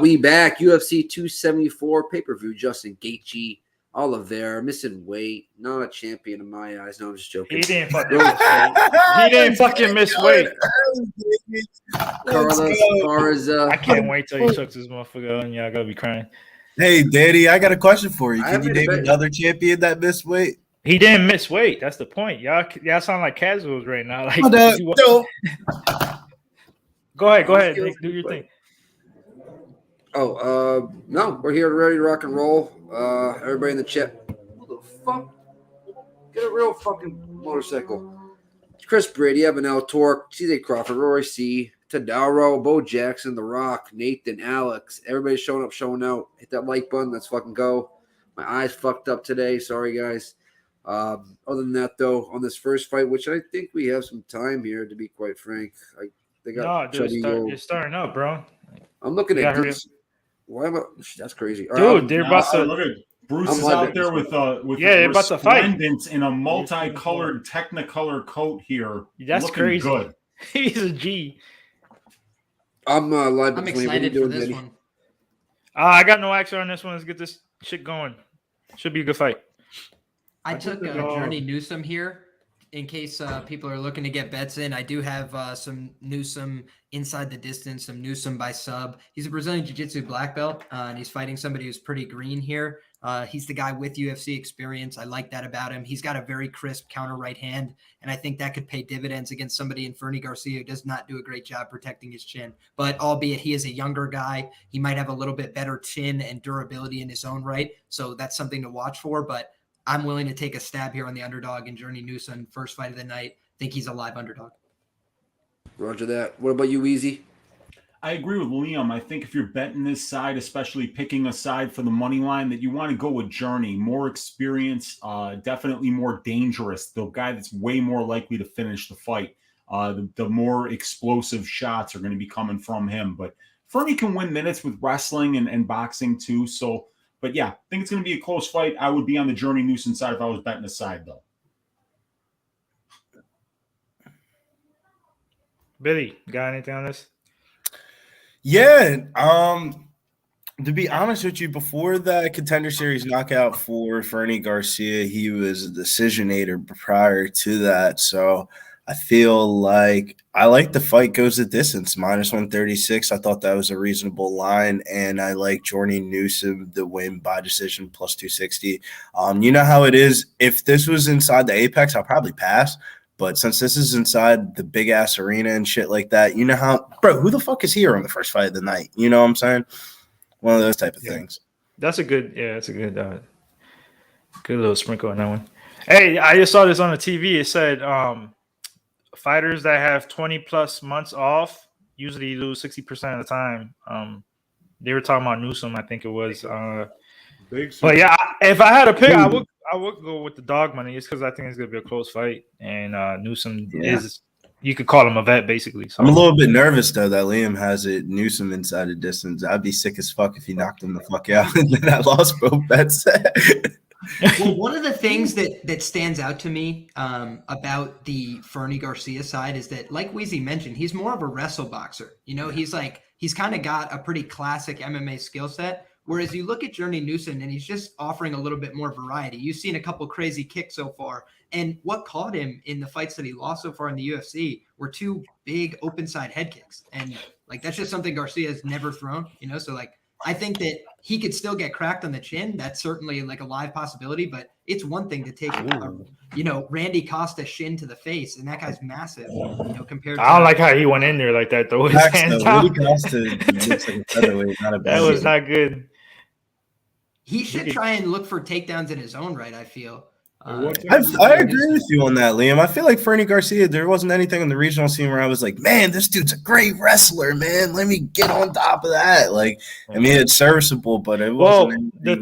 We back. UFC 274 pay-per-view. Justin Gaethje, Oliveira, missing weight. Not a champion in my eyes. No, I'm just joking. He didn't fucking miss weight. He didn't fucking miss weight. Carla Esparza. I can't wait till he chucks this motherfucker and y'all gonna be crying. Hey, Daddy, I got a question for you. Can you name another champion that missed weight? He didn't miss weight. That's the point. Y'all sound like casuals right now. Like, no. Go ahead. Do your thing. No, we're here ready to rock and roll. Everybody in the chat. Who the fuck? Get a real fucking motorcycle. Chris Brady, Evan L. Torque, CJ Crawford, Rory C., Tadaro, Bo Jackson, The Rock, Nathan, Alex. Everybody's showing up, showing out. Hit that like button. Let's fucking go. My eyes fucked up today. Sorry, guys. Other than that, though, on this first fight, which I think we have some time here, to be quite frank. You're starting up, bro. I'm looking at this. Why am I? That's crazy. Dude, they're about to look at Bruce is out there with they're about to fight in a multicolored Technicolor coat here. That's crazy. Good. He's a G. I'm live. I'm excited for this one. I got no action on this one. Let's get this shit going. Should be a good fight. I took Journey Newsome here in case people are looking to get bets in. I do have some Newsome inside the distance, some Newsome by sub. He's a Brazilian Jiu-Jitsu black belt, and he's fighting somebody who's pretty green here. He's the guy with UFC experience. I like that about him. He's got a very crisp counter right hand, and I think that could pay dividends against somebody in Fernie Garcia who does not do a great job protecting his chin. But albeit he is a younger guy, he might have a little bit better chin and durability in his own right, so that's something to watch for. But I'm willing to take a stab here on the underdog in Journey Newsome, first fight of the night. Think he's a live underdog. Roger that. What about you, Easy? I agree with Liam. I think if you're betting this side, especially picking a side for the money line, that you want to go with Journey. More experience, definitely more dangerous. The guy that's way more likely to finish the fight. The more explosive shots are going to be coming from him. But Fernie can win minutes with wrestling and boxing too. So, but yeah, I think it's going to be a close fight. I would be on the Journey Newsome side if I was betting a side, though. Billy, got anything on this? Yeah. To be honest with you, before the Contender Series knockout for Fernie Garcia, he was a decisionator prior to that. So I feel like I like the fight goes the distance, -136. I thought that was a reasonable line, and I like Journey Newsome to win by decision +260. You know how it is. If this was inside the Apex, I'll probably pass. But since this is inside the big ass arena and shit like that, you know how, bro, who the fuck is here on the first fight of the night? You know what I'm saying? One of those type of things. That's a good, good little sprinkle on that one. Hey, I just saw this on the TV. It said fighters that have 20 plus months off usually lose 60% of the time. They were talking about Newsome, I think it was. But yeah, if I had to pick, I would go with the dog money just because I think it's going to be a close fight. And Newsome is, you could call him a vet, basically. So. I'm a little bit nervous, though, that Liam has it Newsome inside the distance. I'd be sick as fuck if he knocked him the fuck out and then I lost both bets. Well, one of the things that stands out to me about the Fernie Garcia side is that, like Weezy mentioned, he's more of a wrestle boxer. You know, he's kind of got a pretty classic MMA skill set. Whereas you look at Journey Newsome and he's just offering a little bit more variety. You've seen a couple crazy kicks so far. And what caught him in the fights that he lost so far in the UFC were two big open side head kicks. And like, that's just something Garcia has never thrown, you know? So like, I think that he could still get cracked on the chin. That's certainly like a live possibility, but it's one thing to take, Randy Costa shin to the face, and that guy's massive, compared to. I don't like how he went in there like that, though. His hands Randy Costa looks like a featherweight, not a bad that was not good. He should try and look for takedowns in his own right, I feel. I agree with you on that, Liam. I feel like Fernie Garcia, there wasn't anything in the regional scene where I was like, man, this dude's a great wrestler, man. Let me get on top of that. Like, I mean, it's serviceable, but it wasn't. The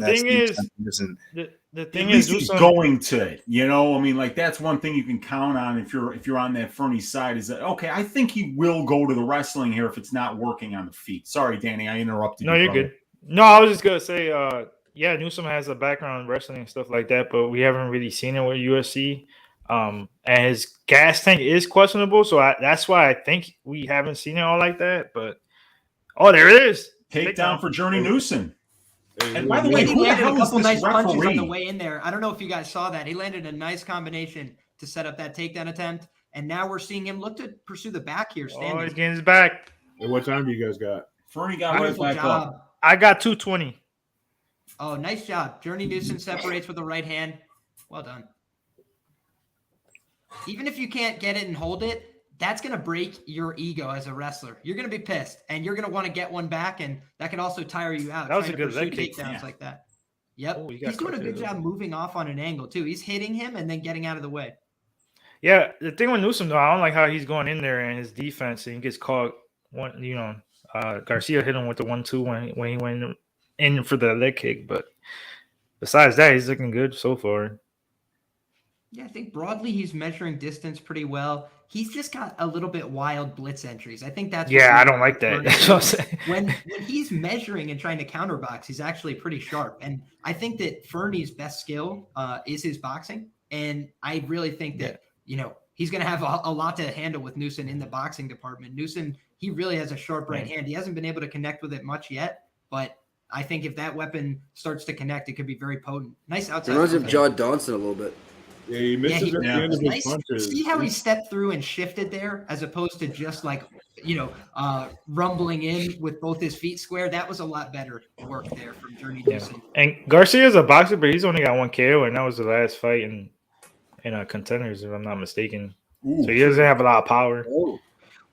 thing is, he's going to it. You know, I mean, like that's one thing you can count on if you're on that Fernie side is that okay? I think he will go to the wrestling here if it's not working on the feet. Sorry, Danny, I interrupted you. No, you're good. No, I was just gonna say, yeah, Newsome has a background in wrestling and stuff like that, but we haven't really seen it with UFC. And his gas tank is questionable, so that's why I think we haven't seen it all like that. But there it is. Takedown for Journey Newsome. Hey, And by the way, He who the landed a hell is couple this nice punches on the referee? way in there. I don't know if you guys saw that. He landed a nice combination to set up that takedown attempt. And now we're seeing him look to pursue the back here, Oh, standing. he's getting his back. And what time do you guys got? Fernie got right Beautiful back job. up. I got 220. Oh, nice job. Journey Newsome separates with the right hand. Well done. Even if you can't get it and hold it, that's going to break your ego as a wrestler. You're going to be pissed, and you're going to want to get one back, and that can also tire you out. That was trying a to good leg pursue kick. takedowns Yeah. like that. Yep. Oh, he got He's doing a caught good there, job though. moving off on an angle, too. He's hitting him and then getting out of the way. Yeah, the thing with Newsome, though, I don't like how he's going in there and his defense, and he gets caught. Garcia hit him with the 1-2 when he went in for the leg kick. But besides that, he's looking good so far. Yeah, I think broadly he's measuring distance pretty well. He's just got a little bit wild blitz entries. I think that's Yeah, what I don't like that. That's what I'm saying. when he's measuring and trying to counterbox, he's actually pretty sharp. And I think that Fernie's best skill is his boxing. And I really think that, he's going to have a lot to handle with Newsome in the boxing department. Newsome, he really has a sharp right hand. He hasn't been able to connect with it much yet, but I think if that weapon starts to connect, it could be very potent. Nice outside. Reminds me of contact. John Donson a little bit. Yeah, he misses at the end of his Nice. punches. See how he stepped through and shifted there, as opposed to just rumbling in with both his feet square. That was a lot better work there from Journey Yeah. Newsome. And Garcia's a boxer, but he's only got 1 KO, and that was the last fight in contenders, if I'm not mistaken. Ooh. So he doesn't have a lot of power. Oh,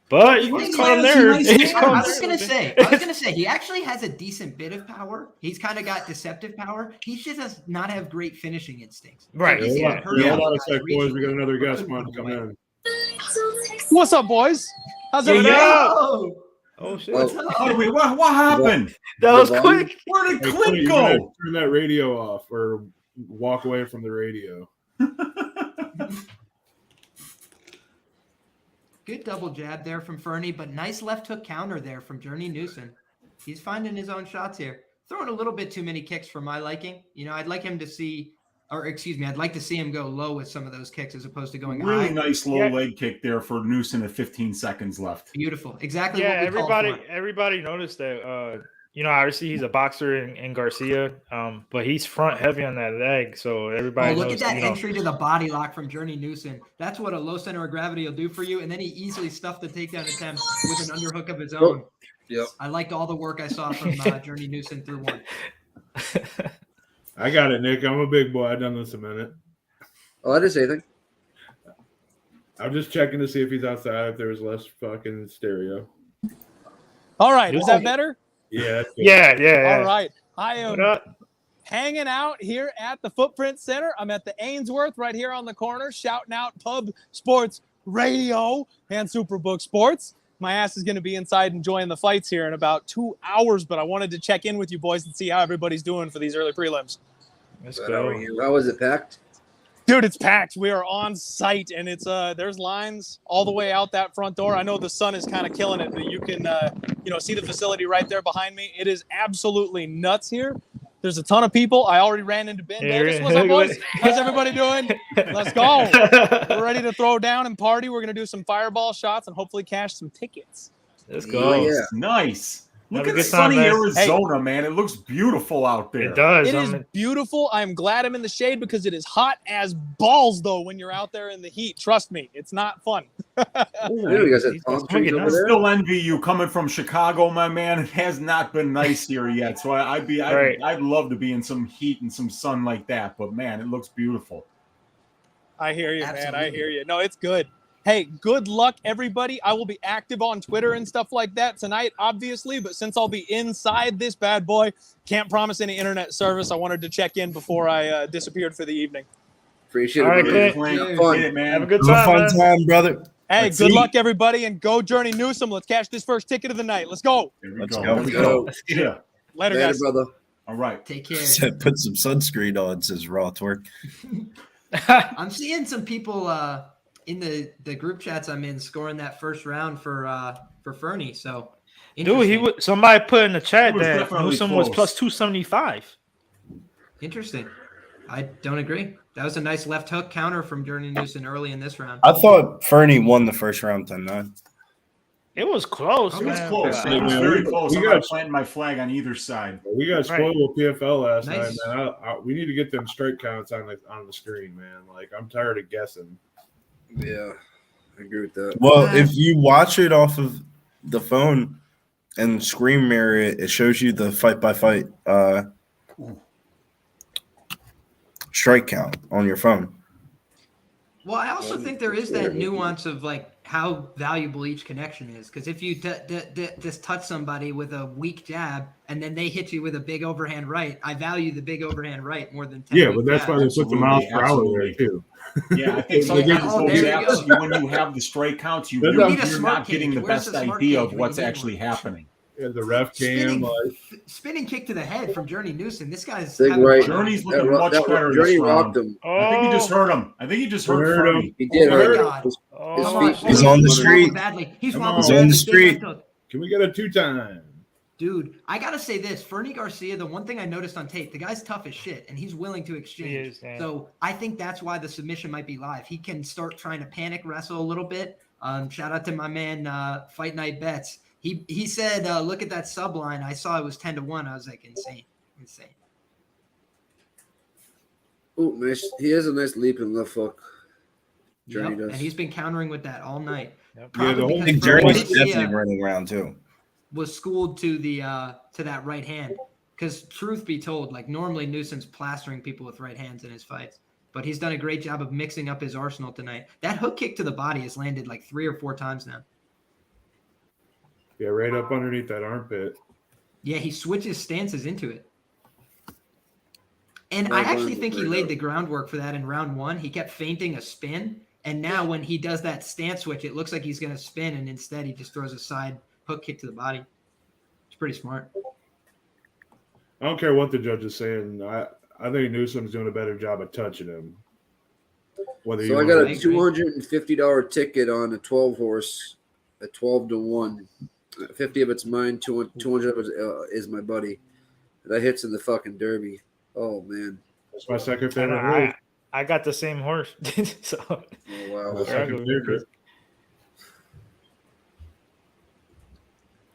But He he's was caught him nice, there. nice. He's I caught him was there. gonna say he actually has a decent bit of power. He's kind of got deceptive power. He just does not have great finishing instincts. Right, He's yeah. gonna hurt Hold other on a guys sec, boys. We got recently. another guest Couldn't want put to him come away. in. What's up, boys? How's Hey, everybody? yeah. Oh, Oh shit! what's up? What happened? That was The quick. Where did Hey, Clint Clint, you gotta go? turn that radio off or walk away from the radio. Good double jab there from Fernie, but nice left hook counter there from Journey Newsome. He's finding his own shots here. Throwing a little bit too many kicks for my liking. I'd like him to see, I'd like to see him go low with some of those kicks as opposed to going Really high. nice low Yeah. leg kick there for Newsome at 15 seconds left. Beautiful. Exactly Yeah, what we called for. everybody noticed that. Obviously he's a boxer in Garcia, but he's front heavy on that leg, so everybody Look knows. at that entry to the body lock from Journey Newsome. That's what a low center of gravity will do for you. And then he easily stuffed the takedown attempt with an underhook of his own. Yep. I liked all the work I saw from Journey Newsome through one. I got it, Nick. I'm a big boy. I've done this a minute. Oh, I didn't say anything. I'm just checking to see if he's outside, if there was less fucking stereo. All right, is that better? Yeah. That's good. yeah. All right. I What am up? hanging out here at the Footprint Center. I'm at the Ainsworth right here on the corner, shouting out Pub Sports Radio and Superbook Sports. My ass is going to be inside enjoying the fights here in about 2 hours, but I wanted to check in with you boys and see how everybody's doing for these early prelims. Let's How go. are you? How was it packed? Dude, it's packed. We are on site, and it's there's lines all the way out that front door. I know the sun is kind of killing it, but you can see the facility right there behind me. It is absolutely nuts here. There's a ton of people. I already ran into Ben Davis. What's up, boys? How's everybody doing? Let's go. We're ready to throw down and party. We're going to do some fireball shots and hopefully cash some tickets. Let's go. Yeah. Nice. Look Have a at good time, sunny man. Arizona, man. It looks beautiful out there. It does. It is beautiful. I'm glad I'm in the shade because it is hot as balls, though, when you're out there in the heat. Trust me, it's not fun. I knew you guys had He's palm swinging trees now. over there. Still envy you coming from Chicago, my man. It has not been nice here yet. So I'd love to be in some heat and some sun like that. But man, it looks beautiful. I hear you, man. I Absolutely. hear you. No, it's good. Hey, good luck, everybody. I will be active on Twitter and stuff like that tonight, obviously. But since I'll be inside this bad boy, can't promise any internet service. I wanted to check in before I disappeared for the evening. Appreciate All right, it. Clint. brother. Clint, Fun. get it, man. Have a good Have a time, fun man. time, brother. Hey, Let's good see. luck, everybody, and go Journey Newsome. Let's cash this first ticket of the night. Let's go. Here we Let's go. go. Here we Go. go. Yeah. Later, Later, guys. brother. All right. Take care. Put some sunscreen on, says Raw Twerk. I'm seeing some people in the group chats I'm in scoring that first round for Fernie. So, Dude, somebody put in the chat It was that definitely Newsome was close. plus 275. interesting. I don't agree. That was a nice left hook counter from Journey Newsome early in this round. I thought Fernie won the first round 10-9. It was close, It was man. close. Yeah, It was man, very we- close. we I'm got- not planting my flag on either side. We got spoiled with PFL last Nice. night, man. We need to get them strike counts on the screen, man. Like I'm tired of guessing. Yeah, I agree with that. Well, if you watch it off of the phone and screen mirror it, it shows you the fight by fight strike count on your phone. Well, I also think there is that nuance of like how valuable each connection is. Because if you just touch somebody with a weak jab and then they hit you with a big overhand right, I value the big overhand right more than 10 Yeah, weak but that's why jabs. they put the miles per hour there too. Yeah, I think sometimes Oh, those there you apps, go. when you have the strike counts, You you're need a smart not getting cage. the Where's best the smart idea cage of when what's you need actually one? happening. Yeah, the ref cam, Spinning kick to the head from Journey Newsom. This guy's Big having right. fun. Journey's That looking much better Journey this rocked round. him. I think he just hurt him. I think he just hurt Hurt him. Fernie. He did Oh my hurt him. God. His Come feet- on, He's on the He's street. wobbling badly. He's Come wobbling on. He's on badly. the Big street. left hook. can we get a 2-time? Dude, I gotta say this: Fernie Garcia. The one thing I noticed on tape, the guy's tough as shit, and he's willing to exchange. He is, yeah. So I think that's why the submission might be live. He can start trying to panic wrestle a little bit. Shout out to my man, Fight Night Bets. He said, "Look at that sub line. I saw it was 10-1. I was like, insane. Ooh, nice. He has a nice leap and left hook. Journey Yep. does. And he's been countering with that all night. Yep. Yeah, the whole because I think Fernie Journey's Garcia definitely running around too. was schooled to the to that right hand. Because truth be told, like normally Newsom's plastering people with right hands in his fights, but he's done a great job of mixing up his arsenal tonight. That hook kick to the body has landed like 3 or 4 times now. Yeah, right up underneath that armpit. Yeah, he switches stances into it. And Right I actually on, think he right laid up. the groundwork for that in round 1. He kept feinting a spin, and now when he does that stance switch, it looks like he's going to spin, and instead he just throws a side hook kick to the body. It's pretty smart. I don't care what the judge is saying. I think Newsom's doing a better job of touching him. Whether So I you got want a to- $250 ticket on a 12 horse at 12-1. 50 of it's mine. 200 of it is my buddy. That hits in the fucking derby. Oh man. That's my second And favorite horse. I got the same horse. So Oh wow. My second favorite.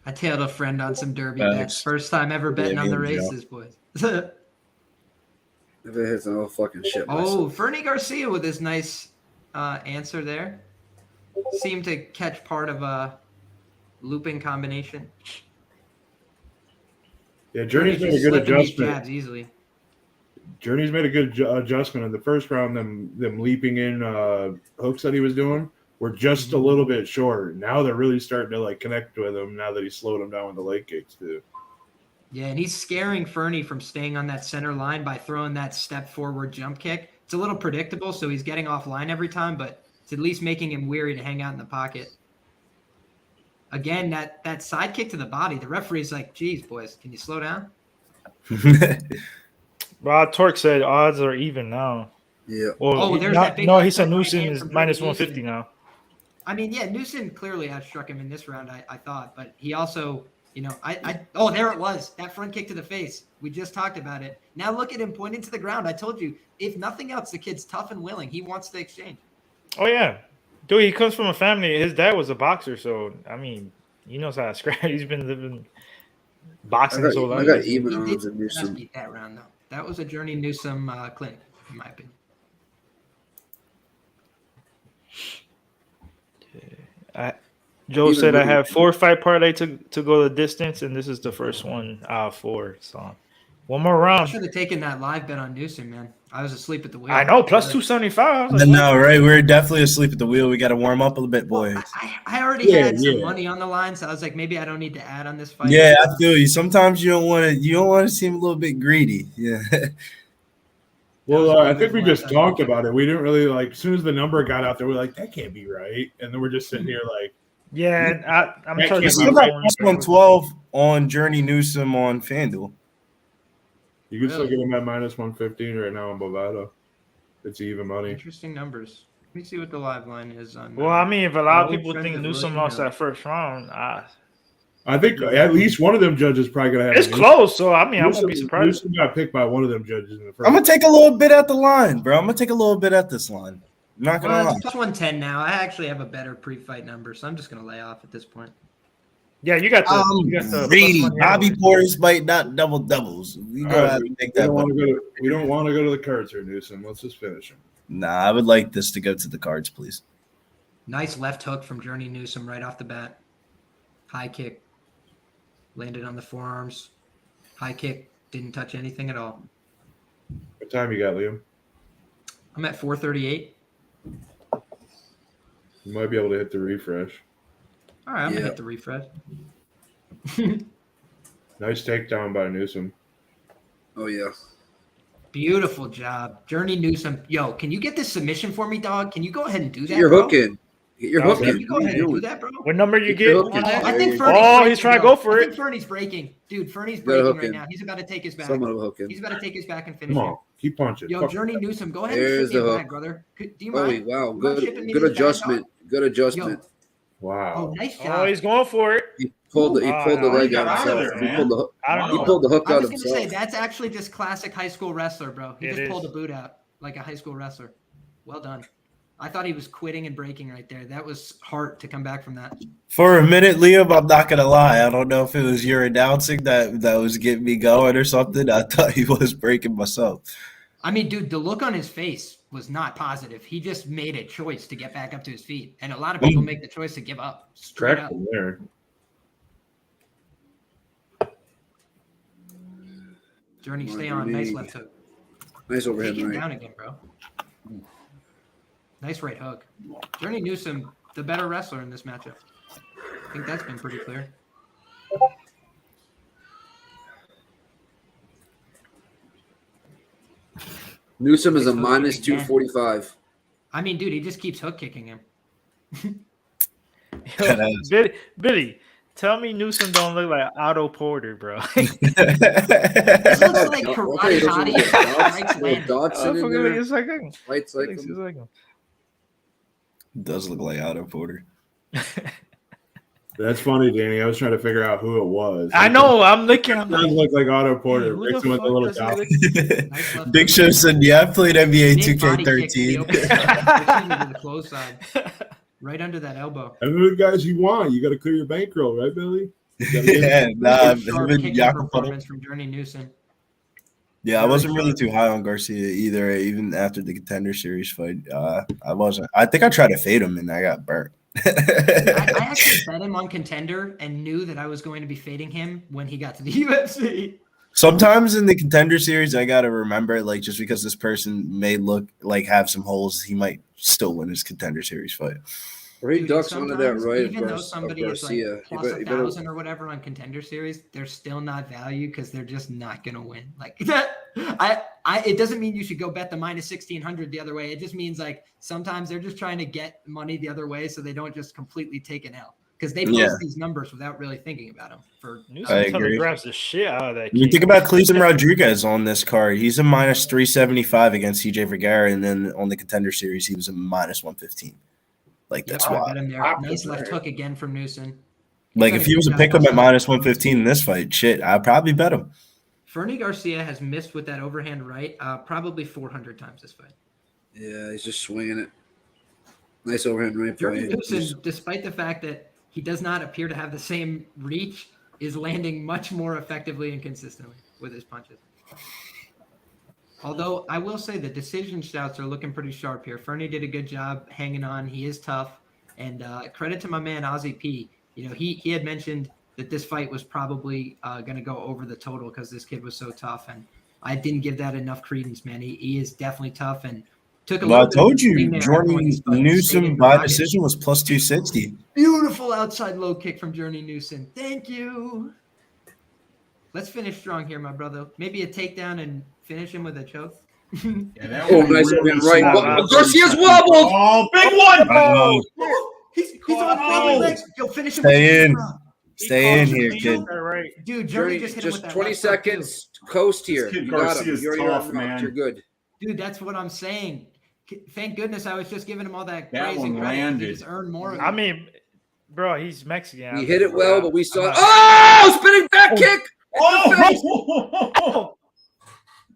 I tailed a friend on some derby Thanks. bets. First time ever betting Yeah, on the me and Joe. races, boys. If it hits, I'll fucking shit myself. Oh, Fernie Garcia with his nice answer there. Seemed to catch part of a looping combination. Yeah, Journey's made a Just good slipping these adjustment. jabs easily. Journey's made a good adjustment in the first round. Them leaping in hooks that he was doing were just a little bit short. Now they're really starting to like connect with him. Now that he slowed him down with the leg kicks too. Yeah, and he's scaring Fernie from staying on that center line by throwing that step forward jump kick. It's a little predictable, so he's getting offline every time, but it's at least making him weary to hang out in the pocket. Again, that side kick to the body, the referee's like, geez, boys, can you slow down? Rod Torque said odds are even now. Yeah. Well, Oh, he- there's no, that big no, he left said hook right Newsom hand is from minus Ferguson. 150 now. I mean, yeah, Newsom clearly outstruck him in this round, I thought, but he also, there it was, that front kick to the face. We just talked about it. Now look at him pointing to the ground. I told you, if nothing else, the kid's tough and willing. He wants the exchange. Oh yeah, dude, he comes from a family. His dad was a boxer, so I mean, he knows how to scrap. He's been living boxing his whole I life. got even He odds did in just Newsom. beat that round, though. That was a Journey Newsom clinic, in my opinion. Joe Even said I with- have 4-fight parlay to go the distance, and this is the first one out of 4. So one more I round. should have taken that live bet on Newsom, man. I was asleep at the wheel. I know, plus 275. I was like, No, right? We're definitely asleep at the wheel. We got to warm up a little bit, boys. I already had some Yeah. money on the line, so I was like, maybe I don't need to add on this fight. Yeah, I feel you. Sometimes you don't want to seem a little bit greedy. Yeah. Well, I think we That was just the last talked time. about it. We didn't really like. As soon as the number got out there, we're like, that can't be right. And then we're just sitting here like, yeah, I'm That telling You can't you, still be got plus 112 on Journey Newsom on FanDuel. you can still Really? get him at minus 115 right now on Bovado. It's even money. Interesting numbers. Let me see what the live line is on. Well, I mean, if a lot of Old people friend think of Newsom Rosie lost Hill. that first round, I think at least one of them judges probably gonna have. it's Newsom. close. So I mean, I won't be Newsom- surprised. Newsom got picked by one of them judges in the first. I'm going to take a little bit at the line, bro. I'm going to take a little bit at this line. I'm not going to Well, lie. it's plus 110 now. I actually have a better pre-fight number, so I'm just going to lay off at this point. Yeah, you got the Greedy. plus money Bobby anyway. Portis might not double doubles. We go out and make We that don't one. want to go to the cards here, Newsome. Let's just finish him. Nah, I would like this to go to the cards, please. Nice left hook from Journey Newsome right off the bat. High kick. Landed on the forearms. High kick. Didn't touch anything at all. What time you got, Liam? I'm at 438. You might be able to hit the refresh. All right, I'm going to hit the refresh. Nice takedown by Newsome. Oh, yeah. Beautiful job. Journey Newsome. Yo, can you get this submission for me, dog? Can you go ahead and do that, You're bro? hooking. You're Okay. Can hooking. you go ahead and do that, bro? What number you You're get? hooking. I think There Fernie's Oh, breaking, he's trying to bro. go for I it. think Fernie's breaking. Dude, Fernie's Gotta breaking hook right him. now. He's about to take his back. Someone will hook him. He's about to take his back and finish Come it. on. Keep punching. Yo, Fuck Journey that. Newsome, go ahead There's and ship me the a hook. bag, brother. Do you Oh, mind? wow. You mind shipping me Good this bag, adjustment. dog? Good adjustment. Wow. Oh, nice Oh, job. he's going for it. He pulled the no, leg he got out out of himself. there, He pulled the hook. I don't He know. pulled the hook I out was going to say, himself. that's actually just classic high school wrestler, bro. He It just pulled is. a boot out like a high school wrestler. Well done. I thought he was quitting and breaking right there. That was hard to come back from that. For a minute, Liam, I'm not gonna lie. I don't know if it was your announcing that was getting me going or something. I thought he was breaking myself. I mean, dude, the look on his face was not positive. He just made a choice to get back up to his feet. And a lot of people make the choice to give up. Straight Track up. from there. Journey, stay on. Nice left hook. Nice overhead Take him right. down again, bro. Nice right hook. Journey Newsome, the better wrestler in this matchup. I think that's been pretty clear. Newsome is a Nice hook minus again. 245. I mean, dude, he just keeps hook kicking him. Billy, tell me Newsome don't look like Otto Porter, bro. This looks like Okay, karate there's a hottie little strikes landing. Dodson in there. It's like him. Fights like It's him. like him. Does look like Otto Porter. That's funny, Danny. I was trying to figure out who it was. I know. I'm looking. I'm Doesn't like, look like Otto Porter. who the Mixing with a fuck little does he dot. look- Nice left Big hook. Show said, "Yeah, I played NBA Big body kick to the 2K13." open side. Excuse me, to the close side. Right under that elbow. And who the guys you want? You got to clear your bankroll, right, Billy? Yeah, nah, Good sharp him and kicking Jacopo. performance from Journey Newsome. Yeah, I wasn't really too high on Garcia either. Even after the Contender Series fight, I wasn't. I think I tried to fade him and I got burnt. I actually bet him on Contender and knew that I was going to be fading him when he got to the UFC. Sometimes in the Contender Series, I gotta remember, like, just because this person may look like have some holes, he might still win his Contender Series fight. Or he Dude, ducks onto that sometimes, right even though of somebody is Garcia. like plus You better- 1,000 or whatever on Contender Series, they're still not value because they're just not gonna win. Like that, it doesn't mean you should go bet the minus 1,600 the other way. It just means like sometimes they're just trying to get money the other way so they don't just completely take an L because they post these numbers without really thinking about them. For Newsome I agree. telegraphs the shit out of that. You kid. think about Cleveland Rodriguez on this card. He's a minus 375 against CJ Vergara, and then on the Contender Series, he was a minus 115. Like, that's I why. bet him there. Nice left hook again from Newsom. Like, if he was a pick him at minus 115 in this fight, shit, I'd probably bet him. Fernie Garcia has missed with that overhand right probably 400 times this fight. Yeah, he's just swinging it. Nice overhand right Jordan play. Newsom, despite the fact that he does not appear to have the same reach, is landing much more effectively and consistently with his punches. Although I will say the decision shouts are looking pretty sharp here. Fernie did a good job hanging on. He is tough. And credit to my man, Ozzy P. You know, he had mentioned that this fight was probably going to go over the total because this kid was so tough. And I didn't give that enough credence, man. He is definitely tough and took a Well, I little bit of told a swing you, there at Jordan points, but stayed Newsom in by pocket. decision was plus 260. Beautiful outside low kick from Journey Newsom. Thank you. Let's finish strong here, my brother. Maybe a takedown and finish him with a choke. Yeah, that Oh, one nice really overhand right. swung Wow. out. Garcia's wobbled. Oh, big one! He's on friendly legs. Yo, finish him Stay with in. the crown. Stay in here, kid. Right. Dude, Journey Journey, just hit him just with that 20 left hook, too. seconds. Coast here. This kid You got him. Garcia's You're tough, unlocked. man. You're good. Dude, that's what I'm saying. Thank goodness I was just giving him all that That crazy one credit. He landed. just earned more of it. I mean, bro, he's Mexican. We hit it well, but we saw. I'm not- Oh, spinning back kick. Oh!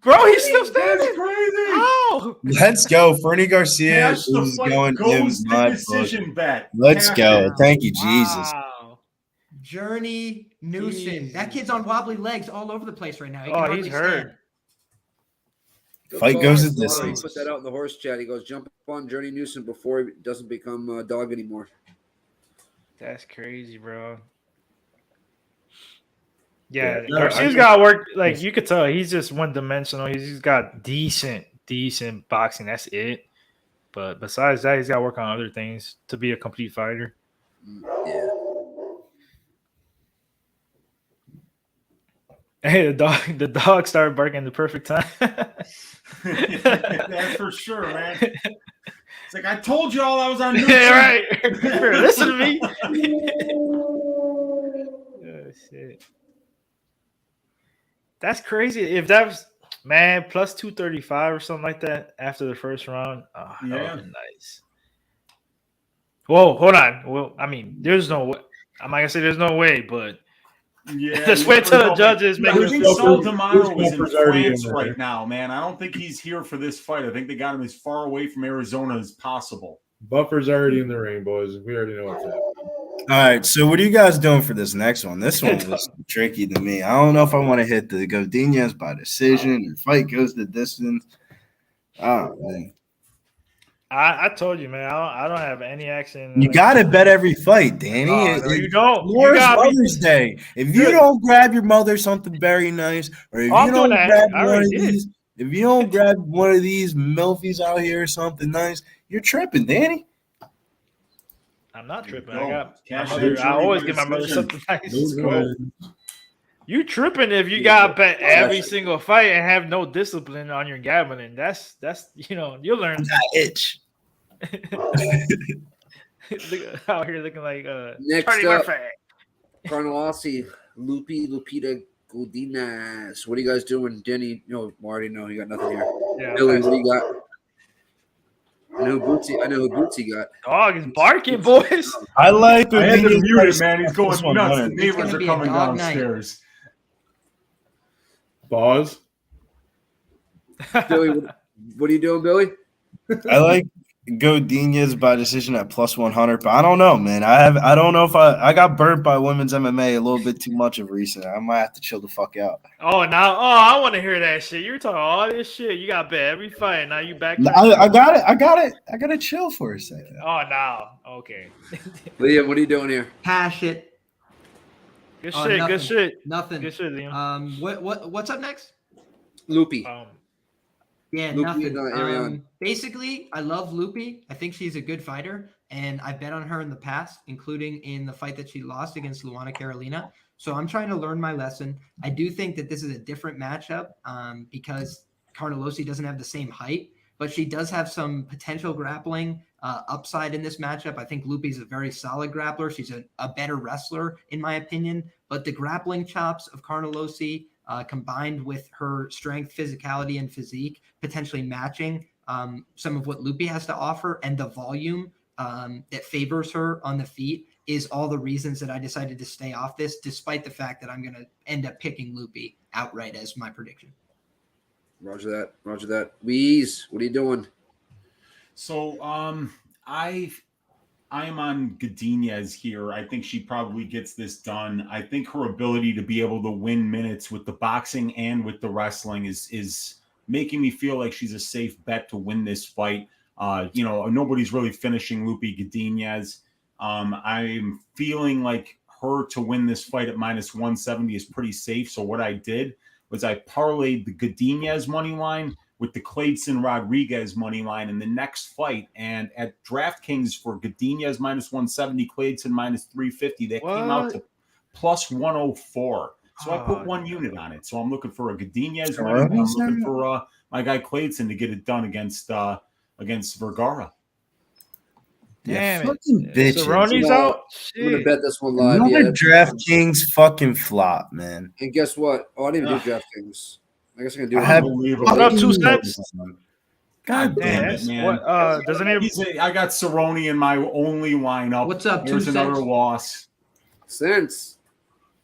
Bro, he's still standing. That's crazy! Ow! Let's go. Fernie Garcia Cash is the fight going in goes my to book. decision bet. Let's Cash go. it. Thank you, Jesus. Wow. Journey Newsome. That kid's on wobbly legs all over the place right now. He Oh, can he's hardly hurt. stand. Fight goes the He distance. put that out in the horse chat. He goes, jump on Journey Newsome before he doesn't become a dog anymore. That's crazy, bro. Yeah, Yeah, Garcia's got to work. Like, you could tell he's just one-dimensional. He's got decent boxing. That's it. But besides that, he's got to work on other things to be a complete fighter. Yeah. Hey, the dog started barking at the perfect time. That's for sure, man. It's like, I told you all I was on Newsome. Yeah, right. Listen to me. Oh, shit. That's crazy. If that was, man, plus 235 or something like that after the first round, that would have been nice. Whoa, hold on. Well, I mean, there's no way. I'm not going to say there's no way, but Yeah, let's wait till the judges make I think Saul Bruce D'Amato is in Buffer's already France in there. right now, man. I don't think he's here for this fight. I think they got him as far away from Arizona as possible. Buffer's already in the ring, boys. We already know what's happening. All right, so what are you guys doing for this next one? This one was tricky to me. I don't know if I want to hit the Godinez by decision or fight goes the distance. Oh, man. I told you, man, I don't have any action. You got to bet every fight, Danny. No, you don't. You Tomorrow's gotta be- Mother's Day. If you don't grab your mother something very nice, or if I'm you don't doing that. grab I one of already did. these, if you don't grab one of these milfies out here or something nice, you're tripping, Danny. I'm not tripping. Go. I got my Cash mother. in, I always Johnny, give my mother decision. something nice. Those guys- You tripping if you got to bet every single fight and have no discipline on your gambling. That's you'll learn. That itch. Look out here looking like Next Charlie up, Murphy. Carnelossi, Lupita Godinez. What are you guys doing? Denny, Marty, no, you got nothing here. Yeah, Billy, what do you got? I know who Bootsy got. dog is barking, boys. I like I had to Godinez mute by it, man. He's going this one, nuts. The Leonard. neighbors gonna are be a coming dog night. downstairs. Pause. Billy, what are you doing, Billy? I like Godinez by decision at plus 100, but I don't know, man. I don't know if I got burnt by women's MMA a little bit too much of recent. I might have to chill the fuck out. I want to hear that shit. You're talking all this shit. You got bet every fight. Now you back. I got it. I gotta chill for a second. Oh, now okay. Liam, what are you doing here? Hash it. Good Oh, shit. nothing. Good shit. Nothing. Good shit, Liam. What's up next? Loopy. Yeah, Loopy nothing. and, Ariane. Basically, I love Loopy. I think she's a good fighter, and I bet on her in the past, including in the fight that she lost against Luana Carolina. So I'm trying to learn my lesson. I do think that this is a different matchup because Carnelossi doesn't have the same height, but she does have some potential grappling upside in this matchup. I think Loopy's a very solid grappler. She's a better wrestler, in my opinion, but the grappling chops of Carnelossi combined with her strength, physicality, and physique, potentially matching some of what Loopy has to offer, and the volume that favors her on the feet is all the reasons that I decided to stay off this, despite the fact that I'm going to end up picking Loopy outright as my prediction. Roger that. Roger that. Weeze, what are you doing? So I am on Godinez here. I think she probably gets this done. I think her ability to be able to win minutes with the boxing and with the wrestling is making me feel like she's a safe bet to win this fight. Nobody's really finishing Loopy Godinez. I'm feeling like her to win this fight at minus 170 is pretty safe. So what I did was I parlayed the Godinez money line with the Clayton Rodriguez money line in the next fight. And at DraftKings for Godinez minus 170, Clayton minus 350, that came out to plus 104. So I put one unit on it. So I'm looking for a Godinez money line. I'm looking for my guy Clayton to get it done against Vergara. Damn it. Fucking bitches. Cerrone's out. I'm going to Shit. bet this one live. Another Yeah. DraftKings fucking flop, man. And guess what? Oh, I didn't even do DraftKings. I guess I can do I it. have Unbelievable. What up, 2 cents? God damn Damn it. it, man. What, doesn't it? I got Cerrone in my only lineup. What's up, Here's 2 another cents? loss. Since.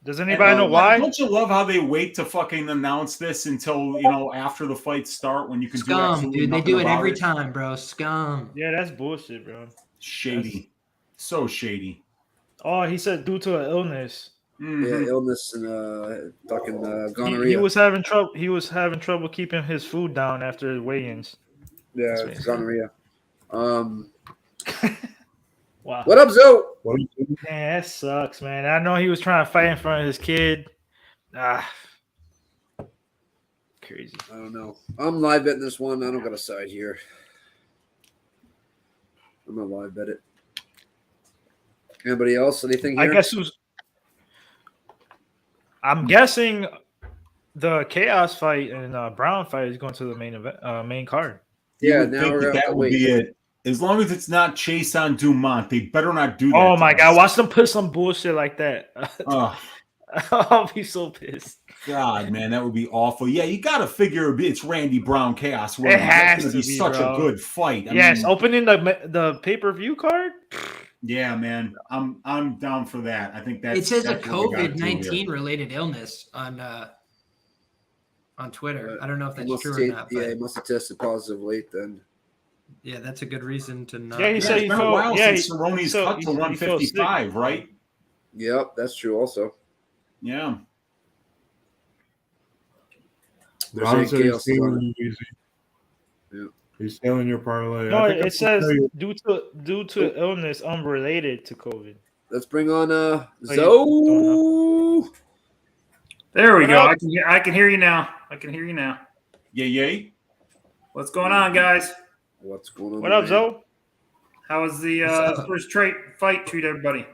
Does anybody know why? Don't you love how they wait to fucking announce this until after the fights start when you can do Scum, absolutely dude. They nothing do it about every time, bro. Scum. Yeah, that's bullshit, bro. Shady, so shady. Oh, he said due to an illness. Yeah, illness and fucking gonorrhea. He was having trouble. He was having trouble keeping his food down after the weigh-ins. Yeah, That's what he gonorrhea. Wow. What up, Zoe? Man, that sucks, man. I know he was trying to fight in front of his kid. Crazy. I don't know. I'm live betting this one. I don't got a side here. I'm gonna live bet it. Anybody else? Anything here? I guess who's. I'm guessing the Khaos fight and Brown fight is going to the main event, main card. Yeah, You would now think we're gonna have that to would wait. be it. As long as it's not Chase on Dumont, they better not do that. Oh my to god! us. Watch them put some bullshit like that. Oh, I'll be so pissed. God, man, that would be awful. Yeah, you got to figure it's Randy Brown Khaos. It has That's gonna to be, such bro. a good fight. I Yes, mean, opening the pay-per-view card. yeah, man, I'm down for that. I think that's. It says a that's what we gotta do here. COVID-19 related illness on Twitter. I don't know if that's true or not. Yeah, But he must have tested positive late then. yeah, that's a good reason to not. Yeah, he Yeah, said it's he been a felt. while Yeah, since Cerrone's cut to he felt 155, right? Yep, that's true. Also, Yeah. Ron said he's Chaos is on stealing you, Easy. Yeah. He's stealing your parlay. No, I think I it says tell you- due to illness unrelated to COVID. let's bring on you Zoe. There we What go. up? I can hear you now. I can hear you now. Yay. What's going on, guys? What's going on? What up, man? Zoe? How was the What's up? first fight treat everybody?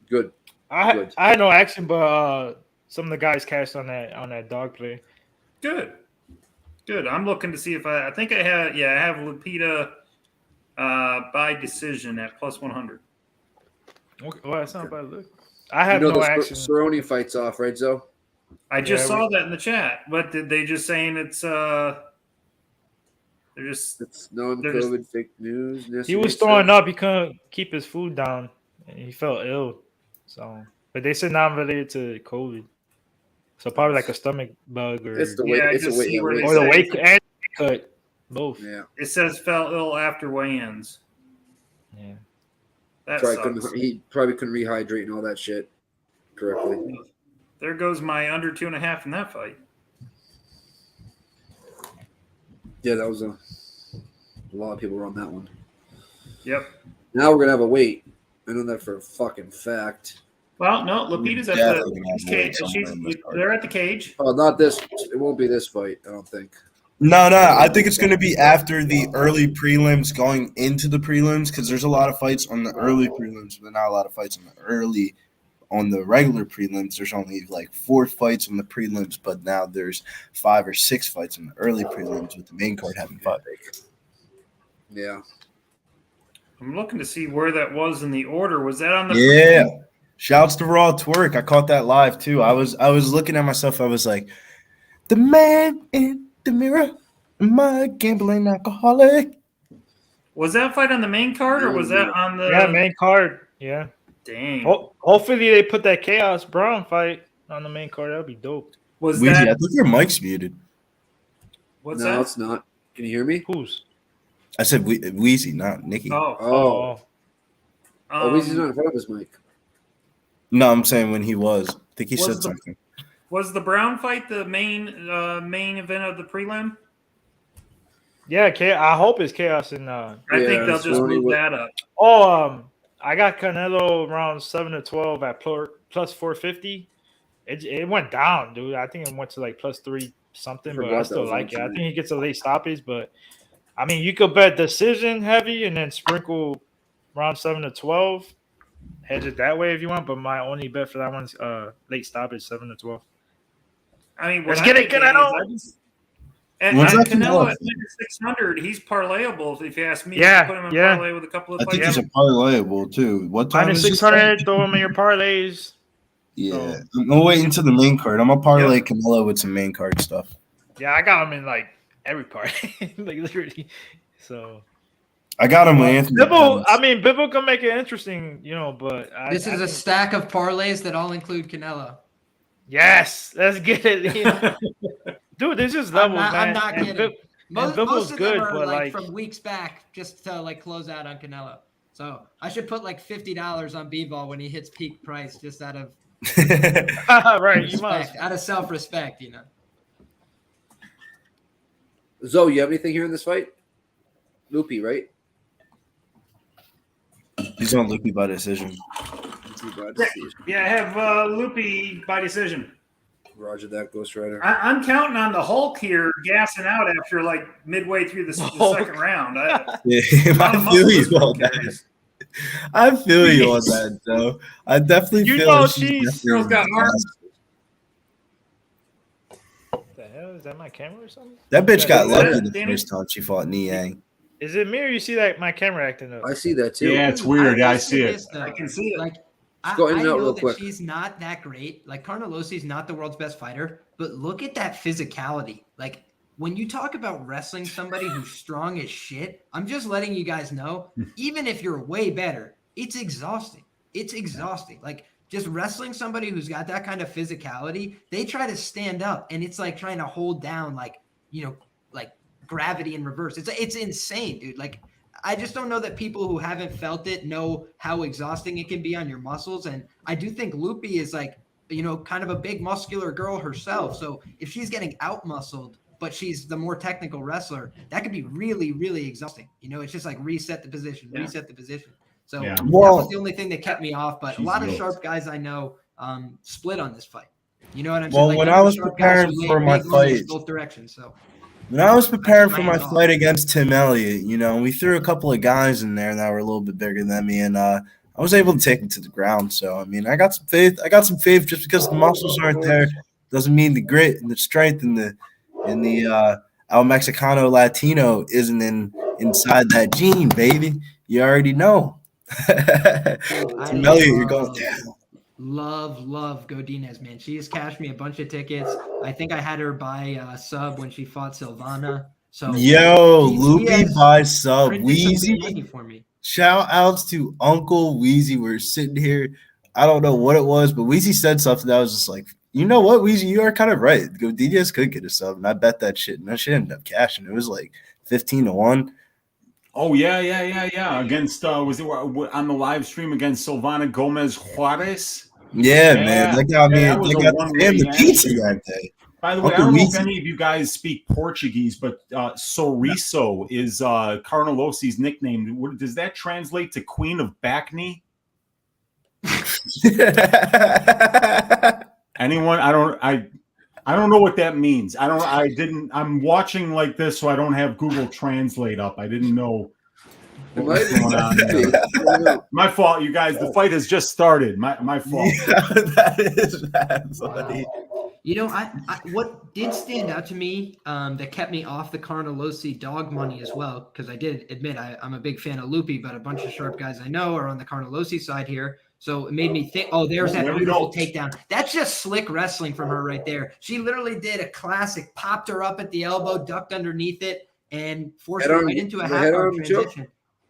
Good. I had no action, but some of the guys cashed on that dog play. Good. I'm looking to see if I think I have Lupita by decision at plus 100. Okay, well, that's not bad. Look, I have You know no the action. Cerrone fights off, right, Zoe? I just Yeah, saw that in the chat. But did they just saying it's they're just It's non-COVID fake news. He was throwing up. He couldn't keep his food down, and he felt ill. So, but they said not related to COVID. So probably like a stomach bug or It's the weight. Yeah, I It's the just weight. see where they or the say- weight and cut both. Yeah. it says fell ill after weigh-ins. Yeah. That Probably sucks. he probably couldn't rehydrate and all that shit correctly. There goes my under 2.5 in that fight. Yeah, that was a lot of people were on that one. Yep. Now we're gonna have a wait. I know that for a fucking fact. Well, no, Lupita's at Definitely the gonna have cage. to wait somewhere in this card. They're at the cage. Oh, not this. It won't be this fight. I don't think. No. I think it's going to be after the early prelims going into the prelims because there's a lot of fights on the early prelims, but not a lot of fights on the regular prelims. There's only like 4 fights on the prelims, but now there's 5 or 6 fights in the early prelims with the main card having 5. Yeah. I'm looking to see where that was in the order. Was that on the? Yeah. Shouts to Raw Twerk. I caught that live too. I was looking at myself. I was like, the man in the mirror, my gambling alcoholic. Was that fight on the main card or was that on the? Yeah, main card. Yeah. Dang. Hopefully they put that Khaos Brown fight on the main card. That'd be dope. Was Weezy, I that? think your mic's muted. What's No, that? it's not. Can you hear me? Who's? I said Weezy, not Nikki. Oh. Oh. Oh, he's um, not in front of his mic. No, I'm saying when he was. I think he Was said the- something. Was the Brown fight the main event of the prelim? Yeah, I hope it's Khaos and I Yeah, think they'll just Cerrone move would- that up. I got Canelo around 7-12 at plus 450. It went down, dude. I think it went to like plus 3 something, but Forgot I that still was like it. I on think he gets a late stoppage, but I mean, you could bet decision heavy and then sprinkle round 7-12. Hedge it that way if you want, but my only bet for that one's late stoppage 7-12. I mean, Let's what get I it, think Canelo! is And When's that Canelo come at -600, he's parlayable. If you ask me, Yeah, put him in yeah. parlay with a couple of I think fights. he's a parlayable too. What time Minus is this? 600, throw them in your parlays. Yeah, I'm gonna wait until the main card. I'm gonna parlay Canelo with some main card stuff. Yeah, I got them in like every party, like literally. So I got him with Anthony. Bibble, Pettis. I mean, Bibble can make it interesting, but This is a stack of parlays that all include Canelo. yes. Let's get it, dude. This is levels, man. I'm not And kidding. Most Bibble's of good, them are but like like, from weeks back, just to like close out on Canelo. So I should put like $50 on B-ball when he hits peak price, just out of Right, you must. Respect, out of self-respect, Zoe, you have anything here in this fight? Loopy, right? He's on Loopy by decision. Yeah, I have Loopy by decision. Roger that, Ghost Rider. I'm counting on the Hulk here gassing out after like midway through the second round. I feel you on that. I feel you on that, though. I definitely feel like she's girl's got arms. What the hell? Is that my camera or something? That bitch got lucky the first time she fought Niang. Is it me or you see that my camera acting up? I see that too. Yeah, it's weird. I see it. I can see it. Like, go in I and out know real that quick. she's not that great. Like, Carnelossi's not the world's best fighter, but look at that physicality. Like, when you talk about wrestling somebody who's strong as shit, I'm just letting you guys know, even if you're way better, it's exhausting. It's exhausting. Like, just wrestling somebody who's got that kind of physicality, they try to stand up, and it's like trying to hold down, like, like gravity in reverse. It's insane, dude. Like, I just don't know that people who haven't felt it know how exhausting it can be on your muscles. And I do think Loopy is like, kind of a big muscular girl herself. So if she's getting out muscled, but she's the more technical wrestler, that could be really, really exhausting. It's just like reset the position. So that was the only thing that kept me off. But a lot of sharp guys I know split on this fight. You know what I'm saying? Well, when I was preparing for my fight, both directions. So when I was preparing for my fight against Tim Elliott, we threw a couple of guys in there that were a little bit bigger than me, and I was able to take him to the ground. So I mean, I got some faith. Just because the muscles aren't there doesn't mean the grit and the strength and the El Mexicano Latino isn't inside that gene, baby. You already know. Tim Elliott, you're going down. Love Godinez, man. She has cashed me a bunch of tickets. I think I had her buy sub when she fought Silvana. So Loopy buy sub. Weezy for me. Shout outs to Uncle Weezy. We're sitting here. I don't know what it was, but Weezy said something that was just like, you know what, Weezy, you are kind of right. Godinez could get a sub, and I bet that shit. And that shit ended up cashing. It was like 15-1. Oh, yeah. Against, was it on the live stream against Silvana Gomez Juarez? Yeah, man. They got the pizza that day. By the way, I don't know if any of you guys speak Portuguese, but Sorriso is Carnelossi's nickname. Does that translate to Queen of Backney? Anyone? I don't know what that means. I'm watching like this, so I don't have Google Translate up. I didn't know what was going on there. My fault, you guys. The fight has just started. My fault. Yeah, that is bad, buddy. I what did stand out to me that kept me off the Carnelossi dog money as well, because I did admit I'm a big fan of Loopy, but a bunch of sharp guys I know are on the Carnelossi side here. So it made me think, there's that beautiful takedown. That's just slick wrestling from her right there. She literally did a classic, popped her up at the elbow, ducked underneath it, and forced her right into a half-guard transition.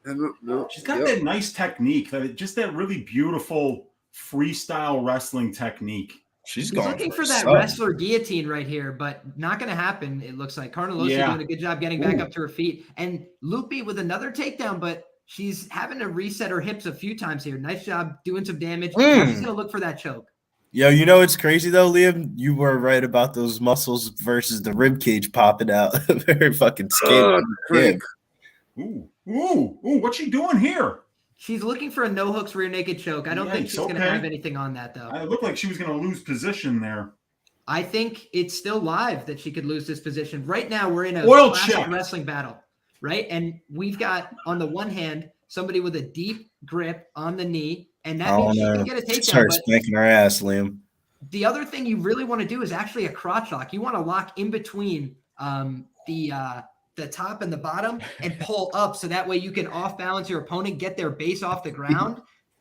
No, she's got that nice technique, just that really beautiful freestyle wrestling technique. She's looking for that wrestler guillotine right here, but not going to happen. It looks like Carnelossi doing a good job getting back up to her feet, and Loopy with another takedown, but she's having to reset her hips a few times here. Nice job doing some damage. She's going to look for that choke. Yo, it's crazy though, Liam. You were right about those muscles versus the rib cage popping out of her fucking skin. Ooh, what's she doing here? She's looking for a no hooks rear naked choke. I don't think she's going to have anything on that though. It looked like she was going to lose position there. I think it's still live that she could lose this position. Right now, we're in a classic wrestling battle, right? And we've got, on the one hand, somebody with a deep grip on the knee, and that means she can get a takedown. Start spanking her ass, Liam. The other thing you really want to do is actually a crotch lock. You want to lock in between the top and the bottom and pull up, so that way you can off balance your opponent, get their base off the ground.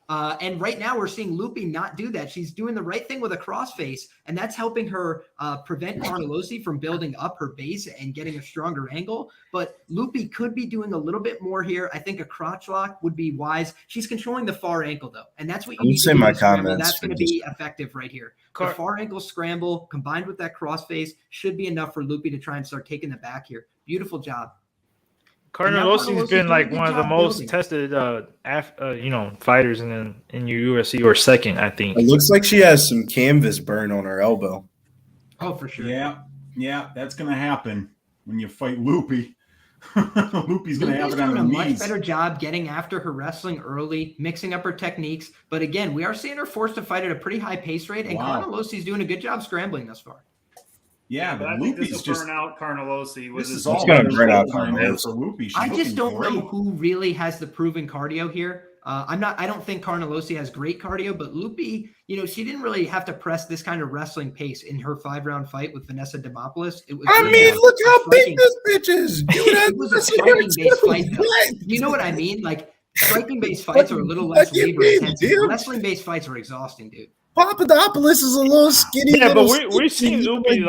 And right now we're seeing Loopy not do that. She's doing the right thing with a crossface, and that's helping her prevent Carnelossi from building up her base and getting a stronger angle. But Loopy could be doing a little bit more here. I think a crotch lock would be wise. She's controlling the far ankle though, and that's what you need to do. My comments. That's going to be effective right here. The far ankle scramble combined with that crossface should be enough for Loopy to try and start taking the back here. Beautiful job. Carnelossi's been like one of the most tested, fighters in your UFC, or second, I think. It looks like she has some canvas burn on her elbow. Oh, for sure. Yeah, that's gonna happen when you fight Loopy. Loopy's gonna have it on doing her a knees. much better job getting after her wrestling early, mixing up her techniques. But again, we are seeing her forced to fight at a pretty high pace rate, and Carnelossi's doing a good job scrambling thus far. Yeah, but but I think Loopy's this will just burn out Carnelossi. This is all all gonna burn out Carnelossi for Loopy. I just don't great. know who really has the proven cardio here. I don't think Carnelossi has great cardio, but Loopy, she didn't really have to press this kind of wrestling pace in her 5-round fight with Vanessa Demopoulos. It was look how big this bitch is. It was a striking-based fight, though. You know what I mean? Like, striking-based fights are a little less labor-intensive. Wrestling-based fights are exhausting, dude. Papadopoulos is a little skinny. Yeah, but we've seen Loopy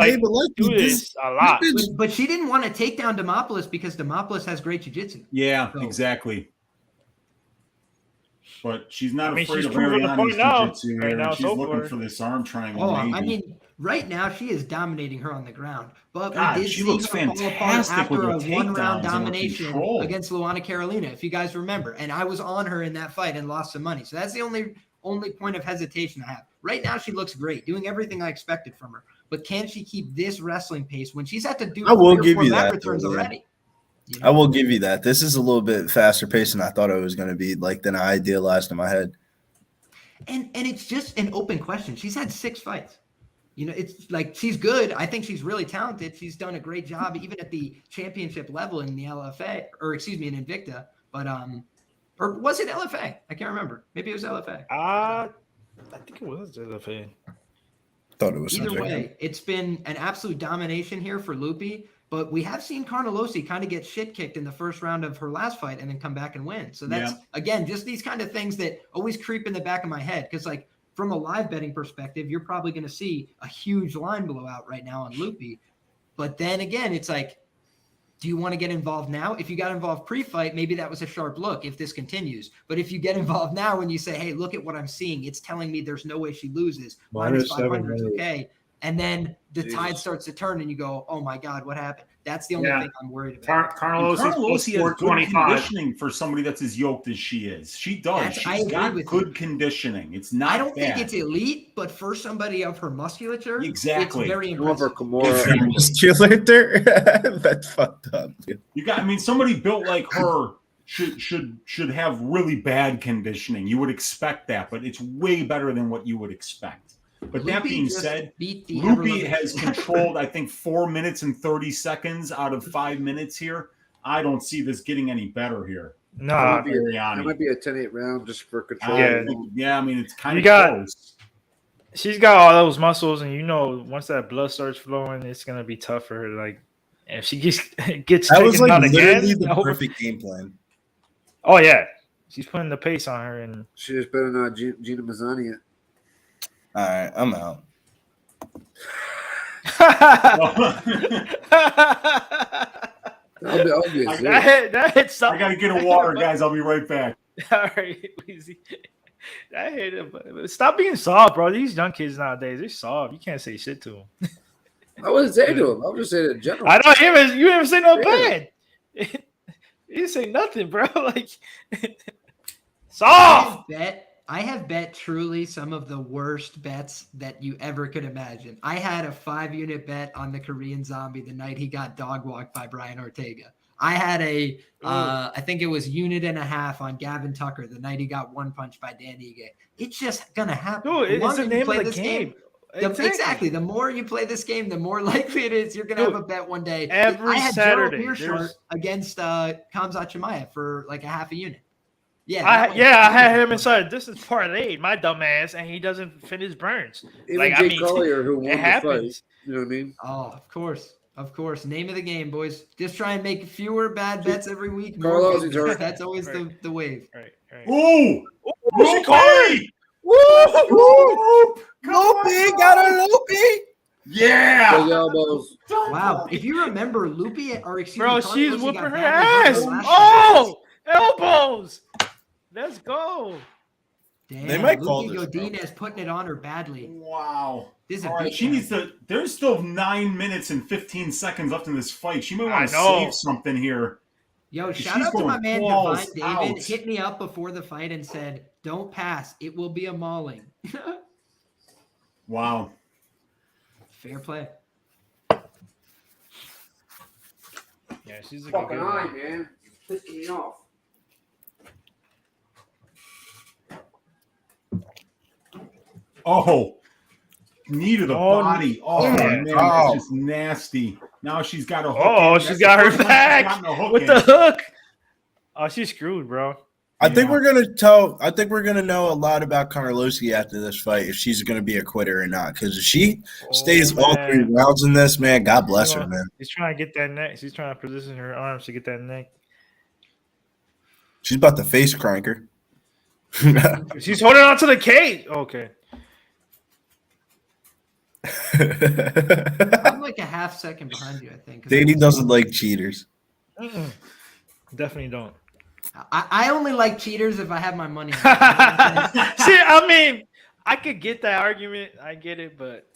do this a lot. But she didn't want to take down Demopoulos because Demopoulos has great jiu-jitsu. Yeah, exactly. But she's not afraid she's of proving the point Ariane's now. jiu-jitsu Right here. now, She's so looking far. for this arm triangle. Oh, maybe. I mean, right now she is dominating her on the ground. But God, we did she see looks her fall apart fantastic with after her a takedowns one-round and her domination control. against Luana Carolina, if you guys remember. And I was on her in that fight and lost some money. So that's the only point of hesitation I have. Right now, she looks great, doing everything I expected from her. But can she keep this wrestling pace when she's had to do I will 3 or give 4 you back that, returns though, yeah. already? I will give you that. This is a little bit faster pace than I thought it was going to be, than I idealized in my head. And it's just an open question. She's had 6 fights. It's like she's good. I think she's really talented. She's done a great job even at the championship level in the LFA, or excuse me, in Invicta. But or was it LFA? I can't remember. Maybe it was LFA. I think it was LFA. Thought it was Either something. way, it's been an absolute domination here for Loopy. But we have seen Carnelossi kind of get shit kicked in the first round of her last fight and then come back and win. So that's, again, just these kind of things that always creep in the back of my head. Because, from a live betting perspective, you're probably going to see a huge line blowout right now on Loopy. But then again, it's like, do you want to get involved now? If you got involved pre-fight, maybe that was a sharp look if this continues. But if you get involved now and you say, hey, look at what I'm seeing, it's telling me there's no way she loses. Minus 500 is okay. And then the tide starts to turn and you go, oh my God, what happened? That's the only thing I'm worried about. Carnelossi has good conditioning for somebody that's as yoked as she is. She does. She's got good conditioning. It's not I don't bad. think it's elite, but for somebody of her musculature, exactly. It's very impressive. Musculature? That's fucked up, dude. Somebody built like her should have really bad conditioning. You would expect that, but it's way better than what you would expect. But Loopy that being said, Loopy has controlled, I think, 4 minutes and 30 seconds out of 5 minutes here. I don't see this getting any better here. No, that might be a 10-8 round just for control. It's kind of close. She's got all those muscles, and once that blood starts flowing, it's gonna be tough for her. Like, if she gets that was taken out literally again, the perfect game plan. Oh yeah, she's putting the pace on her, and she just better not Gina Mazzani it. All right, I'm out. That hit something. I gotta get a water, guys. I'll be right back. All right, easy. That hit him. Stop being soft, bro. These young kids nowadays, they're soft. You can't say shit to them. I wasn't saying to him. I was just saying in general. I don't hear you ever say no bad. You didn't say nothing, bro. Like soft. I have bet truly some of the worst bets that you ever could imagine. I had a 5-unit bet on the Korean Zombie the night he got dog walked by Brian Ortega. I had I think it was 1.5 units on Gavin Tucker the night he got one punch by Dan Ige. It's just gonna happen. Dude, it's the name of the game. Exactly. The more you play this game, the more likely it is you're gonna have a bet one day. Every I had Saturday Gerald Mearshart against Khamzat Chimaev for like a 1/2 unit. I had him inside. This is parlay, my dumb ass, and he doesn't finish burns. Even Jake Collier, who won the fight. You know what I mean? Oh, of course. Name of the game, boys. Just try and make fewer bad bets every week. Carlos, that's always the wave. Right. Ooh! Loopy! Loopy got a Loopy. Yeah! Big elbows. Wow. If you remember, Loopy, or excuse Bro, me, she's whooping her badly ass. hurt Oh! Elbows! Let's go. Damn, They might call Loopy this, Godinez putting it on her badly. Wow. This is All right, she needs to. There's still 9 minutes and 15 seconds left in this fight. She might want to save something here. Yo, shout She's out to my going man balls Divine David. out. Hit me up before the fight and said, "Don't pass. It will be a mauling." Wow. Fair play. Yeah, she's a Fucking good eye, one. man. Pissing me off. Oh, knee to the Oh, body. Oh, yeah. man, that's just nasty. Now she's got a hook. Oh, in. she's That's got the her first one she's back gotten a hook with in. the hook. Oh, she's screwed, bro. I think Yeah. we're gonna know a lot about Carnelossi after this fight if she's gonna be a quitter or not. Because if she stays all 3 man. rounds in this, man, God bless her, You know, man. She's trying to get that neck. She's trying to position her arms to get that neck. She's about to face cranker. She's holding on to the cage. Okay. I'm like a half second behind you, I think. 'cause Danny doesn't like cheaters. Mm-mm. Definitely don't. I only like cheaters if I have my money on it. See, I mean, I could get that argument. I get it, but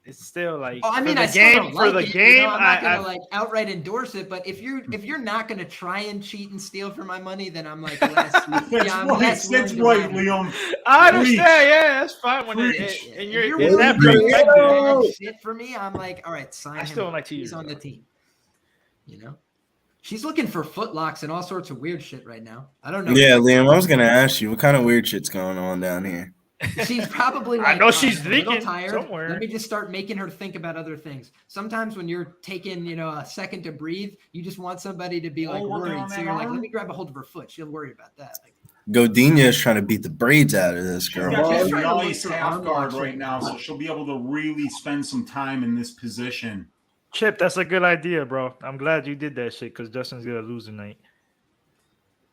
it's still like Oh, I mean, for I the still game. don't For like the it, game, you know? I'm not gonna I like outright endorse it. But if you're not gonna try and cheat and steal for my money, then I'm like less. That's I'm right. less That's willing right, to buy it. Liam. I understand. Preach. Yeah, that's fine when Preach. and If you're you're in willing that to do perspective. bad shit for me, I'm like, all right, sign I him. still don't up. like He's cheaters, on the bro. team. You know, she's looking for footlocks and all sorts of weird shit right now. I don't know. Yeah, Liam, I was gonna ask you what kind of weird shit's going on down here. She's probably I like, know "Oh, she's I'm a little leaking tired. somewhere." Let me just start making her think about other things. Sometimes when you're taking, a second to breathe, you just want somebody to be like working worried. on So that you're like, arm? let me grab a hold of her foot. She'll worry about that. Like, Godinez is trying to beat the braids out of this She's girl. got She's this trying to look nice for half arm guard locks right now, so she'll be able to really spend some time in this position. Chip, that's a good idea, bro. I'm glad you did that shit because Justin's gonna lose tonight.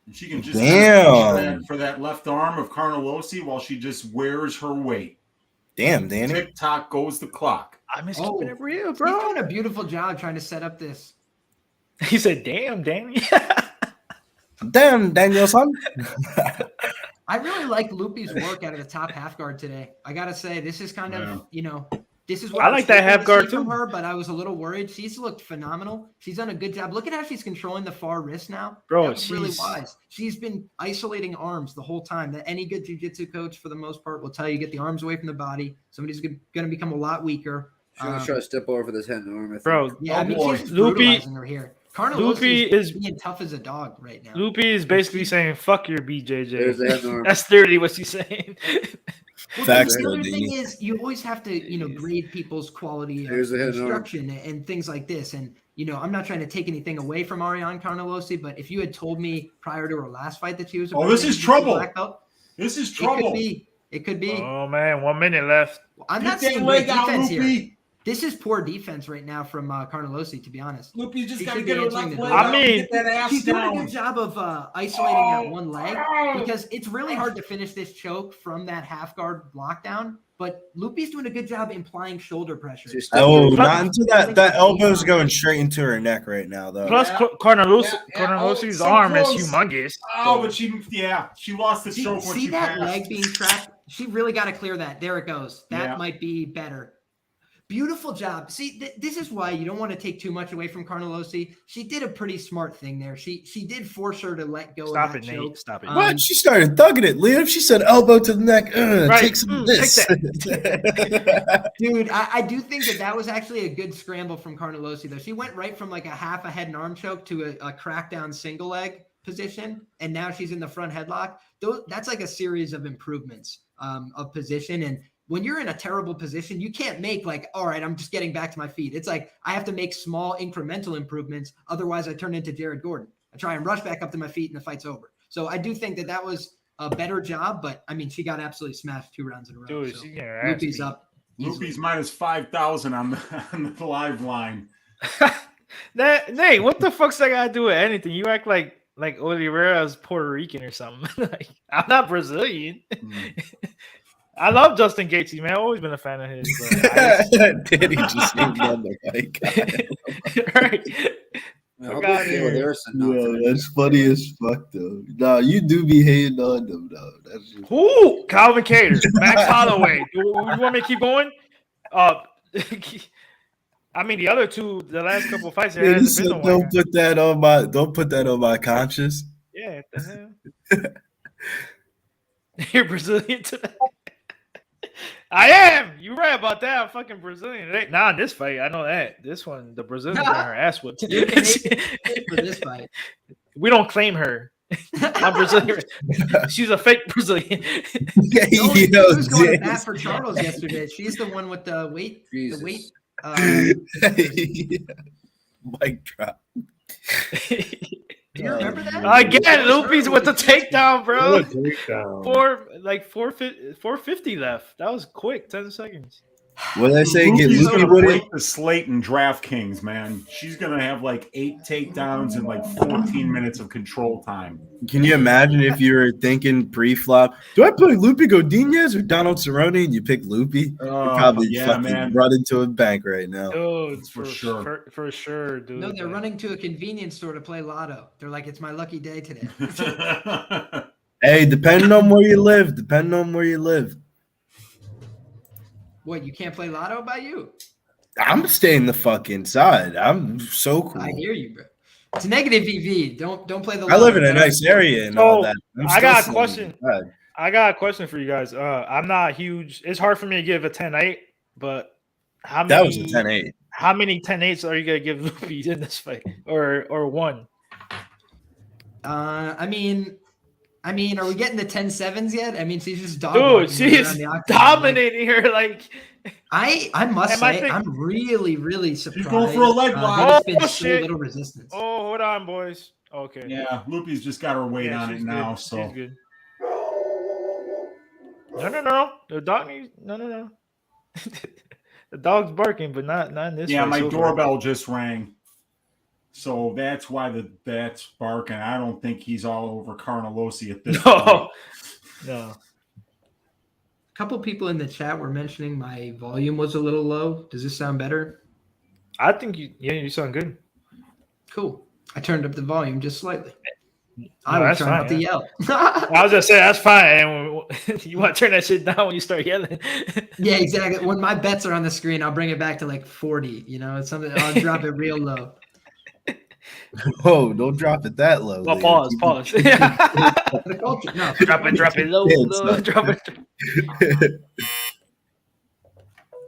And she can just Damn. for that left arm of Carnelossi while she just wears her weight. Damn, Danny. Tick tock goes the clock. I miss Oh, keeping it real, he's bro. doing a beautiful job trying to set up this. He said, "Damn, Danny." Damn, Danielson. I really like Lupi's work out of the top half guard today. I gotta say, this is kind of, this is what I was like that hoping half to guard see from too. her, but I was a little worried. She's looked phenomenal. She's done a good job. Look at how she's controlling the far wrist now. Bro, That was really she's- wise. She's been isolating arms the whole time. That any good jiu-jitsu coach, for the most part, will tell you get the arms away from the body. Somebody's going to become a lot weaker. She's gonna try to step over this head arm. I think. Bro, Yeah, I mean, boy. she's just Lupi- brutalizing her here. Carnelossi Lupi is is- being tough as a dog right now. Loopy is basically saying, "Fuck your BJJ." There's the head arm. That's literally what she's saying. Well, Facts, the though, other thing Dini. is you always have to, grade people's quality of Here's the head arm. instruction and things like this. And, I'm not trying to take anything away from Ariane Carnelossi, but if you had told me prior to her last fight that she was a Oh, this brand is new trouble. black belt, This is it trouble. could be. It could be. Oh man, 1 minute left. I'm Get not that seeing leg great out, defense here. Lupi. This is poor defense right now from Carnelossi, to be honest. Lupi just She got to should get be her answering left the leg door. out I mean, and get that ass She's doing a down. good job of isolating that one leg because it's really hard to finish this choke from that half guard lockdown. But Lupi's doing a good job implying shoulder pressure. She's stepping Oh, over. not into that. That elbow's going straight into her neck right now, though. Plus, Yeah. Carnellossi's Oh, so arm is close. humongous. Oh, but she lost the See, choke when see she that passed. leg being trapped? She really got to clear that. There it goes. That Yeah. might be better. Beautiful job. See, this is why you don't want to take too much away from Carnelossi. She did a pretty smart thing there. She did force her to let go Stop of that it, choke. Nate. Stop it. What? She started thugging it, Liam. She said elbow to the neck. Right. Take some of Take this. Dude, I do think that was actually a good scramble from Carnelossi, though. She went right from like a half a head and arm choke to a crackdown single leg position, and now she's in the front headlock. That's like a series of improvements of position. And when you're in a terrible position, you can't make like, all right, I'm just getting back to my feet. It's like I have to make small incremental improvements. Otherwise, I turn into Jared Gordon. I try and rush back up to my feet and the fight's over. So I do think that was a better job, but I mean, she got absolutely smashed 2 rounds in a row. Dude, so she getting her ass Lupi's beat. up. easily. Lupi's minus 5,000 on the live line. Nate, what the fuck's that got to do with anything? You act like Oliveira is Puerto Rican or something. Like, I'm not Brazilian. I love Justin Gaethje, man. I've always been a fan of his. Danny just named on the mic. Right. Yeah, Fuck I'll go outta deal here. with Harrison, not Yeah, for- that's funny as fuck, though. Nah, you do be hating on them, though. That's just... Who? Calvin Cater, Max Holloway. You want me to keep going? I mean, the other two, the last couple of fights, there He hasn't said, been no one. don't put that on my conscience. Yeah, what the hell? You're Brazilian today. I am. You're right about that. I'm fucking Brazilian. Nah, this fight, I know that. This one, the Brazilian got her ass whipped. You're Canadian for this fight. We don't claim her. I'm Brazilian. She's a fake Brazilian. She was going to bat for Charles yesterday. She's the one with the weight. Jesus. The weight. Mic drop. Do you remember that? Again, Lupi's with the takedown, bro. What a takedown. 450 left. That was quick. 10 seconds. What did I say? Get Lupi's Lupi gonna with break it. the slate in DraftKings, man. She's gonna have like 8 takedowns and like 14 minutes of control time. Can you imagine if you were thinking pre-flop? Do I put Lupi Godinez or Donald Cerrone? And you pick Lupi? You're probably fucking running to a bank right now. Dude, For sure. For sure, dude. No, they're running to a convenience store to play lotto. They're like, it's my lucky day today. Hey, depending on where you live. What, you can't play lotto by you? I'm staying the fuck inside. I'm so cool. I hear you, bro. It's negative EV. Don't play the I live in a nice area and all that. I got a question. I got a question for you guys. I'm not huge. It's hard for me to give a 10-8, but that was a 10-8. How many 10-8s are you gonna give Lupi in this fight, or one? I mean, are we getting the 10-7s yet? I mean, she's just dude. She's dominating her. Like, I must say, I'm really, really surprised. She's going for a leg lock. There's been so little resistance. Oh, hold on, boys. Okay. Yeah, Lupi's just got her weight on it now. Good. So she's good. No. The dog needs no. The dog's barking, but not in this. Yeah, my doorbell just rang. So that's why that's barking. I don't think he's all over Carnelossi at this point. No. A couple people in the chat were mentioning my volume was a little low. Does this sound better? I think you sound good. Cool. I turned up the volume just slightly. I was trying not to yell. I was gonna say that's fine. You want to turn that shit down when you start yelling. Yeah, exactly. When my bets are on the screen, I'll bring it back to like 40. You know, it's something. I'll drop it real low. Oh, don't drop it that low. Well, pause. No. Drop it low. Drop it.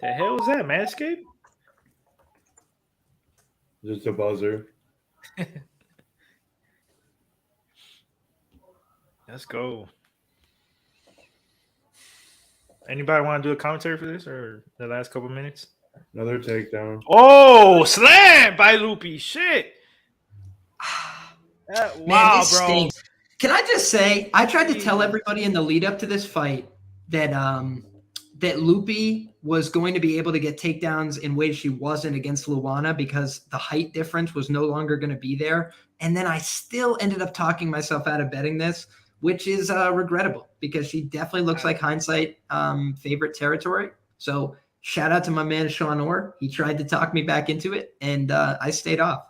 The hell was that, Manscaped? Just a buzzer. Let's go. Anybody want to do a commentary for this or the last couple minutes? Another takedown. Oh, slam by Lupi. Shit. Wow, bro. Stinks. Can I just say, I tried to tell everybody in the lead up to this fight that that Lupi was going to be able to get takedowns in ways she wasn't against Luana because the height difference was no longer going to be there. And then I still ended up talking myself out of betting this, which is regrettable because she definitely looks like hindsight favorite territory. So shout out to my man, Sean Orr. He tried to talk me back into it, and I stayed off.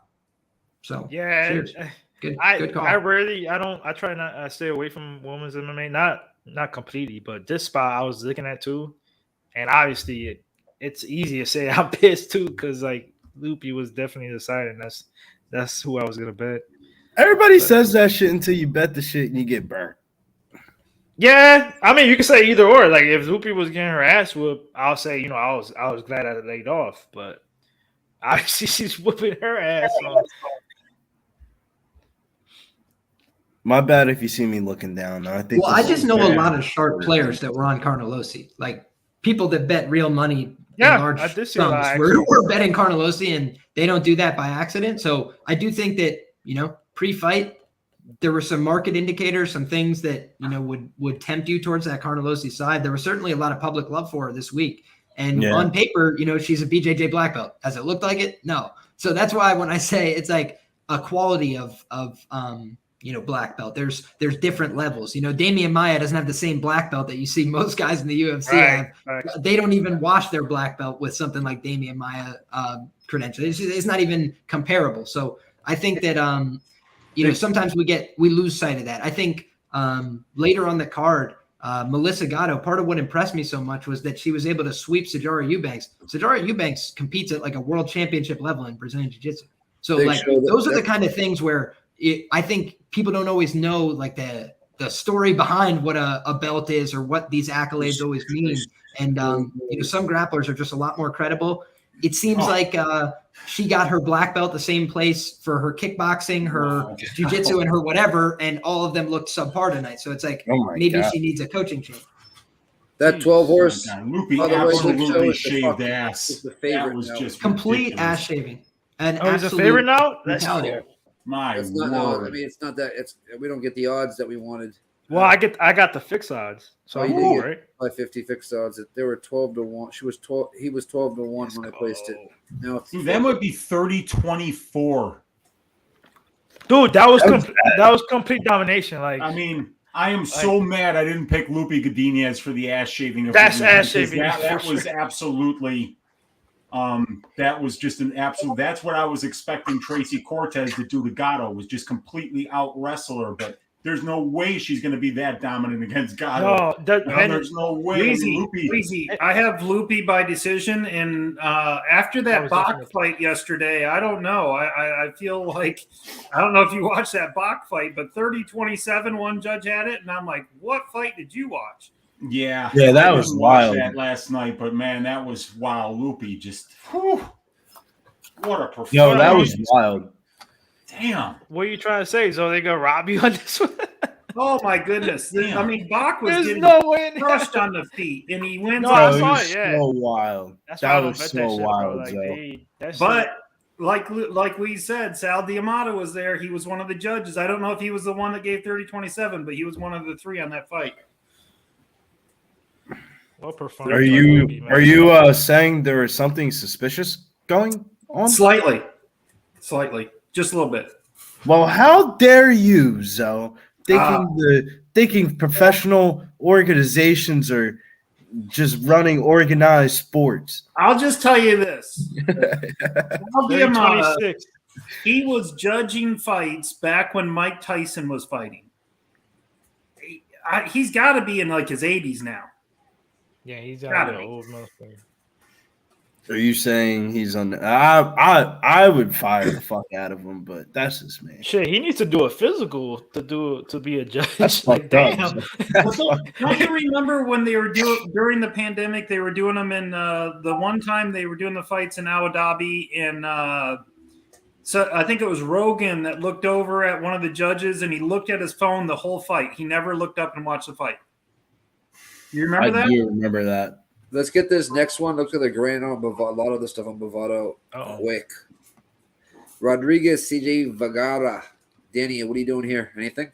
So yeah, cheers. Good call. I try not to stay away from women's MMA, not completely, but this spot I was looking at too. And obviously it's easy to say I'm pissed too, because like Lupi was definitely the side, and that's who I was gonna bet. Everybody says that shit until you bet the shit and you get burnt. Yeah, I mean, you can say either or. Like, if Lupi was getting her ass whooped, I'll say, I was glad I laid off. But obviously, she's whooping her ass off. My bad if you see me looking down. I think. Well, I just know a lot of sharp players that were on Carnelossi, like people that bet real money. Yeah, large sums. We're betting Carnelossi, and they don't do that by accident. So I do think that pre-fight, there were some market indicators, some things that would tempt you towards that Carnelossi side. There was certainly a lot of public love for her this week, and on paper, she's a BJJ black belt. Has it looked like it? No. So that's why when I say it's like a quality of black belt, there's different levels. Damian Maia doesn't have the same black belt that you see most guys in the UFC have. Right. They don't even wash their black belt with something like Damian Maia credentials. It's not even comparable. So I think that sometimes we lose sight of that. I think later on the card, Melissa Gatto, part of what impressed me so much was that she was able to sweep Sijara Eubanks. Sijara Eubanks competes at like a world championship level in Brazilian Jiu-Jitsu. So like those are the kind of things where I think people don't always know like the story behind what a belt is or what these accolades always mean. And some grapplers are just a lot more credible. It seems like she got her black belt the same place for her kickboxing, her jiu-jitsu, and her whatever, and all of them looked subpar tonight. So it's like maybe she needs a coaching change. That 12 horse, Loopy absolutely shaved ass. That was just complete ridiculous. ass shaving. And he's a favorite now. That's cool. My it's not, word. I mean, it's not that. We don't get the odds that we wanted. Well, I got the fixed odds, so I'm cool, right? 550 fixed odds. They were 12-1. He was 12-1 when I placed it. Now That might be 30-24. Dude, that was complete domination. Like, I mean, I am so mad I didn't pick Lupi Godinez for the ass shaving. That's ass shaving. That was absolutely. That was just an absolute. That's what I was expecting Tracy Cortez to do to Gatto, was just completely out wrestle her, but. There's no way she's going to be that dominant against Gatto. There's no way. Easy. I have Lupi by decision, and after that Bach fight yesterday, I don't know. I feel like I don't know if you watched that Bach fight, but 30-27, one judge had it, and I'm like, what fight did you watch? Yeah, that was wild. That last night, but man, that was wow. Lupi just what a performance. Yo, that was wild. Damn. What are you trying to say? So they gonna rob you on this one? Oh my goodness! I mean, Bach was getting crushed on the feet, and he wins. No, I saw it. Yeah, so wild. That was so wild. But like we said, Sal D'Amato was there. He was one of the judges. I don't know if he was the one that gave 30-27, but he was one of the three on that fight. What performance? Are you saying there is something suspicious going on? Slightly, just a little bit. Well, how dare you, Zoe, thinking professional organizations are just running organized sports? I'll just tell you this. He was judging fights back when Mike Tyson was fighting. He's got to be in like his 80s now. Yeah, he's got an old motherfucker. Are you saying he's on? I would fire the fuck out of him, but that's just me. Shit, he needs to do a physical to be a judge. That's like, damn. Don't you remember when they were during the pandemic? They were doing them in the one time they were doing the fights in Abu Dhabi, and so I think it was Rogan that looked over at one of the judges, and he looked at his phone the whole fight. He never looked up and watched the fight. You remember that? I do remember that. Let's get this next one. Look at the grand on Bovado. A lot of the stuff on Bovado. Quick. Rodriguez, CJ Vergara. Danny, what are you doing here? Anything?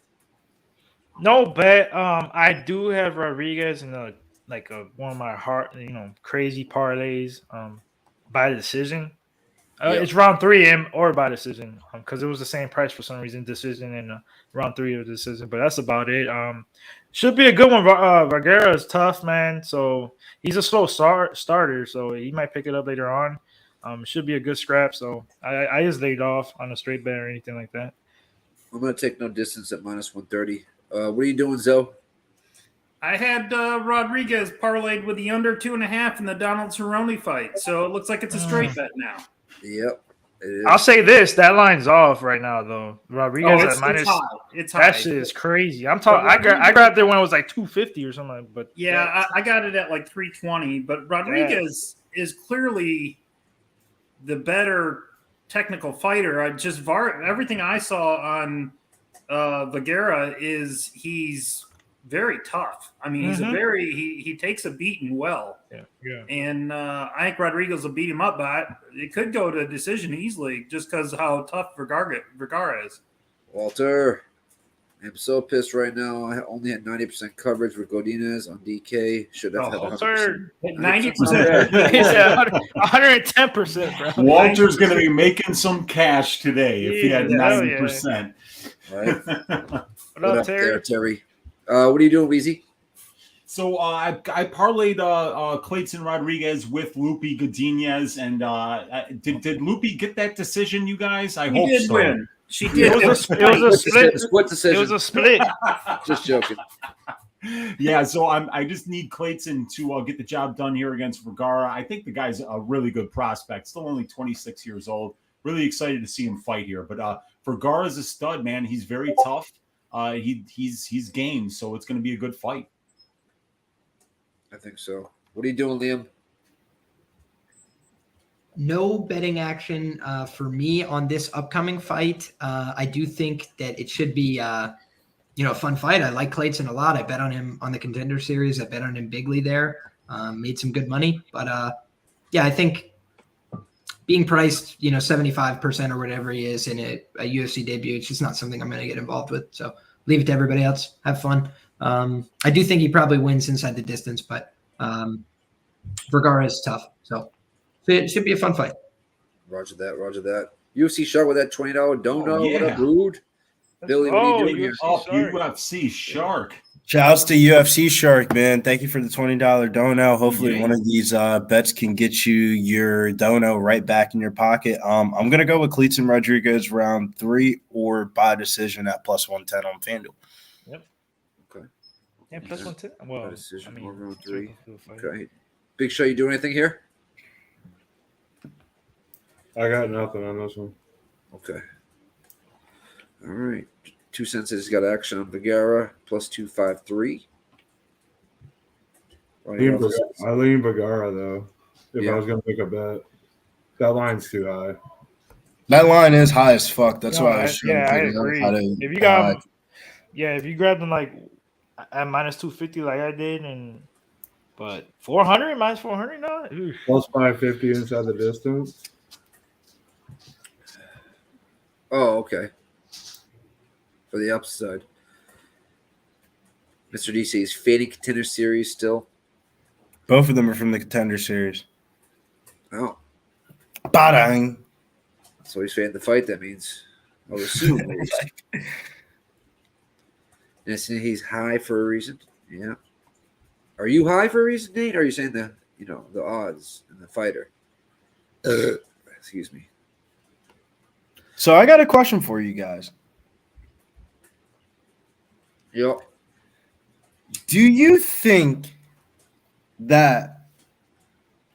No, but I do have Rodriguez in one of my crazy parlays by decision. It's round 3 or by decision because it was the same price for some reason, decision and round 3 of decision. But that's about it. Should be a good one. Vergara is tough, man. So he's a slow starter, so he might pick it up later on. Should be a good scrap. So I just laid off on a straight bet or anything like that. I'm going to take no distance at minus 130. What are you doing, Zoe? I had Rodriguez parlayed with the under 2.5 in the Donald Cerrone fight. So it looks like it's a straight bet now. Yep. It is. I'll say this: that line's off right now, though. Rodriguez at minus. It's high. That shit is crazy. I'm talking. I grabbed it when it was like 250 or something. But yeah, I got it at like 320. But Rodriguez is clearly the better technical fighter. Everything I saw on Vergara is he's very tough. I mean, he's he takes a beating well. Yeah. And I think will beat him up, but it could go to a decision easily just because how tough Vergara is. Walter, I'm so pissed right now. I only had 90% coverage with Godinez on DK. Should have had 100%. 90%. 110%, bro. Walter's going to be making some cash today if he had 90%. Right. What up, Terry? What are you doing, Weezy? So I parlayed Clayton Rodriguez with Lupi Godinez, and did Lupi get that decision, you guys? I hope did so. Win. She did. It was a split. Split decision. It was a split. Just joking. Yeah, so I just need Clayton to get the job done here against Vergara. I think the guy's a really good prospect. Still only 26 years old. Really excited to see him fight here. But Vergara's a stud, man. He's very tough. He's game, so it's going to be a good fight. I think so. What are you doing, Liam? No betting action for me on this upcoming fight. I do think that it should be a fun fight. I like Clayton a lot. I bet on him on the Contender Series. I bet on him bigly there. Made some good money. But, I think being priced, 75% or whatever he is in a UFC debut, it's just not something I'm going to get involved with. So leave it to everybody else. Have fun. I do think he probably wins inside the distance, but Vergara is tough. So it should be a fun fight. Roger that. UFC Shark with that $20 dono. Oh, yeah. What up, Rude? Billy, what are you doing here? Oh, UFC Shark. Shouts to UFC Shark, man. Thank you for the $20 dono. Hopefully one of these bets can get you your dono right back in your pocket. I'm going to go with Cleaton Rodriguez round 3 or by decision at plus 110 on FanDuel. Yep. Okay. Yeah, plus 110. Well, By decision or round it's 3. okay. Okay. Big Show, you doing anything here? I got nothing on this one. Okay. All right. 2 cents has got action on Vergara plus 253. I lean Vergara though. If I was gonna make a bet, that line's too high. That line is high as fuck. That's No, why I was trying to I figure out agree. how to. If you got, if you grabbed them like at minus 250, like I did, but 400 minus 400 now, Plus 550 inside the distance. Oh, okay. For the upside. Mr. DC is fading Contender Series still. Both of them are from the Contender Series. Oh. Badang. So he's fading the fight, that means. I would assume. At least. And he's high for a reason. Yeah. Are you high for a reason, Nate? Or are you saying the odds and the fighter? Excuse me. So I got a question for you guys. Yep. Do you think that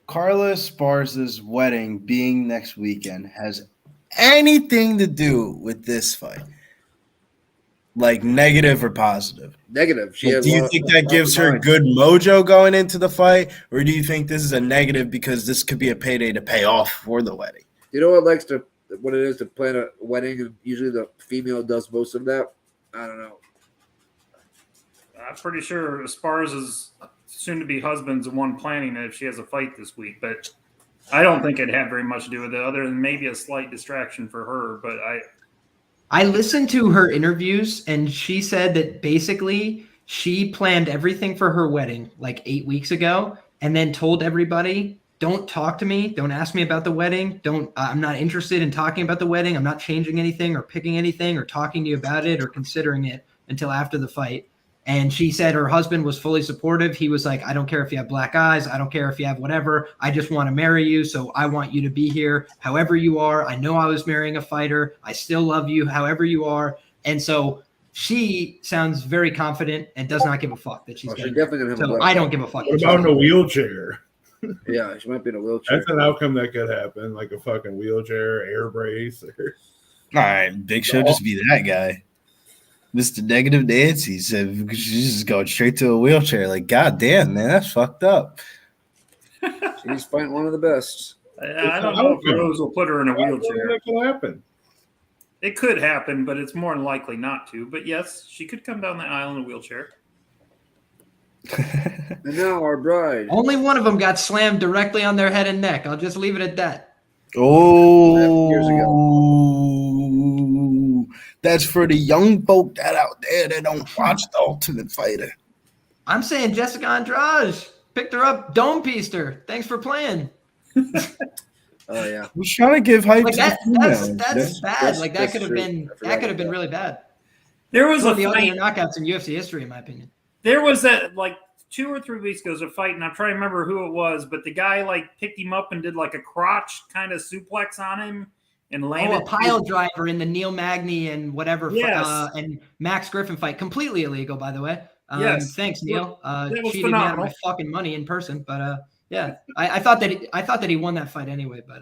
Carla Esparza's wedding being next weekend has anything to do with this fight? Like negative or positive? Negative. Do you think that gives her good mojo going into the fight? Or do you think this is a negative because this could be a payday to pay off for the wedding? You know what it is to plan a wedding, and usually the female does most of that? I don't know. I'm pretty sure Esparza's soon-to-be husband's the one planning it if she has a fight this week. But I don't think it had very much to do with it, other than maybe a slight distraction for her. But I listened to her interviews, and she said that basically she planned everything for her wedding like 8 weeks ago, and then told everybody, don't talk to me. Don't ask me about the wedding. I'm not interested in talking about the wedding. I'm not changing anything or picking anything or talking to you about it or considering it until after the fight. And she said her husband was fully supportive. He was like, I don't care if you have black eyes. I don't care if you have whatever. I just want to marry you. So I want you to be here however you are. I know I was marrying a fighter. I still love you however you are. And so she sounds very confident and does not give a fuck that she's getting definitely gonna have so a I don't give a fuck. What about in a wheelchair? Yeah, she might be in a wheelchair. That's an outcome that could happen, like a fucking wheelchair, air brace. All right, Big Show, just be that guy. Mr. Negative Nancy said she's just going straight to a wheelchair. Like, God damn, man, that's fucked up. She's fighting one of the best. I don't know if Rose will put her in a wheelchair. That could happen. It could happen, but it's more than likely not to. But yes, she could come down the aisle in a wheelchair. And now our bride. Only one of them got slammed directly on their head and neck. I'll just leave it at that. Oh, that's for the young folk that out there that don't watch The Ultimate Fighter. I'm saying Jessica Andrade picked her up, dome pieced her. Thanks for playing. Oh yeah, we're trying to give hype. Like to that's bad. Like that could have been really bad. There was one of a the fight. uglier knockouts in UFC history, in my opinion. There was that like 2 or 3 weeks ago was a fight, and I'm trying to remember who it was, but the guy like picked him up and did like a crotch kind of suplex on him and landed. A pile driver in the Neil Magny and whatever, yes. And Max Griffin fight, completely illegal, by the way. Yes. Thanks, Neil. was Cheated me out of phenomenal. my fucking money in person, but yeah, I thought that he won that fight anyway, but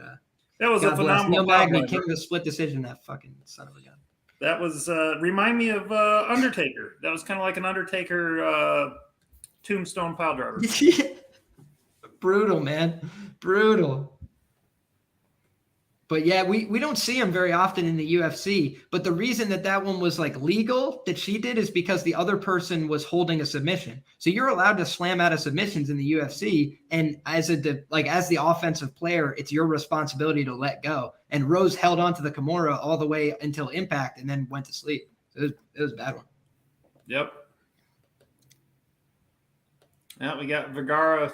That was a God bless phenomenal Neil Magny, fight. king of the split decision. That fucking son of a gun. That was remind me of Undertaker. That was kind of like an Undertaker tombstone pile driver. Brutal, man. Brutal. But yeah, we don't see him very often in the UFC. But the reason that one was like legal that she did is because the other person was holding a submission. So you're allowed to slam out of submissions in the UFC. And as the offensive player, it's your responsibility to let go. And Rose held on to the Kimura all the way until impact and then went to sleep. So it was a bad one. Yep. Now we got Vergara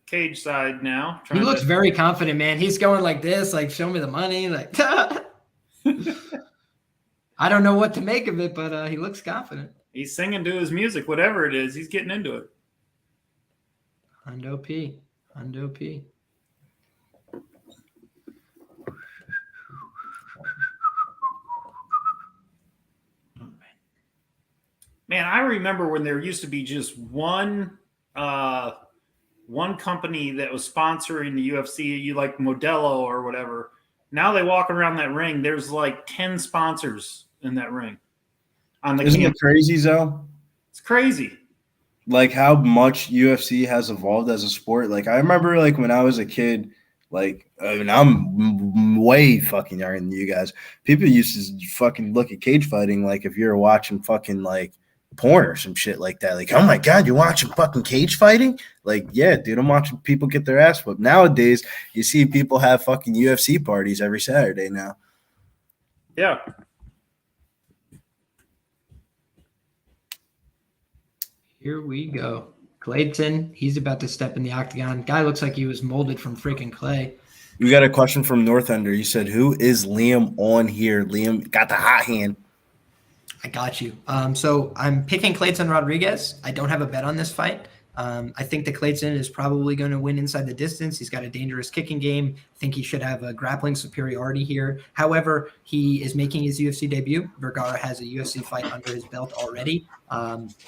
cage side now. He looks very confident, man. He's going like this, like, show me the money. Like, I don't know what to make of it, but he looks confident. He's singing to his music, whatever it is. He's getting into it. Hundo P. Man, I remember when there used to be just one company that was sponsoring the UFC, you like Modelo or whatever. Now they walk around that ring. There's like 10 sponsors in that ring. Isn't it crazy, though? It's crazy. Like how much UFC has evolved as a sport. Like I remember like when I was a kid, like I mean, I'm way fucking younger than you guys. People used to fucking look at cage fighting like if you're watching fucking like porn or some shit like that. Like, oh my God, you're watching fucking cage fighting? Like, yeah, dude, I'm watching people get their ass whipped. Nowadays, you see people have fucking UFC parties every Saturday now. Yeah. Here we go. Clayton, he's about to step in the octagon. Guy looks like he was molded from freaking clay. We got a question from Northander. He said, who is Liam on here? Liam got the hot hand. I got you. So I'm picking Clayton Rodriguez. I don't have a bet on this fight. I think that Clayton is probably going to win inside the distance. He's got a dangerous kicking game. I think he should have a grappling superiority here. However, he is making his UFC debut. Vergara has a UFC fight under his belt already.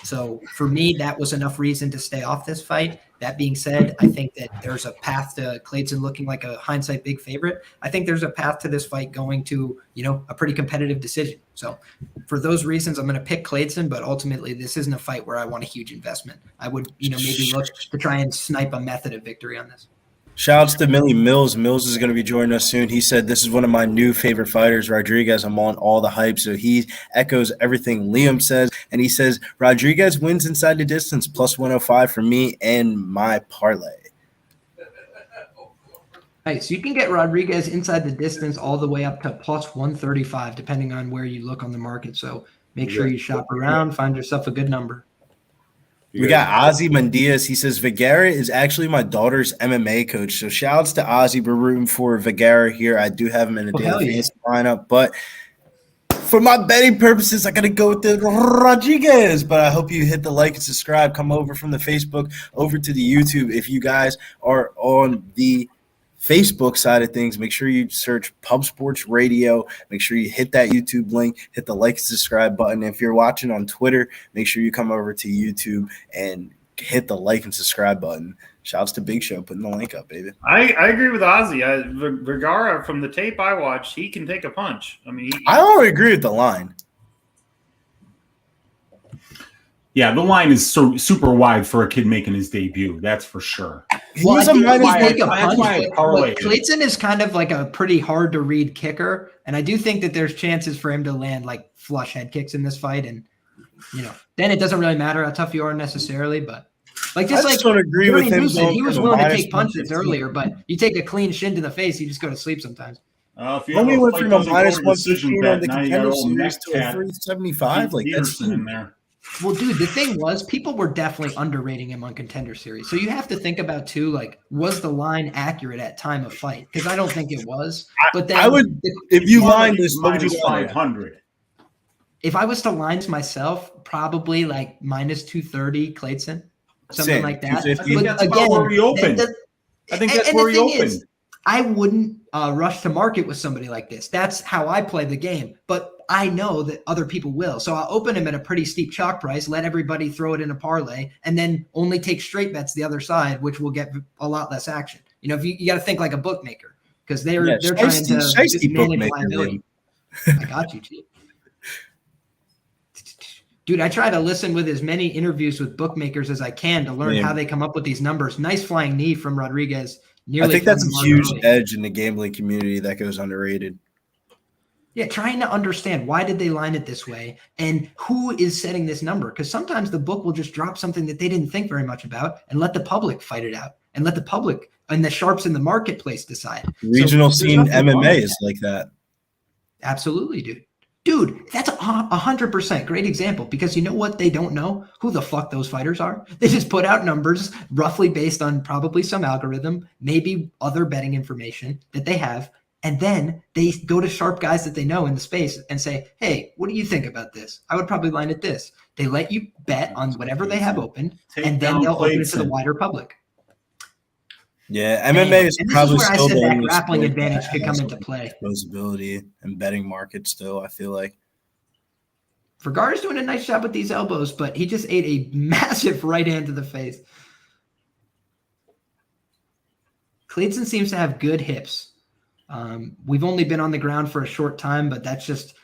So for me, that was enough reason to stay off this fight. That being said, I think that there's a path to Clayton looking like a hindsight big favorite. I think there's a path to this fight going to, a pretty competitive decision. So for those reasons, I'm going to pick Clayton, but ultimately this isn't a fight where I want a huge investment. I would, maybe look to try and snipe a method of victory on this. Shouts to Millie Mills. Mills is going to be joining us soon. He said, this is one of my new favorite fighters, Rodriguez. I'm on all the hype. So he echoes everything Liam says. And he says, Rodriguez wins inside the distance, plus 105 for me and my parlay. Right, so you can get Rodriguez inside the distance all the way up to plus 135, depending on where you look on the market. So make sure you shop around, find yourself a good number. We got Ozzy Mendias. He says, Vergara is actually my daughter's MMA coach. So shouts to Ozzy. We're rooting for Vergara here. I do have him in a daily fantasy lineup. But for my betting purposes, I got to go with the Rodriguez. But I hope you hit the like and subscribe. Come over from the Facebook over to the YouTube. If you guys are on the Facebook side of things, make sure you search Pub Sports Radio. Make sure you hit that YouTube link, hit the like and subscribe button. If you're watching on Twitter, make sure you come over to YouTube and hit the like and subscribe button. Shouts to Big Show putting the link up, baby. I agree with Ozzy. Vergara, from the tape I watched, he can take a punch. I mean, I don't agree with the line. Yeah, the line is so super wide for a kid making his debut. That's for sure. Well, I think parlay. Clayton is kind of like a pretty hard to read kicker, and I do think that there's chances for him to land like flush head kicks in this fight, and then it doesn't really matter how tough you are necessarily. But like just like don't agree with him. He was willing to take punches earlier, but you take a clean shin to the face, you just go to sleep sometimes. If you Only went from a minus decision 115 on the bet, now you contender got old series to a neck 375. Like that's in there. Well, dude, the thing was, people were definitely underrating him on Contender Series. So you have to think about, too, like, was the line accurate at time of fight? Because I don't think it was. But then I would, if you line this, what would you line 500? If I was to line myself, probably like minus 230 Clayton, something like that. I think that's where he opened. I think that's where he opened. I wouldn't rush to market with somebody like this. That's how I play the game. But I know that other people will. So I'll open him at a pretty steep chalk price, let everybody throw it in a parlay, and then only take straight bets the other side, which will get a lot less action. If you got to think like a bookmaker, because they're trying to manage liability. I got you, Chief. Dude, I try to listen with as many interviews with bookmakers as I can to learn how they come up with these numbers. Nice flying knee from Rodriguez. I think that's a huge edge in the gambling community that goes underrated. Yeah, trying to understand why did they line it this way and who is setting this number? Because sometimes the book will just drop something that they didn't think very much about and let the public fight it out and let the public and the sharps in the marketplace decide. Regional scene MMA is like that. Absolutely, dude. Dude, that's 100% great example because you know what they don't know? Who the fuck those fighters are. They just put out numbers roughly based on probably some algorithm, maybe other betting information that they have. And then they go to sharp guys that they know in the space and say, hey, what do you think about this? I would probably line it this. They let you bet on whatever they have open, and then they'll open it to the wider public. Yeah, MMA is probably still the that grappling advantage could come into play. Exposability and betting market still, I feel like. Vergara's doing a nice job with these elbows, but he just ate a massive right hand to the face. Clayton seems to have good hips. We've only been on the ground for a short time, but that's just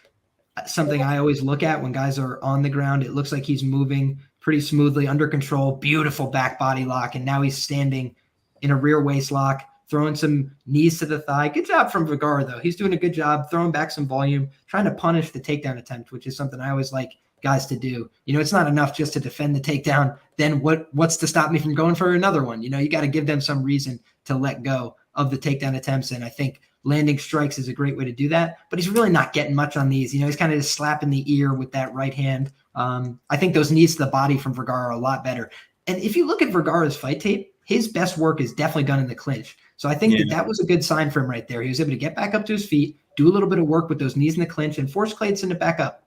something I always look at when guys are on the ground. It looks like he's moving pretty smoothly, under control, beautiful back body lock, and now he's standing in a rear waist lock, throwing some knees to the thigh. Good job from Vergara, though. He's doing a good job throwing back some volume, trying to punish the takedown attempt, which is something I always like guys to do. It's not enough just to defend the takedown. Then what's to stop me from going for another one? You got to give them some reason to let go of the takedown attempts, and I think landing strikes is a great way to do that, but he's really not getting much on these. He's kind of just slapping the ear with that right hand. I think those knees to the body from Vergara are a lot better. And if you look at Vergara's fight tape, his best work is definitely done in the clinch. So I think that was a good sign for him right there. He was able to get back up to his feet, do a little bit of work with those knees in the clinch, and force Clayton to back up.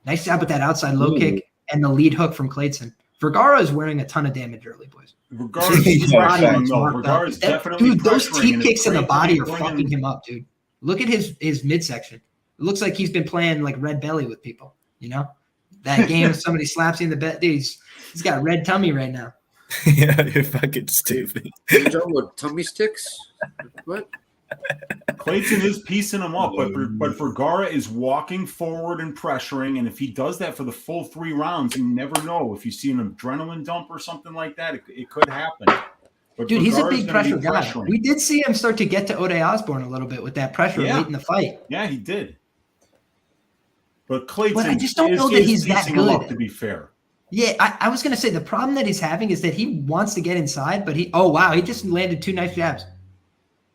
Nice job with that outside low kick and the lead hook from Clayton. Vergara is wearing a ton of damage early, boys. Vergara's definitely dude, those teep kicks in the body are fucking him up, dude. Look at his midsection. It looks like he's been playing like red belly with people. That game if somebody slaps you in the bed, dude, he's got red tummy right now. Yeah, you're fucking stupid. What, tummy sticks? What? Clayton is piecing him up, but Vergara is walking forward and pressuring, and if he does that for the full 3 rounds, you never know. If you see an adrenaline dump or something like that, it could happen. But dude, Vergara's he's a big pressure guy. We did see him start to get to Ode Osborne a little bit with that pressure late in the fight. Yeah, he did. But Clayton I just don't know that he's that good. Up, to be fair. Yeah, I was going to say the problem that he's having is that he wants to get inside, but he just landed 2 nice jabs.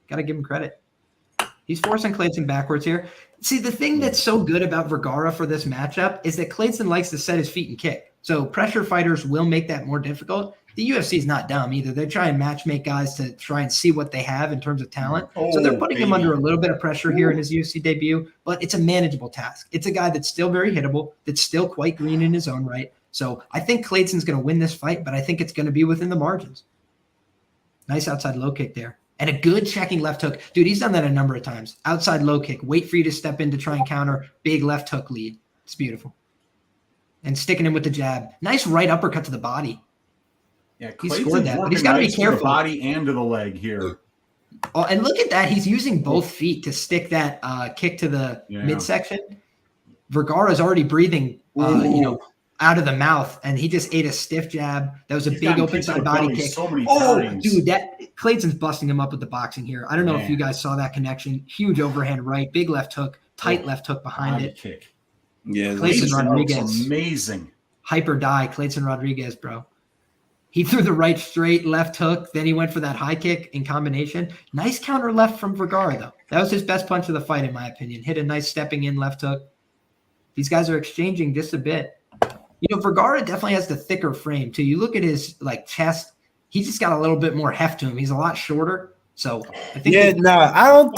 Got to give him credit. He's forcing Clayton backwards here. See, the thing that's so good about Vergara for this matchup is that Clayton likes to set his feet and kick. So pressure fighters will make that more difficult. The UFC is not dumb either. They try and matchmake guys to try and see what they have in terms of talent. So they're putting him under a little bit of pressure here in his UFC debut, but it's a manageable task. It's a guy that's still very hittable, that's still quite green in his own right. So I think Clayton's going to win this fight, but I think it's going to be within the margins. Nice outside low kick there. And a good checking left hook. Dude, he's done that a number of times. Outside low kick. Wait for you to step in to try and counter. Big left hook lead. It's beautiful. And sticking him with the jab. Nice right uppercut to the body. Yeah, he scored that, but he's got to be careful. To the body and to the leg here. Oh, and look at that. He's using both feet to stick that kick to the midsection. Vergara's already breathing, out of the mouth, and he just ate a stiff jab. That was a big open side body kick. Dude, that Clayton's busting him up with the boxing here. I don't know if you guys saw that connection. Huge overhand right, big left hook, tight left hook behind it. Kick. Yeah, Clayton Rodriguez. Amazing. Hyper die, Clayton Rodriguez, bro. He threw the right straight, left hook, then he went for that high kick in combination. Nice counter left from Vergara, though. That was his best punch of the fight, in my opinion. Hit a nice stepping in left hook. These guys are exchanging just a bit. Vergara definitely has the thicker frame too. You look at his chest; he's just got a little bit more heft to him. He's a lot shorter, so I think. I don't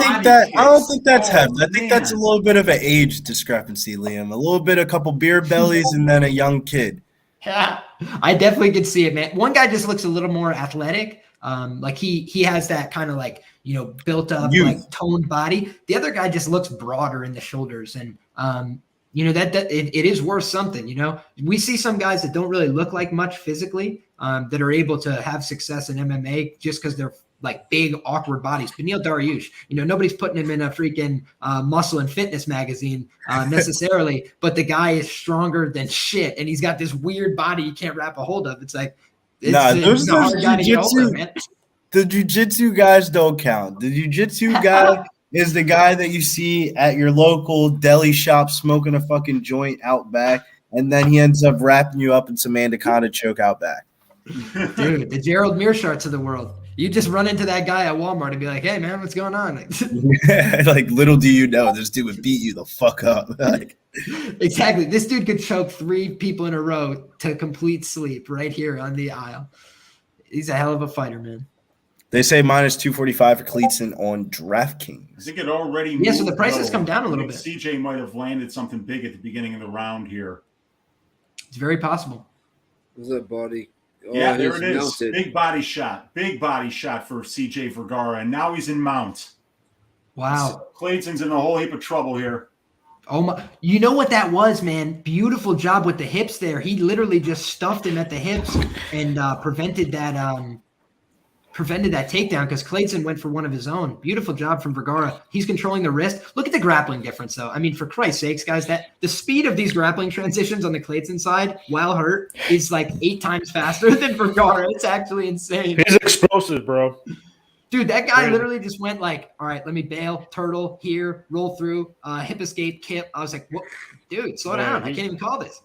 think that's heft. I think that's a little bit of an age discrepancy, Liam. A couple beer bellies, and then a young kid. I definitely could see it, man. One guy just looks a little more athletic. Like he has that kind of like, built up, Youth. like toned body. The other guy just looks broader in the shoulders. And, that it is worth something. We see some guys that don't really look like much physically that are able to have success in MMA just because they're like big, awkward bodies. Beneil Dariush, nobody's putting him in a freaking muscle and fitness magazine necessarily, but the guy is stronger than shit. And he's got this weird body you can't wrap a hold of. It's like, it's a hard guy to get over, man. The jiu-jitsu guys don't count. The jiu-jitsu guy is the guy that you see at your local deli shop smoking a fucking joint out back, and then he ends up wrapping you up in some anaconda choke out back. Dude, the Gerald Meerschaerts of the world. You just run into that guy at Walmart and be like, hey, man, what's going on? Like, little do you know, this dude would beat you the fuck up. Exactly. This dude could choke 3 people in a row to complete sleep right here on the aisle. He's a hell of a fighter, man. They say minus 245 for Cleetson on DraftKings. I think it already moved. Yeah, so the prices come down a little bit. CJ might have landed something big at the beginning of the round here. It's very possible. What's that body? Oh, Yeah, there he's it is. mounted. Big body shot. Big body shot for CJ Vergara. And now he's in mount. Wow. Clayton's in a whole heap of trouble here. Oh my! You know what that was, man? Beautiful job with the hips there. He literally just stuffed him at the hips and prevented that takedown because Clayton went for one of his own. Beautiful job from Vergara. He's controlling the wrist. Look at the grappling difference, though. I mean, for Christ's sakes, guys, that the speed of these grappling transitions on the Clayton side, while hurt, is like 8 times faster than Vergara. It's actually insane. He's explosive, bro. Dude, that guy literally just went like, all right, let me bail, turtle, here, roll through, hip escape, kip. I was like, what? Dude, slow down. I can't even call this.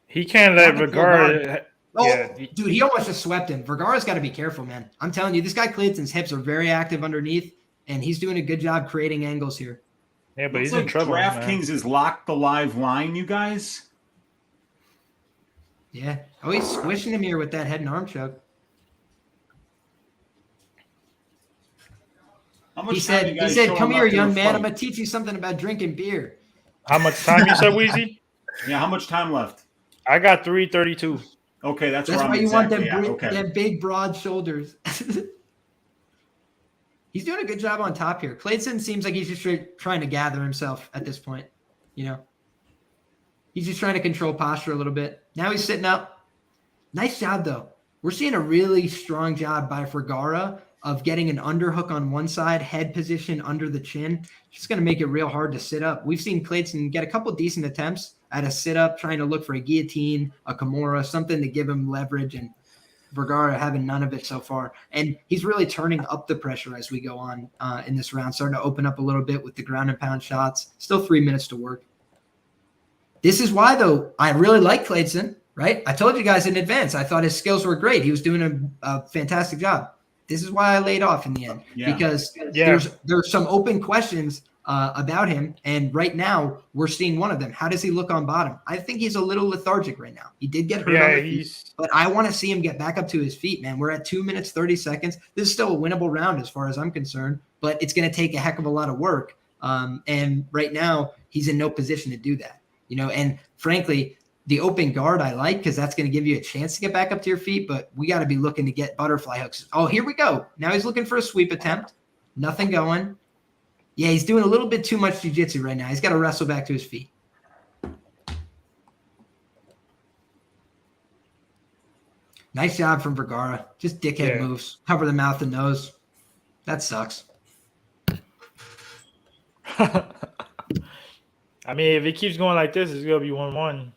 He can't let Vergara. Oh, Yeah. dude, he almost just swept him. Vergara's got to be careful, man. I'm telling you, this guy Clayton's hips are very active underneath, and he's doing a good job creating angles here. Yeah, but Looks he's in trouble. DraftKings has locked the live line, you guys. Yeah. Oh, he's squishing him here with that head and arm choke. He said, come here, young man. I'm going to teach you something about drinking beer. How much time you said, Weezy? Yeah, how much time left? I got 3:32. Okay, that's why where I'm you want exactly them big, broad shoulders. He's doing a good job on top here. Clayton seems like he's just trying to gather himself at this point. He's just trying to control posture a little bit. Now he's sitting up. Nice job, though. We're seeing a really strong job by Vergara of getting an underhook on one side, head position under the chin. Just going to make it real hard to sit up. We've seen Clayton get a couple decent attempts at a sit-up, trying to look for a guillotine, a Kimura, something to give him leverage, and Vergara having none of it so far. And he's really turning up the pressure as we go on in this round, starting to open up a little bit with the ground and pound shots. Still 3 minutes to work. This is why, though, I really like Clayton, right? I told you guys in advance. I thought his skills were great. He was doing a fantastic job. This is why I laid off in the end, because there's some open questions about him. And right now we're seeing one of them. How does he look on bottom? I think he's a little lethargic right now. He did get hurt on the feet, but I want to see him get back up to his feet, man. We're at 2 minutes, 30 seconds. This is still a winnable round as far as I'm concerned, but it's going to take a heck of a lot of work. And right now he's in no position to do that, and frankly, the open guard I like because that's going to give you a chance to get back up to your feet, but we got to be looking to get butterfly hooks. Oh, here we go. Now he's looking for a sweep attempt. Nothing going. Yeah, he's doing a little bit too much jiu-jitsu right now. He's got to wrestle back to his feet. Nice job from Vergara. Just dickhead moves. Cover the mouth and nose. That sucks. I mean, if it keeps going like this, it's going to be 1-1.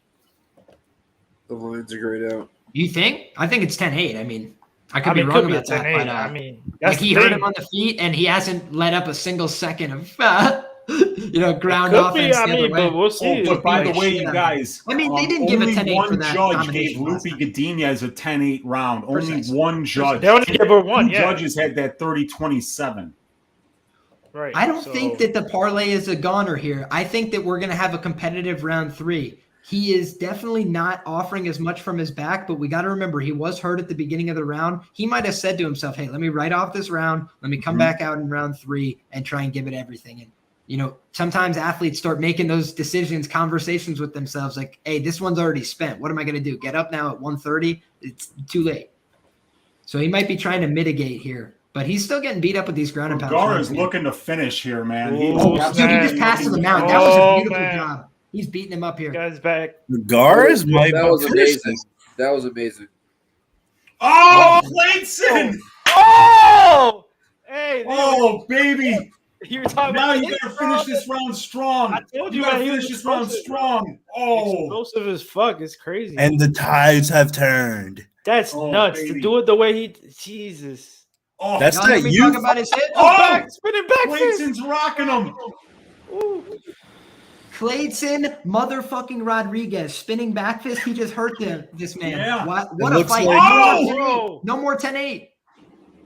The lines are grayed out. You think? I think it's 10-8. I mean, I could be wrong about that. But, I mean, like he hurt him on the feet, and he hasn't let up a single second of, ground offense. But we'll see. But by the way, you guys, I mean, they didn't give a 10-8 for that. One judge gave Lupi Godinez a 10-8 round. Only one judge. They only gave her one. Two judges had that 30-27. Right. I don't think that the parlay is a goner here. I think that we're going to have a competitive round 3. He is definitely not offering as much from his back, but we got to remember he was hurt at the beginning of the round. He might have said to himself, hey, let me write off this round. Let me come back out in round 3 and try and give it everything. And, sometimes athletes start making those decisions, conversations with themselves like, hey, this one's already spent. What am I going to do? Get up now at 1:30? It's too late. So he might be trying to mitigate here, but he's still getting beat up with these ground and pound. Vergara's shots, looking to finish here, man. Ooh, He's dude, he absolutely just passed to the looking to mount. finish. That was a Oh, beautiful man. job. He's beating him up here. Guy's back. Vergara's might That was finish amazing. this. That was amazing. Oh, Clayton! Oh! Hey, Oh, baby! you were talking Now about you gotta finish this round strong. I told You you, gotta man, he finish was this round explosive. strong. Oh, Explosive as fuck. It's crazy. And the tides have turned. That's Oh, nuts baby. to do it the way he. Jesus. oh, That's Y'all that hear me youth. talk about his hip? oh! Spinning back fist. Clayton's rocking him. Ooh. Clayton motherfucking Rodriguez spinning back fist. He just hurt this man. Yeah. What It a looks fight. like- Oh! No more 10-8.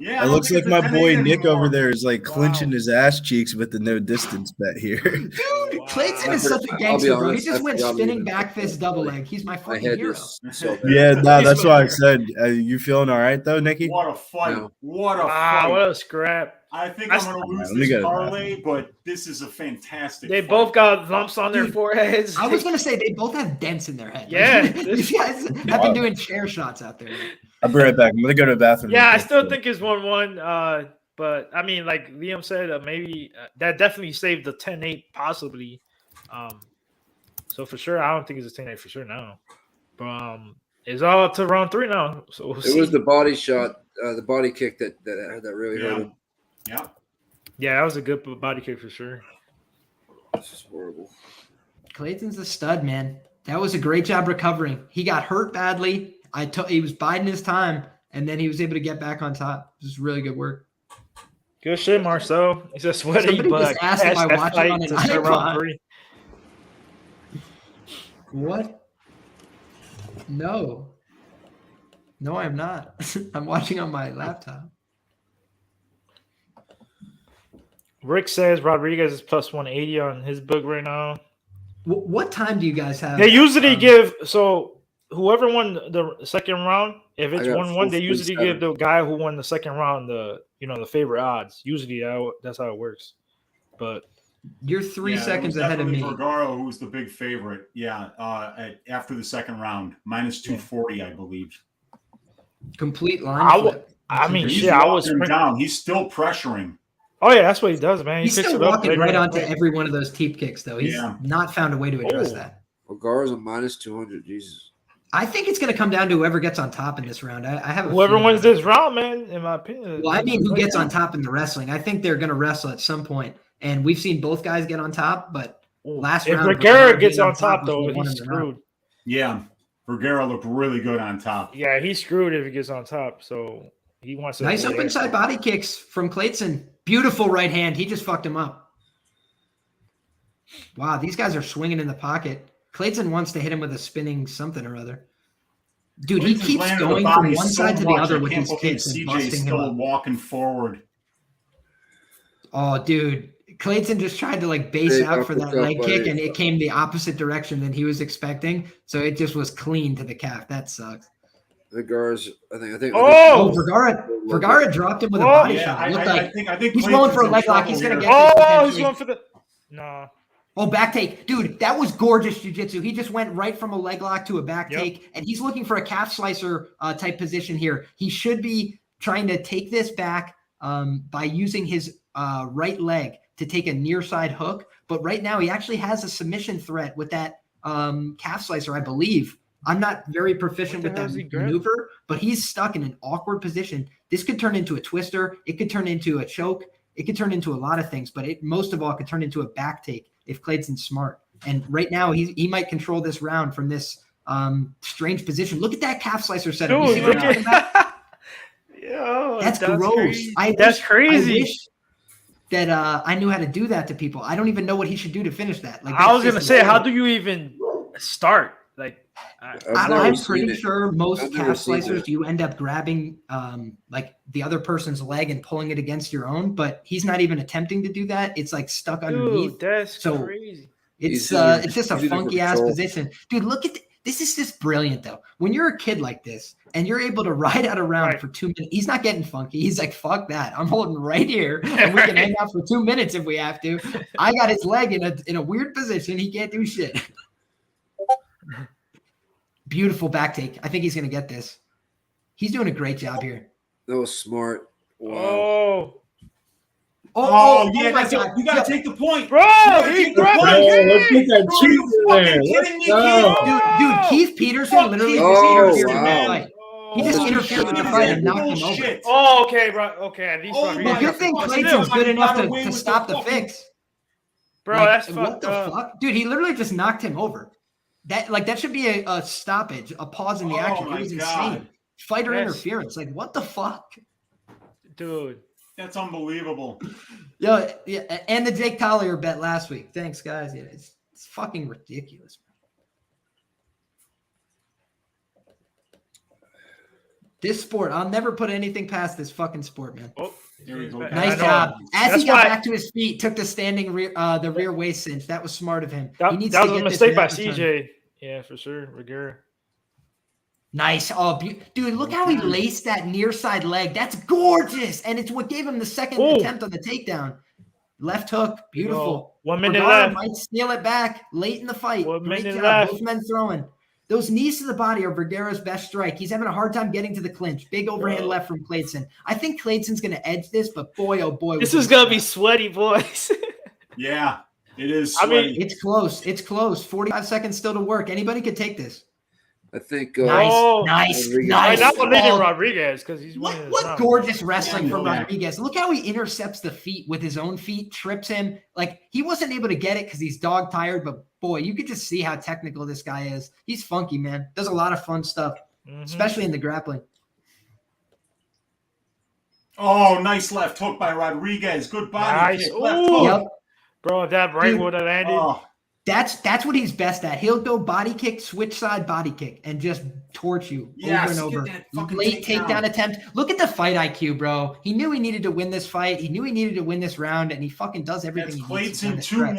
Yeah, I It don't looks think like it's a my boy 10-8 Nick anymore. over there is like Wow. clinching his ass cheeks with the no distance bet here. Dude, Wow. Clayton is such a I'll be gangster, bro. He honest, just I went forgot spinning even- back fist double leg. He's my My fucking head hero. is so bad. Yeah, no, that's why I said. You feeling all right though, Nikki? What a fight! No. What a Wow, fight! what a scrap. I think That's- I'm going to lose Let me this go to the parlay, but this is a fantastic They fight. both got lumps on their Dude, foreheads. I was gonna say they both have dents in their head. Yeah, These guys have been doing chair shots out there. I'll be right back. I'm gonna go to the bathroom. Yeah, I real still quick. think it's 1-1. But I mean, like Liam said, maybe that definitely saved the 10-8 possibly. So for sure, I don't think it's a 10-8 for sure now. But it's all up to round 3 now. So we'll It see. was the body shot, the body kick that really hurt him. Yeah. Yeah, that was a good body kick for sure. This is horrible. Clayton's a stud, man. That was a great job recovering. He got hurt badly. He was biding his time, and then he was able to get back on top. This is really good work. Good shit, Marcel. He's a sweaty, Somebody but just asked if I that watch it fight on an to start round iPod. 3. What? No. No, I'm not. I'm watching on my laptop. Rick says Rodriguez is plus 180 on his book right now. What time do you guys have? They usually give whoever won the second round. If it's I got 1-1, they usually 447. give the guy who won the second round the favorite odds. Usually that's how it works. But You're 3 Yeah, it seconds was ahead of me. definitely Vergara, who was the big favorite. Yeah, after the second round, minus 240, I believe. Complete line flip. I mean, He's shit, I was locking him down. He's still pressuring. Oh yeah, that's what he does, man. He's picks still it up walking later right in the onto fight. every one of those teep kicks, though. He's Yeah. not found a way to address Oh. that. Vergara's a minus 200. Jesus. I think it's going to come down to whoever gets on top in this round. I have a Whoever feeling. wins this round, man, in my opinion. Well, I mean, who gets on top in the wrestling? I think they're going to wrestle at some point, and we've seen both guys get on top. But last if round, Vergara being gets on top, was though, what won he's him the round. screwed. Yeah, Vergara looked really good on top. Yeah, he's screwed if he gets on top. So he wants to. Nice open side body kicks from Clayton. Beautiful right hand. He just fucked him up. Wow, these guys are swinging in the pocket. Clayton wants to hit him with a spinning something or other. Dude, he Clayton's keeps landed the going body from one so side to the much, other I with can't these believe kicks and CJ's busting him still up. walking forward. Oh, dude. Clayton just tried to base Big out for that uppercut, leg kick, buddy. and it came the opposite direction than he was expecting. So it just was clean to the calf. That sucks. Vergara's, I think. Oh, Oh! Vergara dropped him with a Oh, body Yeah, shot. It looked I like think he's Clayton's going for a in leg lock. trouble He's gonna here. get Oh, potentially- he's going for the. Nah. Oh, back take. Dude, that was gorgeous jiu-jitsu. He just went right from a leg lock to a back Yep. take, and he's looking for a calf slicer type position here. He should be trying to take this back by using his right leg to take a near side hook. But right now, he actually has a submission threat with that calf slicer, I believe. I'm not very proficient What with the hell that is he grabbing? maneuver, but he's stuck in an awkward position. This could turn into a twister. It could turn into a choke. It could turn into a lot of things, but it most of all could turn into a back take if Clayton's smart. And right now, he might control this round from this strange position. Look at that calf slicer setup. You Dude, see what look I'm talking about? at. Yo, That's gross. Crazy. I That's wish- crazy. I wish that I knew how to do that to people. I don't even know what he should do to finish that. I was gonna say, how do you even start? Like, I'm pretty sure most I've never calf seen slicers it. you end up grabbing like the other person's leg and pulling it against your own, but he's not even attempting to do that. It's like stuck underneath. dude, that's So- crazy. It's He's using- it's just a he's using funky ass control. position. Dude, look at this is just brilliant though. When you're a kid like this and you're able to ride out a round Right. for 2 minutes, he's not getting funky. He's like, fuck that. I'm holding right here and we can hang out for 2 minutes if we have to. I got his leg in a weird position. He can't do shit. Beautiful back take. I think he's gonna get this. He's doing a great job here. That was smart. Wow. Oh, Oh, yeah, my that's it. God. You gotta Yo, take the point. bro, gotta he take the grabbed point. the Bro, let's cage. get that Bro, cheat you in fucking there. kidding me, Let's kid? go. dude, Keith Peterson Fuck literally Keith just interfered Peterson, with the man. fight. He just Oh, interfered with the shit. fight and knocked him over. Bullshit. Oh, okay, bro. Okay, at least Oh Rodriguez my Well, got good thing the- Clayton's still, good he enough got away to with stop the the fucking- fix. Bro, Like, that's what fucked the up. fuck, dude? He literally just knocked him over. That should be a stoppage, a pause in the Oh action. It my was God. insane. Fighter Yes. interference. Like, what the fuck? Dude. That's unbelievable. Yo, yeah, and the Jake Collier bet last week. Thanks, guys. Yeah, it's fucking ridiculous. This sport, I'll never put anything past this fucking sport, man. Oh, There you go. I Nice know. job. As That's he got why- back to his feet, took the standing rear, the rear waist cinch. That was smart of him. That, he needs that to was a get this mistake by mat return. CJ. Yeah, for sure. Vergara. Nice. Oh, dude, look how he laced that near side leg. That's gorgeous. And it's what gave him the second Ooh. attempt on the takedown. Left hook. Beautiful. 1 minute Vergara left. might steal it back late in the fight. 1 Great minute job. left. Both men throwing. Those knees to the body are Vergara's best strike. He's having a hard time getting to the clinch. Big overhand left from Clayton. I think Clayton's going to edge this, but boy, oh boy. This was is he going to be strong. sweaty, boys. Yeah, it is. I mean, sweaty. It's close. It's close. 45 seconds still to work. Anybody could take this. I think. Nice, Oh. nice, Rodriguez. I nice. not believing Oh, Rodriguez because he's winning this what round. gorgeous wrestling Yeah, from yeah. Rodriguez. Look how he intercepts the feet with his own feet, trips him. Like, he wasn't able to get it because he's dog tired, but boy, you could just see how technical this guy is. He's funky, man. Does a lot of fun stuff, Mhm. especially in the grappling. Oh, nice left hook by Rodriguez. Good body Nice. kick. Left Ooh. hook. Yep. Bro, if that right Dude. would have landed. Oh, That's what he's best at. He'll go body kick, switch side body kick, and just torch you Yes, over and get over. that fucking Late takedown. takedown attempt. Look at the fight IQ, bro. He knew he needed to win this fight. He knew he needed to win this round, and he fucking does everything that's he needs to Clayton win this stretch.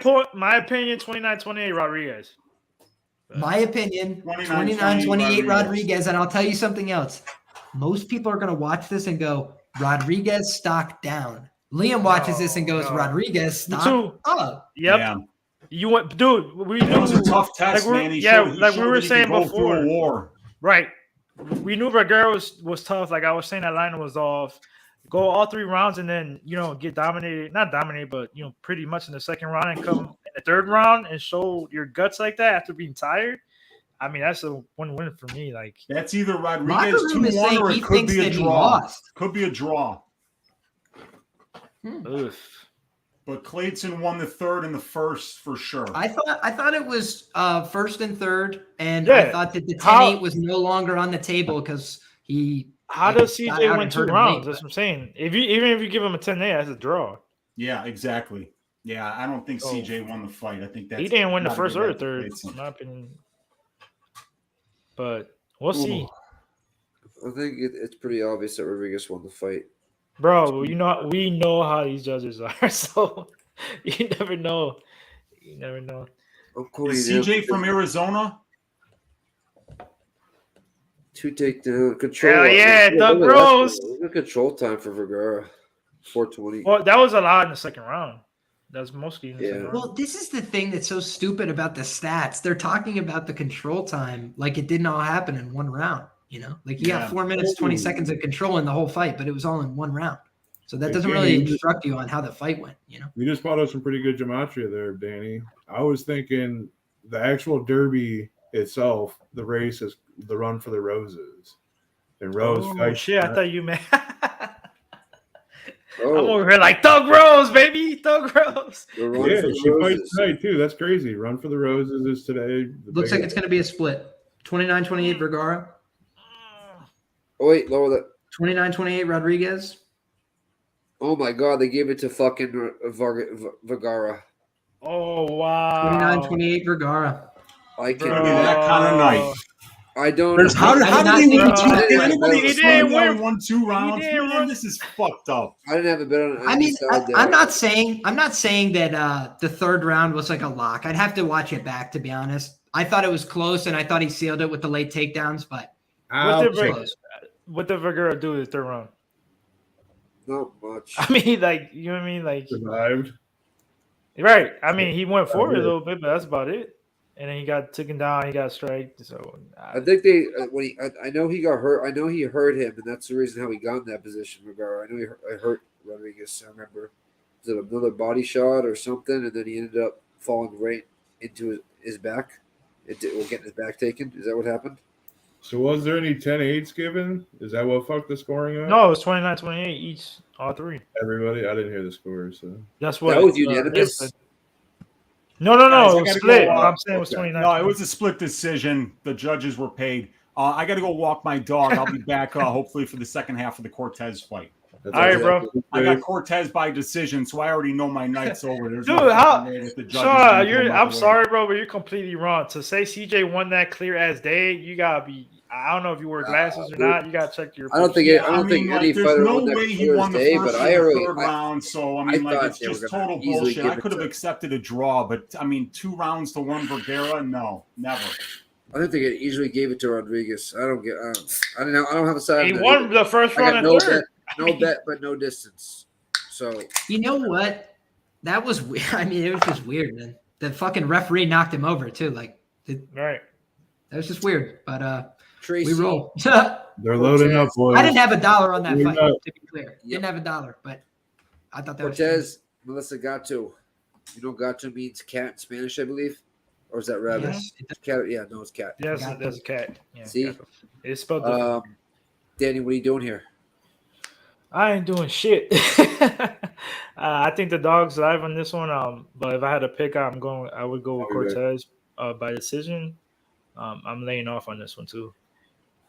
2-1. My opinion, 29-28 Rodriguez. My opinion, 29-28 29-28 Rodriguez. And I'll tell you something else. Most people are going to watch this and go, Rodriguez stock down. Liam watches this and goes, no. Rodriguez Me stock too. up. Yep. Yeah. You went, dude. We That was a knew, tough test, like we're- man. He yeah, showed, he like we showed were that he saying could go through before. a war. right. We knew Vergara was tough. Like I was saying, that line was off. Go all 3 rounds and then get dominated. Not dominated, but pretty much in the second round and come in the third round and show your guts like that after being tired. I mean, that's a win-win for me. Like That's either Locker Rodriguez room is 2-1 saying or he it could thinks be a that he draw. lost. Could be a draw. oof. But Clayton won the third and the first for sure. I thought it was first and third, and Yeah. I thought that the 10-8 was no longer on the table because he. How like, does got CJ out win and 2 hurt him rounds? late, That's what I'm saying. Even if you give him a 10-8, that's a draw. Yeah, exactly. Yeah, I don't think Oh. CJ won the fight. I think that's He didn't win the gotta first give or that to third, Clayton. in my opinion. But we'll see. I think it's pretty obvious that Rodriguez won the fight. Bro, we know how these judges are, so you never know. You never know. I'm quoting Is him. CJ from Arizona? 2 takedown control. Hell yeah, Doug look at that. Rose. Look at control time for Vergara. 420. Well, that was a lot in the second round. That's mostly in the Yeah. second round. Well, this is the thing that's so stupid about the stats. They're talking about the control time like it didn't all happen in one round. Like you Yeah. got 4 minutes, 20 seconds of control in the whole fight, but it was all in one round. So that Hey, doesn't Danny, really you just- instruct you on how the fight went. You just brought up some pretty good gematria there, Danny. I was thinking the actual derby itself, the race is the run for the roses. And Rose Oh, fights. shit, I thought you meant. I'm Oh, over here like Doug Rose, baby. Doug Rose. the run Yeah, for the she fights roses. tonight too. That's crazy. Run for the roses is today. The Looks like big- it's going to be a split. 29-28 Vergara, Oh, wait, lower that. 29-28 Rodriguez. Oh my God, they gave it to fucking Vergara. Oh, wow. 29-28 Vergara. I It's can. gonna be that kind of night. I don't. How I did did not they win think- two? I Did didn't- anybody He explain didn't why? win. 1-2 rounds. He didn't Man, run- this is fucked up. I didn't have a bet on. I mean, decided that- I'm not saying that the third round was like a lock. I'd have to watch it back to be honest. I thought it was close, and I thought he sealed it with the late takedowns, but What did Vergara do in the third round? Not much. I mean, like, you know what I mean? Like, survived. right. I mean, he went forward a little bit, but that's about it. and then he got taken down. He got striked. So I think they I know he got hurt. I know he hurt him, and that's the reason how he got in that position. Vergara. I know I hurt Rodriguez. I remember. Was it another body shot or something, and then he ended up falling right into his back. Getting his back taken. Is that what happened? So was there any 10-8s given? Is that what fucked the scoring up? no, it was 29-28 each, all three. Everybody, I didn't hear the score. So That's what That was unanimous. No, Guys, I it was gotta split. go, I'm saying it was okay. 29. No, it was a split decision. The judges were paid. I got to go walk my dog. I'll be back hopefully for the second half of the Cortez fight. that's All right, bro. I got Cortez by decision, so I already know my night's over. There's Dude, no how? fucking way that the judges Sean, gonna come up I'm with it. sorry, bro, but you're completely wrong. To say CJ won that clear as day, you gotta be. I don't know if you wear glasses or not. You gotta check your. I don't think any there's fighter no won that way he clear won as the day, first but or I the already third round. So I like thought it's they were just gonna total easily bullshit. give I it could have to- accepted a draw, but 2 rounds to 1 Vergara, no, never. I think they easily gave it to Rodriguez. I don't have a side. He on that won either. the first I round got and no third. bet, no bet, but no distance. So You know what? That was weird. I mean, it was just weird, man. The fucking referee knocked him over too. Like Right. that was just weird. But Tracy, we roll. they're loading up, boys. I didn't have $1 on that We're fight, not- to be clear. Yep. Didn't have $1, but I thought that was Cortez, Melissa Gato. You know, Gato means cat in Spanish, I believe, or is that rabbit? Yes, it does. Cat. Yeah, no, it's cat. Yes, Got there's a cat. Yeah, See? got it. It's spelled different. Danny, what are you doing here? I ain't doing shit. I think the dog's live on this one. But if I had to pick, I would go with Okay. Cortez by decision. I'm laying off on this one too.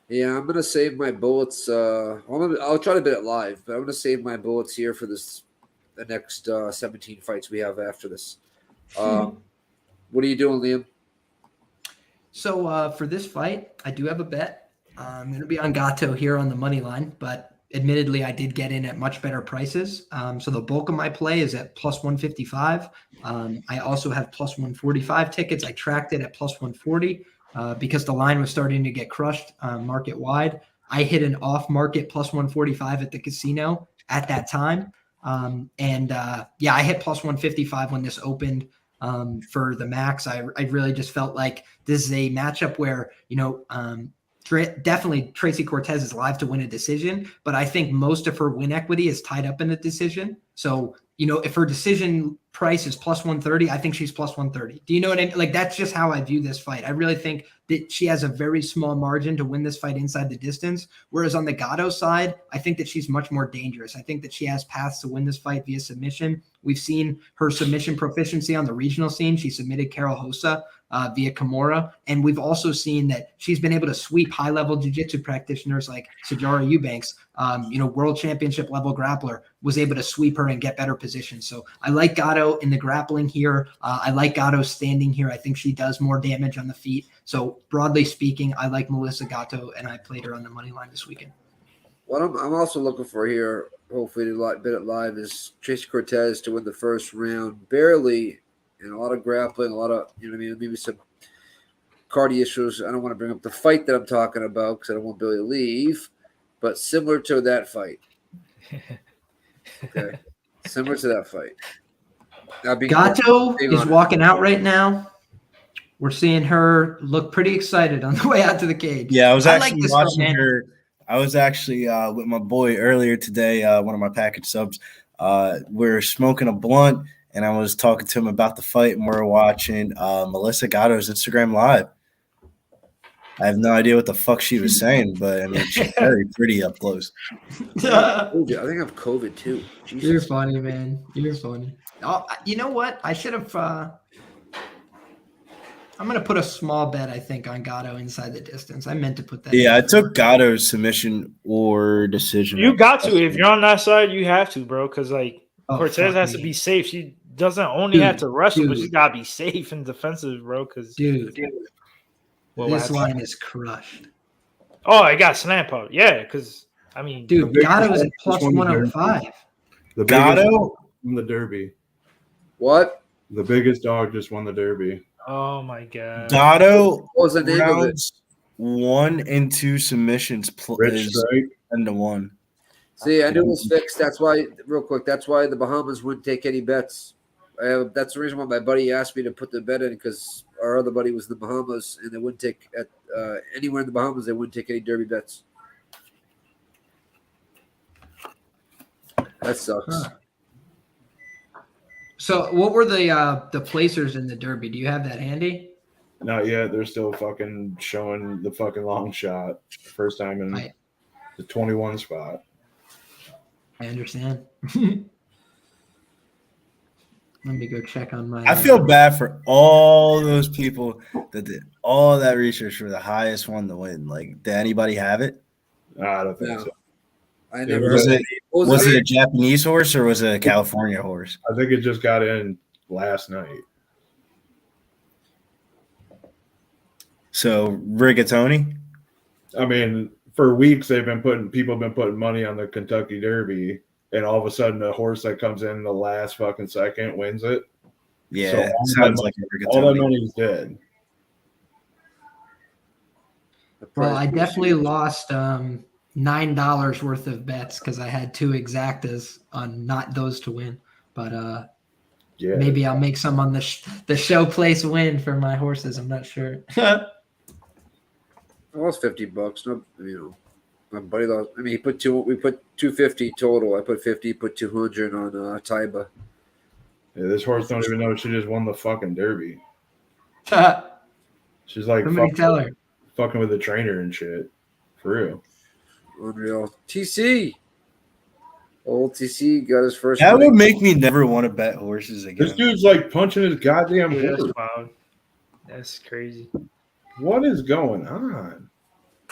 Yeah, I'm gonna save my bullets. I'll try to bet it live, but I'm gonna save my bullets here for the next 17 fights we have after this. What are you doing, Liam? So for this fight, I do have a bet. I'm going to be on Gato here on the money line, but admittedly, I did get in at much better prices. So the bulk of my play is at plus 155. I also have plus 145 tickets. I tracked it at plus 140 because the line was starting to get crushed market wide. I hit an off market plus 145 at the casino at that time. I hit plus 155 when this opened. For the max, I really just felt like this is a matchup where, definitely Tracy Cortez is live to win a decision, but I think most of her win equity is tied up in the decision. So, if her decision price is plus 130, I think she's plus 130. Do you know what I mean? Like, that's just how I view this fight. I really think that she has a very small margin to win this fight inside the distance. Whereas on the Gatto side, I think that she's much more dangerous. I think that she has paths to win this fight via submission. We've seen her submission proficiency on the regional scene. She submitted Carol Hossa via Kimura. And we've also seen that she's been able to sweep high-level jiu-jitsu practitioners like Sajara Eubanks, world championship level grappler, was able to sweep her and get better positions. So I like Gatto in the grappling here. I like Gatto standing here. I think she does more damage on the feet. So broadly speaking, I like Melissa Gatto, and I played her on the money line this weekend. What I'm also looking for here, hopefully to bet it live, is Tracy Cortez to win the first round, barely, and a lot of grappling, a lot of, maybe some cardio issues. I don't want to bring up the fight that I'm talking about because I don't want Billy to leave, but similar to that fight. Okay, similar to that fight. Gatto is walking out right now. We're seeing her look pretty excited on the way out to the cage. Yeah, I was like actually this watching girl, man. her. I was actually with my boy earlier today, one of my package subs. We're smoking a blunt, and I was talking to him about the fight, and we're watching Melissa Gatto's Instagram Live. I have no idea what the fuck she was saying, but I mean, she's very pretty up close. I think I have COVID too. Jesus. You're funny, man. You're funny. Oh, you know what? I should have. I'm going to put a small bet, I think, on Gatto inside the distance. I meant to put that. Yeah, I took Gatto's submission or decision. You got to. If you're on that side, you have to, bro, because Cortez fuck has me. to be safe. She doesn't only have to wrestle, but dude. she's got to be safe and defensive, bro, because Dude, What this happened? line is crushed. Oh, it got slam out. Yeah, because Dude, Gatto is at plus one 105. The Gatto? biggest won the Derby. What? The biggest dog just won the Derby. oh my god, Gatto What was the name of it? rounds 1 and 2 submissions Rich is strike. 10-1. See, I knew it was fixed. That's why, real quick, that's why the Bahamas wouldn't take any bets. That's the reason why my buddy asked me to put the bet in because our other buddy was in the Bahamas, and they wouldn't take at anywhere in the Bahamas. They wouldn't take any Derby bets. That sucks. Huh. So, what were the placers in the Derby? Do you have that handy? Not yet. They're still fucking showing the fucking long shot. First time in the 21 spot. I understand. Let me go check on my. I feel bad for all those people that did all that research for the highest one to win. Like, did anybody have it? I don't think No. so. I never Was heard it was it a Japanese horse or was it a California horse? I think it just got in last night. So rigatoni. I mean, for weeks people have been putting money on the Kentucky Derby, and all of a sudden the horse that comes in the last fucking second wins it. Yeah, So sounds like a all that rigatoni. money's dead. Well, I definitely lost $9 worth of bets because I had two exactas on not those to win, but Yeah, maybe I'll make some on the show place win for my horses. I'm not sure. I lost $50. No, my buddy lost. I mean, we put 250 total. I put 50. Put 200 on Taiba. Yeah, this horse don't even know she just won the fucking Derby. Somebody She's like tell her. fucking with the trainer and shit. For real. Unreal. TC. Old TC got his first. That win. would make me never want to bet horses again. This dude's like punching his goddamn Dude, that's horse. wild. That's crazy. What is going on?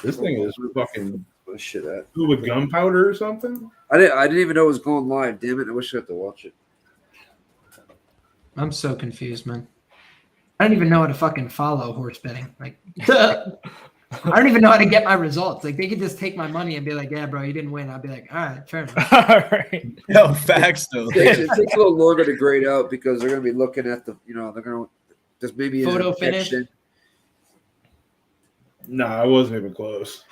This thing is fucking What shit at? filled with gunpowder or something. I didn't even know it was going live. Damn it! I wish I had to watch it. I'm so confused, man. I don't even know how to fucking follow horse betting. Like, I don't even know how to get my results. Like, they could just take my money and be like, "Yeah, bro, you didn't win." I'd be like, "All right, fair enough." All right. No, facts though. It takes a little longer to grade out because they're going to be looking at the. They're going to. There's maybe an Photo finish? infection. Nah, I wasn't even close.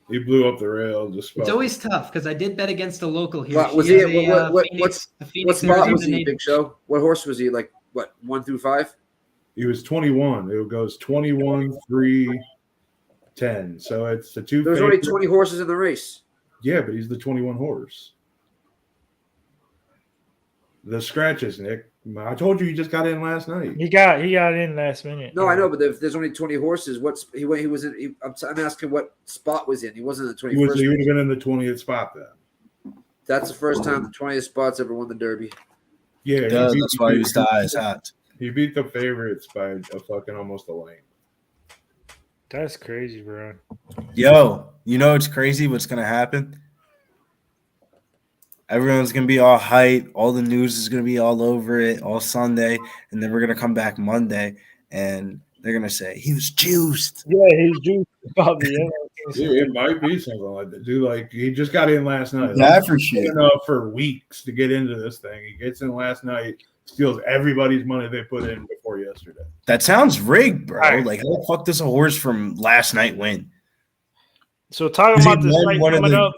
He blew up the rail. Just It's always tough because I did bet against a local here. What was She he? has a, What Phoenix- a what Phoenix spot Arizona was he? native. Big Show. What horse was he? Like what? 1 through 5. He was 21. It goes 21, 3, 10. So it's the two. There's only favorite- 20 horses in the race. Yeah, but he's the 21 horse. The scratches, Nick. I told you he just got in last night. He got in last minute. No, I know, but if there's only 20 horses, he was in? I'm asking what spot was he in. He wasn't in the 21st. He would have been in the 20th spot then. That's the first time the 20th spot's ever won the Derby. Yeah, That's why he was the highest hot. He beat the favorites by a fucking almost a lane. That's crazy, bro. Yo, you know what's crazy? What's gonna happen? Everyone's gonna be all hype. All the news is gonna be all over it all Sunday, and then we're gonna come back Monday, and they're gonna say he was juiced. Yeah, he's juiced about the Dude, it might be something like that. Dude, like he just got in last night. Yeah, Like, for sure. been up for weeks to get into this thing. He gets in last night, steals everybody's money they put in before yesterday. That sounds rigged, bro. Right. Like, how the fuck does a horse from last night win? So talking Is he about this one fight of coming the- up.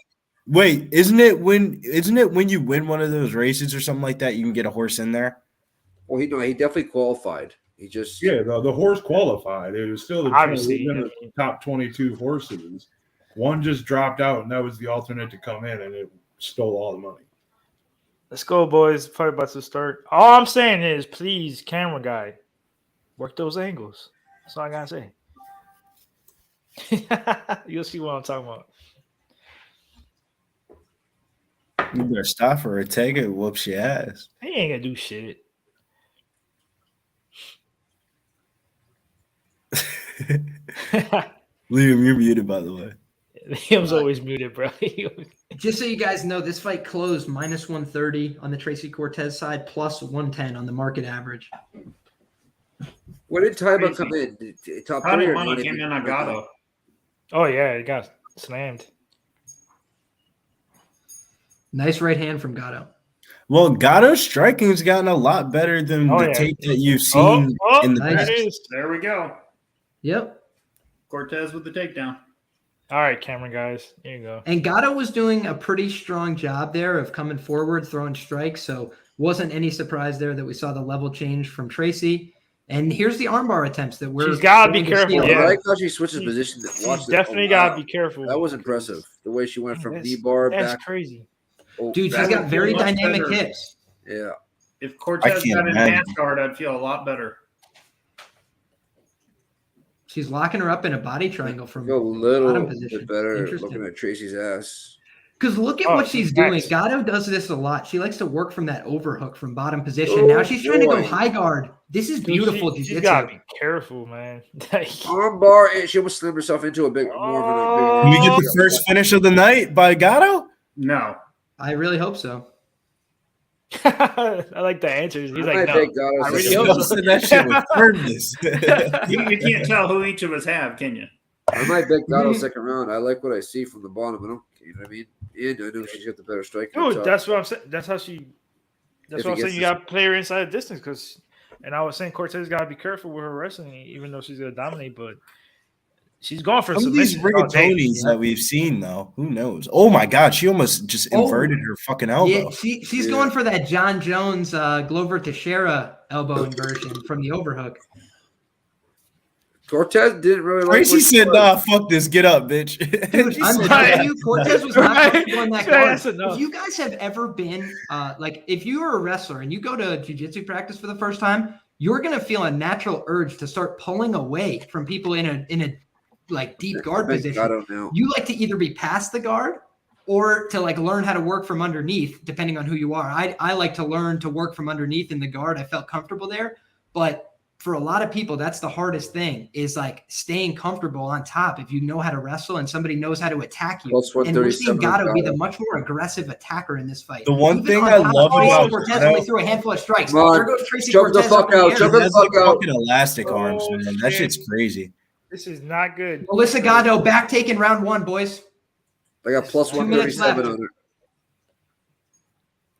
Wait, isn't it when you win one of those races or something like that, you can get a horse in there? Well, he definitely qualified. He just Yeah, the horse qualified. It was still the Obviously, the top 22 horses. One just dropped out, and that was the alternate to come in, and it stole all the money. Let's go, boys. The fight about to start. All I'm saying is, please, camera guy, work those angles. That's all I gotta say. You'll see what I'm talking about. You better stop for Ortega whoops your ass. He ain't gonna do shit. Liam, you're muted, by the way. Liam's always muted, bro. Just so you guys know, this fight closed minus 130 on the Tracy Cortez side, plus 110 on the market average. Where did Taiba come in? Top How 3 did or money not came even? in? I got it. Oh yeah, he got slammed. Nice right hand from Gatto. Well, Gatto's striking has gotten a lot better than Oh, the yeah. tape that you've seen in the there nice. it is. There we go. Yep. Cortez with the takedown. All right, camera guys, here you go. And Gatto was doing a pretty strong job there of coming forward, throwing strikes. So wasn't any surprise there that we saw the level change from Tracy. And here's the armbar attempts that we're. She's gotta be going to see careful, a lot. yeah. I like how she switches position. She's definitely gotta be careful. That was impressive. The way she went from That's- knee bar That's back. crazy. Oh, Dude, she's That got would very feel much dynamic better. hips. yeah. If Cortez can't got in imagine. half guard, I'd feel a lot better. She's locking her up in a body triangle from Feel a little bottom position. bit better Interesting. looking at Tracy's ass. Because look at Oh, what she's doing. nice. Gatto does this a lot. She likes to work from that overhook from bottom position. Oh, Now she's trying to go boy. high guard. This is beautiful She's jiu-jitsu. gotta be careful, man. Arm bar, and she almost slammed herself into a big, more of a Can big. we get the first finish of the night by Gatto? No. I really hope so. I like the answers. He's like, no. I really Yo, hope so. said that shit with firmness. You can't tell who each of us have, can you? I might bet Gatto second round. I like what I see from the bottom. I don't, you know what I mean? And I know she's got the better strike. Dude, that's what I'm saying. That's how she. That's If what I'm he saying. gets You got to play her inside the distance because, and I was saying Cortez got to be careful with her wrestling, even though she's gonna dominate. But she's going for Some of these submission all day. rigatonis that we've seen, though, who knows? Oh my God, she almost just inverted her fucking elbow. Yeah, she's going for that John Jones Glover Teixeira elbow inversion from the overhook. Cortez didn't really like. Tracy what she said, was. "Nah, fuck this, get up, bitch." Dude, She I'm said, telling you, Cortez was not Right. comfortable in that Yeah, guard. that's enough. If you guys have ever been, like, if you are a wrestler and you go to jiu-jitsu practice for the first time, you're gonna feel a natural urge to start pulling away from people in a like deep guard I bet position. Gatto now. You like to either be past the guard or to like learn how to work from underneath, depending on who you are. I like to learn to work from underneath in the guard. I felt comfortable there, but for a lot of people, that's the hardest thing is like staying comfortable on top. If you know how to wrestle and somebody knows how to attack you, Plus and we're seeing 137 Gatto be Gatto. the much more aggressive attacker in this fight. The one Even thing on I top, love Tracy about Cortez Gatto- only threw a handful of strikes. Come on, There goes Tracy jump the Cortez fuck up in the out, air. jump He the has fuck like out. fucking elastic arms, Oh, man. That shit. shit's crazy. This is not good. Melissa Gatto back taking round one, boys. I got plus 2 minutes 137 left. on it.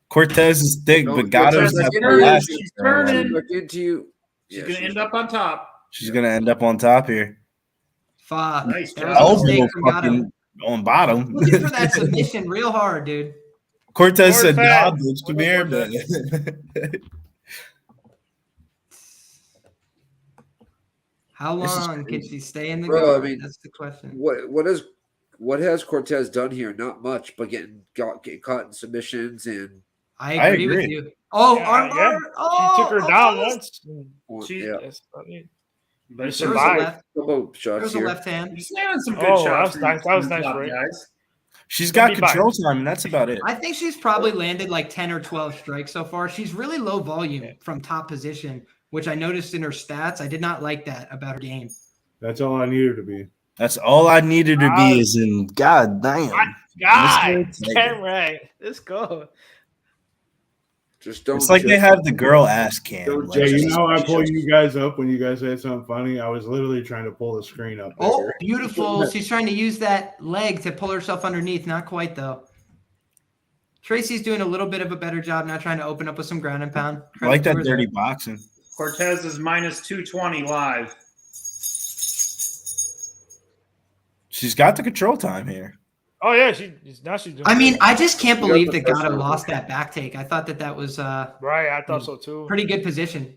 Cortez is thick, but Don't- Gatto's Cortez got is the turning. elastic. She's bro. turning. Look into you. She's Yeah, going to she's- end up on top. She's gonna end up on top here. Fuck. Nice That job. was a Elbow mistake from Gatto. fucking on bottom. Looking for that submission real hard, dude. Cortez said, Cortez. "Nah, bitch, come What here, up, man." How This is long can crazy. she stay in the Bro, guard? I mean, That's the question. What has Cortez done here? Not much, but getting caught in submissions and I I agree with agree. you. Oh, Yeah, armbar. yeah. Oh, She took her down almost. once. She- yeah, Yes, I mean, But You There was a survived. left. couple There shots was a here. left hand. She's landing some good Oh, shots. that was nice. That was nice, top, Ray. guys. She's Don't got be control biased. time, and that's about it. I think she's probably landed like 10 or 12 strikes so far. She's really low volume from top position, which I noticed in her stats. I did not like that about her game. That's all I needed to be. That's all I needed to be is in. God damn. God, Let's go. damn right. Let's go. Just don't. It's like they have the girl ass cam. Don't Like, Yeah, you just- know I pull you guys up when you guys said something funny. I was literally trying to pull the screen up. Oh, bigger. beautiful. She's trying to use that leg to pull herself underneath. Not quite, though. Tracy's doing a little bit of a better job now trying to open up with some ground and pound. I like that Credit to her dirty there. boxing. Cortez is minus 220 live. She's got the control time here. Oh yeah, now she's doing. I mean, good. I just can't You're believe that Gatto professional. lost that back take. I thought that was right. I thought so too. pretty good position.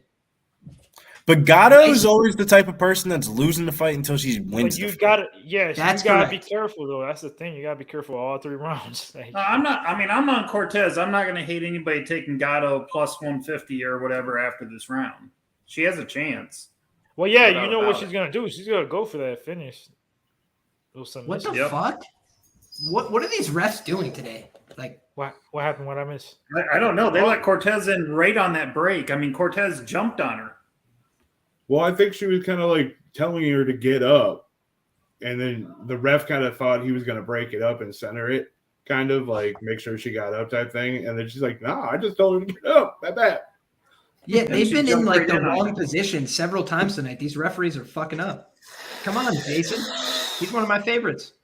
But Gatto is always the type of person that's losing the fight until she But wins. you the fight. gotta, yeah, That's you gotta be correct. careful though. That's the thing. You gotta be careful all 3 rounds. Like, I'm not. I mean, I'm on Cortez. I'm not going to hate anybody taking Gatto plus 150 or whatever after this round. She has a chance. well, yeah, No you know doubt what about she's it. gonna do. She's gonna go for that finish. Those What the submissions. Yep. fuck? What are these refs doing today? Like, What happened? What I missed? I don't know. They let Cortez in right on that break. I mean, Cortez jumped on her. Well, I think she was kind of like telling her to get up, and then the ref kind of thought he was going to break it up and center it, kind of like make sure she got up type thing. And then she's like, "Nah, I just told her to get up." That. yeah, And they've she been in jumped like right the in on wrong it. position several times tonight. These referees are fucking up. Come on, Jason. He's one of my favorites.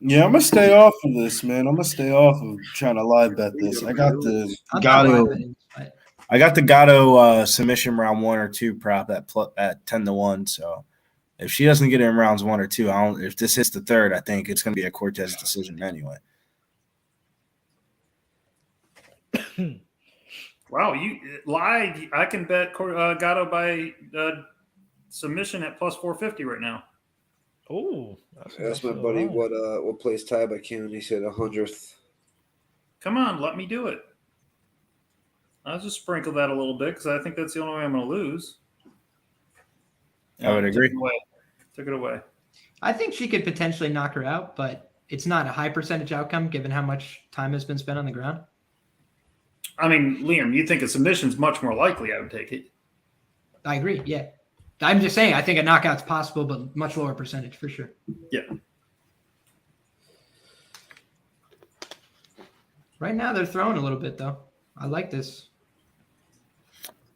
Yeah, I'm gonna stay off of this, man. I'm gonna stay off of trying to live bet this. I got the I'm not Gatto. laughing, but- I got the Gatto submission round 1 or 2 prop at 10-1. So if she doesn't get it in rounds 1 or 2, if this hits the third, I think it's gonna be a Cortez decision anyway. Wow, you lied. I can bet Gatto by submission at plus 450 right now. Oh, That's my buddy. What place tied by Ken? He said 100th. Come on, let me do it. I'll just sprinkle that a little bit because I think that's the only way I'm going to lose. I would agree. Took it away. I think she could potentially knock her out, but it's not a high percentage outcome given how much time has been spent on the ground. I mean, Liam, you think a submission's much more likely, I would take it. I agree, yeah. I'm just saying I think a knockout's possible, but much lower percentage for sure. Yeah. Right now they're throwing a little bit though. I like this.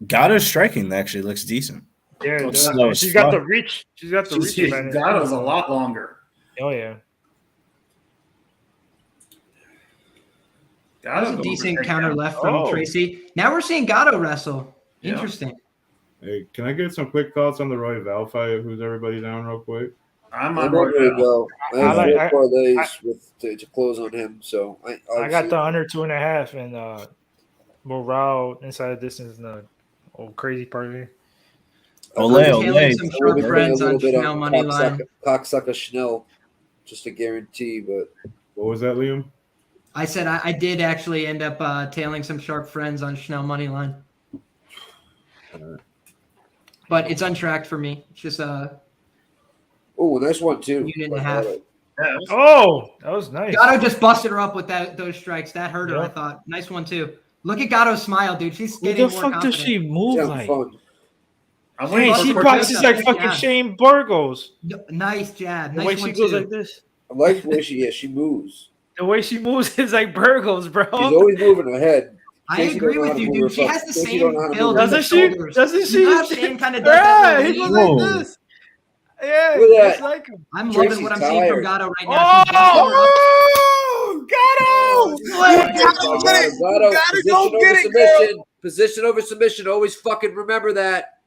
Gatto's striking actually looks decent. Yeah, Looks does. slow And as she's got fuck. the reach. She's got the reach. advantage. Gatto's a lot longer. Oh yeah. That was a decent counter down. left from Tracy. Now we're seeing Gatto wrestle. Yeah. Interesting. Hey, can I get some quick thoughts on the Royval fight? Who's everybody down real quick? I'm I'm on not ready to Royval. go. I have I- four parlays to close on him. So I got the under 2.5 and morale inside distance and the crazy parlay. Tailing some short Maybe friends a on little bit Chanel money line. Cocksucker Chanel, just a guarantee. But What was that, Liam? I said I did actually end up tailing some sharp friends on Chanel money line. But it's untracked for me. It's just a nice one too. unit and a half. Yeah, That was nice. Gatto just busted her up with those strikes. That hurt her, Yeah. I thought. Nice one too. Look at Gatto's smile, dude. She's What getting the more fuck confident. does she move Yeah, like? fun. I'm Hey, waiting she for boxes Cortez. like fucking Yeah. Shane Burgos. Nice jab. The Nice way one she goes too. like this. I like the way she moves. The way she moves is like Burgos, bro. She's always moving her head. I Stacey agree don't know with how to you, move dude. her She has fuck- the Stacey same don't know how to build move in her the Doesn't she? shoulders. Doesn't she? You know how Shane kind of does Yeah, that he little goes lean? like Whoa. this. Yeah, Look at just that. like him. I'm Tracy's loving what I'm seeing from tired. Gatto right now. Oh, Gatto, position over submission. Always fucking remember that.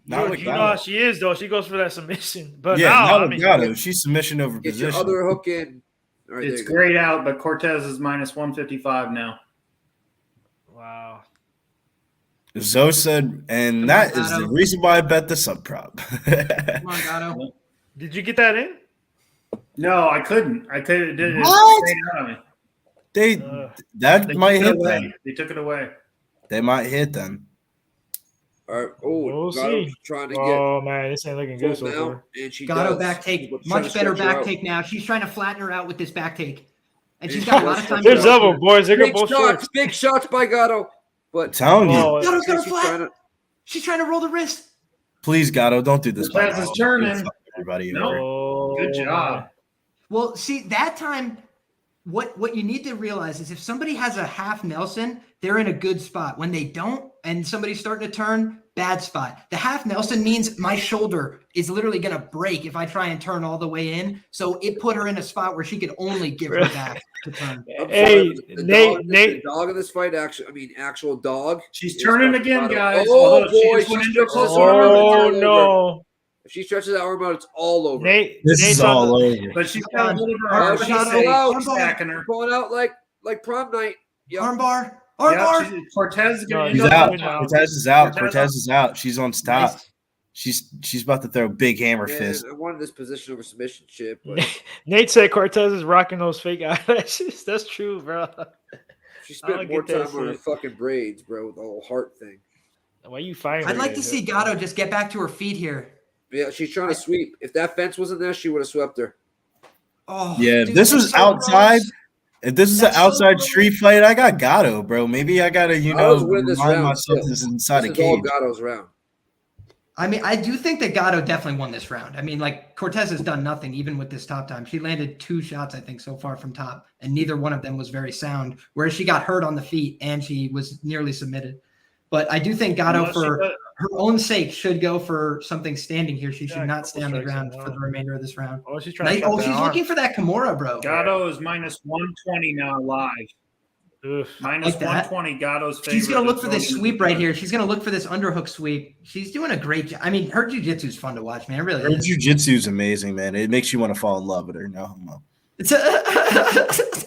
Not with You know Gatto. how she is, though. She goes for that submission. But Yeah, now, not I with mean, Gatto. She's submission over Get your position. other hook in. All right, It's there you go. grayed out, but Cortez is minus 155 now. wow. Zoe said, and Come that on, is the Gatto. reason why I bet the sub prop. Come on, Gatto. Did you get that in? No, I couldn't. I couldn't. It What? grayed out on me. They that They might took it hit away. them. They took it away. They might hit them. All right. We'll Gatto's see. trying to get Oh, man. This ain't looking good so pulled far. down, and she Gatto does. back take. She's trying Much to better stretch her back out. take now. She's trying to flatten her out with this back take. And she's Yeah. got a lot of time. There's to double, boys. They got Big both shots, shorts. big shots by Gatto. But Telling you, Oh, Gatto's got a Tracy's flat. trying to- She's trying to roll the wrist. please, Gatto, don't do this. Cortez by is now. turning. Fuck everybody No. over. Oh, Good job. Well, see, that time, what you need to realize is if somebody has a half Nelson, they're in a good spot. When they don't, and somebody's starting to turn, bad spot. The half Nelson means my shoulder is literally going to break if I try and turn all the way in. So it put her in a spot where she could only give her back to turn. I'm Hey, sorry, the Nate. dog in this fight, actual dog. She's is turning fucking again, Gatto. guys. Oh Although she boy, just went she into stretches close that arm out, it's Oh, all over. no. If she stretches that arm out, it's all over. Nate, This Nate's is on all the- over. But she's got a hold of her Oh, arm. she's She's so safe. out. She's stacking her. Going out like prom night. Yep. Armbar. Yeah, Armbar. Cortez is going She's to out. Good job. Cortez is out. Cortez Cortez is out. She's on stop. Nice. She's about to throw a big hammer Man, fist. I wanted this position over submission shit, but Nate said Cortez is rocking those fake eyelashes. That's true, bro. she I don't spent more get that time on her shit. fucking braids, bro, with the whole heart thing. Why you firing? I'd like to see Gatto just get back to her feet here. Yeah, she's trying to sweep. If that fence wasn't there, she would have swept her. Oh, Yeah, if dude, this that's was so outside, gross. if this is an That's so outside gross. street fight, I got Gatto, bro. Maybe I gotta, I was winning this remind round. myself Still. this is inside This a is all cage. Gatto's round. I mean, I do think that Gatto definitely won this round. I mean, like Cortez has done nothing, even with this top time. She landed 2 shots, I think, so far from top, and neither one of them was very sound. Whereas she got hurt on the feet and she was nearly submitted. But I do think Gatto, Unless she for does- her own sake, should go for something standing here. She should Yeah, not stay on the strikes ground and for the remainder of this round. Oh, she's trying to Oh, shut she's that arm. looking for that Kimura, bro. Gatto is minus 120 now live. Ugh. Minus Like that. 120, Gatto's favorite. She's going to look for this sweep right here. She's going to look for this underhook sweep. She's doing a great job. I mean, her jiu-jitsu is fun to watch, man. It really Her is. jiu-jitsu is amazing, man. It makes you want to fall in love with her. No homo. It's a-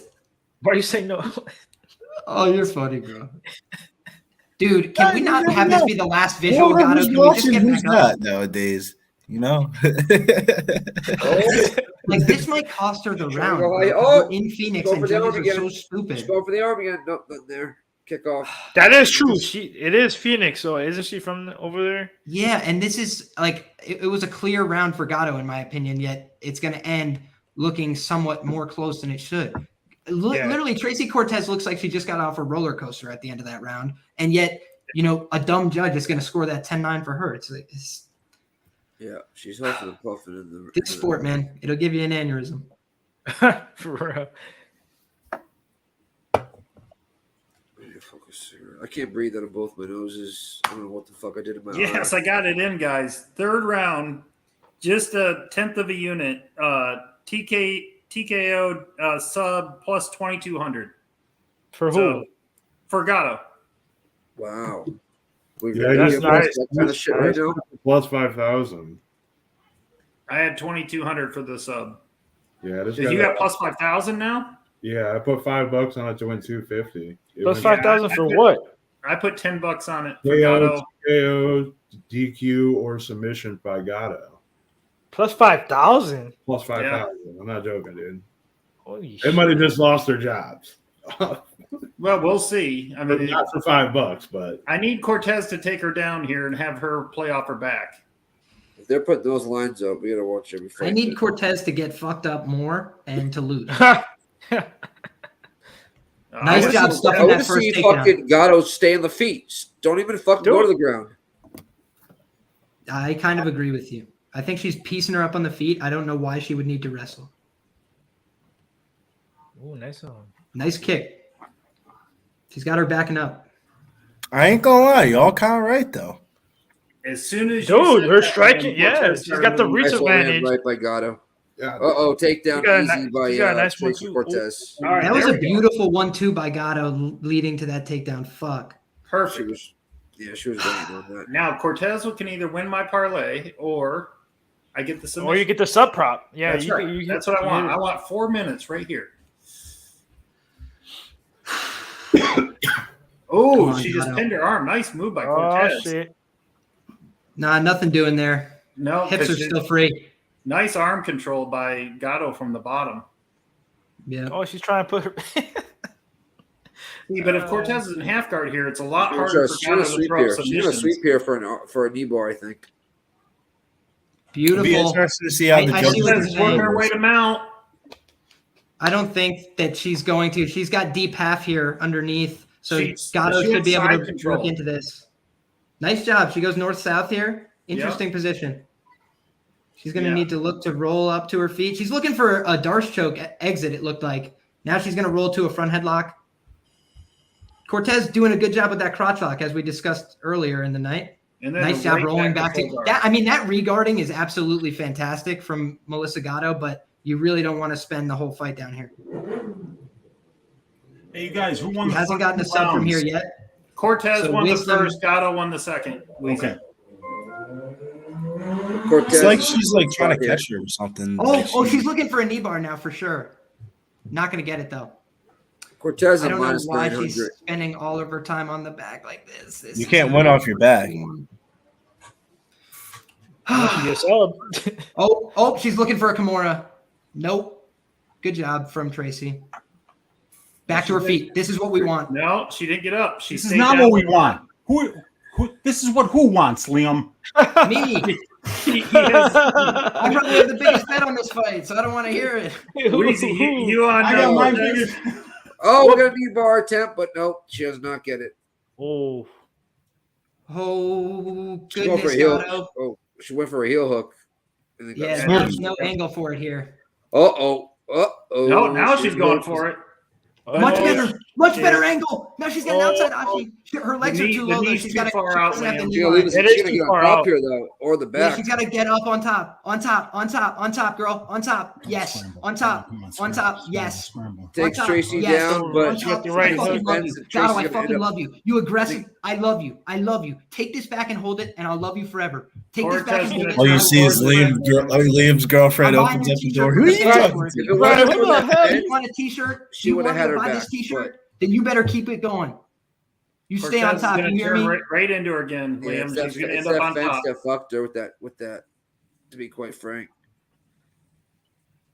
Why are you saying no? Oh, you're funny, bro. Dude, can we not have this be the last visual, Gatto? Can we just get Who's back up? that nowadays? You know? Like, this might cost her the round. go Bro, high. 'cause Oh, we're in Phoenix, go and for the arm judges are again. so Just stupid. go for the arm again. Nope, nothing there. Kick off. That is true. It is Phoenix, so isn't she from over there? Yeah, and this is like it was a clear round for Gatto, in my opinion. Yet it's going to end looking somewhat more close than it should. Yeah. Literally, Tracy Cortez looks like she just got off a roller coaster at the end of that round, and yet a dumb judge is going to score that 10-9 for her. It's Yeah, she's huffing and puffing in the this sport, man. It'll give you an aneurysm. For real. Focus here. I can't breathe out of both my noses. I don't know what the fuck I did in my Yes, eye. I got it in, guys. Third round, just a tenth of a unit. TKO sub plus 2,200. For who? So, for Gatto. Wow. We've Yeah, got that's nice. that kind of shit right now. Plus 5,000. I had 2,200 for the sub. Yeah, this Did you got plus 5,000 now? Yeah, I put $5 on it to win 250. Plus 5,000 for what? I put $10 on it for KO, Gatto. KO, DQ, or submission by Gatto. Plus 5,000. Plus 5,000. I'm not joking, dude. Holy They might have just lost their jobs. Well, we'll see. I mean, Not for $5, but I need Cortez to take her down here and have her play off her back. If they're putting those lines up, we gotta watch every fight. I need Cortez to get fucked up more and to lose. Nice job I stuffing want that to first see takedown. fucking Gatto stay on the feet. Don't even fucking go to the ground. I kind of agree with you. I think she's piecing her up on the feet. I don't know why she would need to wrestle. Oh, nice one. Nice kick. She's got her backing up. I ain't gonna lie, y'all kind of right though. As soon as Dude, you her said that, striking, Cortez yeah, she's started got the moving. reach Nice one hand advantage. right by Gatto. yeah. Takedown You got a easy ni- by you got a nice one, Tracy too. Cortez. All right, That was there a we go. beautiful 1-2 by Gatto leading to that takedown. Fuck. She Perfect. was waiting on that. Now Cortez can either win my parlay or I get the submission. Or you get the sub prop. Yeah, That's right. That's what I want. I want 4 minutes right here. Oh, Come on, she just Gatto. pinned her arm. Nice move by Oh, Cortez. shit. Nah, nothing doing there. No, Hips are because still free. nice arm control by Gatto from the bottom. Yeah. Oh, she's trying to put her. See, but if Cortez is in half guard here, it's a lot She's harder for she's gonna Gatto to sweep throw here. She's gonna submissions. sweep here for a knee bar, I think. It'll be Beautiful. interesting to see how the I see judges. what you're Cortez is working saying. her way to mount. I don't think that she's going to. She's got deep half here underneath. So She's- Gatto she should had be able side to control. work into this. Nice job. She goes north-south here. Interesting position. She's going to Yeah. need to look to roll up to her feet. She's looking for a Darce choke exit, it looked like. Now she's going to roll to a front headlock. Cortez doing a good job with that crotch lock, as we discussed earlier in the night. And then Nice the job right rolling back to to full guard. that. I mean, that regarding is absolutely fantastic from Melissa Gatto, but you really don't want to spend the whole fight down here. Hey, you guys, who won He the hasn't gotten a sub from here rounds? yet. Cortez So won the Wisdom- first, Gatto won the second. Okay. Cortez. It's like she's like trying to catch her or something. Like She's looking for a knee bar now for sure. Not going to get it though. Cortez I at don't know minus why 900. she's spending all of her time on the back like this. This You is- can't win off your back. Yes, sub. She's looking for a Kimura. Nope. Good job from Tracy. Back to her feet. This is what we want. No, she didn't get up. She This is stayed not down. what we want. Who? This is what who wants, Liam? Me. He is- I probably have the biggest bet on this fight, so I don't want to hear it. Weezy, you on I got my Cortez? biggest. Oh, we got a knee bar attempt, but no, she does not get it. Oh, Oh, She went for goodness, a heel. Gatto. Oh, she went for a heel hook. And then got Yeah, smashed. there's no angle for it here. Uh-oh. No, now she's going for it. Much Oh, better angle. Now she's got an outside option. Her legs are too The low. Though. knee's She's too got to far out, have the Liam. knee She's gonna, line. leave us, It she's is gonna too get on far top out. here, though, or the Yeah, back. she's got to get up on top, girl. On top. Yes. On top. On top. Yes. Takes on top. Tracy Yes. down, On but she got top. the right I fucking hook. love you. Tracy's Gatto, I gonna fucking end up- love you. You aggressive. I love you. I love you. Take this back and hold it, and I'll love you forever. Take this back and hold it. All you and see I'll is love you forever. Liam's girlfriend I'm buying opens this up the t-shirt door. for Who are the you fans. talking If to? it wasn't Who for the that hell? head, You want a t-shirt? she You would have want had to her buy back. this t-shirt? then you better keep it going. You stay on Cortez is top. gonna You hear turn me? right into her again, Yeah, Liam. it's that, She's going to it's end up that on fence top. that fucked her with that. To be quite frank.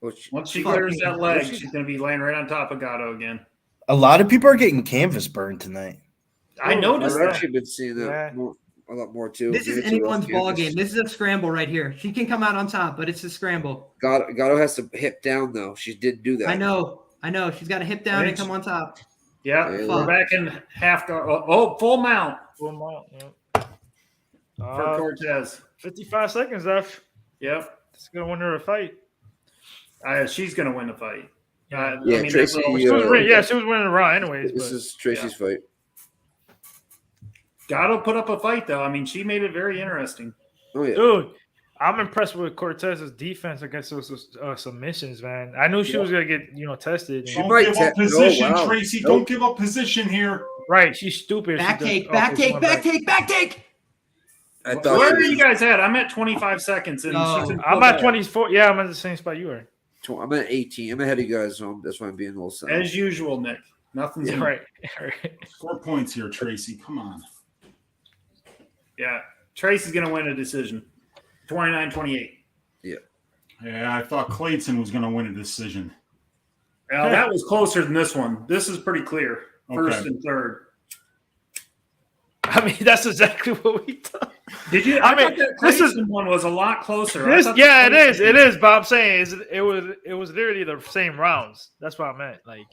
Once she clears that leg, she's going to be laying right on top of Gatto again. A lot of people are getting canvas burned tonight. I noticed I've that. actually been seeing that Yeah. a lot more too. This is Maybe it's a rough anyone's ball canvas. game. This is a scramble right here. She can come out on top, but it's a scramble. Gatto has to hip down though. She did do that. I know. She's got to hip down and come on top. Yeah, Yeah. we're back in half guard. Oh, full mount Full mount, yeah. for Cortez. 55 seconds left. Yep. It's going to win her a fight. She's going to win the fight. Yeah, that's Tracy, all- She was winning the round anyways. This but- is Tracy's fight. Gatto put up a fight, though. I mean, she made it very interesting. Oh yeah. Dude, I'm impressed with Cortez's defense against those submissions, man. I knew she was gonna get tested. She Don't might give up te- position, oh, wow. Tracy. Nope. Don't give up position here. Right, she's stupid. Back She take, does- back oh, take, she went back take, back take. I thought Where are she you guys at? I'm at 25 seconds. And No. she's in I'm full at back. 24. Yeah, I'm at the same spot you are. I'm at 18. I'm ahead of you guys, so that's why I'm being a little sad. As usual, Nick. Nothing's in. Right. Score points here, Tracy. Come on. Yeah. Tracy's going to win a decision. 29-28. Yeah, I thought Clayton was going to win a decision. Well, that was closer than this one. This is pretty clear. First Okay. and third. I mean, that's exactly what we thought. Did you? I I mean, thought that this is- Clayton one was a lot closer. I This, thought yeah, the it is. Clayton- It is. But I'm saying it was literally the same rounds. That's what I meant. Like,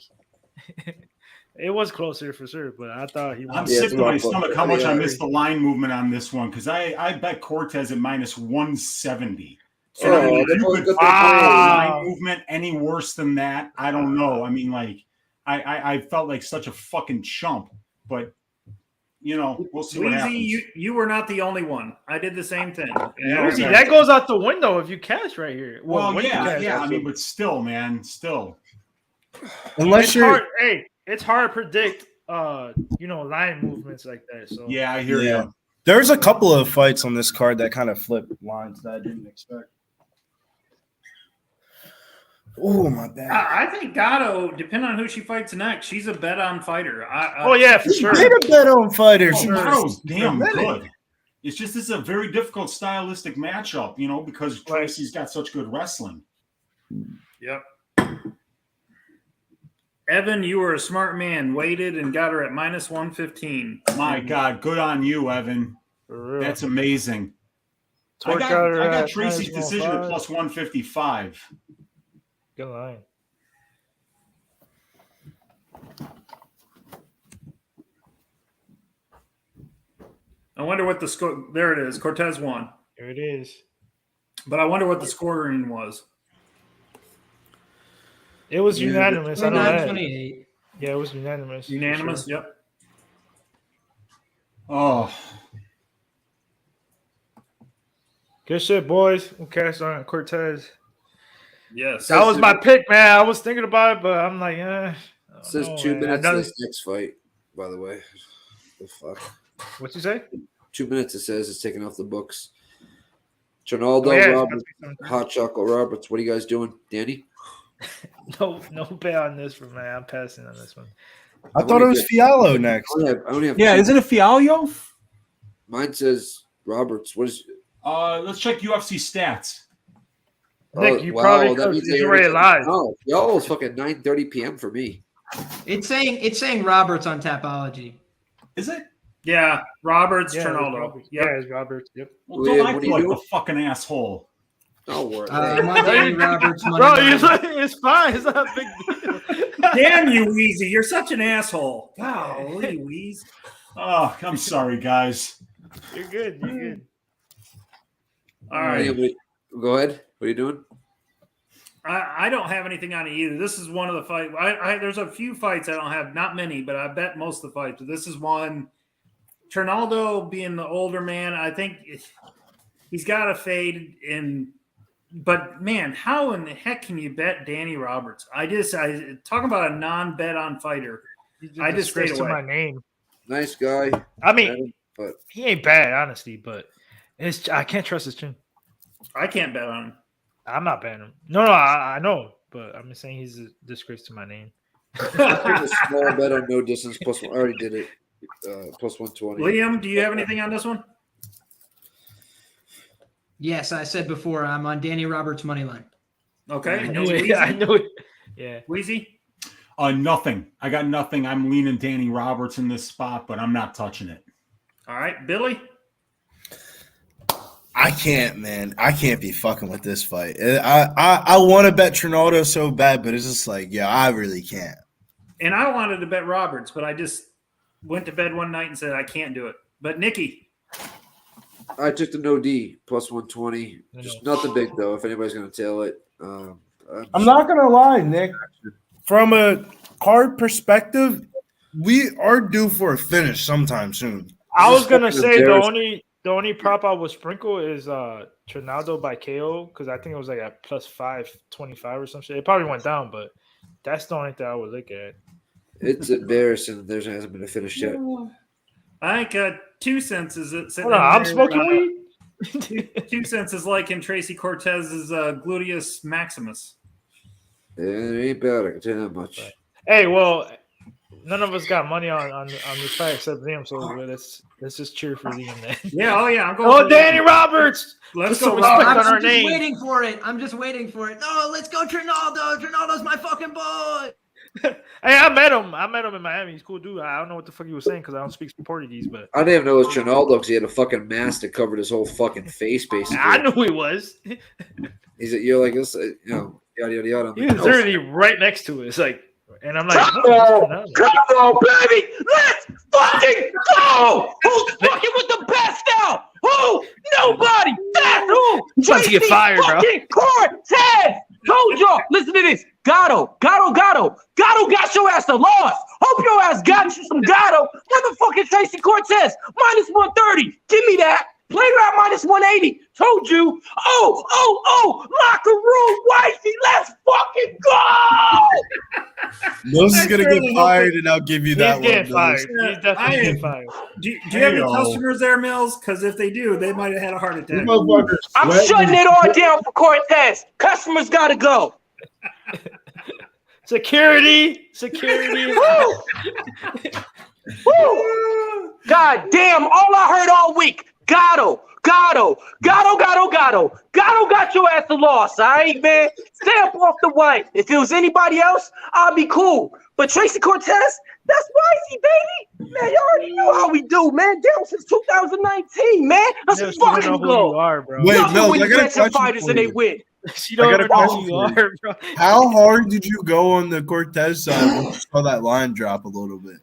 it was closer for sure. But I thought he I'm won. Yeah, sick it's to my not close. stomach how much Yeah, I I missed the line movement on this one because I bet Cortez at minus 170. So Oh, I mean, if that's you what could good follow Wow. line movement any worse than that, I don't know. I mean, like I felt like such a fucking chump, but we'll see what happens. Weezy, you were not the only one. I did the same thing. Uzi, that goes out the window if you cash right here. Well, when you yeah. cash. I mean, but still, man, still. Unless It's you're hard. Hey, it's hard to predict. Line movements like that. So Yeah, I hear Yeah. you. There's a couple of fights on this card that kind of flip lines that I didn't expect. Oh my bad. I think Gatto, depending on who she fights next, she's a bet on fighter. Oh yeah, for sure. Made a bet on fighters. Oh, Gatto's damn Really? good. It's just this is a very difficult stylistic matchup, because Tracy's got such good wrestling. Yep. Evan, you were a smart man. Waited and got her at minus 115. My God, good on you, Evan. For real. That's amazing. I Torque got, out her I got at Tracy's minus decision at 105. plus 155. Good line. I wonder what the score. There it is. Cortez won. Here it is. But I wonder what the scoring was. It was Yeah, unanimous. I know that. 28. Yeah, it was unanimous. for Unanimous? sure. Yep. Oh, Good shit, boys. We'll cash on Cortez. Yes. That was my pick, man. I was thinking about it, but I'm like, It says 2 minutes Another, this next fight, by the way. The fuck. what you say? 2 minutes it says it's taken off the books. Ronaldo, Oh, yeah, it's Roberts, supposed to be something. Hot Chocolate Roberts. What are you guys doing? Danny? No bet on this one, man. I'm passing on this one. I thought it was Fialo next. I only have yeah. two. Isn't it Fialio? Mine says Roberts. What is Let's check UFC stats. Nick, you probably that could. means It's they already live. No, y'all it's fucking 9:30 p.m. for me. It's saying Roberts on Tapology. Is it? Yeah. Roberts, Yeah, it's Ronaldo. Roberts. Yep. Yeah, it's Roberts. Yep. Well, Liam, don't act what are you like doing? the fucking asshole. Don't worry. I'm on Danny Roberts. Money Bro, line. it's fine. It's not a big deal. Damn you, Weezy. You're such an asshole. Golly, Weez. Oh, I'm sorry, guys. You're good. You're good. All right. Go ahead. What are you doing? I don't have anything on it either. This is one of the fights. There's a few fights I don't have, not many, but I bet most of the fights. But this is one. Ronaldo being the older man, I think he's got to fade in. But man, how in the heck can you bet Danny Roberts? I talking about a non-bet on fighter. I just stayed to away. my name. Nice guy. I mean, but he ain't bad, honestly, but I can't trust his chin. I can't bet on him. I'm not betting him. No, I know, but I'm just saying he's a disgrace to my name. I took a small bet on no distance plus one. I already did it. Plus 120. Liam, do you have anything on this one? Yes, I said before I'm on Danny Roberts' money line. Okay. I knew it. Yeah. Wheezy? Nothing. I got nothing. I'm leaning Danny Roberts in this spot, but I'm not touching it. All right. Billy? I can't, man. I can't be fucking with this fight. I want to bet Trinaldo so bad, but it's just like, yeah, I really can't. And I wanted to bet Roberts, but I just went to bed one night and said I can't do it. But Nikki? I took the no D plus 120. Just nothing big though. If anybody's going to tail it, I'm not gonna lie, Nick. From a card perspective, we are due for a finish sometime soon. I was gonna fucking say embarrassing. the only prop I would sprinkle is Trinaldo by KO because I think it was like at plus 525 or some shit. It probably went down, but that's the only thing I would look at. It's embarrassing that there hasn't been a finish yet. I think 2 cents is it. Hold on, I'm smoking weed. 2 cents is like in Tracy Cortez's gluteus maximus. It ain't bad. I can tell you that much. Hey, well, none of us got money on this fight except Liam, so let's just cheer for Liam then. Yeah, I'm going. Oh, Danny Roberts! Let's Put go. some respect Roberts. on our I'm just name. waiting for it. I'm just waiting for it. No, let's go, Trinaldo. Trinaldo's my fucking boy. Hey, I met him in Miami. He's a cool dude. I don't know what the fuck he was saying because I don't speak Portuguese, but I didn't even know it was Trinaldo because he had a fucking mask that covered his whole fucking face, basically. I knew he was. You're like this, yada yada yada. He was literally right next to us, like, and I'm like, Come on, baby. Let's fucking go. Who's fucking with the best now? Who? Nobody. That's who. You about to get fired, bro. Fucking Cortez. Told y'all. Listen to this. Gatto got your ass a loss. Hope your ass got you some Gatto. Motherfucking Tracy Cortez. Minus 130. Give me that. Play around minus 180. Told you. Oh. Locker room wifey. Let's fucking go. Mills is gonna get fired, and I'll give you that He's getting one. fired. Mills. He's definitely getting fired. Do you have any customers there, Mills? Because if they do, they might have had a heart attack. I'm shutting it all down for Cortez. Customers gotta go. Security. Woo! God damn, all I heard all week. Gatto got your ass a loss, all right, man? Stay up off the white. If it was anybody else, I'll be cool. But Tracy Cortez, that's wifey, baby. Man, you already know how we do, man. Down since 2019, man. Let's Mills, fucking you know who go. you are, bro. Wait, Nothing Mills, when I you got a bet your question fighters for and they you. win. She don't I got a even know who question you for you. are, bro. How hard did you go on the Cortez side when you saw that line drop a little bit?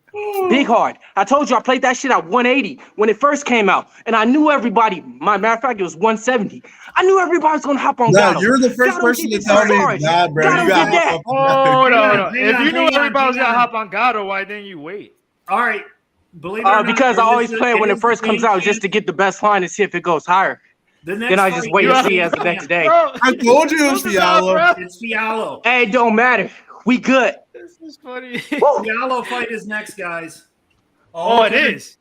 Big hard. I told you I played that shit at 180 when it first came out. And I knew everybody, matter of fact, it was 170. I knew everybody was going to hop on No, Gatto. you're the first Gatto person did to tell me, charge. nah, bro. Gatto You got did that. Hold on. Hang If on, you knew hang on, everybody was hang gonna on. hop on Gatto, why didn't you wait? All right. Believe it or not, Because I always is play it when it is first the comes main out just to get the best line and see if it goes higher. The next Then I just fight wait is and see as the next day. Bro, I told you it was this is not, Fialo. bro. It's Fialo. Hey, it don't matter. We good. This is funny. Fialo fight is next, guys. Oh, it is.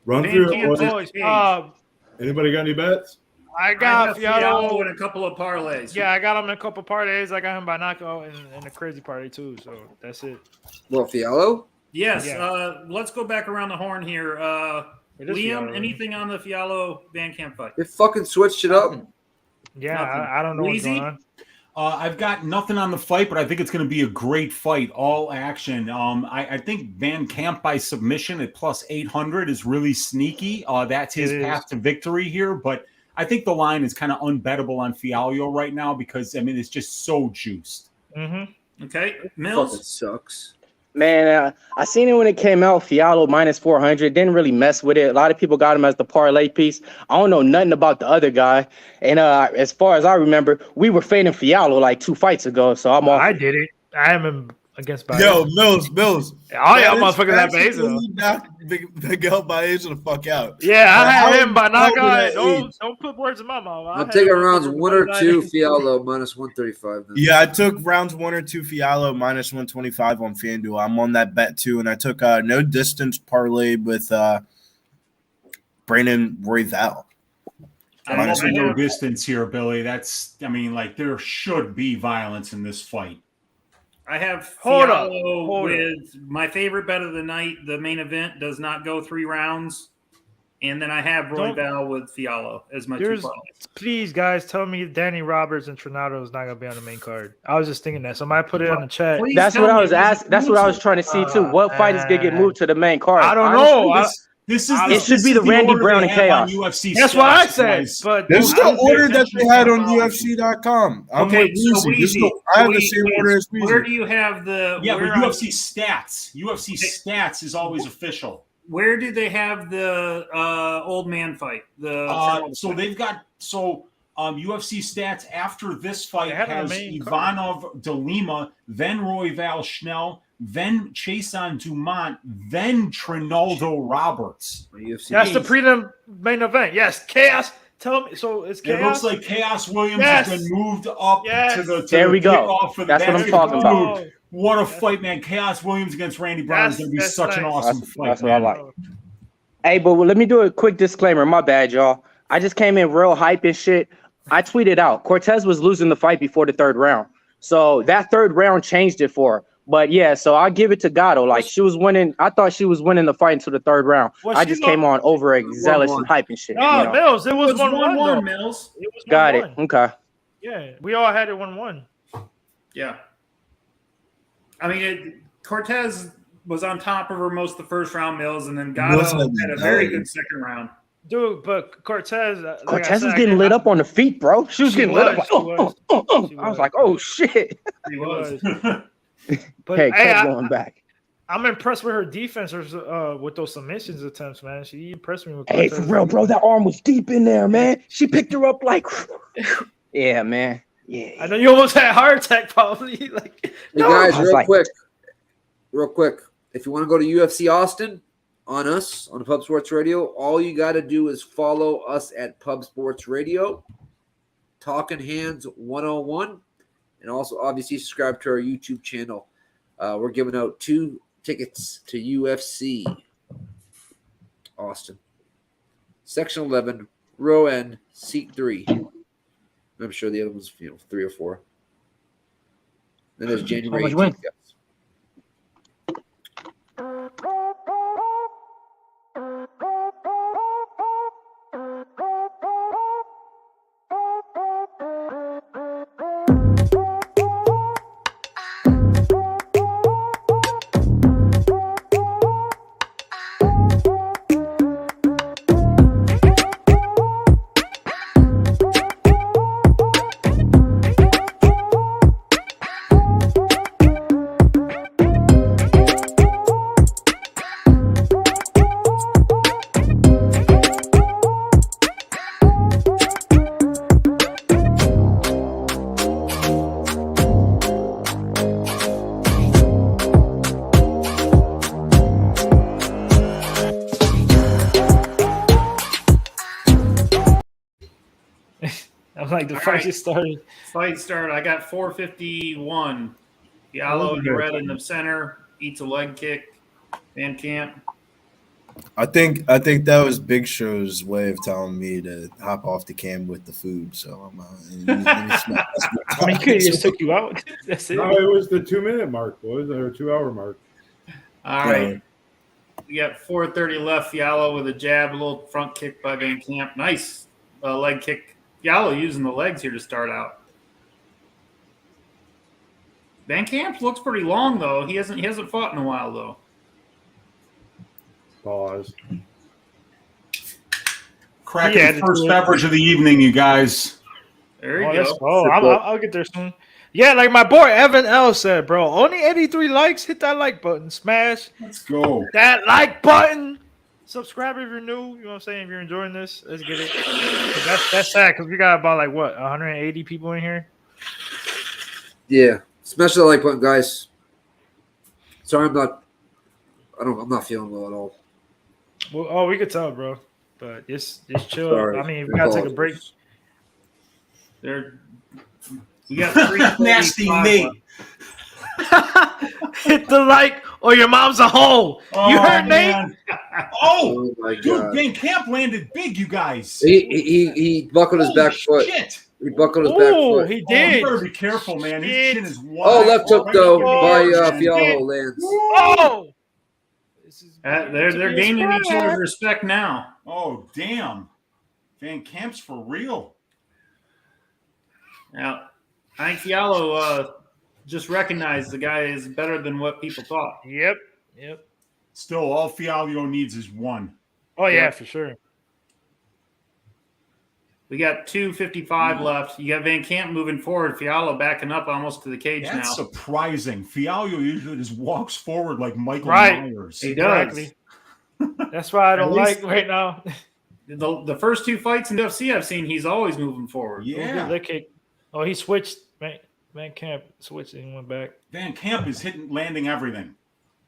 Run Van through Camp it. is- Anybody got any bets? I I got got Fialo Fialo. and a couple of parlays. Yeah, I got him in a couple parlays. I got him by knockout and a crazy parlay too. So that's it. What, Fialo? Yes. Yeah. Let's go back around the horn here. It is Liam, Fialo. anything on the Fialo Van Camp fight? They fucking switched it up. Yeah, Nothing. I don't know what's Weezy? going on. I've got nothing on the fight, but I think it's going to be a great fight, all action. I think Van Camp by submission at plus 800 is really sneaky. That's his It is. path to victory here, but I think the line is kind of unbettable on Fialho right now because, I mean, it's just so juiced. Mm-hmm. Okay. Fucking Mills? sucks. Man, I seen it when it came out. Fialo minus 400. Didn't really mess with it. A lot of people got him as the parlay piece. I don't know nothing about the other guy. And as far as I remember, we were fading Fialo like 2 fights ago. So I'm off. I did it. I am against Baez. Yo, Mills. All y'all That is motherfuckers have Baez actually though. knocked Big L Baez the fuck out. Yeah, I How had him by old knockout. that age? Don't put words in my mouth. I I'm had taking him rounds by 1 or 2 knockout. Fialo minus 135. Then. Yeah, I took rounds 1 or 2 Fialo minus 125 on FanDuel. I'm on that bet too, and I took no distance parlay with Brandon Royval. I'm Minus also no 1. distance here, Billy. That's, I mean, like, there should be violence in this fight. I have Hold Fiallo up. with my favorite bet of the night. The main event does not go 3 rounds. And then I have Royval with Fiallo as my 2 parlays. Please, guys, tell me Danny Roberts and Trinado is not gonna be on the main card. I was just thinking that. Somebody put it on the chat. Please That's tell what I me was who's asking. That's what I was trying to see too. What fight is gonna get moved to the main card? I don't Honestly, know. It should be the Randy Brown and Khaos. UFC That's what I said. But This is the I don't order pay that they had on attention. UFC.com. I'm Okay, with so Weezy. This is Weezy, the- I have the same order as Weezy. where do you have the? Yeah, but where UFC stats. UFC stats is always official. Where do they have the old man fight? So they've got UFC stats after this fight They had it on has the main card. Ivanov de Lima, then Royval Schnell, then Chason Dumont, then Trinaldo Roberts. That's the prelim main event. Yes, Chaos. Tell me. So it's It Chaos. looks like Chaos Williams Yes. has been moved up Yes. to the There we go. kickoff for the That's what I'm Dude, talking about. What a fight, man. Chaos Williams against Randy Brown is going to be That's such an nice. awesome fight. That's what I man. like. Hey, but let me do a quick disclaimer. My bad, y'all. I just came in real hype and shit. I tweeted out Cortez was losing the fight before the 3rd round. So that 3rd round changed it for her. But yeah, so I'll give it to Gatto. Like she was winning. I thought she was winning the fight until the 3rd round. Well, I she just lost- came on over zealous and hype and shit. Oh, you know? Mills. It was It was 1-1. 1-1, though. Mills. It was Got 1-1. it. Okay. Yeah, we all had it 1-1. Yeah. I mean, Cortez was on top of her most of the first round, Mills, and then Gatto had a very good second round. Dude, but Cortez. Like Cortez was getting lit up on the feet, bro. She was getting lit up. Like, She was. I was like, oh shit. He was. But Hey, hey, kept going back. I'm impressed with her defense with those submissions attempts, man. She impressed me with Hey, Cortez. for real, bro. That arm was deep in there, man. She picked her up like, yeah, man. Yeah. I know you almost had a heart attack, probably. Like, Hey guys, I was like- real quick. If you want to go to UFC Austin on us on Pub Sports Radio, all you got to do is follow us at Pub Sports Radio, Talking Hands 101, and also obviously subscribe to our YouTube channel. We're giving out 2 tickets to UFC Austin, Section 11, Row N, Seat 3. I'm sure the other one's 3 or 4. Then there's January much win? 18th. guys. I'm like, the All fight right. just started. Fight start. I got 451. Fiallo in the red in the center. Eats a leg kick. Van Camp. I think that was Big Show's way of telling me to hop off the cam with the food. So I'm I mean, he just took you out. That's it. No, it was the 2-minute mark, boys, or 2-hour mark. All right. We got 4:30 left. Fiallo with a jab, a little front kick by Van Camp. Nice leg kick. Fiallo using the legs here to start out. Van Camp looks pretty long though. He hasn't fought in a while though. Pause. Cracking Yeah, the first the- beverage of the evening, you guys. There you Oh, go. let's go. I'll get there soon. Yeah, like my boy Evan L said, bro. Only 83 likes. Hit that like button. Smash Let's go. that like button. Subscribe if you're new. You know what I'm saying? If you're enjoying this, let's get it. That's sad because we got about 180 people in here. Yeah, smash the like button, guys. Sorry, I'm not feeling well at all. Well, we could tell, bro. But just chill. Sorry. I mean, we gotta take a break. We got 3:45 Nasty Nate. Hit the like or your mom's a hole. You heard Nate? man. Oh, Oh my dude, god! Van Camp landed big, you guys. He buckled his Holy back foot. shit. He buckled his back Oh, foot. he Oh, did. you better be careful, man. His Shit. chin is wide. Oh, left hook right though up by there, man. Fialho lands. Oh, this is They're gaining each other's respect now. Oh, damn. Van Camp's for real. Now, I think Fialho just recognized the guy is better than what people thought. Yep. Still, all Fialho needs is one. Oh yeah, Yep. for sure. We got 2:55 left. You got Van Camp moving forward. Fialho backing up almost to the cage That's now. surprising. Fialho usually just walks forward like Michael Right. Myers. He does. Exactly. That's why I don't At least- like right now. The first two fights in UFC I've seen, he's always moving forward. Yeah. Leg kick. Oh, he switched. Van Camp switched and went back. Van Camp is landing everything.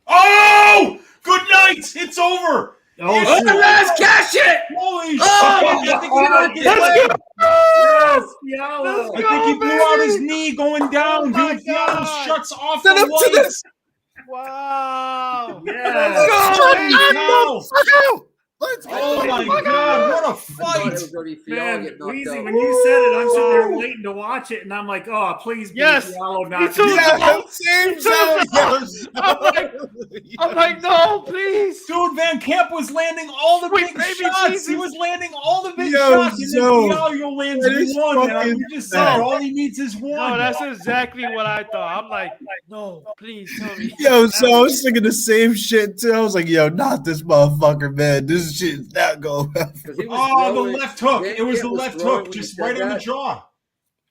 Oh! Good night! It's over! Oh, Oh, let's cash it! Holy Oh, shit! I think he broke his let's leg. go! yes, Fialho. I think he blew out his knee going down. my Dude, Fialho God. shuts off Set the up to lights. Wow. Yes. Holy cow. Let's go. Oh my God! What a I thought fight! it was gonna be Fialho Man, get knocked Weezy, out. when you said it, I'm sitting there waiting to watch it, and I'm like, oh, please be Yes. Fialho Me not too. Yeah, same sound. I'm like, no, please. Dude, Van Camp was landing all the Sweet big baby shots. Jesus. He was landing all the big Yo, shots, and Zo, then Fialho lands that is one. And fucking you just said sad. all he needs is one. No, that's exactly what I thought. I'm like, no, please tell me. Yo, so I was thinking the same shit too. I was like, yo, not this motherfucker, man. This shit's not going. 'Cause he was Oh, the throwing- left hook. Van It was the Camp left throwing hook, when he just said right on the that. jaw.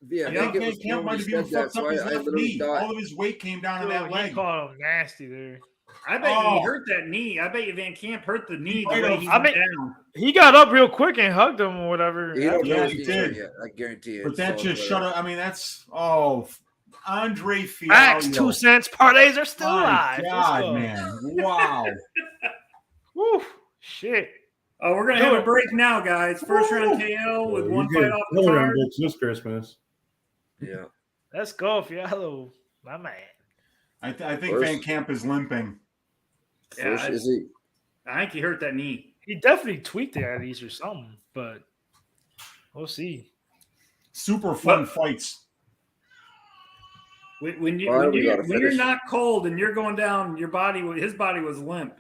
Yeah, I I think think it Van was Camp throwing might when have he even said that, fucked up so his I left literally knee. thought. All of his weight came down to Dude, that he leg. called him nasty there. I bet Oh. he hurt that knee. I bet you Van Camp hurt the knee the Right way off. he I went mean- down. He got up real quick and hugged him or whatever. He don't Yeah, know he his did. knee yet. I guarantee it. But that So, just shut up. I mean, that's Andre Fialho. Max 2 cents. Parlays are still My alive. Let's God, go. man. Wow. Woo, shit. Oh, we're gonna have a break now, guys. First round KO with one You fight get off the program card. books this Christmas. Yeah. Let's go, Fialho. My man. I think First- Van Camp is limping. Yeah, First, is he? I think he hurt that knee. He definitely tweaked it at least or something, but we'll see. Super fun fights. When All right, you're we gotta when you're finish. not cold and you're going down, his body was limp.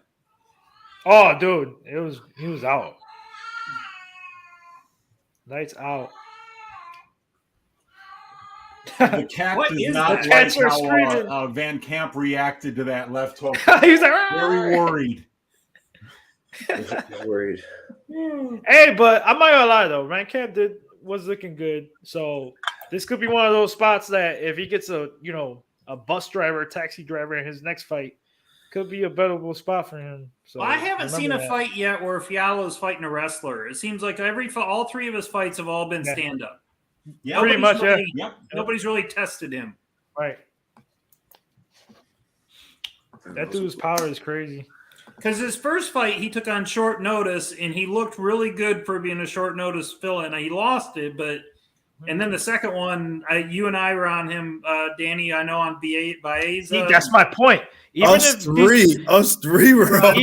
Oh, dude, he was out. Lights out. The cat What does is not that? like Cats are how screaming. Van Camp reacted to that left hook. He's like, Very worried. I'm worried. hey, but I'm not gonna lie though, Van Camp was looking good. So this could be one of those spots that if he gets a bus driver, taxi driver in his next fight, could be a bettable spot for him. So Well, I haven't seen a remember that. fight yet where Fialho's fighting a wrestler. It seems like all three of his fights have all been Yeah. stand up. Yep. Pretty much, yeah. Yep. Nobody's really tested him. Right. That dude's power is crazy. Because his first fight, he took on short notice, and he looked really good for being a short notice fill-in. He lost it, and then the second one, you and I were on him, Danny. I know on Baeza. See, that's my point. Us three were on.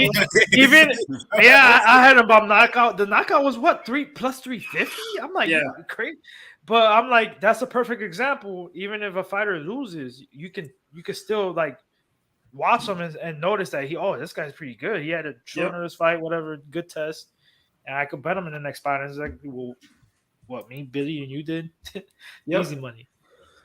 Even I had him on knockout. The knockout was what, 3 plus 350? I'm like, Yeah. crazy. But I'm like, that's a perfect example. Even if a fighter loses, you can still like watch him and notice that this guy's pretty good. He had a short notice fight, whatever, good test, and I could bet him in the next fight. And it's like, well, what, me, Billy, and you did? Easy money.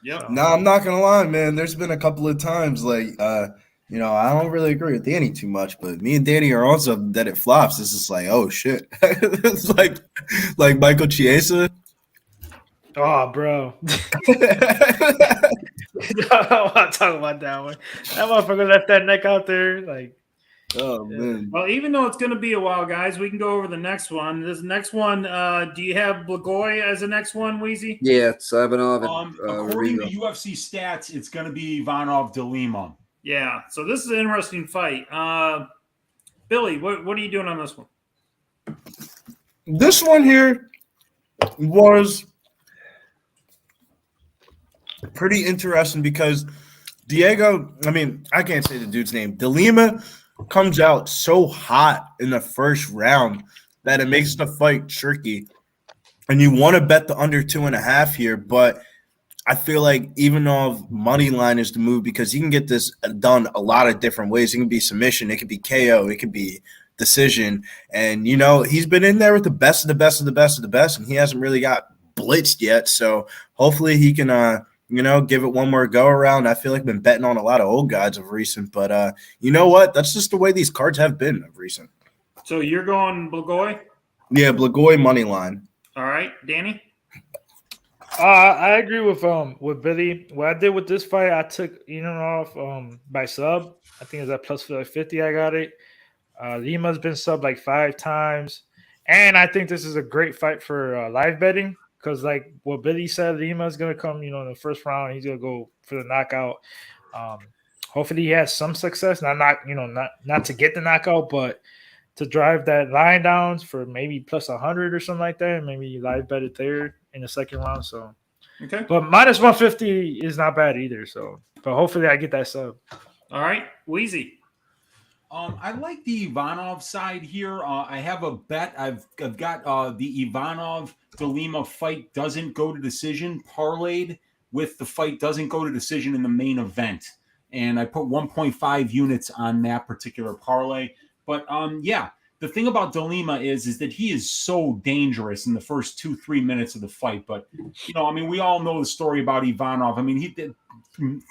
Yep. So, No, I'm not gonna lie, man. There's been a couple of times like I don't really agree with Danny too much, but me and Danny are also that it flops. It's just like, oh shit. It's like Michael Chiesa. oh, bro. I don't want to talk about that one. That motherfucker left that neck out there. Like, Oh man. Well, even though it's going to be a while, guys, we can go over the next one. This next one, do you have Blagoy as the next one, Weezy? Yeah, it's Ivanov and According to Rodrigo. UFC stats, it's going to be Ivanov de Lima. Yeah. So this is an interesting fight. Billy, what are you doing on this one? This one here was pretty interesting because I can't say the dude's name. De Lima comes out so hot in the first round that it makes the fight tricky. and you want to bet the under 2.5 here, but I feel like even though money line is the move because he can get this done a lot of different ways. It can be submission, it could be KO, it could be decision. And, you know, he's been in there with the best of the best of the best of the best, and he hasn't really got blitzed yet. So hopefully he can, give it one more go around. I feel like I've been betting on a lot of old guys of recent, but you know what? That's just the way these cards have been of recent. So you're going Blagoy? Yeah, Blagoy money line. All right, Danny? I agree with Billy. What I did with this fight, I took off by sub. I think it's at plus 50. I got it. Lima's been sub like 5 times, and I think this is a great fight for live betting because, like what Billy said, Lima's gonna come. In the first round, he's gonna go for the knockout. Hopefully, he has some success. Not to get the knockout, but to drive that line down for maybe plus 100 or something like that, and maybe live bet it there in the second round. So, okay, but minus 150 is not bad either. So, but hopefully I get that sub. All right, Wheezy. I like the Ivanov side here. I have a bet. I've got the Ivanov de Lima fight doesn't go to decision parlayed with the fight doesn't go to decision in the main event, and I put 1.5 units on that particular parlay. But the thing about De Lima is that he is so dangerous in the first 2-3 minutes of the fight. But we all know the story about Ivanov. I mean, he did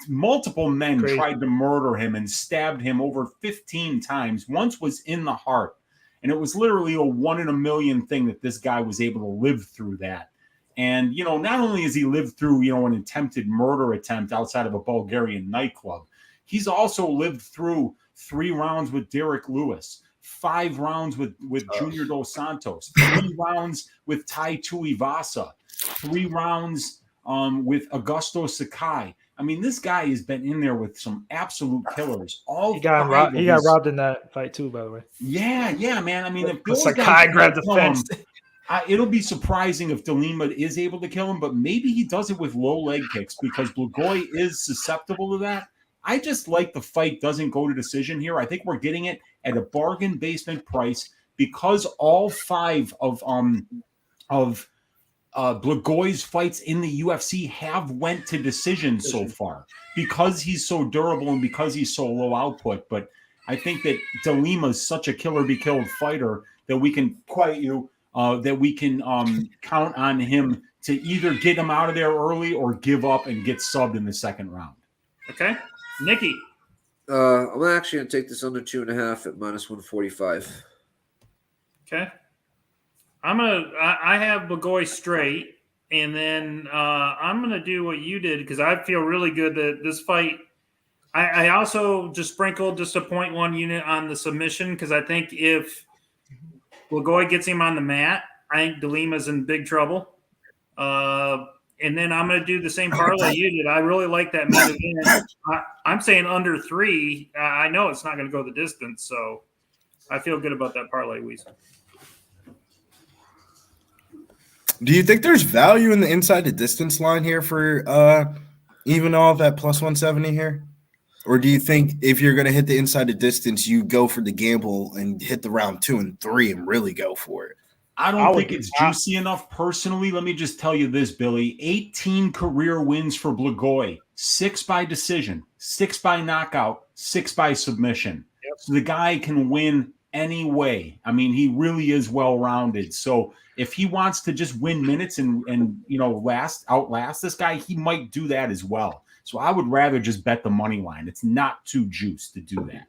multiple men tried to murder him and stabbed him over 15 times. Once was in the heart, and it was literally a 1 in a million thing that this guy was able to live through that. And not only has he lived through an attempted murder attempt outside of a Bulgarian nightclub, he's also lived through 3 rounds with Derek Lewis, 5 rounds with Junior Dos Santos, 3 rounds with Tai Tuivasa, 3 rounds with Augusto Sakai. I mean, this guy has been in there with some absolute killers. He got robbed in that fight too, by the way. Yeah, man. I mean, if Sakai grabbed the fence. It'll be surprising if De Lima is able to kill him, but maybe he does it with low leg kicks because Blagoy is susceptible to that. I just like the fight doesn't go to decision here. I think we're getting it at a bargain basement price because all 5 of Blagoy's fights in the UFC have went to decision so far because he's so durable and because he's so low output. But I think that De Lima is such a killer be killed fighter that we can count on him to either get him out of there early or give up and get subbed in the second round. Okay. Nikki. I'm actually going to take this under 2.5 at minus 145. Okay. I have Blagoy straight, and then I'm going to do what you did because I feel really good that this fight – I also just sprinkled just a 0.1 unit on the submission because I think if Blagoy gets him on the mat, I think De Lima's in big trouble. And then I'm going to do the same parlay you did. I really like that main event. I'm saying under 3. I know it's not going to go the distance, so I feel good about that parlay, Weezy. Do you think there's value in the inside the distance line here for Ivanov at plus 170 here? Or do you think if you're going to hit the inside the distance, you go for the gamble and hit the round 2 and 3 and really go for it? I don't think it's juicy enough personally. Let me just tell you this, Billy. 18 career wins for Blagoy. 6 by decision, 6 by knockout, 6 by submission. Yep. So the guy can win any way. I mean, he really is well-rounded. So if he wants to just win minutes and outlast this guy, he might do that as well. So I would rather just bet the money line. It's not too juiced to do that.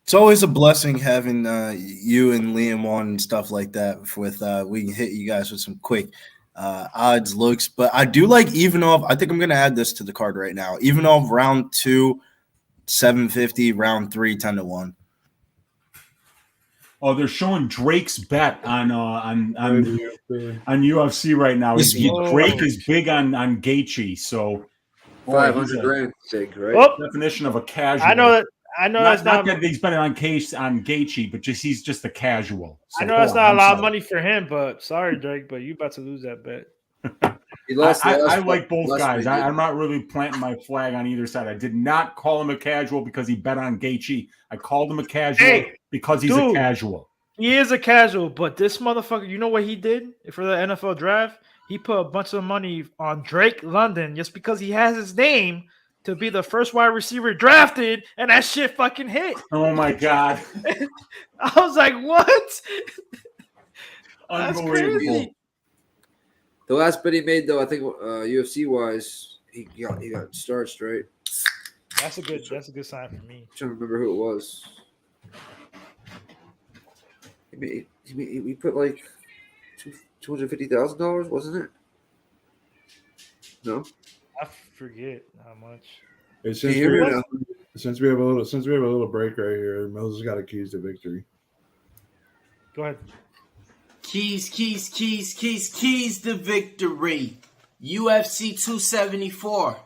It's always a blessing having you and Liam on and stuff like that. With we can hit you guys with some quick odds looks, but I do like Ivanov. I think I'm going to add this to the card right now. Ivanov round 2, 750. Round 3, 10-1. Oh, they're showing Drake's bet on UFC right now. Drake is big on Gaethje, so 500 grand sake, right? Oh, definition of a casual. I know that's not that he's betting on Gaethje, but he's just a casual. So, I know that's not a lot of money for him, but sorry, Drake, but you about to lose that bet. I like both guys. I'm not really planting my flag on either side. I did not call him a casual because he bet on Gaethje. I called him a casual because he's a casual. He is a casual, but this motherfucker, you know what he did for the NFL draft? He put a bunch of money on Drake London just because he has his name to be the first wide receiver drafted, and that shit fucking hit. Oh my god. I was like, what? That's Unbelievable. crazy. The last bet he made, though, I think UFC wise, he got starched, right? That's a good sign for me. I'm trying to remember who it was. He put like $250,000, wasn't it? No, I forget how much. Hey, Can you hear me now? since we have a little break right here, Moses got a keys to victory. Go ahead. Keys to victory. UFC 274.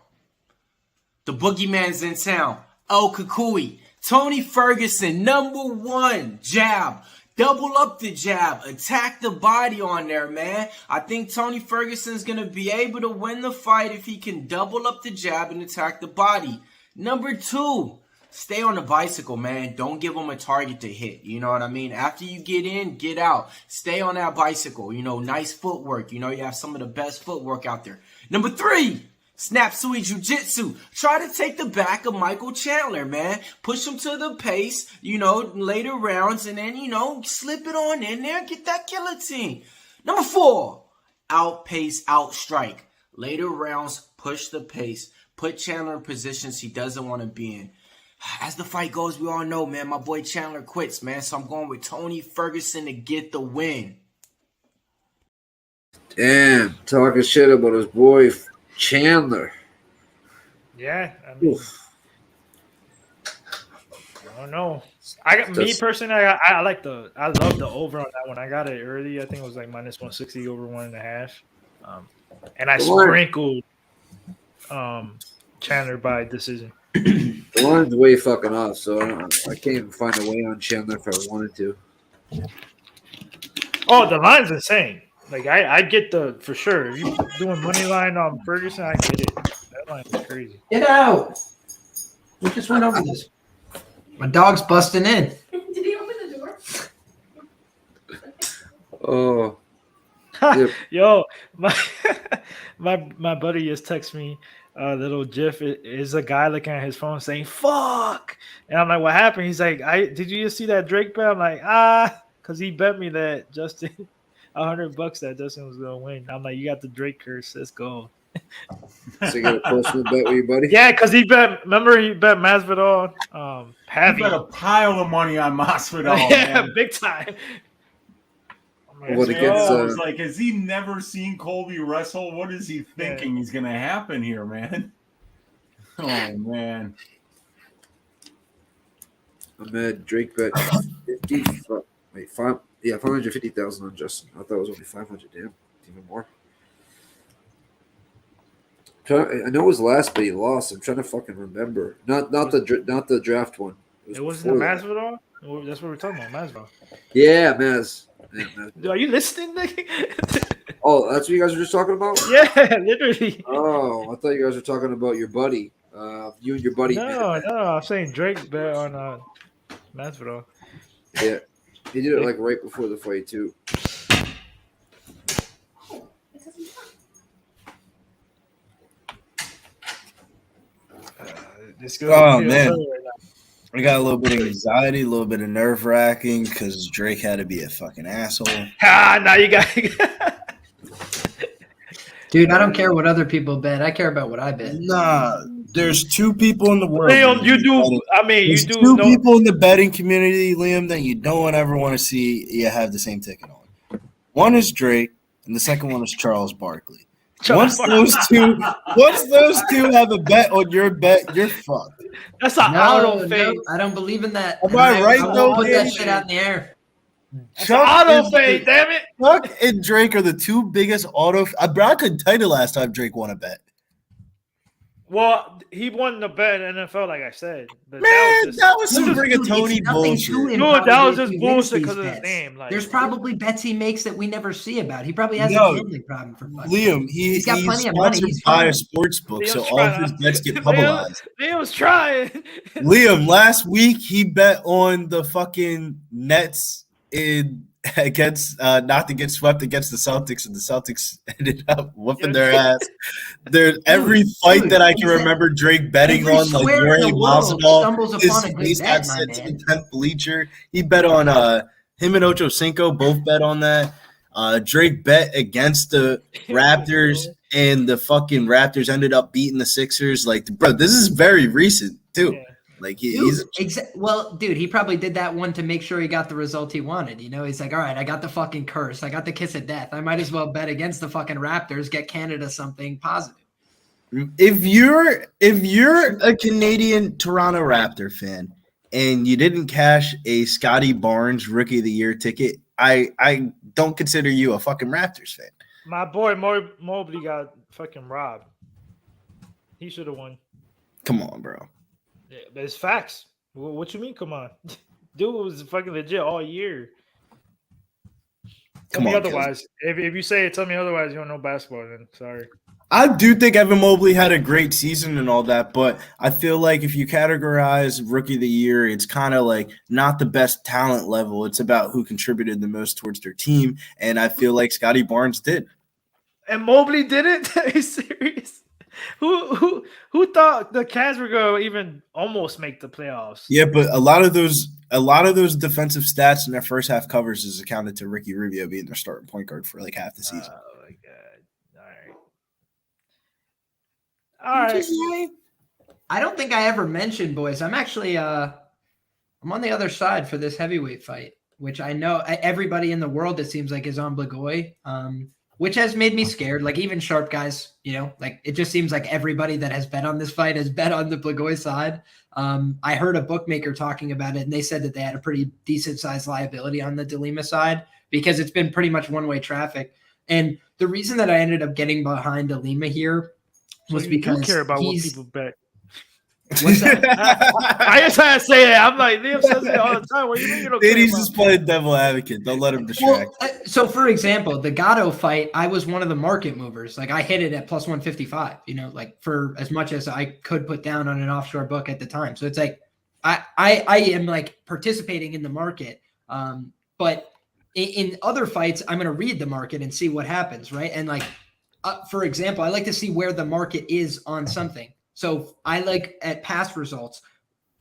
The boogeyman's in town. El Kukui. Tony Ferguson, #1 jab. Double up the jab. Attack the body on there, man. I think Tony Ferguson's going to be able to win the fight if he can double up the jab and attack the body. #2, stay on the bicycle, man. Don't give him a target to hit. You know what I mean? After you get in, get out. Stay on that bicycle. You know, nice footwork. You know, you have some of the best footwork out there. #3, Snap Sui Jiu-Jitsu. Try to take the back of Michael Chandler, man. Push him to the pace, you know, later rounds, and then, you know, slip it on in there. Get that guillotine. #4, outpace, outstrike. Later rounds, push the pace. Put Chandler in positions he doesn't want to be in. As the fight goes, we all know, man, my boy Chandler quits, man. So I'm going with Tony Ferguson to get the win. Damn, talking shit about his boy Chandler. Yeah, I mean, I don't know. Me personally, I love the over on that one. I got it early. I think it was like -160 over 1.5. And I sprinkled Chandler by decision. The line's way fucking off, so I can't even find a way on Chandler if I wanted to. Oh, the line's insane. Like I get for sure. If you doing money line on Ferguson, I get it. That line is crazy. Get out! We just went over this. My dog's busting in. Did he open the door? Oh, yep. Yo, my buddy just texted me a little GIF. It is a guy looking at his phone saying "fuck," and I'm like, "What happened?" He's like, did you just see that Drake bet?" I'm like, because he bet me that Justin $100 that Justin was gonna win. I'm like, you got the Drake curse. Let's go. So you got a personal bet with your buddy? Yeah, because he bet. Remember, he bet Masvidal. He bet a pile of money on Masvidal. Yeah, man. big time. What against? I was like, has he never seen Colby wrestle? What is he thinking is going to happen here, man? Oh man. I'm mad. Drake bet 550,000 on Justin. I thought it was only 500. Damn, even more. I know it was last, but he lost. I'm trying to fucking remember. Not the draft one. It wasn't the Masvidal. That's what we're talking about, Masvidal. Yeah, Maz. Yeah, Maz. Are you listening, Nick? Oh, that's what you guys were just talking about? Yeah, literally. Oh, I thought you guys were talking about your buddy. You and your buddy. No, I'm saying Drake bet on Masvidal. Yeah, he did it like right before the fight too. Oh man, I got a little bit of anxiety, a little bit of nerve wracking because Drake had to be a fucking asshole. Now you got. Dude, I don't care what other people bet. I care about what I bet. Nah, there's two people in the world. Liam, you do. I mean, there's you do. Two people in the betting community, Liam, that you don't ever want to see you have the same ticket on. One is Drake, and the second one is Charles Barkley. Once those two have a bet on your bet, you're fucked. That's an auto fade. No, I don't believe in that. Am I right, I though? won't put that shit out in the air. Auto fade, damn it. Chuck and Drake are the two biggest auto. I couldn't tell you the last time Drake won a bet. Well, he won the bet in NFL, like I said. But Man, that was some rigatoni bullshit. Dude, that was just bullshit because of his name. Like, there's probably bets he makes that we never see about. He probably has a gambling problem for fun. Liam, he's got plenty of money. He's by a sports book, so all of his bets get publicized. Liam's trying. Liam, last week he bet on the fucking Nets against not to get swept against the Celtics, and the Celtics ended up whooping their ass. There's every fight that I can remember Drake betting every on, like square in Yuri the world stumbles Masvidal. upon a good His bet, face my got sent to man. the 10th bleacher. He bet on him and Ocho Cinco both bet on that. Drake bet against the Raptors, and the fucking Raptors ended up beating the Sixers. Like, bro, this is very recent too. Yeah. Like Well, dude, he probably did that one to make sure he got the result he wanted. You know, he's like, all right, I got the fucking curse. I got the kiss of death. I might as well bet against the fucking Raptors, get Canada something positive. If you're a Canadian Toronto Raptor fan and you didn't cash a Scotty Barnes Rookie of the Year ticket, I don't consider you a fucking Raptors fan. My boy Mobley got fucking robbed. He should have won. Come on, bro. Yeah, but it's facts. What you mean? Come on, dude was fucking legit all year. Tell me otherwise. If you say it, tell me otherwise. You don't know basketball. Then sorry. I do think Evan Mobley had a great season and all that, but I feel like if you categorize Rookie of the Year, it's kind of like not the best talent level. It's about who contributed the most towards their team, and I feel like Scotty Barnes did. And Mobley did it? Are you serious? Who thought the Cavs were going to even almost make the playoffs? Yeah, but a lot of those defensive stats in their first half covers is accounted to Ricky Rubio being their starting point guard for like half the season. Oh my god! All right. I don't think I ever mentioned, boys. I'm actually I'm on the other side for this heavyweight fight, which I know everybody in the world, it seems like, is on Blagoy. Which has made me scared. Like, even sharp guys, you know, like, it just seems like everybody that has bet on this fight has bet on the Blagoy side. I heard a bookmaker talking about it, and they said that they had a pretty decent sized liability on the De Lima side because it's been pretty much one-way traffic. And the reason that I ended up getting behind De Lima here was because care about what people bet. What's that? I just had to say that. I'm like, Liam says it all the time. What do you mean you don't care He's about? just playing devil advocate. Don't let him distract. Well, so, for example, the Gatto fight, I was one of the market movers. Like, I hit it at plus 155, you know, like, for as much as I could put down on an offshore book at the time. So it's like I am like participating in the market. But in other fights, I'm going to read the market and see what happens, right? And like, for example, I like to see where the market is on something. So I like at past results,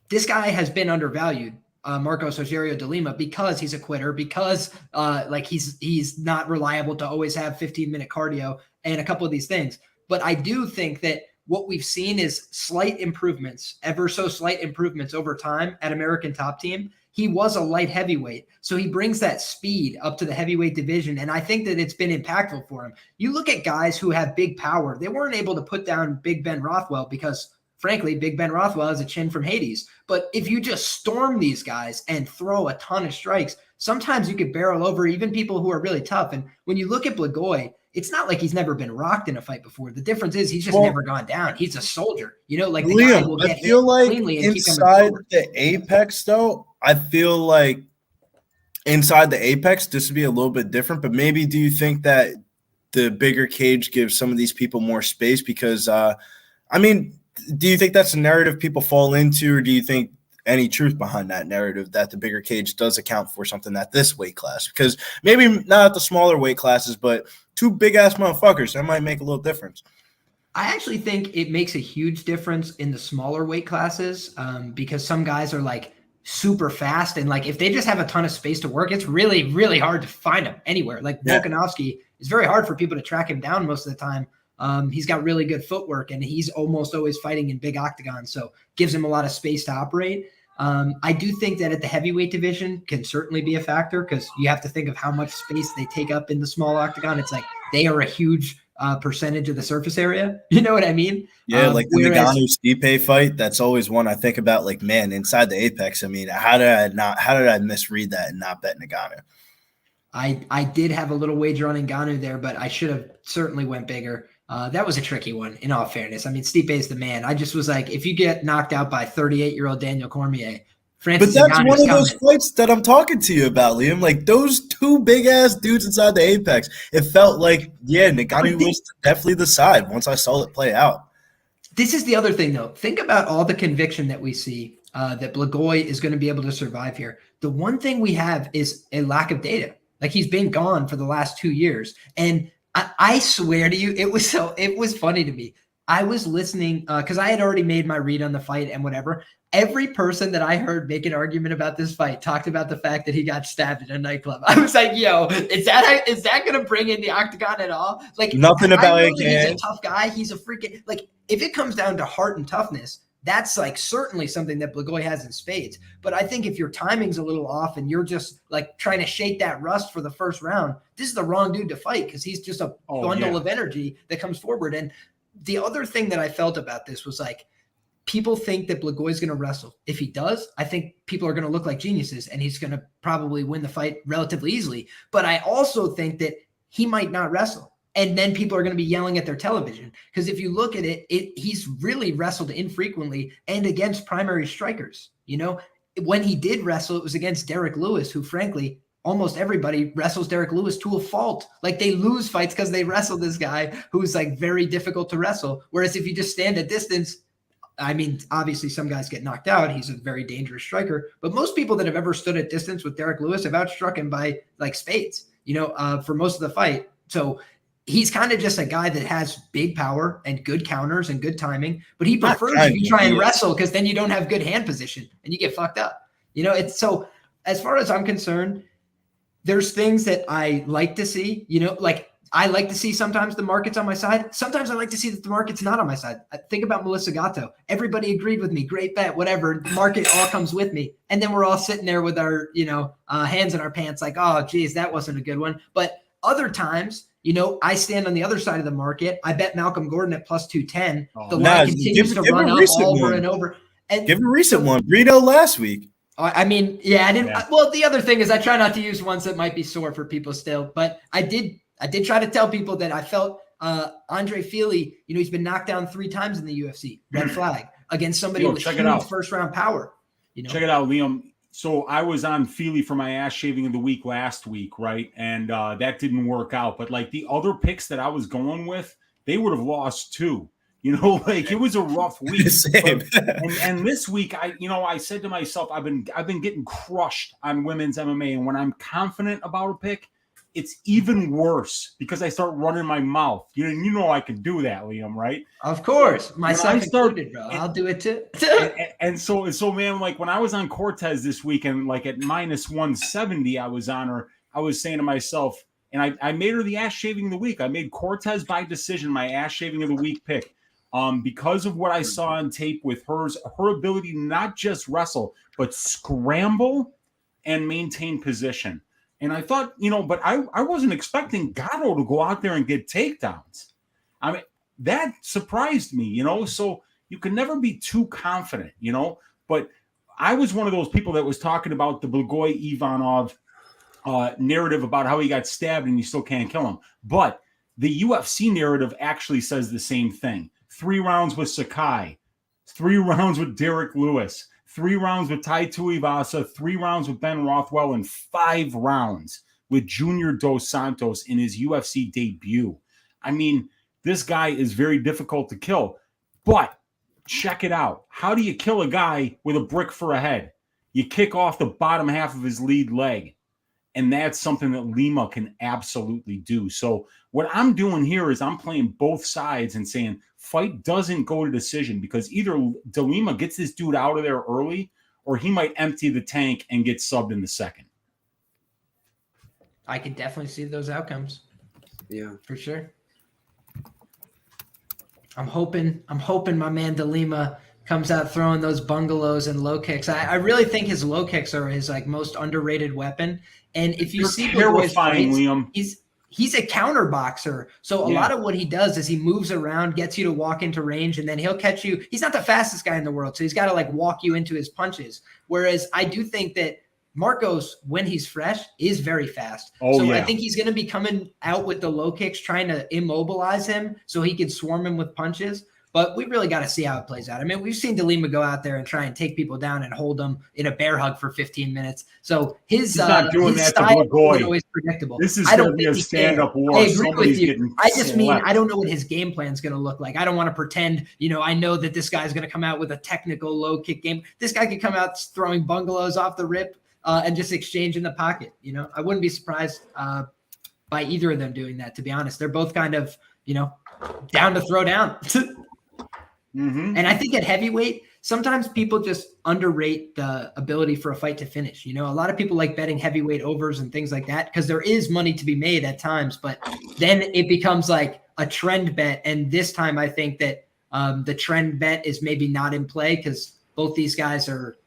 this guy has been undervalued, Marcos Rogerio de Lima, because he's a quitter, because like he's not reliable to always have 15-minute cardio and a couple of these things. But I do think that what we've seen is slight improvements, ever so slight improvements over time at American Top Team. He was a light heavyweight, so he brings that speed up to the heavyweight division, and I think that it's been impactful for him. You look at guys who have big power. They weren't able to put down Big Ben Rothwell because, frankly, Big Ben Rothwell is a chin from Hades. But if you just storm these guys and throw a ton of strikes, sometimes you could barrel over even people who are really tough. And when you look at Blagoy, it's not like he's never been rocked in a fight before. The difference is he's just never gone down. He's a soldier. You know, like the guy will get I feel like cleanly and inside the apex, though, I feel like inside the apex, this would be a little bit different. But maybe do you think that the bigger cage gives some of these people more space? Because, I mean, do you think that's a narrative people fall into, or do you think any truth behind that narrative that the bigger cage does account for something at this weight class? Because maybe not the smaller weight classes, but two big-ass motherfuckers, that might make a little difference. I actually think it makes a huge difference in the smaller weight classes because some guys are like super fast, and like if they just have a ton of space to work, it's really, really hard to find them anywhere. Like Volkanovski, it's very hard for people to track him down most of the time. He's got really good footwork, and he's almost always fighting in big octagons, so gives him a lot of space to operate. I do think that at the heavyweight division can certainly be a factor because you have to think of how much space they take up in the small octagon. It's like they are a huge percentage of the surface area. You know what I mean? Yeah, like the Ngannou-Stipe fight, that's always one I think about. Like, man, inside the apex, I mean, how did I misread that and not bet Ngannou? I did have a little wager on Ngannou there, but I should have certainly went bigger. That was a tricky one, in all fairness. I mean, Stipe is the man. I just was like, if you get knocked out by 38-year-old Daniel Cormier, Francis but that's Ngannou's one of those coming. fights that I'm talking to you about, Liam. Like, those two big-ass dudes inside the apex, it felt like, yeah, Ngannou was definitely the side once I saw it play out. This is the other thing, though. Think about all the conviction that we see that Blagoy is going to be able to survive here. The one thing we have is a lack of data. Like, he's been gone for the last 2 years. And I swear to you, it was funny to me. I was listening because I had already made my read on the fight and whatever. Every person that I heard make an argument about this fight talked about the fact that he got stabbed in a nightclub. I was like, yo, is that going to bring in the octagon at all? Like, Nothing about it. He's a tough guy. He's a freaking, like, if it comes down to heart and toughness, that's like certainly something that Blagoy has in spades. But I think if your timing's a little off and you're just like trying to shake that rust for the first round, this is the wrong dude to fight because he's just a bundle of energy that comes forward. And the other thing that I felt about this was like, people think that Blagoy's going to wrestle. If he does, I think people are going to look like geniuses and he's going to probably win the fight relatively easily. But I also think that he might not wrestle. And then people are going to be yelling at their television. Because if you look at it, he's really wrestled infrequently and against primary strikers. You know, when he did wrestle, it was against Derek Lewis, who frankly, almost everybody wrestles Derek Lewis to a fault. Like, they lose fights because they wrestle this guy who's like very difficult to wrestle. Whereas if you just stand at distance, I mean, obviously some guys get knocked out. He's a very dangerous striker, but most people that have ever stood at distance with Derek Lewis have outstruck him by like spades, you know, for most of the fight. So he's kind of just a guy that has big power and good counters and good timing, but he prefers if you try and wrestle because then you don't have good hand position and you get fucked up. You know, it's so as far as I'm concerned, there's things that I like to see, you know, like I like to see sometimes the market's on my side. Sometimes I like to see that the market's not on my side. I think about Melissa Gatto. Everybody agreed with me. Great bet, whatever. The market all comes with me. And then we're all sitting there with our, you know, hands in our pants like, oh, geez, that wasn't a good one. But other times, you know, I stand on the other side of the market. I bet Malcolm Gordon at plus 210. The line continues to run up over and over. And give a recent one. Rito last week. I mean, yeah, I didn't. Yeah. Well, the other thing is I try not to use ones that might be sore for people still. But I did try to tell people that I felt Andre Fili, you know, he's been knocked down 3 times in the UFC. Red flag against somebody with huge first round power. You know? Check it out, Liam. So I was on Fili for my ass shaving of the week last week, right? And that didn't work out. But like the other picks that I was going with, they would have lost too. You know, like it was a rough week. And this week, I said to myself, I've been getting crushed on women's MMA, and when I'm confident about a pick, it's even worse because I start running my mouth. You know I can do that, Liam, right? Of course, myself included, bro. I'll do it too. and so, man, like when I was on Cortez this weekend, like at minus 170, I was on her. I was saying to myself, and I made her the ass shaving of the week. I made Cortez by decision my ass shaving of the week pick. Because of what I saw on tape with her ability to not just wrestle, but scramble and maintain position. And I thought, but I wasn't expecting Gatto to go out there and get takedowns. I mean, that surprised me, so you can never be too confident, but I was one of those people that was talking about the Blagoy Ivanov narrative about how he got stabbed and you still can't kill him. But the UFC narrative actually says the same thing. 3 rounds with Sakai, 3 rounds with Derek Lewis, 3 rounds with Tai Tuivasa, 3 rounds with Ben Rothwell, and 5 rounds with Junior Dos Santos in his UFC debut. I mean, this guy is very difficult to kill. But check it out. How do you kill a guy with a brick for a head? You kick off the bottom half of his lead leg. And that's something that Lima can absolutely do. So what I'm doing here is I'm playing both sides and saying fight doesn't go to decision because either De Lima gets this dude out of there early or he might empty the tank and get subbed in the second. I can definitely see those outcomes. Yeah, for sure. I'm hoping my man De Lima comes out throwing those bungalows and low kicks. I really think his low kicks are his most underrated weapon. And if you see terrifying, Liam, he's a counter boxer. So a lot of what he does is he moves around, gets you to walk into range, and then he'll catch you. He's not the fastest guy in the world, so he's got to walk you into his punches. Whereas I do think that Marcos, when he's fresh, is very fast. I think he's going to be coming out with the low kicks, trying to immobilize him so he can swarm him with punches. But we really got to see how it plays out. I mean, we've seen De Lima go out there and try and take people down and hold them in a bear hug for 15 minutes. So his style is always predictable. This is going to be a stand-up war. I agree with you. I just mean I don't know what his game plan is going to look like. I don't want to pretend, I know that this guy's going to come out with a technical low kick game. This guy could come out throwing bungalows off the rip and just exchange in the pocket. I wouldn't be surprised by either of them doing that, to be honest. They're both kind of, down to throw down. And I think at heavyweight, sometimes people just underrate the ability for a fight to finish. A lot of people like betting heavyweight overs and things like that because there is money to be made at times, but then it becomes like a trend bet. And this time I think that the trend bet is maybe not in play because both these guys are,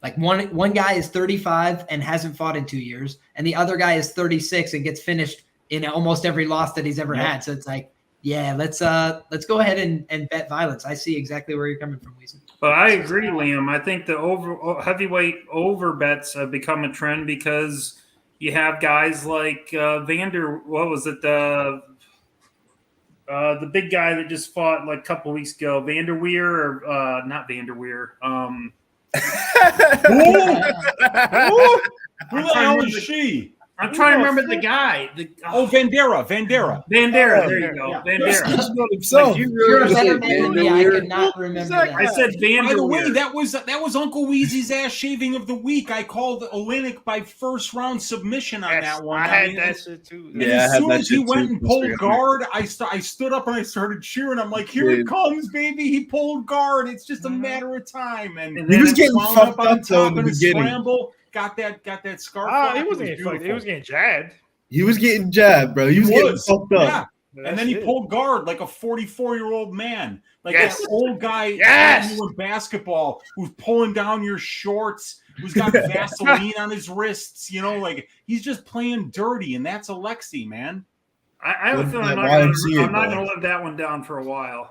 like one guy is 35 and hasn't fought in 2 years, and the other guy is 36 and gets finished in almost every loss that he's ever had. So it's like, yeah, let's go ahead and bet violence. I see exactly where you're coming from, Weezy. But I agree, Liam. I think the heavyweight over bets have become a trend because you have guys like the big guy that just fought like a couple weeks ago, Vanderweer or not Vanderweer. Who the hell is she? I'm trying to remember the guy. Vandera. There you go. Yeah. Vandera. You're a better man than me. I could not remember that. I said Vandera. By the way, that was Uncle Weezy's ass shaving of the week. I called Olenek by first round submission on that one. I had that shit too. And as soon as he went and pulled guard, I stood up and I started cheering. I'm like, here it comes, baby. He pulled guard. It's just a matter of time. And he was getting fucked up though in the beginning. Scramble. Got that scarf. He wasn't getting fucked. He was getting jabbed. He was getting jabbed, bro. He was getting fucked up. Yeah. And then he pulled guard like a 44-year-old man. Like that old guy in basketball who's pulling down your shorts, who's got Vaseline on his wrists, like he's just playing dirty, and that's Alexi, man. I have a feeling I'm not going to live that one down for a while.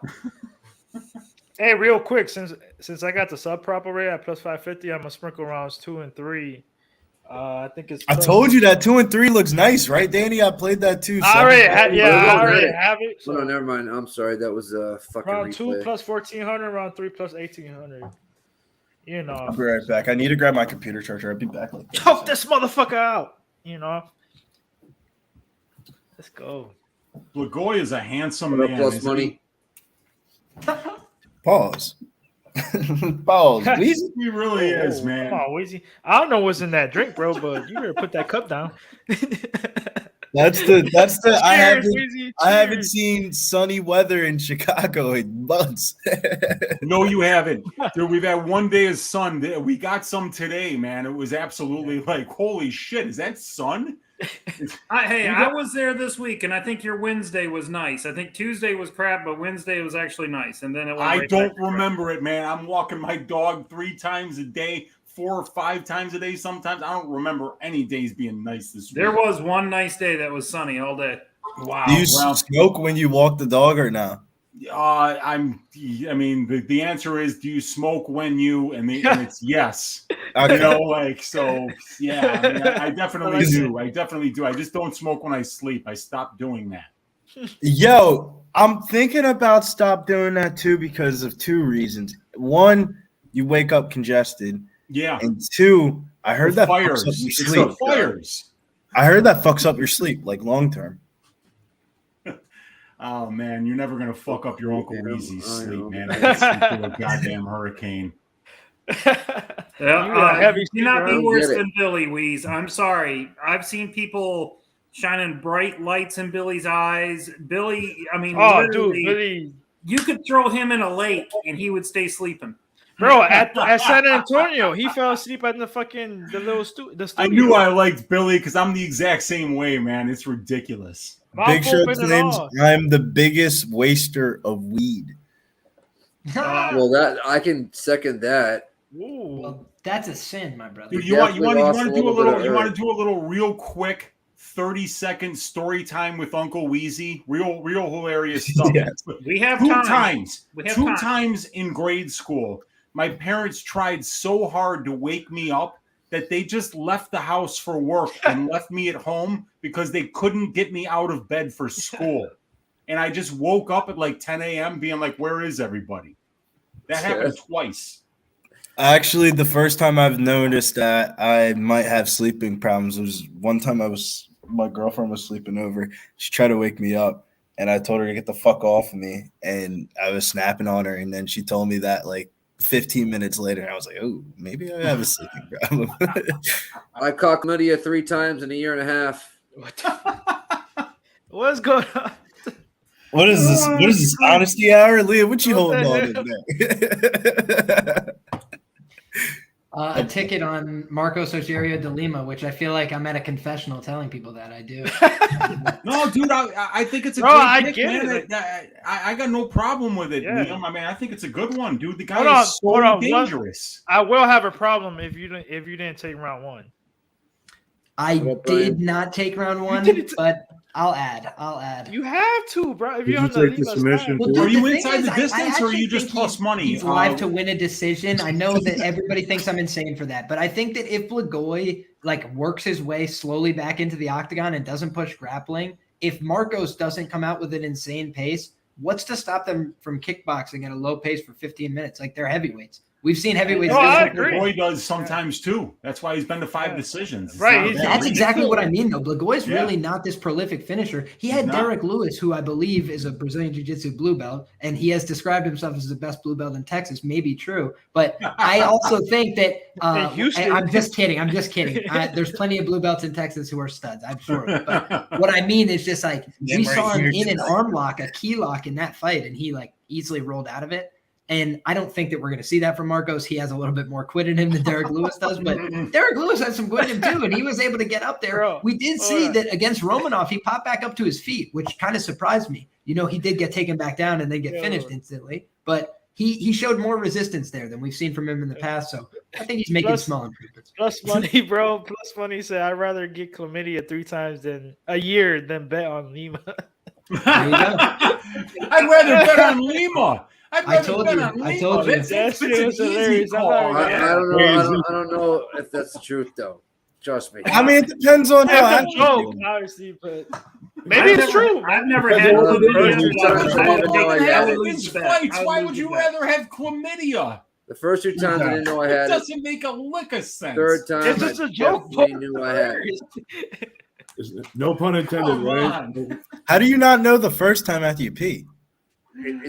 Hey, real quick, since I got the sub prop already at plus 550, I'm gonna sprinkle rounds 2 and 3. I think it's. I told you that 2 and 3 looks nice, right, Danny? I played that too. I already have it. So. No, never mind. I'm sorry. That was a fucking round replay. 2 plus 1400, round 3 plus 1800. I'll be right back. I need to grab my computer charger. I'll be back. Choke this motherfucker out. Let's go. Blagoy is a handsome man. Plus money. Pause. Pause. Weezy. He really is, man. Come on, Weezy. I don't know what's in that drink, bro, but you better put that cup down. That's the Cheers, I haven't seen sunny weather in Chicago in months. No, you haven't. Dude, we've had one day of sun. We got some today, man. It was absolutely like, holy shit, is that sun? I was there this week, and I think your Wednesday was nice. I think Tuesday was crap, but Wednesday was actually nice. And then I don't remember it, man. I'm walking my dog 3 times a day, 4 or 5 times a day sometimes. I don't remember any days being nice this week. There was one nice day that was sunny all day. Wow. Do you smoke when you walk the dog or no? The answer is, do you smoke when you, and it's yes. Okay. I definitely do. I just don't smoke when I sleep. I stopped doing that. Yo, I'm thinking about stop doing that too because of 2 reasons. 1, you wake up congested. Yeah. And 2, I heard that fucks up your sleep. Fires. I heard that fucks up your sleep, like long term. Oh man, you're never gonna fuck up your Uncle Weezy's sleep, man. I can sleep through a goddamn hurricane. You not be worse than Billy Weeze. I'm sorry. I've seen people shining bright lights in Billy's eyes. Billy, Billy. You could throw him in a lake and he would stay sleeping. Bro, at San Antonio, he fell asleep at the little studio. I knew I liked Billy because I'm the exact same way, man. It's ridiculous. Big Show claims I'm the biggest waster of weed. Well, that I can second that. Well, that's a sin, my brother. Dude, you want to do a little real quick 30-second story time with Uncle Weezy? Real hilarious stuff. Yes. We have two times in grade school. My parents tried so hard to wake me up that they just left the house for work and left me at home because they couldn't get me out of bed for school. and I just woke up at like 10 a.m. being like, where is everybody? That happened twice. Actually, the first time I've noticed that I might have sleeping problems was one time my girlfriend was sleeping over. She tried to wake me up, and I told her to get the fuck off of me, and I was snapping on her, and then she told me that like 15 minutes later, and I was like, oh, maybe I have a sleeping problem. I caught chlamydia 3 times in a year and a half. What's going on? What is this? What is this honesty hour, Leah? What you holding on in there? A ticket on Marcos Rogerio de Lima, which I feel like I'm at a confessional telling people that I do. No, dude, I think it's a Bro, great I pick, get man. it. I got no problem with it, Yeah. Liam. I mean, I think it's a good one, dude. The guy Hold on, is so dangerous. I will have a problem if you didn't take round 1. I did not take round 1, but I'll add. You have to, bro. If Did you're you on the take the Lima submission? side. Well, Are dude, you the thing inside is, the distance, or are you just actually plus think money? He's live to win a decision. I know that everybody thinks I'm insane for that, but I think that if Blagoy like works his way slowly back into the octagon and doesn't push grappling, if Marcos doesn't come out with an insane pace, what's to stop them from kickboxing at a low pace for 15 minutes? Like they're heavyweights. We've seen heavyweights. No, do I it. agree. Blagoy does sometimes too. That's why he's been to 5 decisions. It's Right, not he's- bad. That's exactly what I mean, though. Blagoy's Yeah. really not this prolific finisher. He had not. Derek Lewis, who I believe is a Brazilian Jiu-Jitsu blue belt, and he has described himself as the best blue belt in Texas. Maybe true, but I also think that Houston. I'm just kidding. There's plenty of blue belts in Texas who are studs, I'm sure. But what I mean is just like we saw him in an arm lock, a key lock in that fight, and he like easily rolled out of it. And I don't think that we're going to see that from Marcos. He has a little bit more quit in him than Derek Lewis does, but Derek Lewis had some quit in him too, and he was able to get up there. Bro, We did see that against Romanov, he popped back up to his feet, which kind of surprised me. You know, he did get taken back down and then get finished instantly, but he showed more resistance there than we've seen from him in the past. So I think he's making small improvements. Plus money, bro. Plus money said I'd rather get chlamydia 3 times than a year than bet on Lima. There you go. I'd rather bet on Lima. I told you. That shit was hilarious. I don't know if that's the truth though. Trust me. I mean, it depends on how. That's a joke, obviously, but maybe it's true. I've never had fights. Why would you rather have chlamydia? The first 2 times I didn't know I It had it. doesn't make a lick of sense. Third time It's just I a joke. definitely knew I had it. No pun intended, Come right? on. How do you not know the first time after you pee?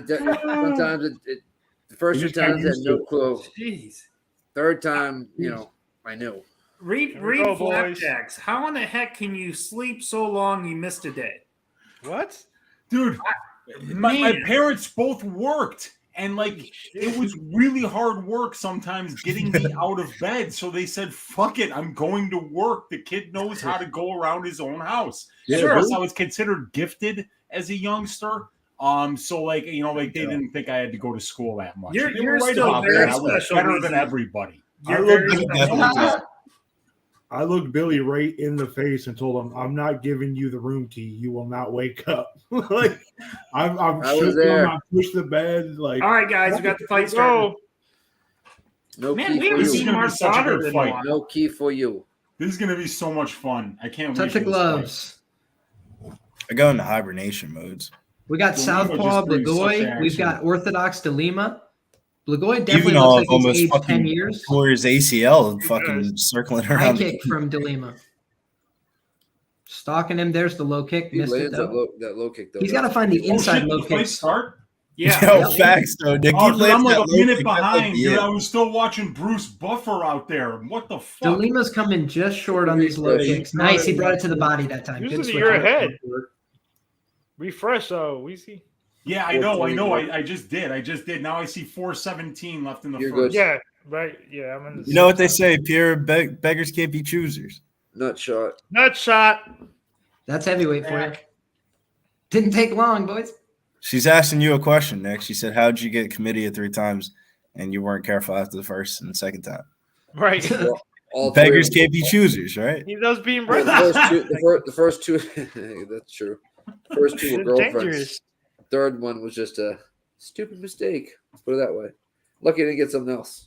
Sometimes the first 2 times I had no clue. Jeez. Third time, I knew. Read go, boys. Flapjacks. How in the heck can you sleep so long you missed a day? What? Dude, my parents both worked, and like it was really hard work sometimes getting me out of bed. So they said, "Fuck it, I'm going to work." The kid knows how to go around his own house. Yeah, Sure, really? I was considered gifted as a youngster. So like they didn't think I had to go to school that much. You're They were right still about very that. I was special, better Weezy. than everybody. You're very I looked Billy right in the face and told him, "I'm not giving you the room key. You will not wake up." Like I'm I was shook there. him. I pushed the bed. Like All right, guys, we got the fight started. No Man, key we for haven't This is seen you. gonna be Mark such a Goddard good in a fight. while. No key for you. This is gonna be so much fun. I can't wait. Touch of for this fight. gloves. I go into hibernation modes. We got De Lima Southpaw just brings such Blagoy. We've action. got Orthodox De Lima. Blagoy definitely Even though looks I've like he's almost aged 10 fucking years. tore his ACL fucking circling High around. kick from De Lima. Stalking him. There's the low kick. He Missed it lands though. that low kick though. He's got to find the inside shit, low the fight kick. start? Yeah. Yo, facts though, Nick. Oh, He dude, lands I'm like that a low minute kick, that's like behind, the dude. end. I was still watching Bruce Buffer out there. What the De fuck? Lima's coming just short on these low kicks. Nice. He brought it to the body that time. Good Usually switch. you're ahead. Refresh, though. We see. Yeah, I know. I just did. Now I see 4:17 left in the You're first. good. Yeah, right. Yeah, I'm in the. You know what they say? Pure beggars can't be choosers. Nut shot. Nut shot. That's heavyweight for you. Didn't take long, boys. She's asking you a question, Nick. She said, "How'd you get chlamydia 3 times, and you weren't careful after the first and the second time?" Right. Well, all Beggars three of can't be choosers, right? He does being them. brave. The first two. That's true. First 2 were girlfriends. Dangerous. Third one was just a stupid mistake. Let's put it that way. Lucky I didn't get something else.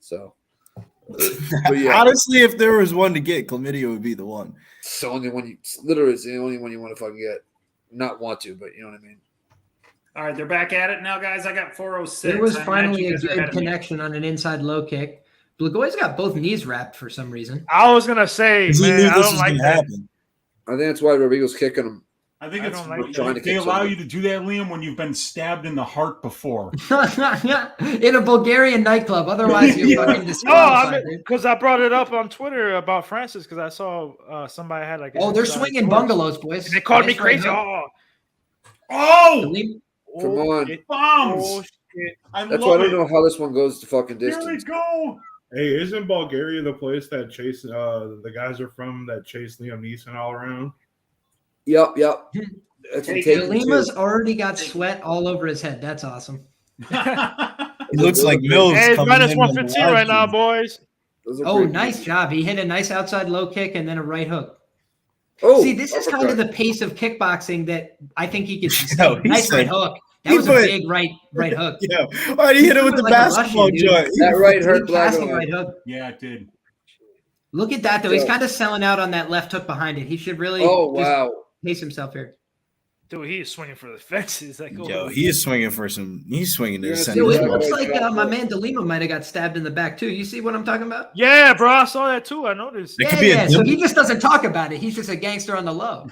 So, but yeah, Honestly, if there was one to get, chlamydia would be the one. it's the only one. Literally, it's the only one you want to fucking get. not want to, but you know what I mean. All right, they're back at it now, guys. I got 406. There was I finally a imagine you guys are ahead good of me. connection on an inside low kick. Blagoy's got both knees wrapped for some reason. I was gonna say, He man, knew I this don't was like going to that. happen. I think that's why Rodrigo's kicking him. I think I it's don't like trying to they kick allow somebody. you to do that, Liam, when you've been stabbed in the heart before. In a Bulgarian nightclub. Otherwise, you're fucking No, disqualified. dude. because I brought it up on Twitter about Francis because I saw somebody had like. Oh, they're inside swinging torch. bungalows, boys. And they called me Nice right crazy. hook. Oh! Come on. Shit. Bombs! Oh, shit. I That's why I love don't it. know how this one goes to fucking Here we distance. go. Hey, isn't Bulgaria the place that chase the guys are from that chase Liam Neeson all around? Yep. That's Hey, taken Lima's too. already got sweat all over his head. That's awesome. He looks like Mills. Hey, it's coming minus in 115 on the right now, live feed. boys. Those are Oh, great nice moves. job. He hit a nice outside low kick and then a right hook. Oh, See, this is kind of uppercut. the pace of kickboxing that I think he could No, sustain. he Nice said- right hook. That he was a put- big right hook. Yeah. Why did he hit it with the Like a basketball Russian, dude. joint? That right hurt Big Black casting on. right hook. Yeah, it did. Look at that, though. He's Yeah. kind of selling out on that left hook behind it. He should really Oh, just wow. pace himself here. Dude, he is swinging for the fences. Like, oh, Yo, he is swinging for some. He's swinging to the You're center. gonna Yo, see it Yeah. looks Yeah. like Yeah. my man DeLima might have got stabbed in the back, too. You see what I'm talking about? yeah, bro, I saw that too. I noticed. It could be a So dimple. he just doesn't talk about it. He's just a gangster on the low.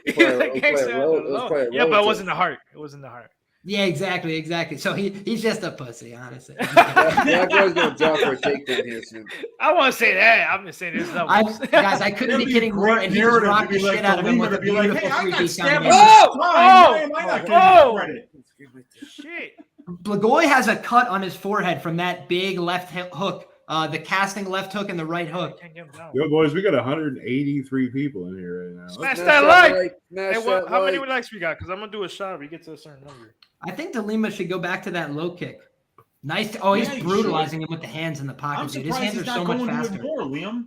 He's a gangster on the low. quite a Yeah, but it relative. wasn't the heart. It wasn't the heart. Yeah, exactly. So he's just a pussy, honestly. Black Boy's gonna drop for a takedown here soon. I want to say that. I'm just saying there's levels. Guys, I couldn't That'd be be a kidding more, great and he just narrative to rocked be the like shit out of him DeLima with to a be like, beautiful hey, I got three-piece stabbed combination. all the time. Oh! Why am I not Oh! getting credit? Shit. Blagoy has a cut on his forehead from that big left hook, the casting left hook and the right hook. Can't get him down. Yo, boys, we got 183 people in here right now. Smash Smash that like. Smash Hey, that how many like. likes we got? Because I'm gonna do a shot if we get to a certain number. I think DeLima should go back to that low kick. Nice. Oh, he's Yeah, he brutalizing him with the hands in the I'm pocket, dude. His surprised hands he's are so not much going to faster. it more, Liam.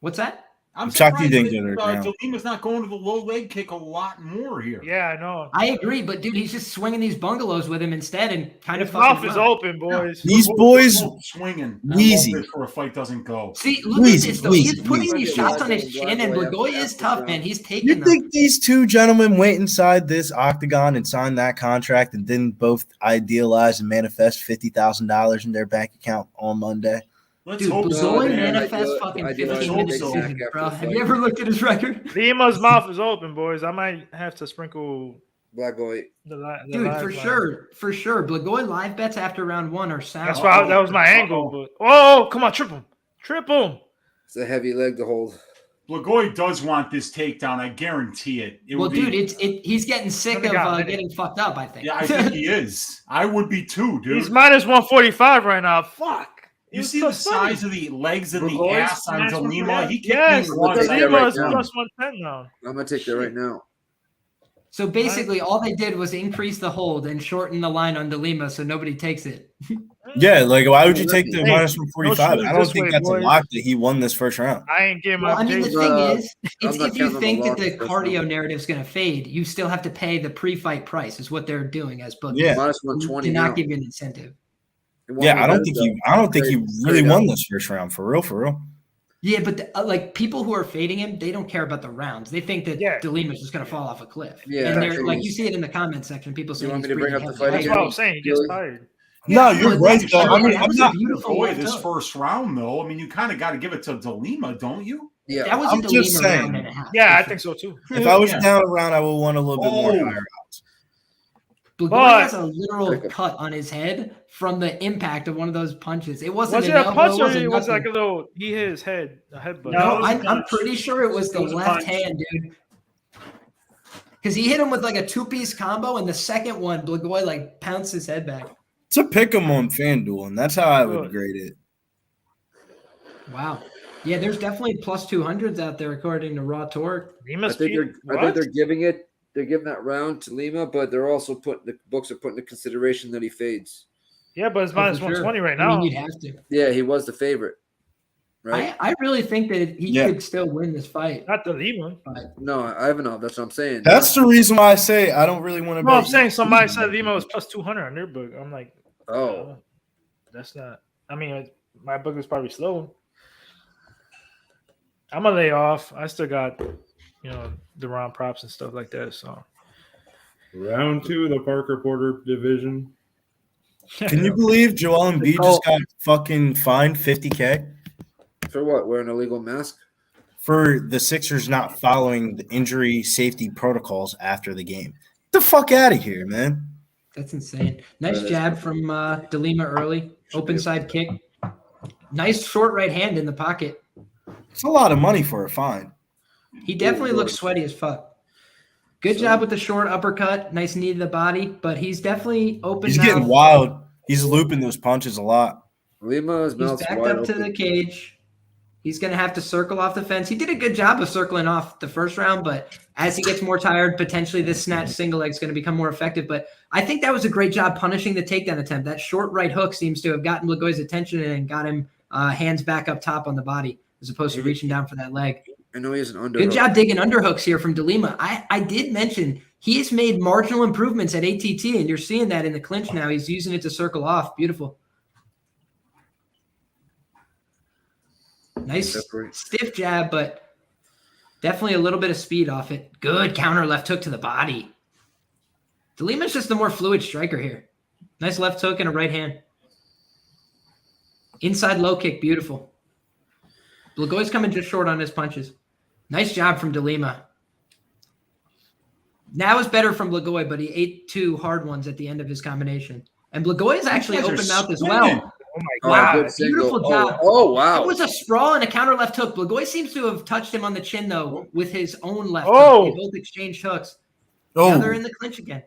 What's that? I'm shocked he surprised didn't that, get it down. DeLima's not going to the low leg kick a lot more here. Yeah, I know. I agree, but dude, he's just swinging these bungalows with him instead and kind His of fucking mouth is him up. open, boys. These boys, Swinging. Wheezy. I love this where a fight doesn't go. See, look Wheezy, at this though. wheezy, He's putting wheezy. these shots on his Black chin, and Boy Blagoy after is the tough, round. man. He's you taking them. think these two gentlemen went inside this octagon and signed that contract and didn't both idealize and manifest $50,000 in their bank account on Monday? Let's Dude, hope so, Blagoy man. manifests fucking I do 15 like minute Big Mac decisions, after bro. the Have fight. you ever looked at his record? Lima's mouth is open, boys. I might have to sprinkle Black Boy. the Dude, live for line. sure. Blagoy live bets after round one are sound. That's why that was my angle. But oh, come on, trip him. It's a heavy leg to hold. Blagoy does want this takedown. I guarantee it. It Well, would be, dude, he's getting sick Only got a of minute. getting fucked up, I think. yeah, I think he is. I would be too, dude. He's minus 145 right now. Fuck. You see the size of the legs and the Blagoy's ass on minus DeLima? 145? He kicked Yes, me Look once. at that Lima right is now. plus 110 now. I'm gonna take that right now. So basically, all they did was increase the hold and shorten the line on DeLima so nobody takes it. Yeah, like why would you take the Hey, minus 145? no I don't shoes think this that's way, a boys. lock that he won this first round. I ain't getting Well, my I mean, the Jason. thing is, I'm it's not if you counting think the that the lock this cardio round. narrative's going to fade, you still have to pay the pre-fight price. Is what they're doing as bookies. Yeah. Minus 120 to not now. give you an incentive. It won't Yeah, be I don't better, think though. he. I don't think he really Straight won up. this first round for real. Yeah, but like people who are fading him, they don't care about the rounds. They think that Yeah. DeLima's just going to fall off a cliff. Yeah, and they're actually, like, you see it in the comment section. People say want he's me to bring breathing up the heavy. fight That's again? what I was saying. He gets Really? tired. No, you're but right. that's Though. I true. mean, That I'm was a not. beautiful Boy, left this hook. first round, though. I mean, you kind of got to give it to DeLima, don't you? Yeah. That was I'm a just DeLima round saying. and a half. Yeah, I for think so too. If I was Yeah. down around, I would want a little bit more Oh. higher odds. Blagoy But- has a literal cut on his head from the impact of one of those punches. It wasn't Was it an a elbow, punch or wasn't it was nothing. like a little? He hit his head, a headbutt. No. No, I'm pretty sure it was the It was a left punch. hand, dude. Because he hit him with like a two-piece combo, and the second one, Blagoy like pounced his head back. It's a pick 'em on FanDuel, and that's how I would Good. grade it. Wow. Yeah, there's definitely plus 200s out there according to Raw Torque. I Lima's think beat- they're giving it. They're giving that round to Lima, but they're also putting the books are putting the consideration that he fades. Yeah, but it's Oh, minus for sure. 120 right I now. mean, you'd have to. Yeah, he was the favorite, right? I really think that he Yeah. could still win this fight. Not the Lima. No, I haven't know. That's what I'm saying. That's the reason why I say I don't really want to. No, I'm saying somebody said Lima was plus 200 on their book. I'm like, Oh, that's not. I mean, my book is probably slow. I'm gonna lay off. I still got the round props and stuff like that. So Round 2 of the Parker Porter division. Can you believe Joel Embiid just got fucking fined $50K For what? Wearing a illegal mask? for the Sixers not following the injury safety protocols after the game? Get the fuck out of here, man. That's insane. Nice jab from DeLima early. Open side kick. Nice short right hand in the pocket. It's a lot of money for a fine. He definitely looks sweaty as fuck. Good job with the short uppercut. Nice knee to the body, but he's definitely open. He's getting wild. He's looping those punches a lot. Lima's He's backed up to the cage. He's going to have to circle off the fence. He did a good job of circling off the first round, but as he gets more tired, potentially this snatch single leg is going to become more effective. But I think that was a great job punishing the takedown attempt. That short right hook seems to have gotten Blagoy's attention and got him hands back up top on the body as opposed to reaching down for that leg. I know he's an underhook. Good job digging underhooks here from DeLima. I did mention he's made marginal improvements at ATT, and you're seeing that in the clinch now. He's using it to circle off. Beautiful. Nice stiff jab, but definitely a little bit of speed off it. Good counter left hook to the body. DeLima's just the more fluid striker here. Nice left hook and a right hand. Inside low kick, beautiful. Blagoy's coming just short on his punches. Nice job from DeLima. Now is better from Blagoy, but he ate 2 hard ones at the end of his combination. And Blagoy is actually open mouth as well. Oh my God. Wow. Beautiful job. Oh, wow. It was a sprawl and a counter left hook. Blagoy seems to have touched him on the chin, though, with his own left hook. They both exchanged hooks. Now they're in the clinch again.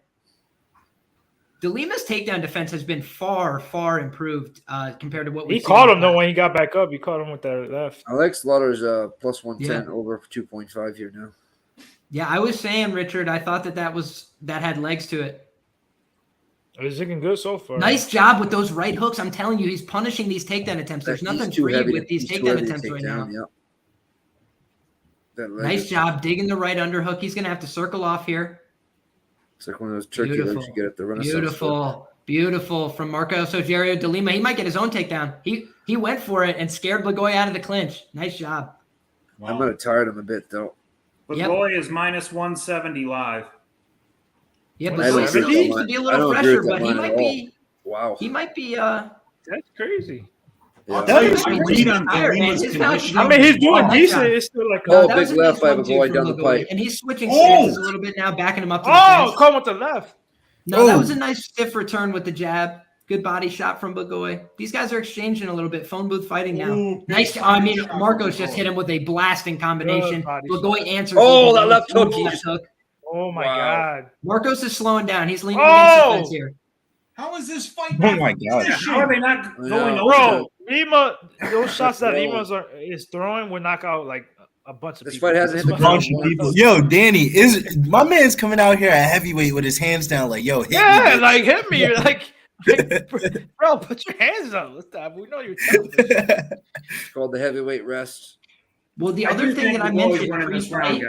DeLima's takedown defense has been far, far improved compared to what we. He caught him though when he got back up. He caught him with that left. I like Slaughter's plus 110 over 2.5 here now. Yeah, I was saying, Richard, I thought that had legs to it. He's looking good so far. Nice job with those right hooks. I'm telling you, he's punishing these takedown attempts. There's nothing free with these takedown attempts right now. Yep. Nice job digging the right underhook. He's going to have to circle off here. It's like one of those turkey legs you get at the Renaissance. Beautiful from Marcos Rogerio DeLima. He might get his own takedown. He went for it and scared Blagoy out of the clinch. Nice job. Wow. I might have tired him a bit though. Blagoy is minus 170 live. Yeah, Blagoy still needs to be a little fresher, but he might be. Wow. He might be. That's crazy. Yeah. I mean, he's doing decent. It's still like big left by Blagoy down the pipe, and he's switching stances a little bit now, backing him up. To come with the left. No, that was a nice stiff return with the jab. Good body shot from Blagoy. These guys are exchanging a little bit. Phone booth fighting now. Ooh, nice. I mean, Marcos just hit him with a blasting combination. Blagoy answers. Oh, that left hook. Oh my God. Marcos is slowing down. He's leaning against the fence here. How is this fight? Oh my God. How are they not going over? Bro, Lima, those shots that Lima is throwing would knock out like a bunch of people. Fight hasn't hit the bunch of people. Yo, Danny, my man's coming out here at heavyweight with his hands down, like, yo, hit me. Yeah, like hit me. Like, bro, put your hands up. We know you're tough. It's called the heavyweight rest. Well, the other thing that I mentioned pre-fight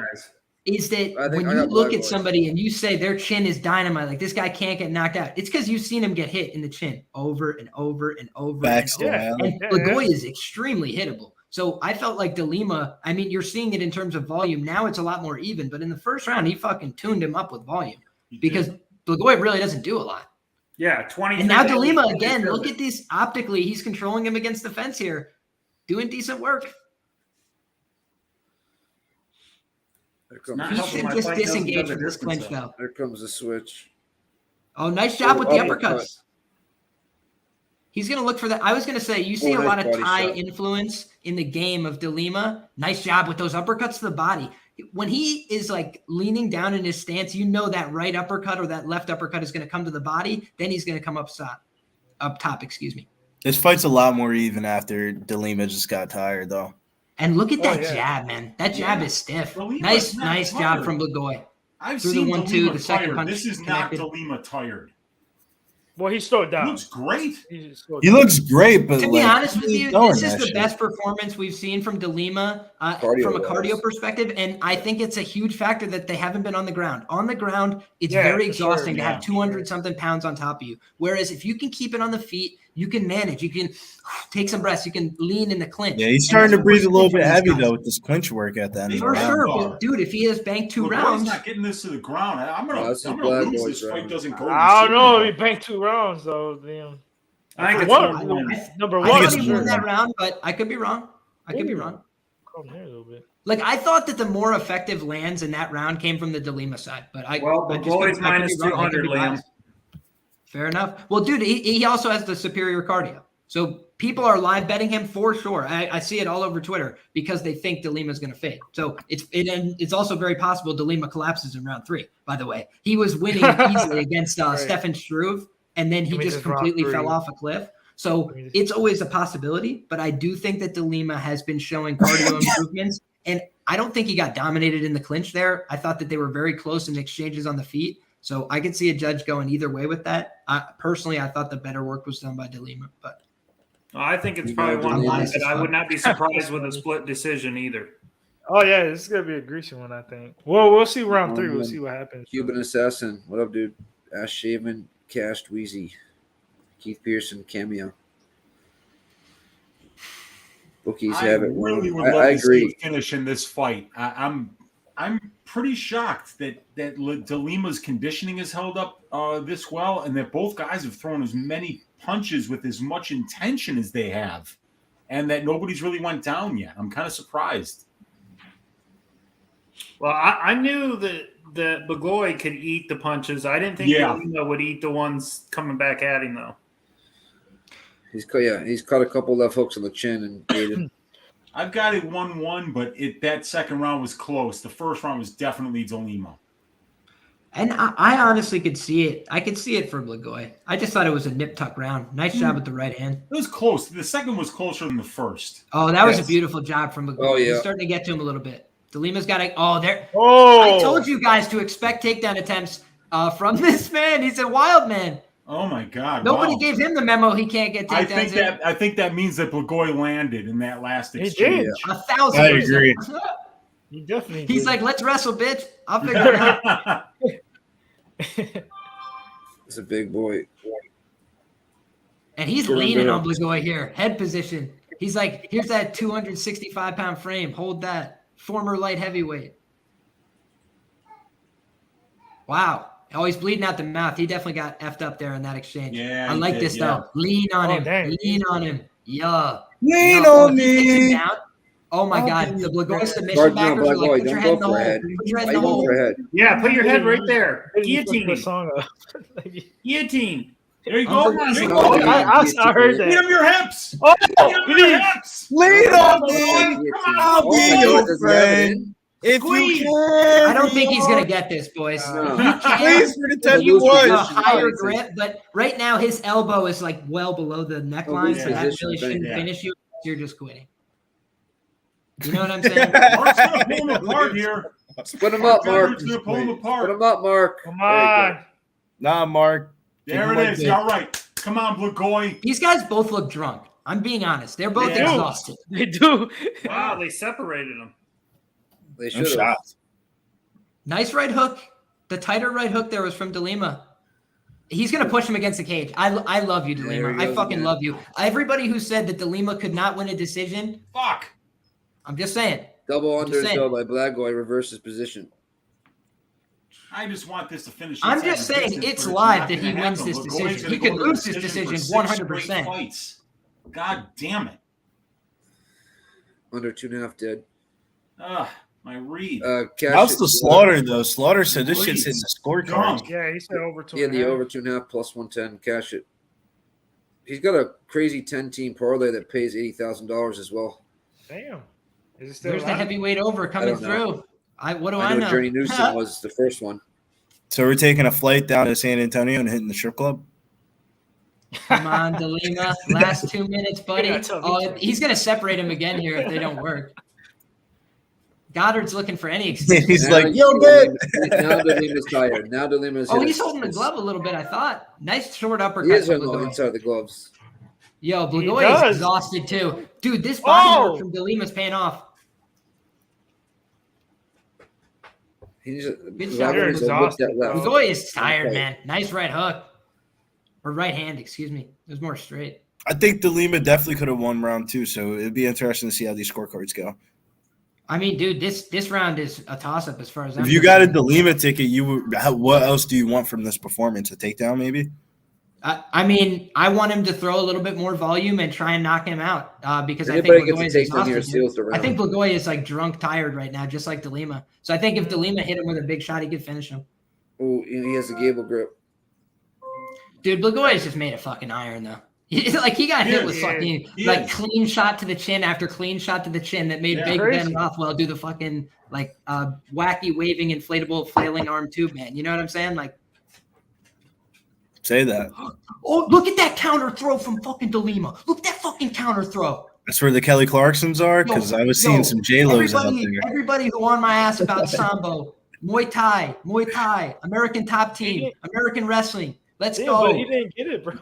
is that when you look at somebody and you say their chin is dynamite, like this guy can't get knocked out, it's because you've seen him get hit in the chin over and over and over. And Blagoy is extremely hittable. So I felt like DeLima, I mean, you're seeing it in terms of volume. Now it's a lot more even, but in the first round, he fucking tuned him up with volume because Blagoy really doesn't do a lot. Yeah, 20. And now DeLima, again, look at this optically. He's controlling him against the fence here, doing decent work. He should just disengage from this clinch, though. There comes the switch. Oh, nice job with the uppercuts. He's going to look for that. I was going to say, you see a lot of Thai influence in the game of DeLima. Nice job with those uppercuts to the body. When he is like leaning down in his stance, you know that right uppercut or that left uppercut is going to come to the body. Then he's going to come up top. This fight's a lot more even after DeLima just got tired, though. And look at that jab, man. That jab is stiff. Nice job from Blagoy. I've Through seen the 1-2, the second punch. This is connected. not DeLima tired. Well, he slowed down. He looks great. He looks great, but to be honest with you, this is the best performance we've seen from DeLima from a cardio perspective, and I think it's a huge factor that they haven't been on the ground. On the ground, it's very exhausting to have 200-something pounds on top of you, whereas if you can keep it on the feet, You can manage. You can take some breaths. You can lean in the clinch. Yeah, he's And starting that's to breathe a what we're little seeing bit from heavy these guys. though with this clinch work at the end of the For round. sure, but dude, if he has banked 2 rounds, not getting this to the ground. I'm No, this is gonna Black lose Boy's this fight. round. Doesn't go. I don't know. He He banked 2 rounds though. Damn. I think it's One- 1-1. Number I one. thought it's he won sure. that round, but I could be wrong. I could be wrong. Come here a little bit. Like I thought that the more effective lands in that round came from the DeLima side, but Well, I just Blagoy's could be minus wrong. I could 200, be Liam. biased. Fair enough. Well, dude, he also has the superior cardio, so people are live betting him for sure. I see it all over Twitter because they think DeLima's going to fade. So it's also very possible DeLima collapses in round 3. By the way, he was winning easily against Stefan Struve, and then he Give me just this round completely 3. fell off a cliff. So it's always a possibility, but I do think that DeLima has been showing cardio improvements, and I don't think he got dominated in the clinch there. I thought that they were very close in exchanges on the feet, so I could see a judge going either way with that. Personally, I thought the better work was done by DeLima, but I think it's You probably got 1-1, biased but as I fuck. would not be surprised with a split decision either. Oh yeah, this is gonna be a greasy one, I think. Well, we'll see round 3. We'll see what happens. Cuban Assassin. What up, dude? Ash Shaven, Cashed, Wheezy, Keith Pearson, Cameo. Bookies I have it. really would I love to see agree. a finish in this fight. I'm pretty shocked that DeLima's conditioning has held up this well, and that both guys have thrown as many punches with as much intention as they have, and that nobody's really went down yet. I'm kind of surprised. Well, I knew that Blagoy could eat the punches. I didn't think DeLima would eat the ones coming back at him, though. He's caught a couple left hooks on the chin and ate it. I've got it 1-1, but that second round was close. The first round was definitely DeLima. and I honestly could see it. I could see it for Blagoy. I just thought it was a nip tuck round. Nice job with the right hand. It was close. The second was closer than the first. Oh, that was a Yes. beautiful job from Blagoy. Oh, yeah. He's starting to get to him a little bit. DeLima's got to. Oh, there. Oh, I told you guys to expect takedown attempts from this man. He's a wild man. Oh my God! Nobody wow. gave him the memo. He can't get takedowns. I think that means that Blagoy landed in that last He exchange. did. 1,000%. I agree. You definitely. He's did. like, let's wrestle, bitch. I'll figure it out. It's a big boy. And he's Good on leaning him. on Blagoy here. Head position. He's like, here's that 265-pound frame. Hold that. Former light heavyweight. Wow. Oh, he's bleeding out the mouth. He definitely got effed up there in that exchange. Yeah, I he like did, this, yeah. though. Lean on Oh, him. dang. Lean on him. Yeah. Lean Yeah. on If he takes him me. down, oh, my I'll God. give The you Blagoy that. submission Guard backers now, are like, Blagoy. put your Don't head go in the for a hole. head. Put your head Why in the you going hole. for a head? Yeah, put your head right there. Maybe you put Guillotine. the him. song up. Guillotine. There you go. There you Oh, go. I heard Get that. him your hips. Oh, Get him your please. hips. Lean on me. Guillotine. I'll Oh, be my your God, does he have it in? friend. If Squeeze. you can. I don't think he's going to get this, boys. No. You can. Please for the 10 If you you lose want. A position, higher it's grip, but right now his elbow is like well below the neckline, lose so that position, really shouldn't yeah. finish you. You're just quitting. You know what I'm saying? Mark's gonna pull him apart here. Split him up, Mark. Mark's gonna pull him Split apart. him up, Mark. Come There you go. on. Nah, Mark. There Give him it is. one All right. Come on, Blagoy. These guys both look drunk. I'm being honest. They're both They do. exhausted. They do. Wow, they separated them. They I'm should have. shocked. Nice right hook. The tighter right hook there was from DeLima. He's going to push him against the cage. I love you, There DeLima. he I goes fucking again. love you. Everybody who said that DeLima could not win a decision, Fuck. I'm just saying. Double under saying. though by Blagoy reverses position. I just want this to finish. I'm inside just the saying distance, it's but live not that he gonna wins happen. this Blagoy's decision. gonna He go could to lose this for decision 6 straight 100%. fights. God damn it. Under 2.5 dead. My read. Cash How's it. the Slaughter, though? Slaughter said this shit's hitting the scorecard. Drunk. Yeah, he said over 2. He had the over 2.5 plus 110. Cash it. He's got a crazy 10-team parlay that pays $80,000 as well. Damn. Is it still There's the alive? heavyweight over coming don't know. through. What do I I know know? Journey Newsome was the first one. So we're taking a flight down to San Antonio and hitting the strip club? Come on, DeLima. Last 2 minutes, buddy. Yeah, tell me. Oh, he's going to separate him again here if they don't work. Goddard's looking for any excuse. He's Now like, yo, man. Now DeLima's tired. Now DeLima's Oh, hit he's us. holding the glove a little bit, I thought. Nice short He uppercut is from on the Blagoy. inside of the gloves. Yo, He Blagoy does. is exhausted too. Dude, this body Oh. work from DeLima's paying off. He's Good that job. one is a whip that Exhausted, left. Blagoy is tired, Okay. man. Nice right hook. Or right hand, excuse me. It was more straight. I think DeLima definitely could have won round 2, so it'd be interesting to see how these scorecards go. I mean, dude, this round is a toss-up as far as If you got a DeLima ticket, what else do you want from this performance? A takedown, maybe? I mean, I want him to throw a little bit more volume and try and knock him out because I Anybody think gets Blagoy a is takedown here exhausted. seals the I round. think Blagoy is like drunk, tired right now, just like DeLima. So I think if DeLima hit him with a big shot, he could finish him. Oh, he has a gable grip. Dude, Blagoy is just made of fucking iron, though. Like, he got hit with fucking, like, clean shot to the chin after clean shot to the chin that made Big Ben Rothwell do the fucking, like, wacky, waving, inflatable, flailing arm tube, man. You know what I'm saying? Like, say that. Oh, look at that counter throw from fucking DeLima. Look at that fucking counter throw. That's where the Kelly Clarksons are, because I was seeing some J-Los out there. Everybody who on my ass about Sambo, Muay Thai, American Top Team, American Wrestling. Let's go. But he didn't get it, bro.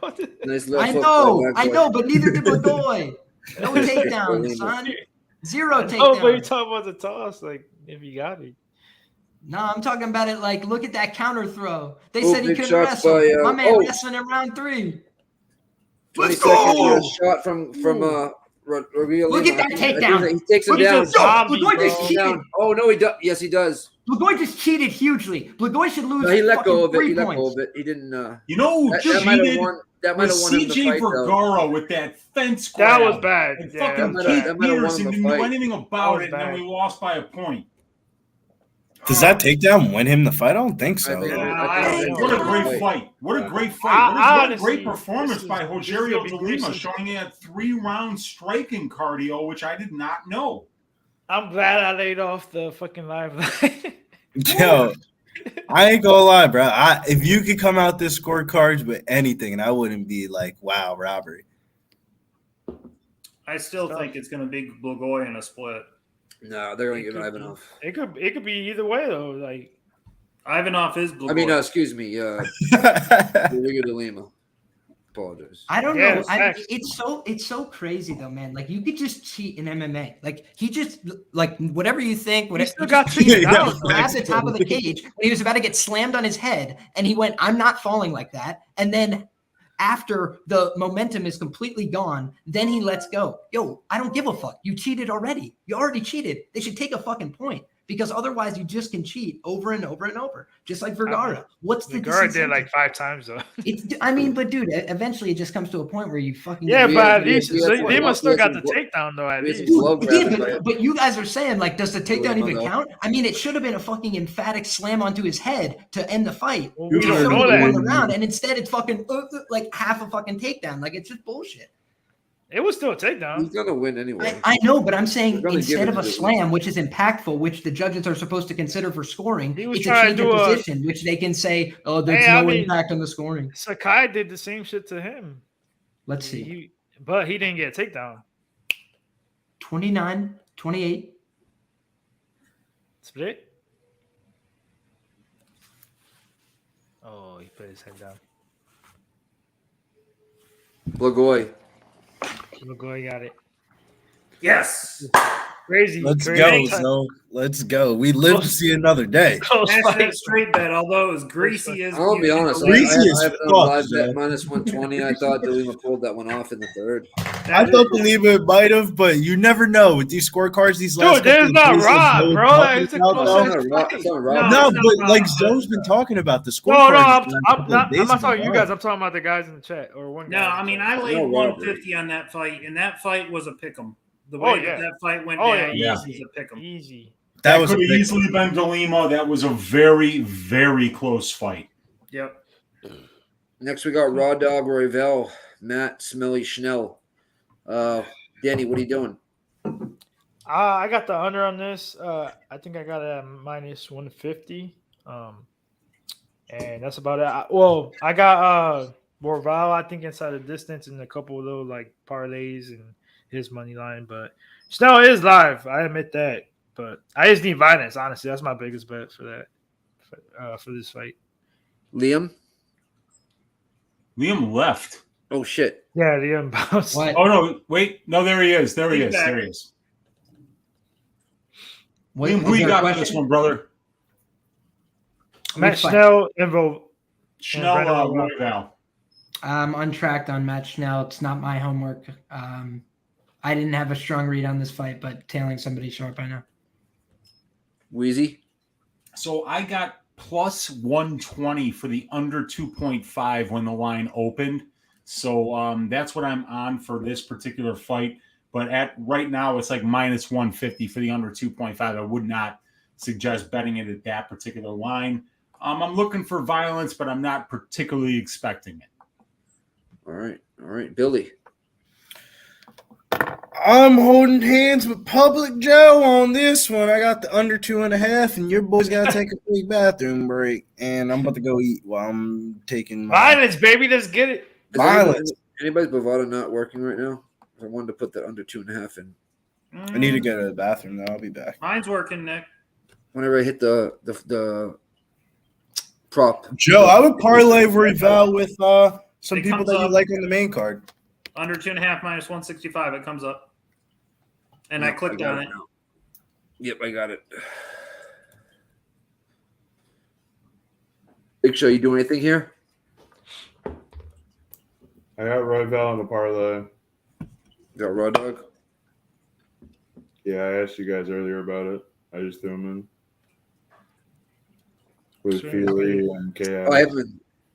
Nice I know, but neither did Blagoy. No takedowns, son. Zero takedowns. Oh, but you're talking about the toss, like, if you got it. No, I'm talking about it like, look at that counter throw. They said he big couldn't shots wrestle. by, My man wrestling in round 3. 20 Let's seconds, go! a shot from Rodrigo. Look at that takedown. He takes him Look at down. this zombie, He takes him down. Oh, no, he does. Yes, he does. Blagoy just cheated hugely. Blagoy should lose. No, he let go of it. 3 He let points. go of it. He didn't. You know who that might have cheated? won. That might have won him the CJ fight, though. Vergara with that fence That grab. was bad. And Yeah, fucking that Keith might have won Peterson him the didn't do fight. anything That about was it, and then bad. we lost by a point. Does that takedown win him the fight? I don't think so. I think- What a great fight. What a great fight. What a Honestly, great performance by this Rogerio is gonna be DeLima, gruesome. showing he had 3-round striking cardio, which I did not know. I'm glad I laid off the fucking live line. Yo, I ain't gonna lie, bro. If you could come out this scorecards with anything, and I wouldn't be like, wow, robbery. I still think it's going to be Blagoy in a split. No, they're going to give Ivanov. It could be either way though. Like, Ivanov is Blagoy. I mean, excuse me. Rodrigo de Lima. Apologize. I don't Yeah, know. facts. It's so crazy though, man. Like, you could just cheat in MMA. Like, he just, like, whatever you think, whatever. still got cheated. cheated. He was at the top of the cage when he was about to get slammed on his head, and he went, "I'm not falling like that." And then after the momentum is completely gone, then he lets go. Yo, I don't give a fuck. You cheated already. You already cheated. They should take a fucking point, because otherwise you just can cheat over and over and over, just like Vergara. What's the Vergara did disincentive? like 5 times though. I mean, but dude, eventually it just comes to a point where you fucking Yeah, but at yeah, least yeah, Lima still yeah, got yeah, the yeah. takedown though. At Yeah, least. glove Yeah, grab, but you guys are saying, like, does the takedown Yeah, even no. count? I mean, it should have been a fucking emphatic slam onto his head to end the fight. Well, Which we is don't so know he won that. the round, and instead it's fucking like half a fucking takedown. Like, it's just bullshit. It was still a He's takedown. going to win anyway. I know, but I'm saying They're gonna give instead it of a to him. slam, which is impactful, which the judges are supposed to consider for scoring, He was it's a trying change to of do a- position, which they can say, oh, there's Hey, I no mean- impact on the scoring. Sakai did the same shit to him. Let's see. But he didn't get a takedown. 29, 28. Split. Oh, he put his head down. Blagoy. Blagoy got it. Yes. Crazy. Let's crazy. go, so let's go. We live to see another day. Close That's fight. that straight bet, although it was greasy as I'll be honest. I Greasy as have it on fuck, live bet man. minus 120. I thought de Lima pulled that one off in the third. I thought DeLima might have, but you never know with these scorecards. These last Dude, this is couple of not days, Rob, Zoe's bro. talking It's a about close those. ass It's not fight. Rob. No, it's but not like Rob. Zoe's been talking about the scorecards. No, the last I'm couple of not days talking of you the guys. I'm talking about the guys in the chat or one guy. No, in the I mean, chat. I laid No, 150 on that fight, and that fight was a pick'em. The way Oh, yeah. that fight went Oh, down yeah, was easy. a pick'em. Easy. That was could a have big easily been DeLima. That was a very, very close fight. Yep. Next, we got Raw Dog Royval, Matt Smelly Schnell. Danny, what are you doing? I got the under on this. I think I got it at minus 150. And that's about it. I got Royval, I think, inside the distance and a couple of little like parlays and his money line. But Schnell is live. I admit that. But I just need violence, honestly. That's my biggest bet for that for this fight. Liam? Liam left. Oh, shit. Yeah, the unbounce. What? Oh, no. Wait. No, there he is. There he He's is. back. There he is. What, Liam, who was you there a got for this question? one, brother? Matt Which fight? Schnell and Schnell Brennan Royval. I'm untracked on match now. It's not my homework. I didn't have a strong read on this fight, but tailing somebody short by now. Wheezy? So I got plus 120 for the under 2.5 when the line opened. So that's what I'm on for this particular fight. But at right now, it's like minus 150 for the under 2.5. I would not suggest betting it at that particular line. I'm looking for violence, but I'm not particularly expecting it. All right. Billy? I'm holding hands with Public Joe on this one. I got the under 2.5, and your boy's got to take a quick bathroom break. And I'm about to go eat while I'm taking my Violence, baby. Let's get it. violence. Anybody's bravado not working right now? I wanted to put that under 2.5 in. I need to go to the bathroom, though. I'll be back. Mine's working, Nick. Whenever I hit the prop. Joe, I would parlay Royval with some It people comes that you up. like on the main card. Under 2.5 minus 165. It comes up. And I Yep, clicked got on it. now. Yep, I got it. Big Show, you doing anything here? I got Royval on the parlay. Got Raw Dog? Yeah, I asked you guys earlier about it. I just threw him in. With Sure. Feely and Chaos. I have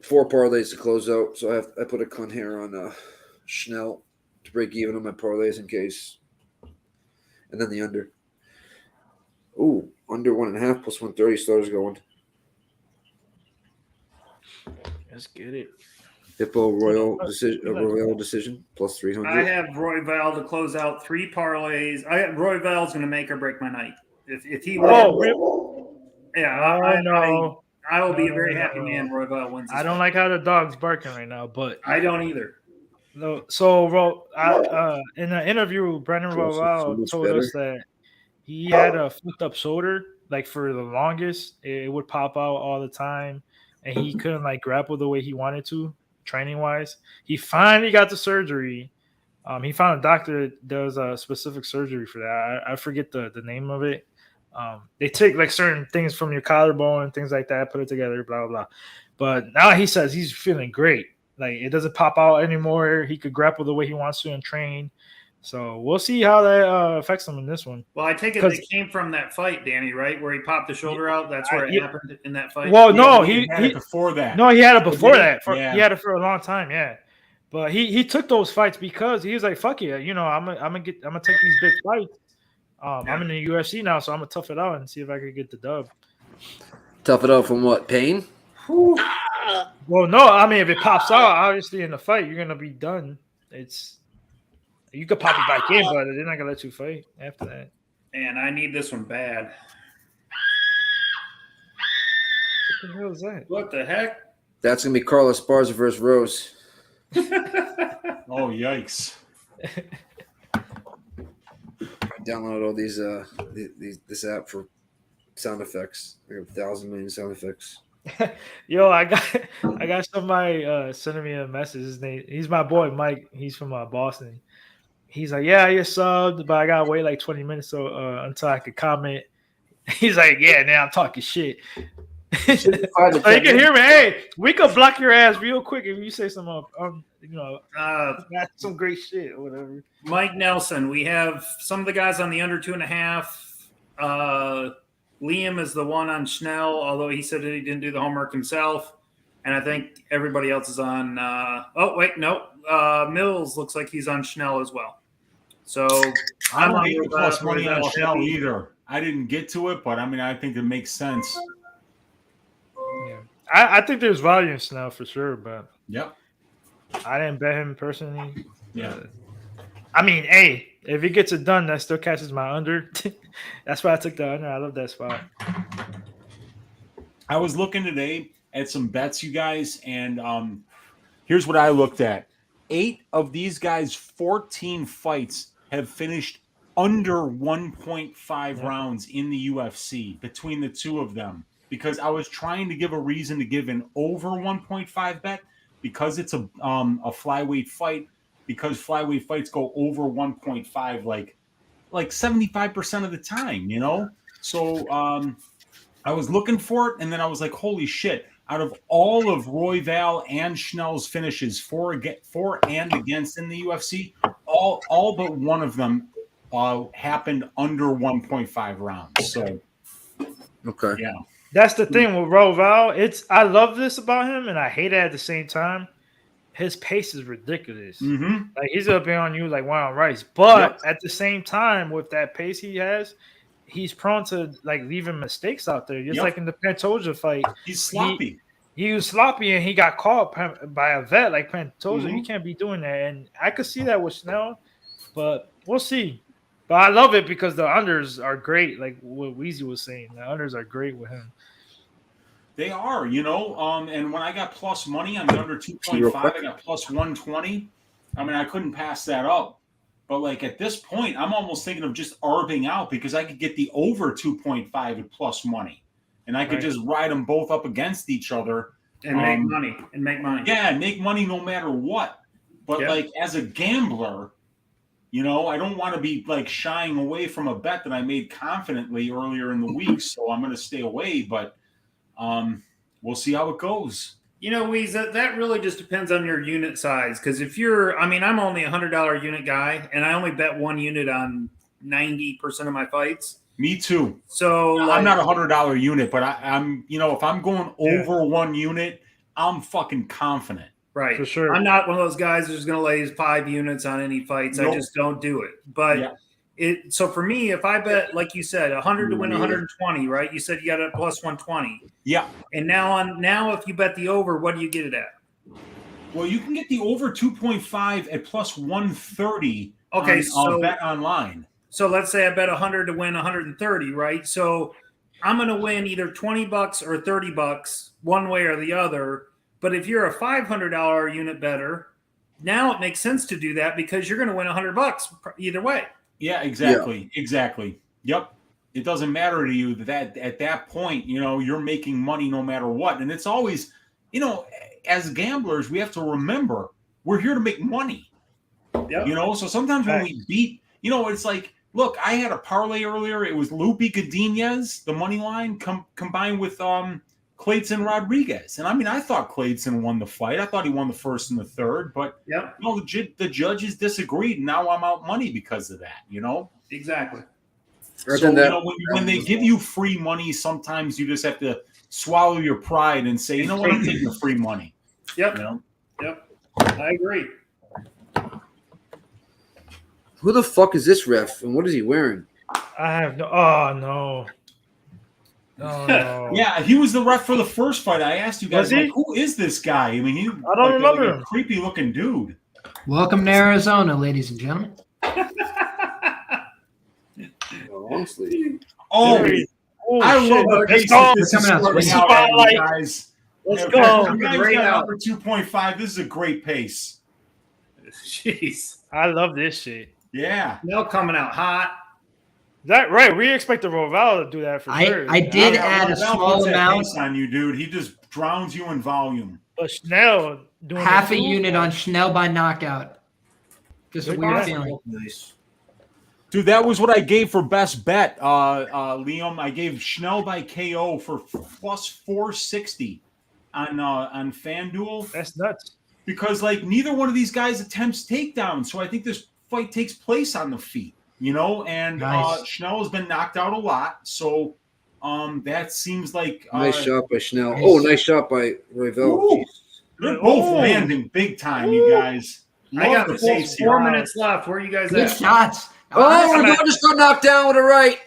4 parlays to close out, so I put a con here on Schnell to break even on my parlays in case. And then the under. Ooh, under 1.5 plus 130 starters going. Let's get it. Hippo Royal decision plus 300. I have Royval to close out 3 parlays. Royval's going to make or break my night. If he wins, I will be a very happy man. Royval wins. I don't like how the dog's barking right now, but I don't either. no. So, in an interview, Brendan Royval told us that he had a flipped up shoulder, like for the longest. It would pop out all the time, and he couldn't like grapple the way he wanted to, training wise. He finally got the surgery. He found a doctor that does a specific surgery for that. I forget the name of it. They take like certain things from your collarbone and things like that, put it together, blah, blah, blah. But now he says he's feeling great. Like it doesn't pop out anymore. He could grapple the way he wants to and train. So we'll see how that affects him in this one. Well, I take it they came from that fight, Danny, right? Where he popped the shoulder out. That's where it happened in that fight. Well, no, he had it before that. No, he had it before that. Yeah. He had it for a long time, yeah. But he took those fights because he was like, "Fuck yeah, I'm gonna take these big fights." I'm in the UFC now, so I'm gonna tough it out and see if I can get the dub. Tough it out from what? Pain? Well, no, I mean if it pops out, obviously in the fight, you're gonna be done. You could pop it back in, but they're not gonna let you fight after that. And I need this one bad. What the hell is that? What the heck? That's gonna be Carla Esparza versus Rose. Oh, yikes. Download all these this app for sound effects. I have 1,000 million sound effects. Yo, I got somebody sending me a message. His name, he's my boy Mike. He's from Boston. He's like, yeah, you subbed, but I gotta wait like 20 minutes until I could comment. He's like, yeah, now I'm talking shit. So you can hear me. Hey, we could block your ass real quick if you say some some great shit or whatever. Mike Nelson. We have some of the guys on the under 2.5. Liam is the one on Schnell, although he said that he didn't do the homework himself. And I think everybody else is on. Mills looks like he's on Schnell as well. So I don't think it costs money on Schnell either. I didn't get to it, but I mean, I think it makes sense. Yeah, I think there's value in Schnell for sure, but yep, I didn't bet him personally. Yeah, I mean, hey, if he gets it done, that still catches my under. That's why I took the under. I love that spot. I was looking today at some bets, you guys, and here's what I looked at. 8 of these guys' 14 fights have finished under 1.5 rounds in the UFC between the two of them. Because I was trying to give a reason to give an over 1.5 bet because it's a flyweight fight. Because flyweight fights go over 1.5 like 75% of the time, you know. So I was looking for it, and then I was like, holy shit! out of all of Royval and Schnell's finishes for and against in the UFC, all but one of them happened under 1.5 rounds. So, Okay. yeah. That's the thing with Royval. I love this about him, and I hate it at the same time. His pace is ridiculous. Mm-hmm. Like he's gonna be on you like wild rice. But at the same time, with that pace he has, he's prone to like leaving mistakes out there. Just like in the Pantoja fight, he's sloppy. He was sloppy, and he got caught by a vet like Pantoja. You can't be doing that, and I could see that with Schnell, but we'll see. But I love it because the unders are great. Like what Weezy was saying, the unders are great with him. They are, and when I got plus money on the under 2.5, I got plus 120. I mean, I couldn't pass that up. But, like, at this point, I'm almost thinking of just arbing out because I could get the over 2.5 at plus money. And I could just ride them both up against each other. And make money. Yeah, make money no matter what. But, like, as a gambler, I don't want to be, like, shying away from a bet that I made confidently earlier in the week. So I'm going to stay away. But we'll see how it goes. Weez, that really just depends on your unit size. Because if I'm only a $100 unit guy, and I only bet one unit on 90% of my fights. Me too. So I'm not a $100 unit, but I'm, if I'm going over one unit, I'm fucking confident. Right. For sure. I'm not one of those guys who's going to lay 5 units on any fights. Nope. I just don't do it. But so for me, if I bet, like you said, 100 to win 120, right? You said you got a plus 120. Yeah. And now if you bet the over, what do you get it at? Well, you can get the over 2.5 at plus 130 on Bet Online. So let's say I bet 100 to win 130, right? So I'm going to win either $20 or $30 one way or the other. But if you're a $500 unit bettor, now it makes sense to do that because you're going to win $100 either way. Yeah, exactly. Yeah. Exactly. Yep. It doesn't matter to you that at that point, you're making money no matter what. And it's always, as gamblers, we have to remember we're here to make money. Yep. So sometimes when we beat, it's like, look, I had a parlay earlier. It was Lupi Godinez, the money line, combined with Clayton Rodriguez. And I thought Clayton won the fight. I thought he won the first and the third, but the judges disagreed. And now I'm out money because of that, Exactly. So, when they give you free money, sometimes you just have to swallow your pride and say, I'm taking the free money. Yep. Yep. I agree. Who the fuck is this ref, and what is he wearing? I have no. Oh no. Oh, no. Yeah, he was the ref for the first fight. I asked you guys, who is this guy? I mean, I don't remember him. A creepy looking dude. Welcome to Arizona, ladies and gentlemen. Honestly. I love the pace of this is starting out, guys. Let's go. You guys got number 2.5. This is a great pace. Jeez. I love this shit. Yeah. Now coming out hot. Is that right? We expect the Royval to do that for sure. I did add a small amount on you, dude. He just drowns you in volume. But Schnell doing half a unit on Schnell by knockout. Just a weird feeling. Dude, that was what I gave for best bet, Liam. I gave Schnell by KO for plus 460 on FanDuel. That's nuts. Because neither one of these guys attempts takedowns, so I think this fight takes place on the feet. And nice. Schnell has been knocked out a lot, so that seems like nice shot by Schnell. Nice. Oh, nice shot by Royval. They're both landing big time, you guys. I got the 4 minutes left. Where are you guys Good at? shots. Royval just got knocked down with a right.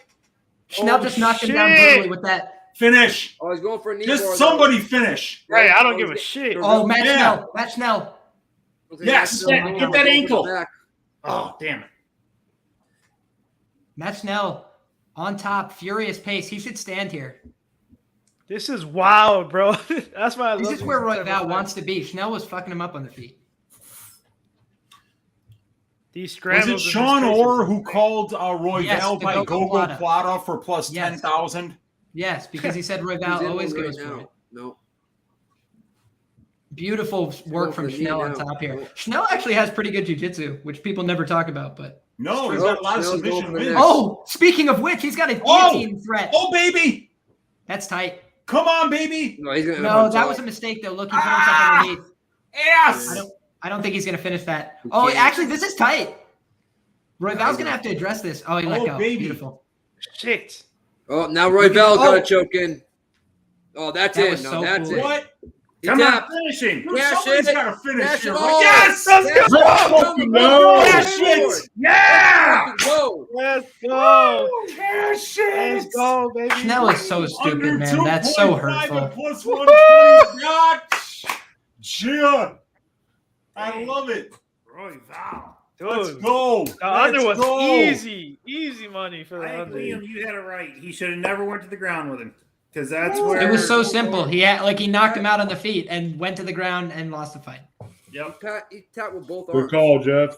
Schnell just knocked him down brutally with that. Finish. Oh, he's going for a knee. Just somebody finish. Right, I don't give a shit. Oh, Matt Schnell. Matt Schnell. Yes. Get that ankle. Oh, damn it. Matt Schnell on top, furious pace. He should stand here. This is wild, bro. That's why I love this. Is where Royval wants to be. Schnell was fucking him up on the feet. These scrambles. Was it Sean Orr who called Royval by Gogo Plata for plus 10,000? Yes, because he said Royval always goes for it. No. Beautiful work from Schnell on top here. Schnell actually has pretty good jiu-jitsu, which people never talk about, but no, he's got a lot of submission wins. Oh, speaking of which, he's got a guillotine threat. Oh, baby. That's tight. Come on, baby. No, he's gonna No, that was a mistake though. Look, he put himself underneath. Yes. I don't think he's gonna finish that. He Oh, can't. actually, this is tight. Royval's gonna have to address this. Oh, he let Oh, go. baby. Beautiful. Shit. Oh, now Royval got Oh. a choke in. Oh, that's That it. was No, so that's cool. it. What? He Come on, tapped. finishing. Cash Somebody's it. got to finish Cash here. it all. Yes. Let's go. Cash it. Yeah. Go. Let's go. Cash it. Let's go, baby. Canelo is so stupid, Under man. That's so 2.5 hurtful. and plus 120. Gotcha. I love it. Royval. Let's Dude, go. the under Let's was go. easy money for the I think under. Liam, you had it right. He should have never went to the ground with him because that's where It was so simple. He knocked him out on the feet and went to the ground and lost the fight. Yep. He tapped with both Good arms. call, Jeff.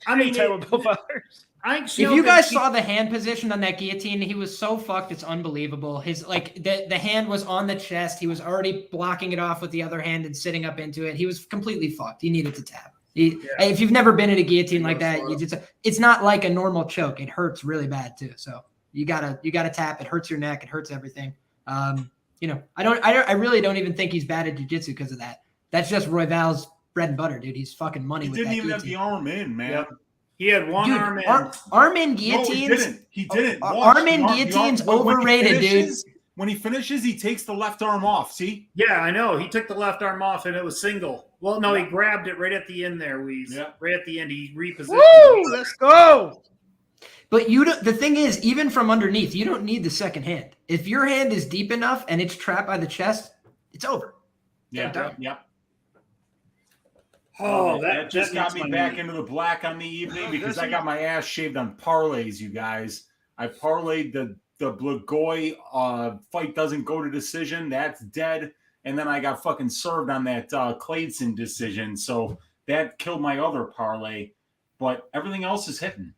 I mean, Both others. I think If Shield you guys and- saw the hand position on that guillotine, he was so fucked. It's unbelievable. His the hand was on the chest. He was already blocking it off with the other hand and sitting up into it. He was completely fucked. He needed to tap. If you've never been in a guillotine like that, it's not like a normal choke. It hurts really bad too. So you gotta tap. It hurts your neck. It hurts everything. I really don't even think he's bad at jiu-jitsu because of that. That's just Royval's bread and butter, dude. He's fucking money He with didn't that even have guillotine. the arm in, man. Yep. He had one Dude, arm in. arm in No, guillotines. he didn't. Watch, Arm in the guillotines when he overrated, dude. When he finishes, he takes the left arm off. See? Yeah, I know. He took the left arm off and it was single. Well, no, he grabbed it right at the end there, Weeze. Yeah. Right at the end, he repositioned. Woo! Let's go. But the thing is, even from underneath, you don't need the second hand. If your hand is deep enough and it's trapped by the chest, it's over. Yeah. Yep. Oh, that just got me makes my back night. into the black on the evening because I got my ass shaved on parlays, you guys. I parlayed the Blagoy fight doesn't go to decision. That's dead. And then I got fucking served on that Clayton decision. So that killed my other parlay. But everything else is hitting.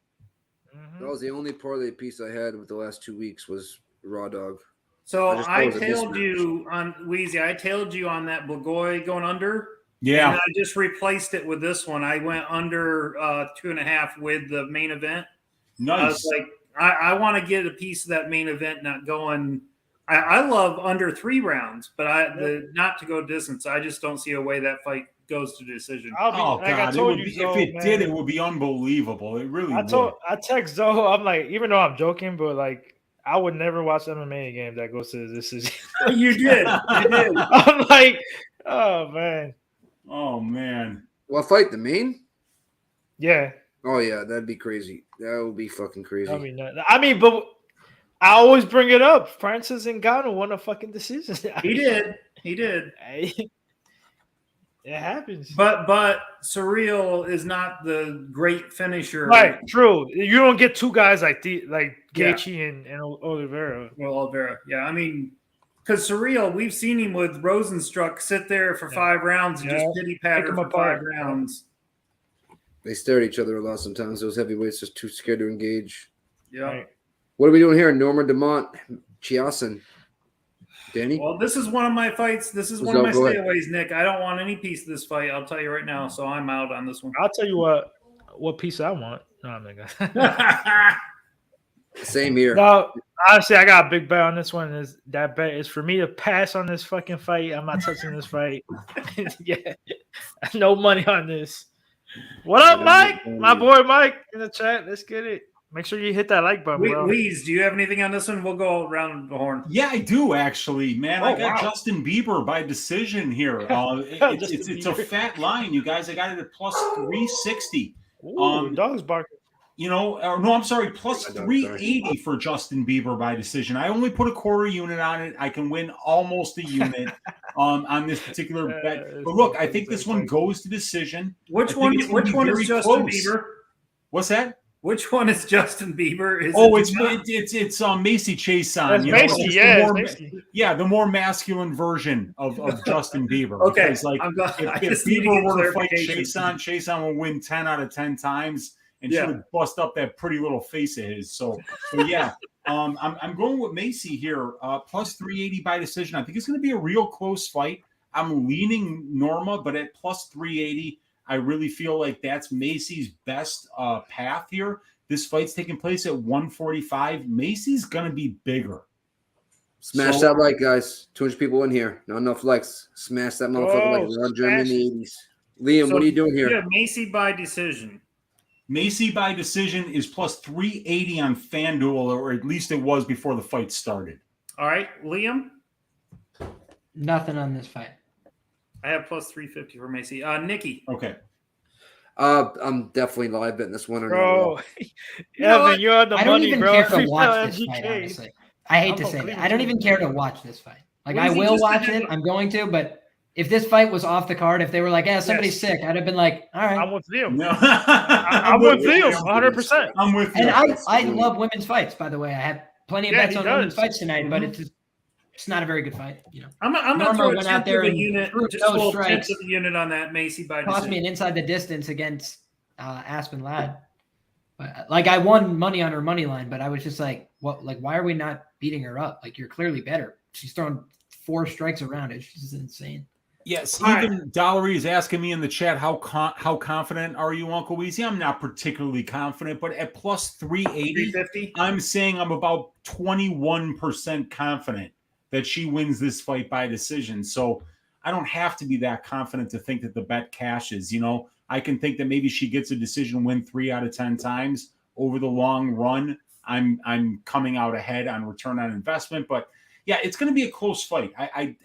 That was the only parlay piece I had with the last 2 weeks was Raw Dog. So I just I thought it was a tailed mismatch. you on Weezy. I tailed you on that Blagoy going under. Yeah. And I just replaced it with this one. I went under 2.5 with the main event. I Nice. was like, I want to get a piece of that main event not going. I love under 3 rounds, but not to go distance. I just don't see a way that fight goes to decision. I'll be, Oh, like I God. told If you, Zoe, it man. did, it would be unbelievable. It really would. I text Zoe. I'm like, even though I'm joking, but like, I would never watch MMA game that goes to the decision. You did. You did. I'm like, oh man, Oh, man. What fight? The main? yeah. Oh yeah, that'd be crazy. That would be fucking crazy. I mean, but I always bring it up. Francis Ngannou won a fucking decision. He did. He did. It happens. But Surreal is not the great finisher. Right, true. You don't get two guys like Yeah. Gaethje and Oliveira. Well, Oliveira. Yeah, I mean, because Surreal, we've seen him with Rosenstruck sit there for 5 rounds and just pity patter Pick 'em for apart. 5 rounds. They stare at each other a lot sometimes. Those heavyweights just too scared to engage. Yeah. Right. What are we doing here? Norman Demont, Chiasen. Danny? Well, this is one of my fights. This is one So, of my go ahead. stayaways, Nick. I don't want any piece of this fight. I'll tell you right now. So I'm out on this one. I'll tell you what piece I want. No, I'm not gonna. Same here. No, honestly, I got a big bet on this one. That bet is for me to pass on this fucking fight. I'm not touching this fight. Yeah, no money on this. What up, Mike? My boy Mike in the chat. Let's get it. Make sure you hit that like button, bro. Weeze, do you have anything on this one? We'll go around the horn. Yeah, I do actually, man. I Oh, got wow. Justin Bieber by decision here. It's a fat line, you guys. I got it at plus 360. Ooh, dog's barking. I'm sorry, plus My dog, 380 for Justin Bieber by decision. I only put a quarter unit on it. I can win almost a unit on this particular bet. But look, I think this one goes to decision. Which I think one? it's gonna Which be one is very Justin close. Bieber? What's that? Which one is Justin Bieber? It's Macy Chason. That's Macy, It's yeah, the it's more, Macy. yeah, the more masculine version of Justin Bieber. Okay, Because, like, I'm glad. I if just need to Bieber get were to fight clarification. Chason will win 10 out of 10 times and Yeah. should have bust up that pretty little face of his. So yeah, I'm going with Macy here, plus 380 by decision. I think it's going to be a real close fight. I'm leaning Norma, but at plus 380, I really feel like that's Macy's best path here. This fight's taking place at 145. Macy's going to be bigger. Smash that like, guys. 200 people in here. Not enough likes. Smash that motherfucker like Ron German in the 80s. Liam, what are you doing here? Yeah, Macy by decision. Macy by decision is plus 380 on FanDuel, or at least it was before the fight started. All right, Liam? Nothing on this fight. I have plus 350 for Macy. Nikki? Okay. I'm definitely live betting this one. Bro, Evan, you're on the I don't money, even bro. care to Freestyle watch this MGK. fight, honestly. I hate to say that. I don't even care to watch this fight. Like, I will watch it. I'm going to, but if this fight was off the card, if they were like, yeah, somebody's sick, I'd have been like, all right. I'm with Liam. No. I'm with Liam, 100%. I'm with you. And I love women's fights, by the way. I have plenty of bets on women's fights tonight, but it's not a very good fight. You know, I'm going to throw a tenth of a unit, just a little tenth of a unit on that Macy by decision. Cost me an inside the distance against Aspen Ladd. But, like, I won money on her money line, but I was just like, what? Like, why are we not beating her up? Like, you're clearly better. She's throwing 4 strikes around it. She's insane. Yeah, Stephen Dollery is asking me in the chat, how confident are you, Uncle Weezy? I'm not particularly confident, but at plus 380, I'm saying I'm about 21% confident that she wins this fight by decision. So I don't have to be that confident to think that the bet cashes. You know, I can think that maybe she gets a decision win 3 out of 10 times over the long run. I'm coming out ahead on return on investment, but yeah, it's going to be a close fight. I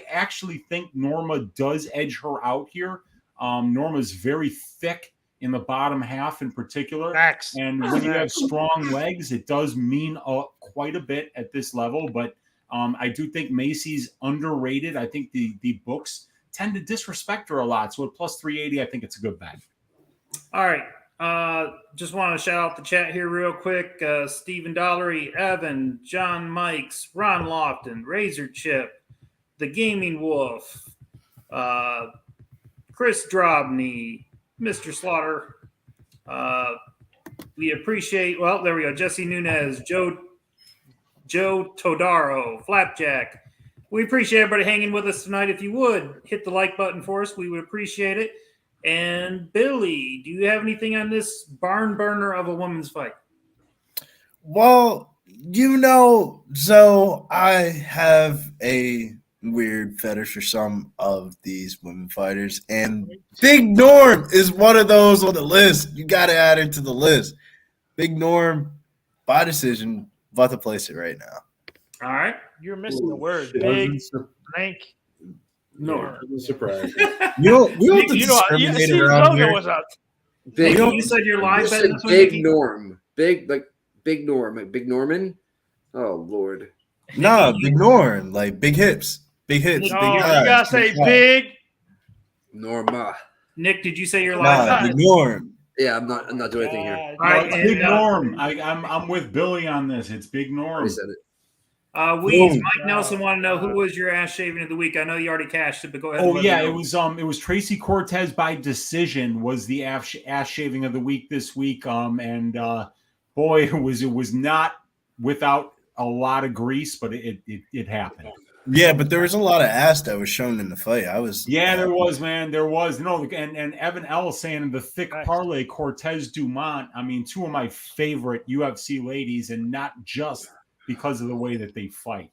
actually think Norma does edge her out here. Norma's very thick in the bottom half in particular. Facts. And when you have strong legs, it does mean quite a bit at this level. But I do think Macy's underrated. I think the books tend to disrespect her a lot. So at plus 380, I think it's a good bet. All right. Just want to shout out the chat here real quick. Stephen Dollery, Evan, John Mikes, Ron Lofton, Razor Chip, The Gaming Wolf, Chris Drobny, Mr. Slaughter. We appreciate, well, there we go. Jesse Nunez, Joe Todaro, Flapjack. We appreciate everybody hanging with us tonight. If you would, hit the like button for us. We would appreciate it. And Billy, do you have anything on this barn burner of a women's fight? Well, you know, so I have a weird fetish for some of these women fighters, and Big Norm is one of those on the list. You got to add it to the list. Big Norm, by decision, about to place it right now. All right. You're missing the word. Big blank. No, surprise. You don't discriminate around here. Big, you said you're live betting this one, Big Nikki? Norm. Big Norm. Like Big Norman? Oh, Lord. No, Big Norm. Like big hips. Big hips. No, big you thighs, gotta say thighs. big. Norma. Nick, did you say you're live Nah, betting? Big Norm. Yeah, I'm not doing anything here. All right, It's Big Norm. I'm with Billy on this. It's Big Norm. I said it. Mike Nelson want to know who was your ass shaving of the week. I know you already cashed it, but go ahead. Oh yeah, it was Tracy Cortez by decision was the ass shaving of the week this week. Boy, it was not without a lot of grease, but it happened. Yeah, but there was a lot of ass that was shown in the fight. There was, man. There was. No, and Evan L saying the thick parlay, Cortez Dumont. I mean, 2 of my favorite UFC ladies, and not just because of the way that they fight.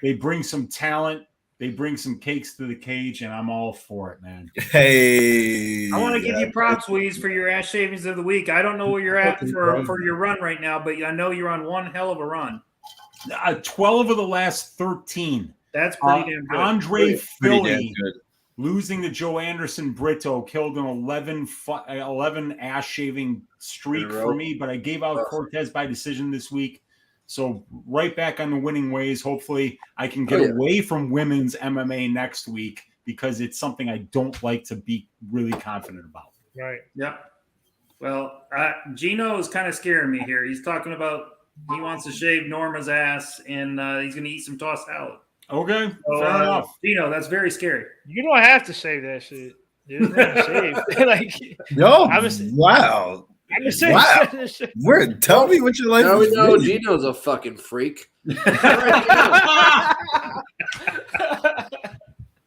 They bring some talent. They bring some cakes to the cage, and I'm all for it, man. Hey. I want to give you props, Weeze, for your ass shavings of the week. I don't know where you're at for your run right now, but I know you're on one hell of a run. 12 of the last 13. That's pretty damn good. Andre Philly losing to Joe Anderson Brito killed an 11 ass shaving streak for me, but I gave out Cortez by decision this week. So right back on the winning ways. Hopefully I can get away from women's MMA next week because it's something I don't like to be really confident about. Right. Yeah. Well, Gino is kind of scaring me here. He's talking about he wants to shave Norma's ass and he's going to eat some tossed salad. Okay. So, fair enough. Gino, that's very scary. You don't have to shave that shit. You don't have to shave. Yo, wow. Tell me what your life Now is. we know Gino's a fucking freak.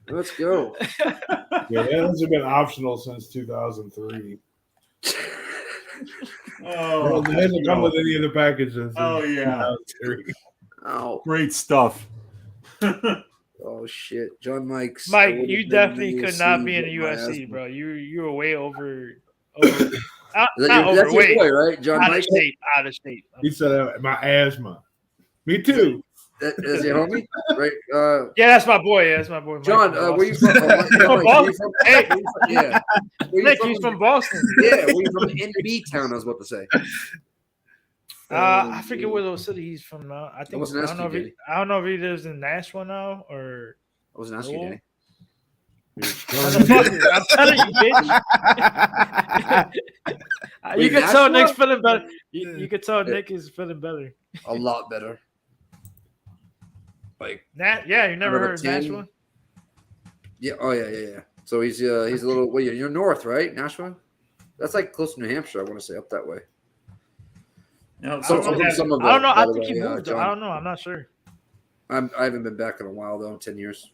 Let's go. Yeah, that hasn't been optional since 2003. Oh, it hasn't come with any of the packages. Oh, yeah. Ow. Great stuff. Oh shit, John Mikes. Mike, you definitely could not be in the UFC, bro. You were way over not That's your overweight. boy, right? John Out of Mikes. shape. Out of shape. He said my asthma. Me too. Is your homie, right? Yeah, that's my boy. Yeah, that's my boy. John, where you from? From Boston. Hey, Yeah. Nick, he's from Boston. Yeah, where you from? NB town, I was about to say. I forget what little city he's from now. I think wasn't asking you, I don't know if he lives in Nashville now or. I wasn't asking you, Danny. Motherfucker, I'm telling you, bitch. You can tell Nick's feeling better. You can tell Nick is feeling better. A lot better. Like Yeah, you never heard of 10? Nashville? Yeah. Oh yeah. So he's a little. Well, you're north, right? Nashville. That's like close to New Hampshire. I want to say up that way. No, Some of I don't know. I think he way, moved. John. I don't know. I'm not sure. I haven't been back in a while though. 10 years.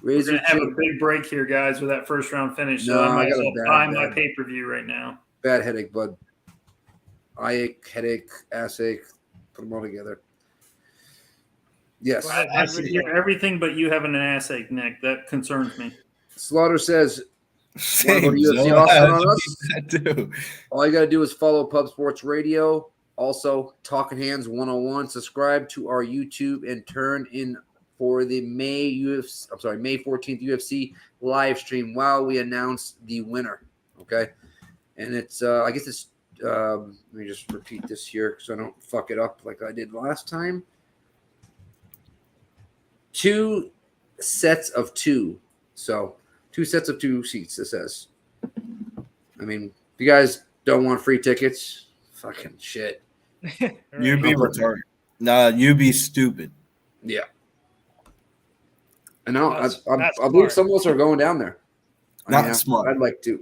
We're Razor gonna have a chin. big break here, guys, with that first round finish. So No, I might I as got a well bad- buy my bad- pay-per-view right now. Bad headache, bud. Eye ache, headache, ass ache. Put them all together. Yes. I can hear everything, but you having an ass ache, Nick. That concerns me. Slaughter says, Same. Wanna go to UFC So Austin I on us? that too. all you got to do is follow Pub Sports Radio. Also, Talking Hands 101. Subscribe to our YouTube and turn in for the May 14th UFC live stream while we announce the winner. Okay. And it's, I guess it's, let me just repeat this here so I don't fuck it up like I did last time. 2 sets of 2. So 2 sets of 2 seats, it says. I mean, if you guys don't want free tickets, fucking shit. You be retarded. Nah, you be stupid. Yeah. And now That's I believe smart. some of us are going down there. Not smart. I'd like to.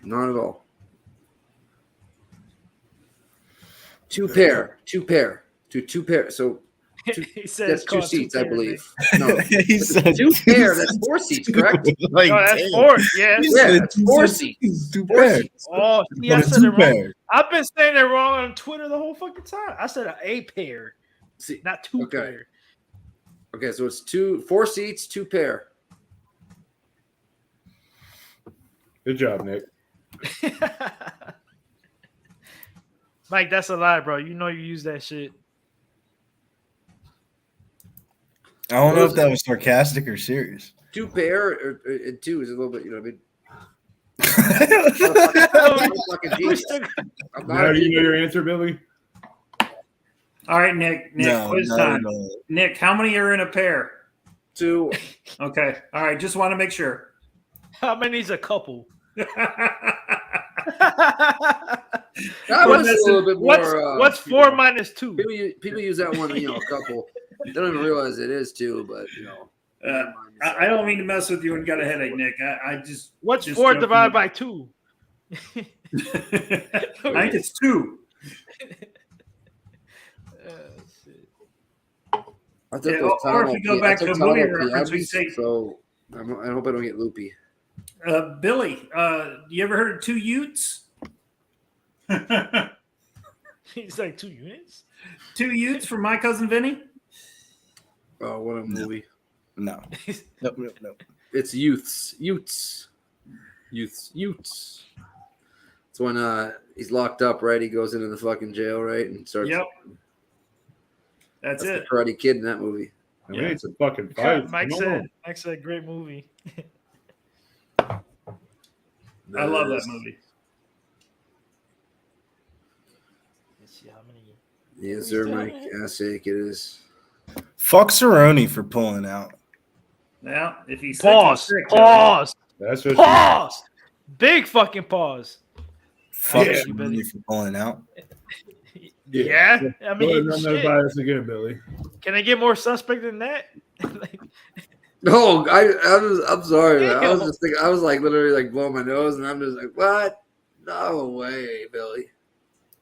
Not at all. 2 pair. Two pair. So He said that's it's 2 called seats, I two-pair, believe. No, He said 2 pair. That's 4 seats, correct? Like, No, that's damn. 4. Yeah. He Yeah, said that's two 4 sets. seats. 2 4 pairs. seats. Oh, see, I But a said it wrong. 2-pair. I've been saying it wrong on Twitter the whole fucking time. I said a pair, See, not 2 Okay. pair. okay, so it's 4 seats, 2 pair. Good job, Nick. Mike, that's a lie, bro. You know you use that shit. I don't know if that was sarcastic or serious. 2 pair or 2 is a little bit, you know what I mean? I'm a fucking genius. I'm not Now a do you know genius. your answer, Billy? All right, Nick. No, Quiz not time. at all. Nick, how many are in a pair? 2. Okay. All right. Just want to make sure. How many's a couple? That was a little bit more. What's 4 minus 2? People use that one, you know, a couple. They don't even realize it is 2, but you know. I don't mean to mess with you and got a headache, Nick. I just What's just 4 joking. divided by 2? I think it's 2. I took Yeah, those or if you go back to a movie reference, we Piabis, say- so I hope I don't get loopy. Billy, you ever heard of 2 Utes? He's like 2 units. 2 Utes from My Cousin Vinny? Oh, what a movie! No. No. It's Utes. It's when he's locked up, right? He goes into the fucking jail, right, and starts. Yep. That's the it. Karate Kid in that movie. I mean, it's a fucking fight. Mike No. said great movie. I love that movie. Let's see how many. Yes, sir, Mike. Ass ache it is. Fuck Cerrone for pulling out. Yeah, if he's Pause. Pause. That's what Pause. Big fucking pause. Fuck Yeah. Cerrone for pulling out. Yeah. I mean, run that shit. by us again, Billy. Can I get more suspect than that? Like, No, I'm sorry, man. I was Damn. just thinking. I was like literally like blowing my nose, and I'm just like, what? No way, Billy.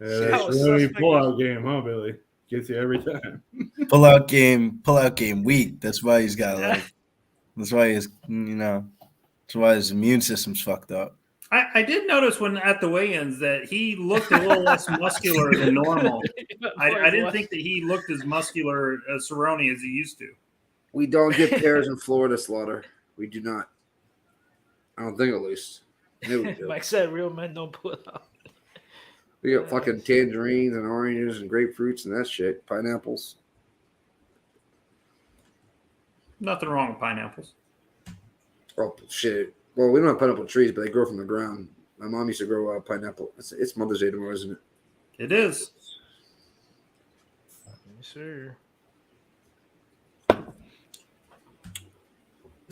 Yeah, That that's was really suspect. pull-out game, huh, Billy? Gets you every time. Pull out game weak. That's why he's got like. That's why he's that's why his immune system's fucked up. I did notice when at the weigh-ins that he looked a little less muscular than normal. I didn't think that he looked as muscular as Cerrone as he used to. We don't get pears in Florida, Slaughter. We do not. I don't think at least. Maybe we do. Mike said real men don't pull out. We got fucking tangerines and oranges and grapefruits and that shit. Pineapples. Nothing wrong with pineapples. Oh, shit. Well, we don't have pineapple trees, but they grow from the ground. My mom used to grow pineapple. It's Mother's Day tomorrow, isn't it? It is. Sure.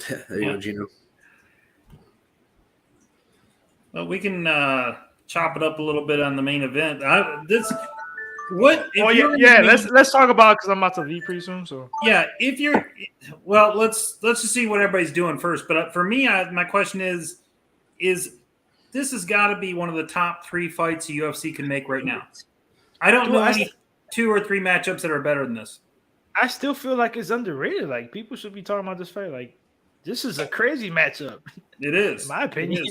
There you go, Gino. Well, we can chop it up a little bit on the main event. Let's talk about it because I'm about to leave pretty soon. So if you're let's just see what everybody's doing first. But for me, my question is this has got to be one of the top 3 fights the UFC can make right now. I don't know any 2 or 3 matchups that are better than this. I still feel like it's underrated. Like people should be talking about this fight. Like this is a crazy matchup. It is, in my opinion.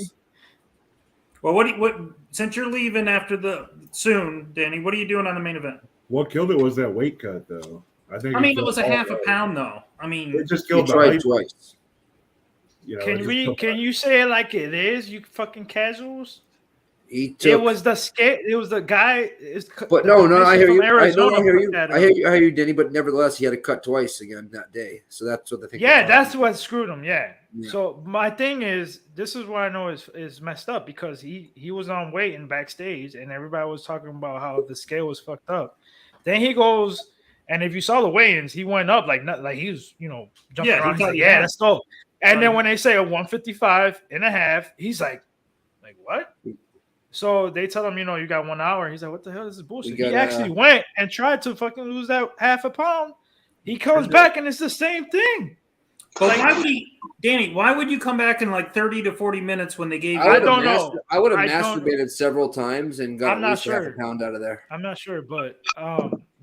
Well, what since you're leaving after soon, Danny, what are you doing on the main event? What killed it was that weight cut, though. I mean, it was a half a pound, though. I mean, it just killed the tried hype. twice. You know, Can you say it like it is, you fucking casuals? It was the guy. But no, I hear you. I hear you. I hear you, Denny. But nevertheless, he had to cut twice again that day. So that's what the thing. Yeah, that's what screwed him. Yeah. So my thing is, this is what I know is messed up because he was on weight and backstage, and everybody was talking about how the scale was fucked up. Then he goes, and if you saw the weigh-ins, he went up like he was jumping around. He's like, that's dope. And then when they say a 155.5, he's like what? So they tell him, you got 1 hour. He's like, what the hell is this bullshit? He actually went and tried to fucking lose that half a pound. He comes back and it's the same thing. But why would you come back in like 30 to 40 minutes when they gave you? I don't know. I would have masturbated several times and got at least half a pound out of there. I'm not sure, but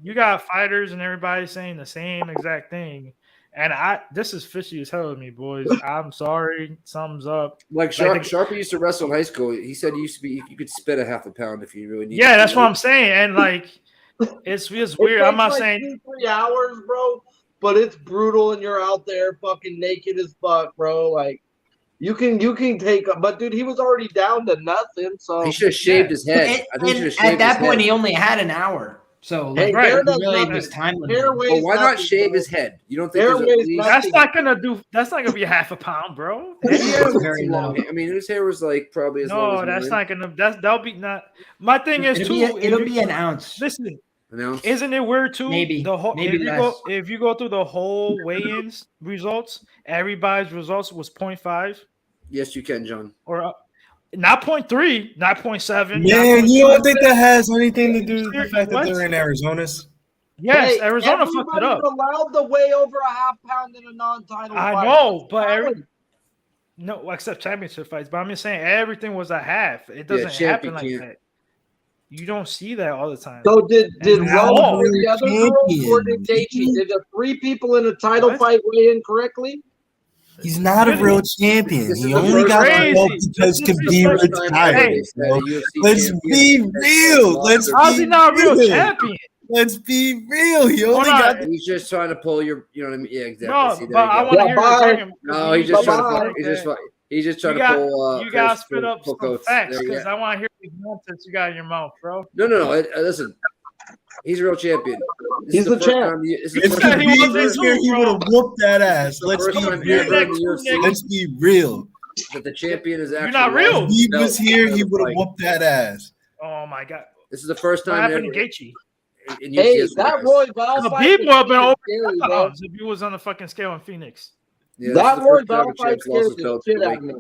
you got fighters and everybody saying the same exact thing. And this is fishy as hell to me, boys. I'm sorry. Thumbs up. Like Sharpie used to wrestle in high school. He said you could spit a half a pound if you really need. Yeah, that's what I'm saying. And like, it's weird. I'm not saying 2-3 hours, bro. But it's brutal, and you're out there fucking naked as fuck, bro. Like, you can take. But dude, he was already down to nothing. So he should have shaved his head. At that point, he only had an hour. So really was time limited. Well, why not shave his head? You don't think that's not gonna be half a pound, bro? Very long. I mean, his hair was like probably as long as that's not gonna. That'll be not. My thing is it'll be an ounce. Listen, isn't it weird too? Maybe if you go through the whole weigh-ins results, everybody's results was 0.5. Yes, you can, John. Or not 0.3, not 0.7. Man, you don't think that has anything to do with the fact that they're in Arizona? Yes, Arizona fucked it up. Allowed to weigh over a half pound in a non-title fight. I know, but no, except championship fights. But I'm just saying everything was a half. It doesn't happen like that. You don't see that all the time. So did Rose the other girl, or did Gaethje? Did the 3 people in a title fight weigh in correctly? He's not a real champion. He only got the belt because Khabib retired. Let's be real. How's he not a real champion? Let's be real. He only got. He's just trying to pull your. You know what I mean? Yeah, exactly. No, see, but I want to hear him. No, he's just trying to. He's just trying to pull. You gotta spit up some facts because I want to hear these nonsense you got in your mouth, bro. No. Listen, he's a real champion. He's the champ. If Khabib was here, he would have whooped that ass. Let's be real. That the champion is actually. You're not real. If he was here, he would have whooped that ass. Oh my god! This is the first time. What happened to Gaethje? Hey, that Royval fight. Khabib would have been over if he was on the fucking scale in Phoenix. Yeah, that Royval fight scares the shit out of me.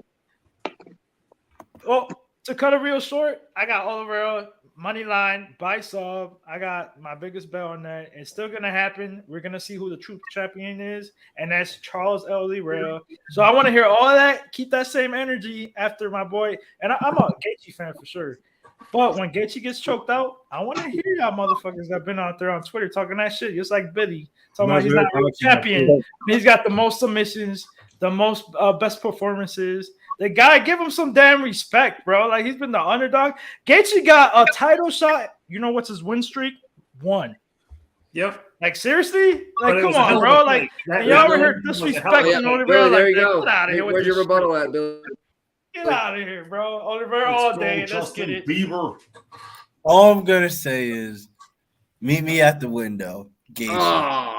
Well, to cut it real short, I got Oliveira money line by sub. I got my biggest bet on that. It's still gonna happen. We're gonna see who the true champion is, and that's Charles Oliveira. So I want to hear all of that. Keep that same energy after my boy. And I'm a Gaethje fan for sure. But when Gaethje gets choked out, I want to hear y'all motherfuckers that been out there on Twitter talking that shit, just like Billy talking about he's not a champion. He's got the most submissions. the most best performances. The guy, give him some damn respect, bro. Like, he's been the underdog. Gaethje got a title shot. You know what's his win streak? 1. Yep. Like, seriously? But Like, it come was a on, hell of bro. a Like, fight. y'all ever That heard was a hell of a disrespecting fight. Oliveira? Billy, there you Like, go. get out of here with Where's your this rebuttal shit. at, Billy? Get out of here, bro. Oliveira Let's all go, day. Let's Justin get it. Bieber. All I'm gonna say is, meet me at the window, Gaethje.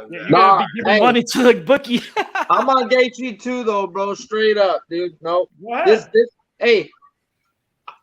You're Nah, gonna be giving hey. money to the bookie. I'm on Gaethje too, though, bro. Straight up, dude. No, What? hey,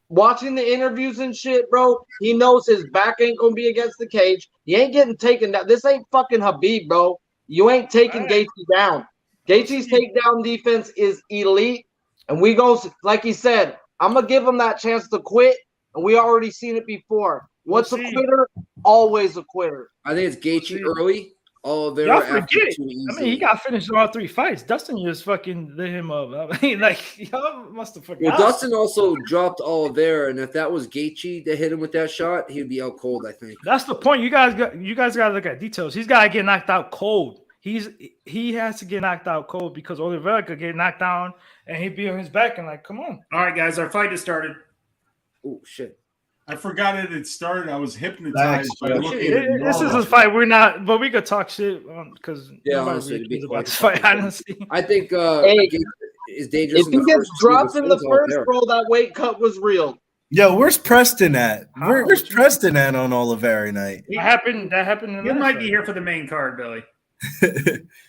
watching the interviews and shit, bro. He knows his back ain't gonna be against the cage. He ain't getting taken down. This ain't fucking Habib, bro. You ain't taking Right. Gaethje down. Gaethje's takedown defense is elite, and we go like he said. I'm gonna give him that chance to quit, and we already seen it before. What's We'll a see. quitter? Always a quitter. I think it's Gaethje early. Oliveira Y'all after forget. too easy. I mean, he got finished in all 3 fights. Dustin just fucking lit him up. I mean, like, y'all must have forgot. Well, Dustin also dropped Oliveira, and if that was Gaethje that hit him with that shot, he'd be out cold, I think. That's the point. You guys got to look at details. He's got to get knocked out cold. He has to get knocked out cold because Oliveira could get knocked down and he'd be on his back and like, come on. All right, guys, our fight has started. Oh shit! I forgot it had started. I was hypnoptized by Thanks, looking at This is Norma. a fight we're not, but we could talk shit because Yeah, nobody honestly, really to be cares quite about this fight. frank. Honestly, I think Hey, Gaethje is dangerous. If in he the gets first two, dropped but in the still out first, there. bro, that weight cut was real. Yo, where's Preston at? Where's Preston at on Oliveira night? that happened. That happened. In the He last might fight. be here for the main card, Billy.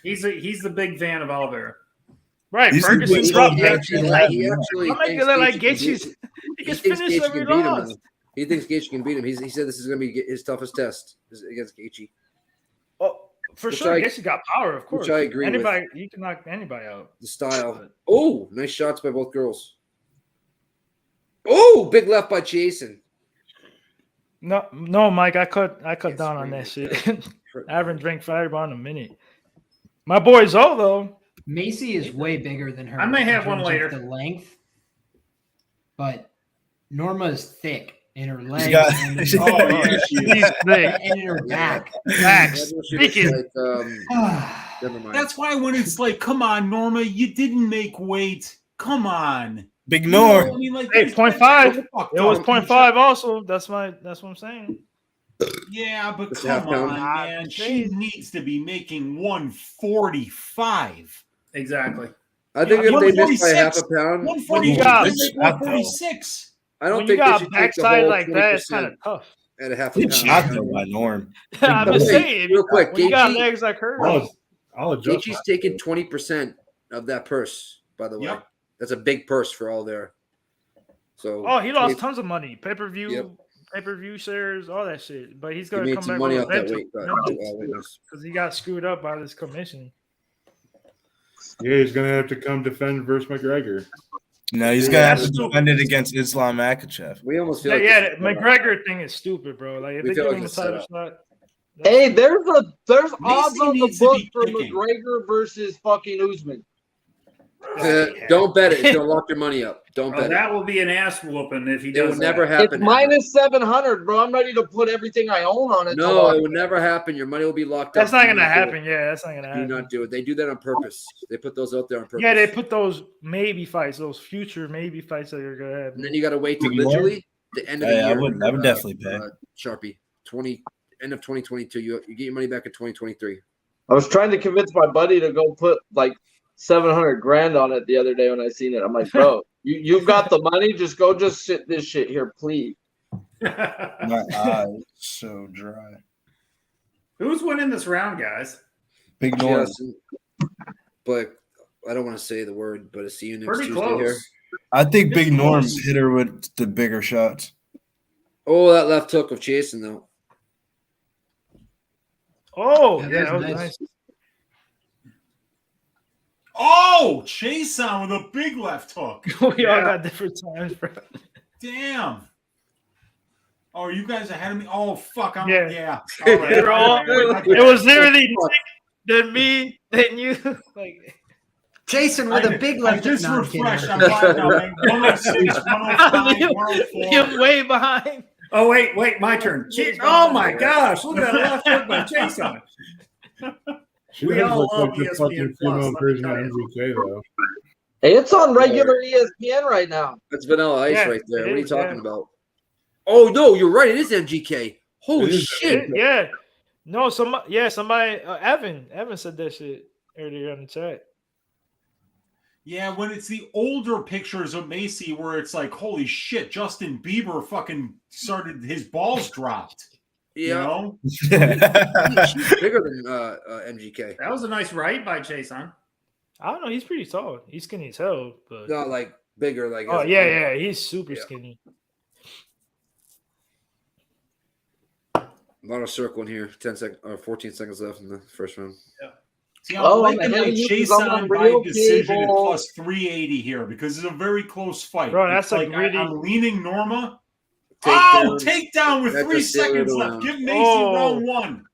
He's the big fan of Oliveira. Right, He's the Ferguson big dropped He fan. Gaethje. actually I'm making thinks it look like Gaethje can Gaethje's. beat- He He gets thinks finished Gaethje every can beat him. loss. Now. He thinks Gaethje can beat him. He said this is going to be his toughest test is against Gaethje. Oh, for Which sure, I- Gaethje got power, of course. which I agree with. Anybody, you can knock anybody out. The style. Oh, nice shots by both girls. Oh, big left by Jason. No, Mike, I cut Can't down on scream that like shit. I haven't drank Fireball in a minute. My boy Zoe, though. Macy is way bigger than her. I may in have one terms of later. The length, but Norma is thick in her legs got- and, in, Oh, yeah, she's thick. and in her back. Facts. She looks Speaking. like, never mind. That's why when it's like, come on, Norma, you didn't make weight. Come on. Big You know, Norm. I mean, like, Hey, these 0.5. guys are fucked It was up. 0.5 also. That's what I'm saying. Yeah, but It's a half come on, pound. man. She needs to be making 145. Exactly. I think Yeah, if they missed by 146. half a pound, 146. 146. I don't When you think they got should take the backside whole like that, it's 20% kind of tough. at a half a Good pound. shot though by Norm. I'm just Wait, saying. real quick, When you got Gaethje- legs like hers. I'll adjust. Gaethje's taking 20% of that purse, by the way. Yep. That's a big purse for all there. So Oh, he lost tons of money. Pay-per-view, Yep. pay-per-view shares, all that shit. But he's he gonna made come some back money with off that weight cut. because he got screwed up by this commission. Yeah, he's gonna have to come defend versus McGregor. No, he's Yeah, gonna have to that's defend it against Islam Makhachev. We almost feel Yeah, like yeah, this the is- McGregor thing is stupid, bro. Like if We they feel give like him a it's set title up. shot. Hey, there's odds on the needs to book be for kicking. McGregor versus fucking Usman. Don't bet it. Don't lock your money up. Don't Oh, bet that it. will be an ass whooping if he It does would never that. happen. It's ever. minus 700, bro. I'm ready to put everything I own on it. No, it would never happen. Your money will be locked That's up. not Do gonna do it. happen. Yeah, that's not gonna Do happen. not do it. They do that on purpose. They put those out there on purpose. Yeah, they put those maybe fights, those future maybe fights that are gonna happen. And then you got to wait till Big Lord. literally the end of the Hey, I year. would definitely pay. Sharpie, end of 2022. You get your money back in 2023. I was trying to convince my buddy to go put like 700 grand on it the other day when I seen it. I'm like, bro, you've got the money. Just go, just sit this shit here, please. My eyes so dry. Who's winning this round, guys? Big Norm. Yes, but I don't want to say the word, but it's the next Pretty Tuesday close. here. I think Big Big Norm Norm. hit her with the bigger shots. Oh, that left hook of Jason though. Oh, Yeah, yeah, that that was was nice. nice. Oh, Chase on with a big left hook. We all got different times, bro. Damn. Oh, you guys ahead of me? Oh, fuck. All Yeah. right. They're all- It was literally then me, then you. Like Jason with a big left. I just No, I'm kidding. refreshed. I'm fine now, man. 106, 105, you, 104. you're way behind. Oh, wait, my turn. Oh, my gosh. Look at that left hook by Chase on it. She We does all look love like the ESPN fucking Plus, female let me version tell of you. MGK though. It's on regular ESPN right now. That's Vanilla Ice Yeah, right there. it What are you is, talking yeah. about? Oh no, you're right. It is MGK. Holy It is shit! Yeah. No, somebody Evan said that shit earlier on the chat. Yeah, when it's the older pictures of Macy where it's like, holy shit, Justin Bieber fucking started, his balls dropped. You Yeah, know? she's bigger than MGK. That was a nice right by Chase, huh? I don't know. He's pretty tall. He's skinny as hell, but Not like bigger, like oh yeah, he's super skinny. A lot of circling here. 14 seconds left in the first round. See, I'm Oh, liking I'm ahead my of you Chase 'cause I'm on on by real decision at cable. plus 380 here because it's a very close fight. Bro, It's that's like really- I'm leaning Norma. Takedown. Takedown with That's 3 a silly seconds little left. round. Give Macy Oh. round 1.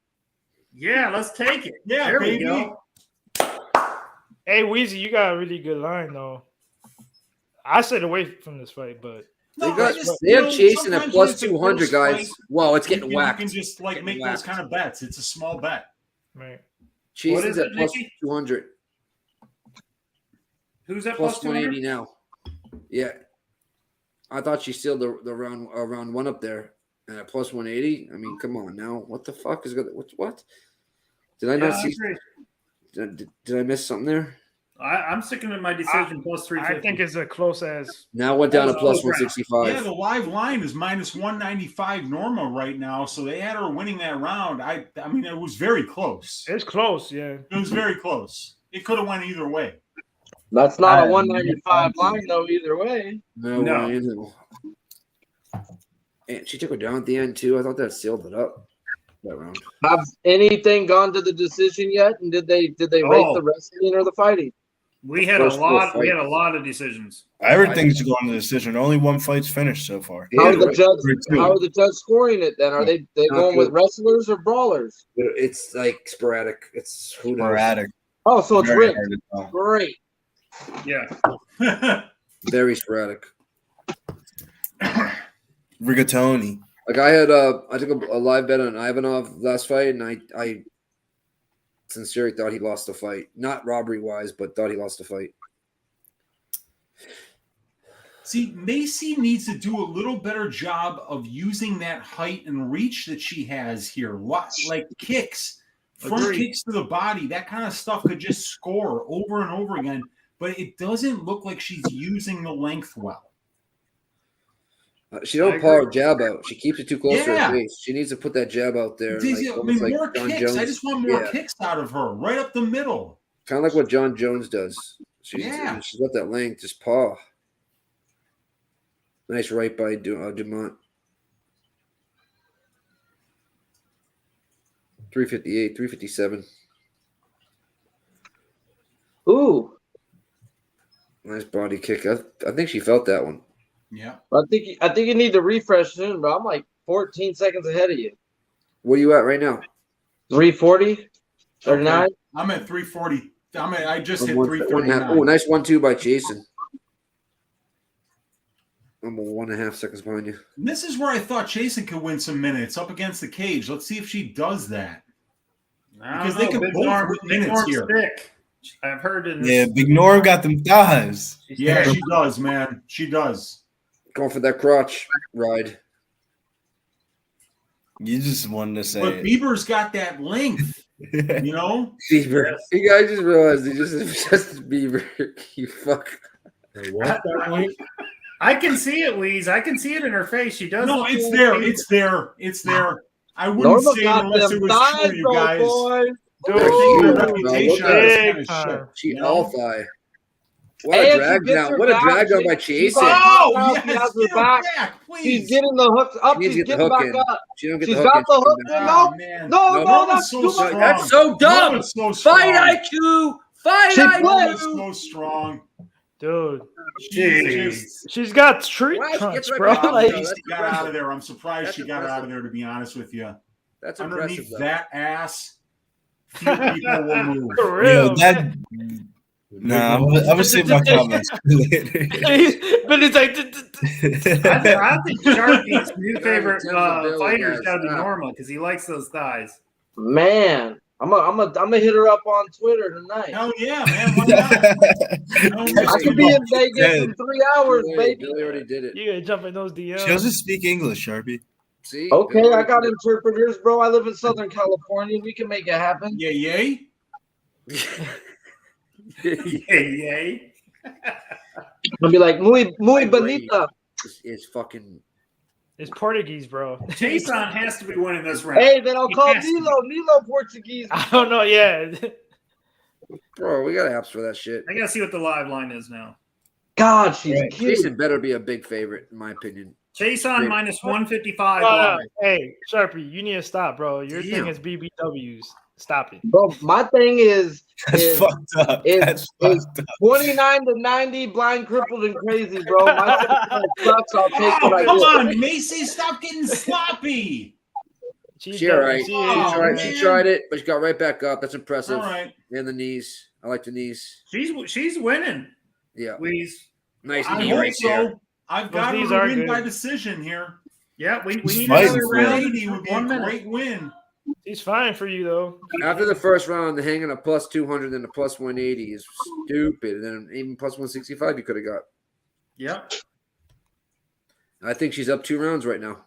Yeah, let's take it. Yeah, there baby. we go. Hey, Weezy, you got a really good line though. I stayed away from this fight, but They No, got I just, they you have know, chasing at sometimes plus when it's a 200, close guys. fight, Wow, it's you getting can- whacked. You can just like Getting make whacked. those kind of bets. It's a small bet. right. Chasing's is at it, plus Nikki? 200, Who's at plus plus 200? 180 now. Yeah, I thought she sealed the round one up there, and at plus 180. I mean, come on now. What the fuck is going? What? Did I Yeah, not I see? agree. Did I miss something there? I'm sticking with my decision plus I 350. think it's a close as Now it went down to Oh, plus crap. 165. Yeah, the live line is minus 195 Norma right now, so they had her winning that round. I mean, it was very close. it's close, yeah. It was very close. It could have went either way. That's not a I- 195 line though either way. No. way in hell. And she took her down at the end too. I thought that sealed it up that round. Have anything gone to the decision yet? And did they rate Oh. the wrestling or the fighting? We had First a four lot. We had a fights. lot of decisions. Everything's going to decision. Only one fight's finished so far. How are Yeah, the judge? 3-2. How are the judge scoring it? Then are they Not going with good. wrestlers or brawlers? It's like sporadic. It's who knows. Sporadic. Oh, so it's Very rigged. hard to tell. Great. Yeah. Very sporadic. Rigatoni. Like I took a live bet on Ivanov last fight, and I sincerely thought he lost the fight. Not robbery wise, but thought he lost the fight. See, Macy needs to do a little better job of using that height and reach that she has here. Like kicks, front Agreed. kicks to the body, that kind of stuff could just score over and over again. But it doesn't look like she's using the length well. She don't I pull her agree. jab out. She keeps it too close to Yeah. her face. She needs to put that jab out there. I Like, mean, almost like more John kicks. Jones. I just want more Yeah. kicks out of her, right up the middle. Kind of like what John Jones does. She's got that length, just paw. Nice right by Dumont. 358, 357. Ooh, Nice body kick. I think she felt that one. Yeah. I think you need to refresh soon, bro. I'm like 14 seconds ahead of you. What are you at right now? 340, 39. Okay. I'm at 340. I just hit Oh, 339. nice 1-2 by Jason. I'm 1.5 seconds behind you. And this is where I thought Jason could win some minutes up against the cage. Let's see if she does that. Because they could both win minutes here. Stick. I've heard in Yeah, Big Norm got them thighs. Yeah, she does, man. She does. Going for that crotch ride. You just wanted to say But it. Bieber's got that length, you know? Bieber. You guys just realized it just Bieber. You fuck. I can see it, Weeze. I can see it in her face. She does. No, look it's cool. there. It's there. It's there. I wouldn't Norma say it got unless them it was thighs, true, you though, guys. boy. Dude, They're her huge, bro. reputation Look at is her. kind of shit. She you know? all thigh. What And a she drag gets down. her What a back. drag down by She's Jason. on Oh, top now. yes. She has her Get her back. back, She's please. getting the hooks up. She needs She's to get the getting hook back in. up. She don't get She's the hook got in. the hook She's in. down. No, man. no, Norma's that's so too strong. much. That's so dumb. Norma's so strong. Fight IQ. Fight She Norma's IQ. so strong. Dude. She's She's got street Why she trunks, gets right bro. back up, Like, though? she That's got out of impressive. there. I'm surprised That's she got impressive. out of there, to be honest with you. That's Underneath impressive. Though. that ass, few people will move. for Yo, real. that. Nah, I'm gonna save my comments for later. But it's like I think Sharky's new favorite Tim's available, fighter's guys. got to be Ah. Norma because he likes those thighs. Man, I'm gonna hit her up on Twitter tonight. Hell yeah, man. Why not? I could be in Vegas in 3 hours, baby. Billy already did it. You gotta jump in those DMs. She doesn't speak English, Sharpie. See? Okay, Billy I got already interpreters, bro. I live in Southern California. We can make it happen. Yay, yay. did Yay, yay. I'll be like, muy I agree. bonita. It's fucking. It's Portuguese, bro. Jason has to be winning this round. Hey, then I'll He call has to. Nilo Portuguese. I don't know. Yeah. Bro, we got apps for that shit. I gotta see what the live line is now. God, she's cute. Jason better be a big favorite, in my opinion. Jason Great. minus 155. Oh, hey, Sharpie, you need to stop, bro. Your Damn. thing is BBWs. Stop it. Bro, my thing is That's fucked up. is 29 to 90, blind, crippled, and crazy, bro. My shit sucks. I'll take Oh, what I come get. on, Macy, stop getting sloppy. She all right. She Oh, She man. tried it, but she got right back up. That's impressive. All right. And the knees. I like the knees. She's winning. Yeah. Please. Nice I knee hope right there. so. I've Those got her knees to are win good. by decision here. Yeah, we He's need fighting another for it. round. 180 would be a 1 minute. great win. He's fine for you though. After the first round, the hanging a plus 200 and a plus 180 is stupid. And then even plus 165 you could have got. Yep. I think she's up 2 rounds right now.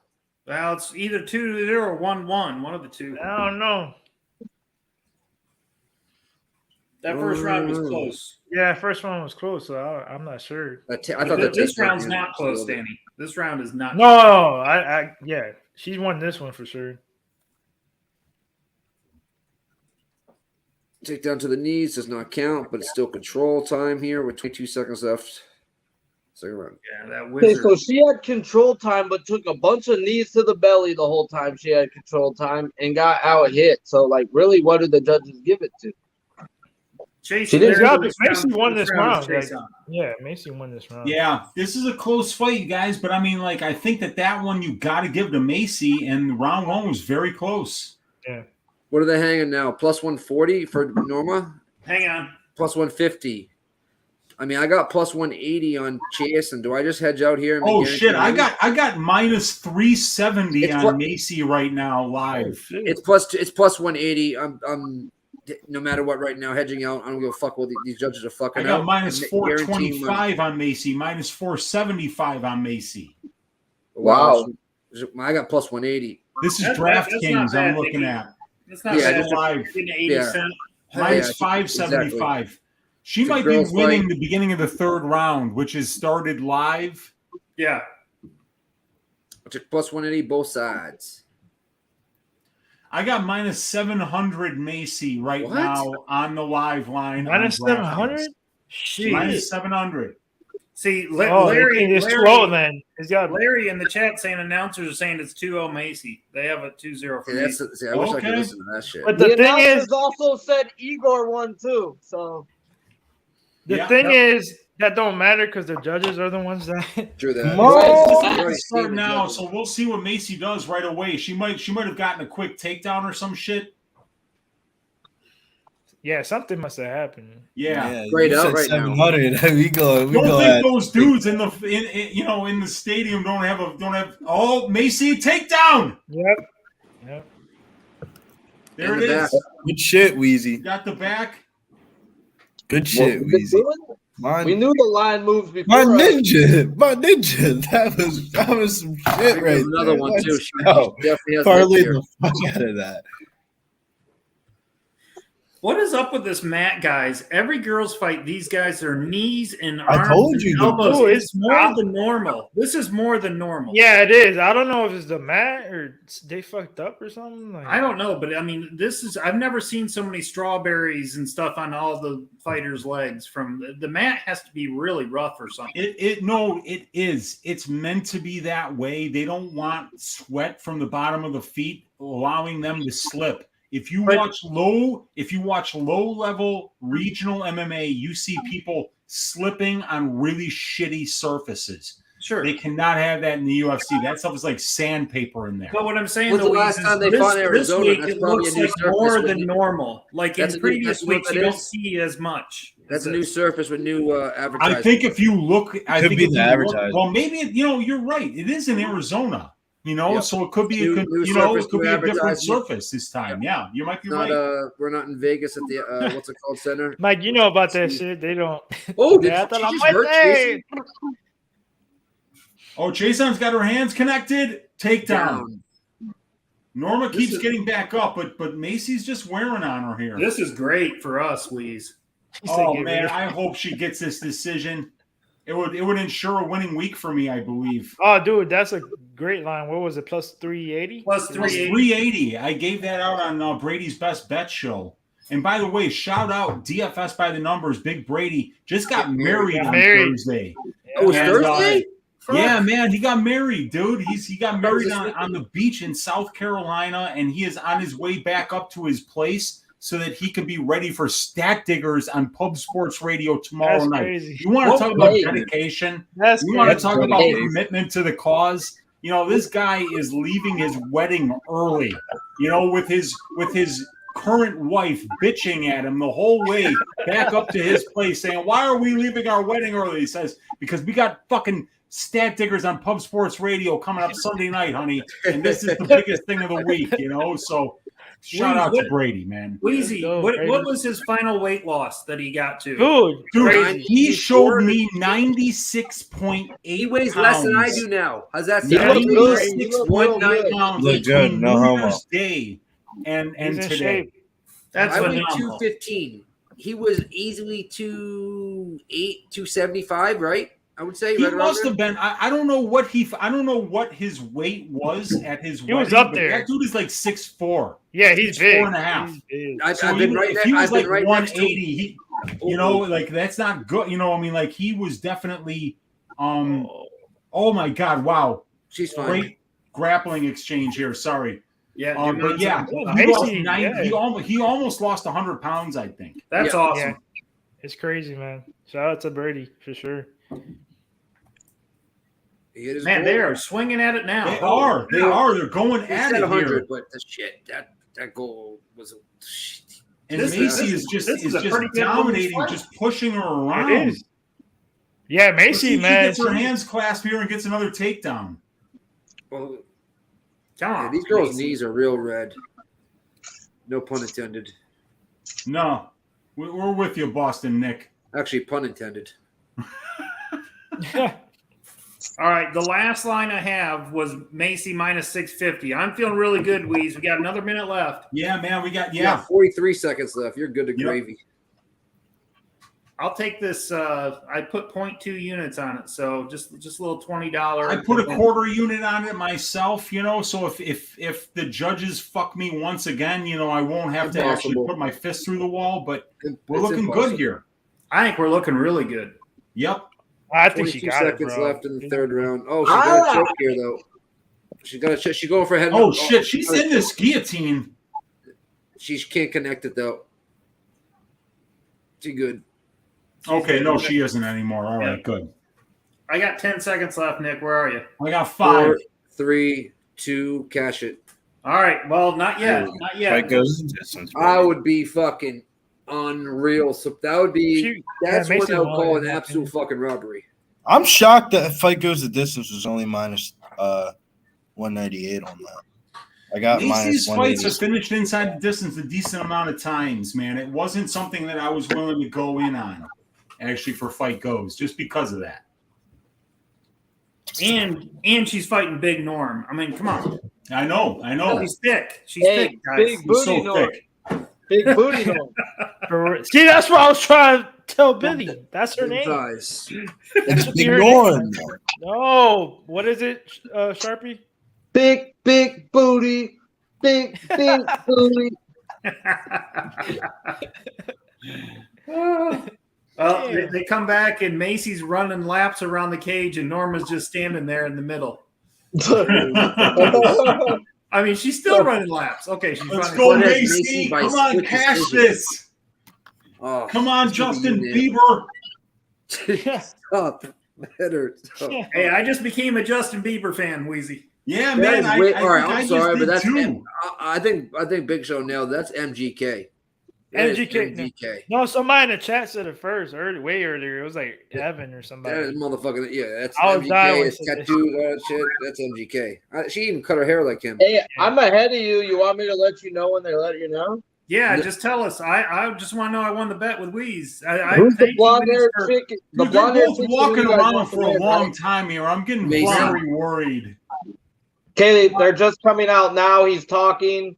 Well, it's either 2-0 or 1-1. One of the two. I don't know. That first round was close. Yeah, first one was close, so I'm not sure. I thought that This round's not close, Danny. This round is not. No, yeah, she's won this one for sure. Take down to the knees does not count, but it's still control time here with 22 seconds left. Second round. Yeah, that Okay, wizard. so she had control time, but took a bunch of knees to the belly the whole time she had control time and got out hit. So, like, really, what did the judges give it to? Chase, She didn't there- Macy won this round. Chase like, on. yeah, Macy won this round. Yeah, this is a close fight, you guys. But I mean, like, I think that one you got to give to Macy, and round one was very close. Yeah. What are they hanging now? Plus 140 for Norma? Hang on. Plus 150. I mean, I got plus 180 on Chase, and do I just hedge out here? And Oh guarantee shit! I money? got minus 370 It's on what- Macy right now live. It's plus 180. I'm no matter what right now hedging out. I don't give a fuck what these judges are I fucking got out. minus I'm guaranteeing money. 425 on Macy, minus 475 on Macy. Wow. I got plus 180. This is That's not DraftKings bad, I'm looking Dickie. at. That's not Yeah, bad. just live. Getting 80 Yeah. cents. Minus Yeah, 575. She It's a might be girls' winning fight. the beginning of the third round, which is started live. Yeah. I took plus 180 both sides. I got minus 700 Macy right What? now on the live line. Minus on 700? DraftKings. Shit. Minus 700. See, Oh, Larry, it's too Larry, low then. It's got Larry in the chat saying announcers are saying it's 2-0 Macy. They have a 2-0 for Yeah, me. see, I wish I could Okay. listen to that shit. But The the thing announcers is, also said Igor won too. So the Yeah. thing is that don't matter because the judges are the ones that. True that. Mo- Right. Already Start seen the now, judges. so we'll see what Macy does right away. She might have gotten a quick takedown or some shit. Yeah, something must have happened. Yeah. Straight you up said right now. 700. We go Don't at think those dudes in the in the stadium don't have oh Macy takedown. Yep. There In it the is. back. good shit, Wheezy. Got the back. Good shit, What we Wheezy. doing? We knew the line moves before. My us. ninja. That was some shit right Another there. one Let's too. She go. definitely has Parlay lip here. the fuck out of that. What is up with this Matt, guys? Every girls fight, these guys are knees and I arms told and you, elbows. dude, It's more than normal. This is more than normal. Yeah, it is. I don't know if it's the mat or they fucked up or something. Like, I don't know, but I mean, this is, I've never seen so many strawberries and stuff on all the fighters' legs. From the mat has to be really rough or something. It is. It's meant to be that way. They don't want sweat from the bottom of the feet, allowing them to slip. If you watch low level regional MMA, you see people slipping on really shitty surfaces. Sure. They cannot have that in the UFC. That stuff is like sandpaper in there. But what I'm saying, When's the Louise, last is time they this, fought in this Arizona? week That's it probably looks a new like surface more with than new- normal. Like That's in a new- previous that's what weeks, that you don't is. see as much. That's a new surface with new advertising. I think if you look, Could be the advertising. well, maybe you're right. It is in Arizona. You know, Yep. so it could be New- a good, new you know, surface, it could be new a different advertisement. surface this time. Yeah, you might be Not right. we're not in Vegas at the what's it called center. Mike, you know about that shit. They don't. Oh, They did hasta she la just hurt muerte. Tracy? Oh, Jason's got her hands connected. Takedown. Down. Norma This keeps is- getting back up, but Macy's just wearing on her here. This is great for us, Wheeze. Oh man, I hope she gets this decision. It would ensure a winning week for me, I believe. Oh, dude, that's a great line. What was it? Plus 380? Plus Plus 380. I gave that out on Brady's Best Bet show. And by the way, shout out DFS by the numbers. Big Brady just got married on Thursday. Oh, it's And, Thursday? yeah, man, he got married, dude. He got married on the beach in South Carolina, and he is on his way back up to his place so that he can be ready for Stat Diggers on Pub Sports Radio tomorrow That's night. crazy. You want to What talk about way? dedication? That's you want to crazy. talk That's about crazy. commitment to the cause? You know, this guy is leaving his wedding early. You know, with his current wife bitching at him the whole way back up to his place, saying, "Why are we leaving our wedding early?" He says, "Because we got fucking Stat Diggers on Pub Sports Radio coming up Sunday night, honey, and this is the biggest thing of the week." You know, so shout out to Brady, man. Wheezy, what was his final weight loss that he got to? Dude, he showed me 96.8. He weighs less than I do now. How's that You sound? look good. 96.9 pounds Look good, between no New homo. Year's Day and He's in today. shape. That's I weigh phenomenal. 215. He was easily 275, right? I would say. He right around must there. have been. I don't know what his weight was at his He was wedding, up but there. That dude is like 6'4". Yeah, he's big. 4.5. He's big. I've So been even right if next- he was I've been like right next to 180, you know, like that's not good. You know, I mean, like he was definitely. Oh my God! Wow, she's fine. Great grappling exchange here. Sorry. Yeah, but yeah, he, lost 90, he almost lost 100 pounds. I think. That's awesome. Yeah. It's crazy, man. Shout out to Brady for sure. Man, they are swinging at it now. They are. They are. They're going He at said it 100, here. but the shit that goal was. And Macy is just dominating, just pushing her around. It is. Yeah, Let's see Macy, if man. She gets her hands clasped here and gets another takedown. Well, come on. These girls' knees are real red. No pun intended. No, we're with you, Boston Nick. Actually, pun intended. All right, the last line I have was Macy minus 650. I'm feeling really good, Wheeze. We got another minute left. Yeah, man, we got 43 seconds left. You're good to gravy. I'll take this. I put 0.2 units on it, so just a little $20. I put a quarter unit on it myself, you know. So if the judges fuck me once again, you know, I won't have to actually put my fist through the wall. But we're looking good here. I think we're looking really good. Yep. I think she 22 got it, seconds bro. left in the third round. Oh, she got a choke here though. She got a choke. She's going for a head. Oh shit, she's in this guillotine. She can't connect it though. She good. Okay, no, she isn't anymore. All right, good. I got 10 seconds left, Nick. Where are you? I got 5. 4, 3, 2, cash it. All right. Well, not yet. Not yet. Fight goes the distance. I would be fucking unreal. So that would be that's yeah, what I would Mason call won, an in absolute fucking robbery. I'm shocked that Fight Goes the Distance was only minus 198 on that. I got Macy's minus fights 180. are finished inside the distance a decent amount of times, man. It wasn't something that I was willing to go in on, actually, for Fight Goes, just because of that. And she's fighting Big Norm. I mean, come on. I know. She's thick. She's Hey, thick, guys. big She's booty so Norm. thick. Big booty Norm. See, that's what I was trying to tell Billy. That's her name. Size. It's Big Big Norm. Norm. No, what is it, Sharpie? Big booty. Big booty. Well, they come back and Macy's running laps around the cage and Norma's just standing there in the middle. I mean, she's still running laps. Okay, she's Let's running. go, What has Macy. Macy by Come on, split cash decision? this. Oh, Come on, this could be Justin you, Bieber. Stop. Better. Hey, I just became a Justin Bieber fan, Wheezy. Yeah, That man. is I all right, think I I'm just sorry, did but that's too. I think Big Show nailed. That's MGK. MGK. No, somebody in the chat said it first, way earlier. It was like Evan or somebody. That is motherfucking, yeah, that's I was dying MGK. when It's she said tattoos, all that shit. That's MGK. She even cut her hair like him. Hey, I'm ahead of you. You want me to let you know when they let you know? Yeah, just tell us. I just want to know I won the bet with Wheeze. Who's the blonde-haired chick? Dude, they're both walking around for a long time here. I'm getting very worried. Okay, they're just coming out now. He's talking.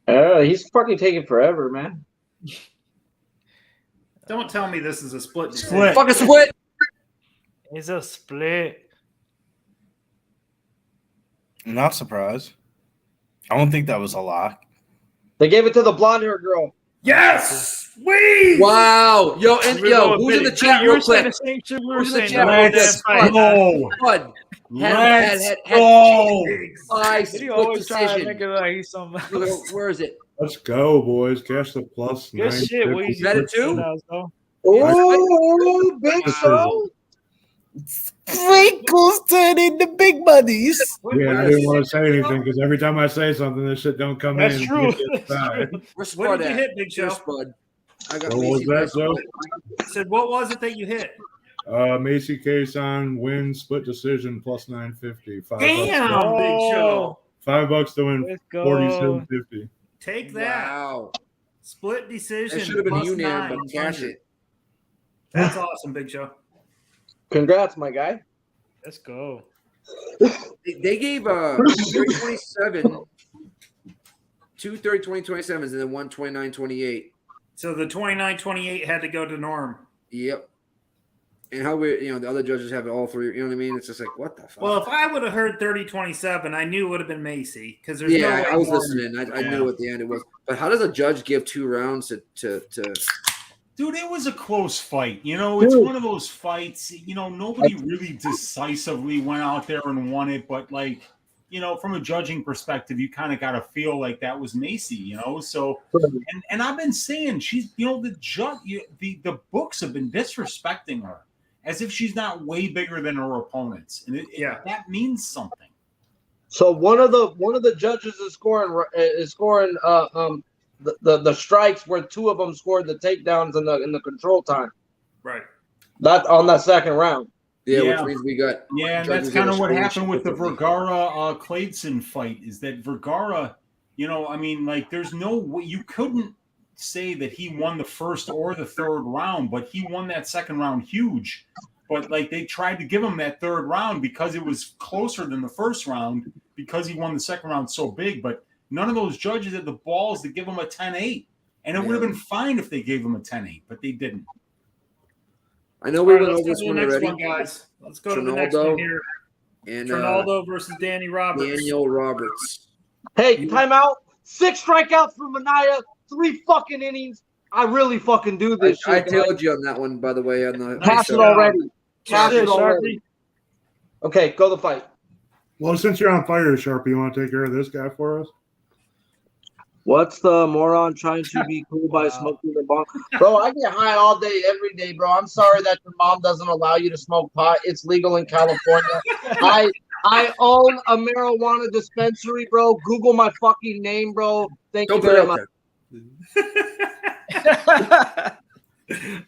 He's fucking taking forever, man. Don't tell me this is a split. Fucking split. It's a split. I'm not surprised. I don't think that was a lock. They gave it to the blonde-haired girl. Yes! Wheeze! Wow. Yo, and who's in the chat real quick? Who's in the chat? Let's go. Spud. Let's go. He always try to make it like he's something. Where is it? Let's go, boys. Cash the plus. Good shit. What Is that it too? Oh, big show. Sprinkles turn into big buddies. Yeah, I didn't want to say anything because every time I say something, this shit don't come That's in. true. Where's What Spud did you at? hit, Big Show? Where's Spud? I got What was Macy that, Spud. though? Said, what was it that you hit? Macy Kayson wins split decision plus 950. Damn, Big Show. $5 to win Let's go. 47.50. Take that. Wow. Split decision. That should have been plus Unan, 9. but cash it. That's awesome, Big Show. Congrats, my guy. Let's go. They gave 30-27, 2 30-20-27s, and then 1 29-28. So the 29-28 had to go to Norm. Yep. And how we, the other judges have it all three. You know what I mean? It's just like, what the fuck? Well, if I would have heard 30-27, I knew it would have been Macy because there's no way I was Norm- listening. I knew at the end it was. But how does a judge give 2 rounds to Dude, it was a close fight. It's one of those fights, nobody really decisively went out there and won it. But, from a judging perspective, you kind of got to feel like that was Macy, So, and I've been saying she's, the books have been disrespecting her as if she's not way bigger than her opponents. And that means something. So one of the judges is scoring the strikes where 2 of them scored the takedowns in the control time. Right. That on that second round. which means we got and that's kind of what happened with the Vergara Claydson fight is that Vergara, there's no way you couldn't say that he won the first or the third round, but he won that second round huge. But they tried to give him that third round because it was closer than the first round because he won the second round so big, but none of those judges had the balls to give him a 10-8. And it would have been fine if they gave him a 10-8, but they didn't. I know we went Let's over go this to the one next already. one, guys. Let's go to the next one here. And Ronaldo versus Danny Roberts. Daniel Roberts. Hey, timeout. 6 strikeouts from Minaya, 3 fucking innings. I really fucking do this I shit. tailed you on that one, by the way. On the Cash it already. Cash it already. Okay, go the fight. Well, since you're on fire, Sharpie, you want to take care of this guy for us? What's the moron trying to be cool by smoking the bong? Bro, I get high all day, every day, bro. I'm sorry that your mom doesn't allow you to smoke pot. It's legal in California. I own a marijuana dispensary, bro. Google my fucking name, bro. Thank you very much.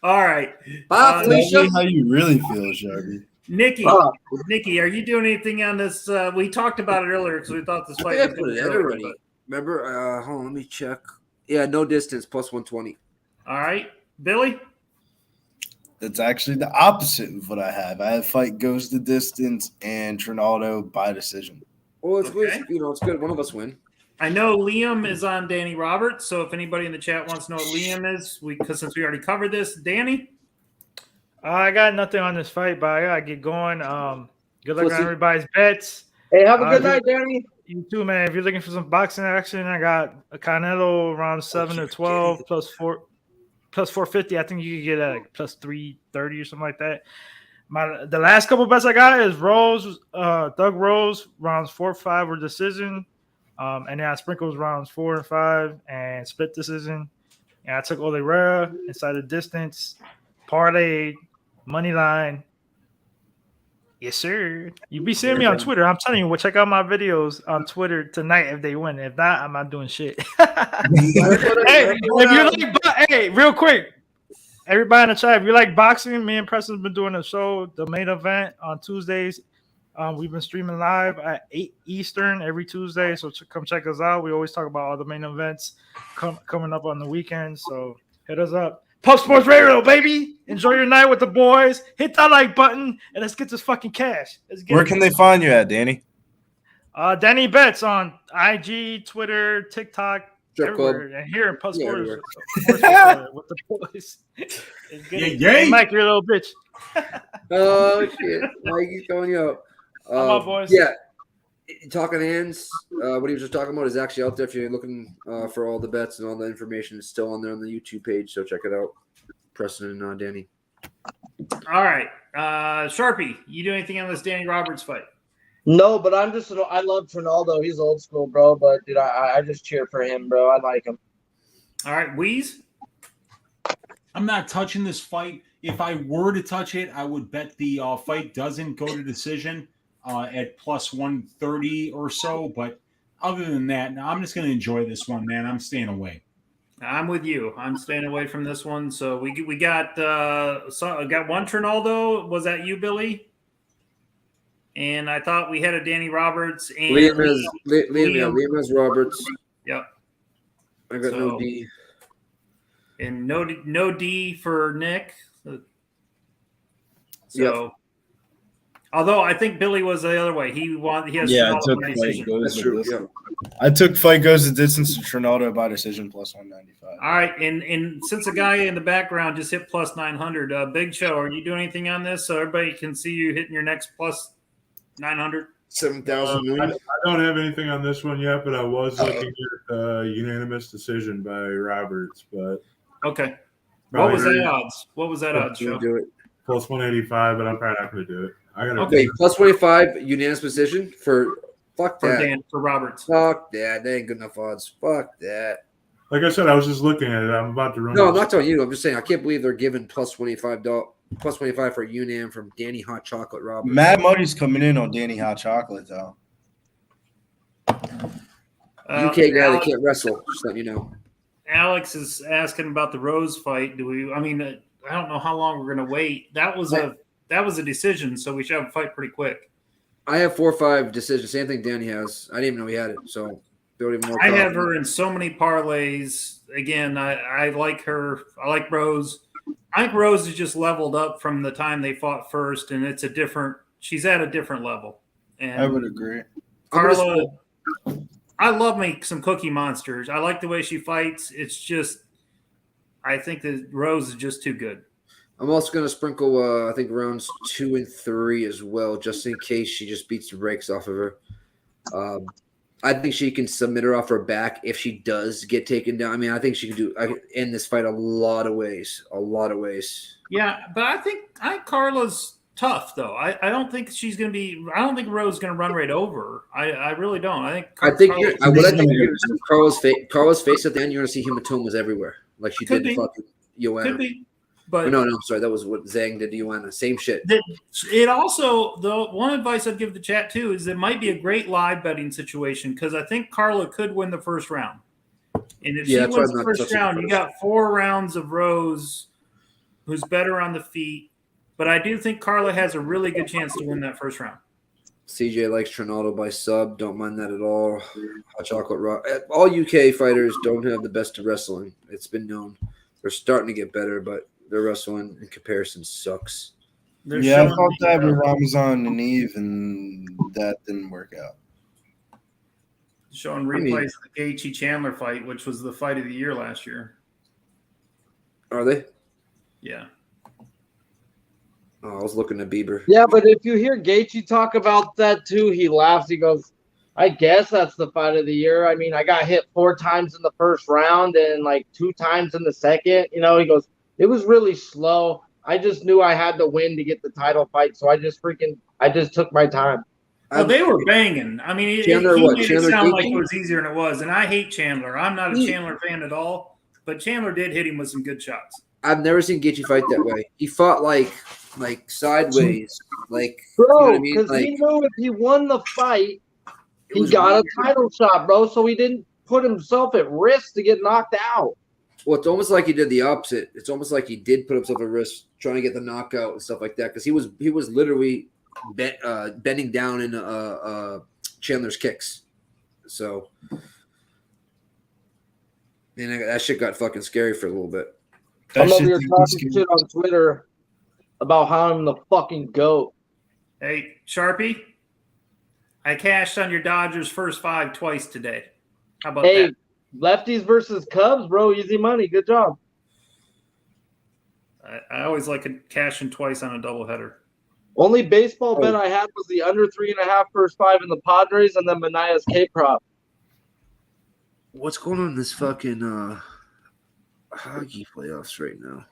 All right. Bye, Felicia. How you really feel, Sharpie? Nikki, are you doing anything on this? We talked about it earlier because we thought this I fight think I was put going it to in already. Remember? Hold on, let me check. Yeah, no distance, plus 120. All right. Billy? That's actually the opposite of what I have. I have fight goes the distance and Trinaldo by decision. Well, it's good. It's good. One of us win. I know Liam is on Danny Roberts, so if anybody in the chat wants to know what Liam is, because since we already covered this, Danny? I got nothing on this fight, but I gotta get going. Good luck on everybody's bets. Hey, have a good night, Danny. You too, man. If you're looking for some boxing action, I got a Canelo around 7 or 12 plus 450. I think you could get at plus 330 or something like that. The last couple bets I got is Doug Rose rounds 4 or 5 or decision, and then I sprinkled rounds 4 and 5 and split decision. And I took Oliveira inside the distance, parlay, money line. Yes, sir. You be seeing me on Twitter. I'm telling you, check out my videos on Twitter tonight if they win. If not, I'm not doing shit. Hey, real quick. Everybody in the chat, if you like boxing, me and Preston's been doing a show, the main event on Tuesdays. We've been streaming live at 8 Eastern every Tuesday, so come check us out. We always talk about all the main events coming up on the weekend, so hit us up. Pub Sports Radio, baby. Enjoy your night with the boys. Hit that like button, and let's get this fucking cash. Where can they find you at, Danny? Danny Betts on IG, Twitter, TikTok, Strip everywhere. club. And here in Pub Sports with the boys. Yay. Mike, you're a little bitch. Oh, shit. Mike, he's going out. Come on, boys. Yeah. Talking Hands, what he was just talking about is actually out there. If you're looking for all the bets and all the information, it's still on there on the YouTube page, so check it out. Preston and Danny. All right. Sharpie, you do anything on this Danny Roberts fight? No, but I love Ronaldo. He's old school, bro. But dude, I just cheer for him, bro. I like him. All right, Wheeze. I'm not touching this fight. If I were to touch it, I would bet the fight doesn't go to decision at plus 130 or so. But other than that, I'm just going to enjoy this one, man. I'm staying away. I'm with you. I'm staying away from this one. So we got one Ronaldo. Was that you, Billy? And I thought we had a Danny Roberts and Liam has Roberts. Yep. I got no D. And no D for Nick. So, although I think Billy was the other way. He has I took fight goes the distance. I took fight goes the distance to Ronaldo by decision plus 195. All right, and since a guy in the background just hit plus 900, Big Show, are you doing anything on this so everybody can see you hitting your next plus 900? 7,000. I don't have anything on this one yet, but I was looking at the unanimous decision by Roberts. But okay, what was that odds? Show? Do it. Plus 185, but I'm probably not going to do it. I got Okay, plus 25 unanimous decision for fuck that. For Roberts. Fuck that. That ain't good enough odds. Fuck that. Like I said, I was just looking at it. I'm about to run. No, I'm not telling you. I'm just saying I can't believe they're giving plus 25 for UNAM from Danny Hot Chocolate Roberts. Mad Money's coming in on Danny Hot Chocolate though. UK guy that can't wrestle. Just letting you know. Alex is asking about the Rose fight. I don't know how long we're going to wait. That was a decision, so we should have a fight pretty quick. I have 4 or 5 decisions. Same thing Danny has. I didn't even know he had it. So I have her in so many parlays. Again, I like her. I like Rose. I think Rose has just leveled up from the time they fought first, and she's at a different level. And I would agree. Carla, I love me some Cookie Monsters. I like the way she fights. It's just, I think that Rose is just too good. I'm also going to sprinkle, I think, rounds 2 and 3 as well, just in case she just beats the brakes off of her. I think she can submit her off her back if she does get taken down. I mean, I think she can end this fight a lot of ways. Yeah, but I think Carla's tough, though. I don't think she's going to be – I don't think Rose is going to run right over. I really don't. I think you're going to see Carla's face at the end. You're going to see hematomas everywhere, like she did to fucking Joanna. Could be. But no, sorry. That was what Zhang did to Joanna. Same shit. It also, the one advice I'd give the chat, too, is it might be a great live betting situation because I think Carla could win the first round. And if she wins the first round, you got 4 rounds of Rose, who's better on the feet. But I do think Carla has a really good chance to win that first round. CJ likes Trinaldo by sub. Don't mind that at all. Hot Chocolate Rock. All UK fighters don't have the best of wrestling. It's been known. They're starting to get better, but their wrestling in comparison sucks. I thought that with Ramazan and Eve, and that didn't work out. Showing replays of the Gaethje Chandler fight, which was the fight of the year last year. Are they? Yeah. Oh, I was looking at Bieber. Yeah, but if you hear Gaethje talk about that too, he laughs. He goes, I guess that's the fight of the year. I mean, I got hit 4 times in the first round and like 2 times in the second. You know, he goes, it was really slow. I just knew I had to win to get the title fight, so I just took my time. Well, they were banging. I mean, he made it sound like it was easier than it was, and I hate Chandler. I'm not a Chandler fan at all, but Chandler did hit him with some good shots. I've never seen Gaethje fight that way. He fought like like sideways, like Bro, you know what I mean? because Like he knew if he won the fight, he was got weird. a title shot, bro. So he didn't put himself at risk to get knocked out. Well, it's almost like he did the opposite. It's almost like he did put himself at risk trying to get the knockout and stuff like that because he was literally bending down in Chandler's kicks. So, man, that shit got fucking scary for a little bit. I'm over here talking shit on Twitter about how I'm the fucking GOAT. Hey, Sharpie, I cashed on your Dodgers first 5 twice today. How about Hey, that? lefties versus Cubs, bro. Easy money. Good job. I always like a cashing twice on a doubleheader. Only baseball bet I had was the under 3.5 first 5 in the Padres and then Manaya's K prop. What's going on in this fucking hockey playoffs right now?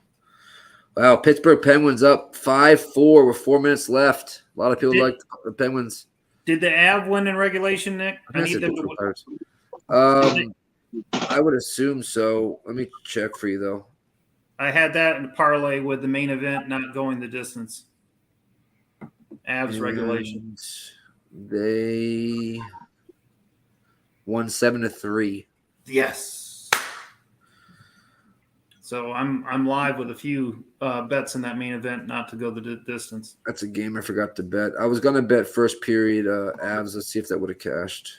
Wow, Pittsburgh Penguins up 5-4 with 4 minutes left. A lot of people like the Penguins. Did the Av win in regulation, Nick? I need them to win. I would assume so. Let me check for you though. I had that in a parlay with the main event not going the distance. Avs regulation. They won 7-3. Yes. So I'm live with a few bets in that main event not to go the distance. That's a game I forgot to bet. I was gonna bet first period Avs. Let's see if that would have cashed.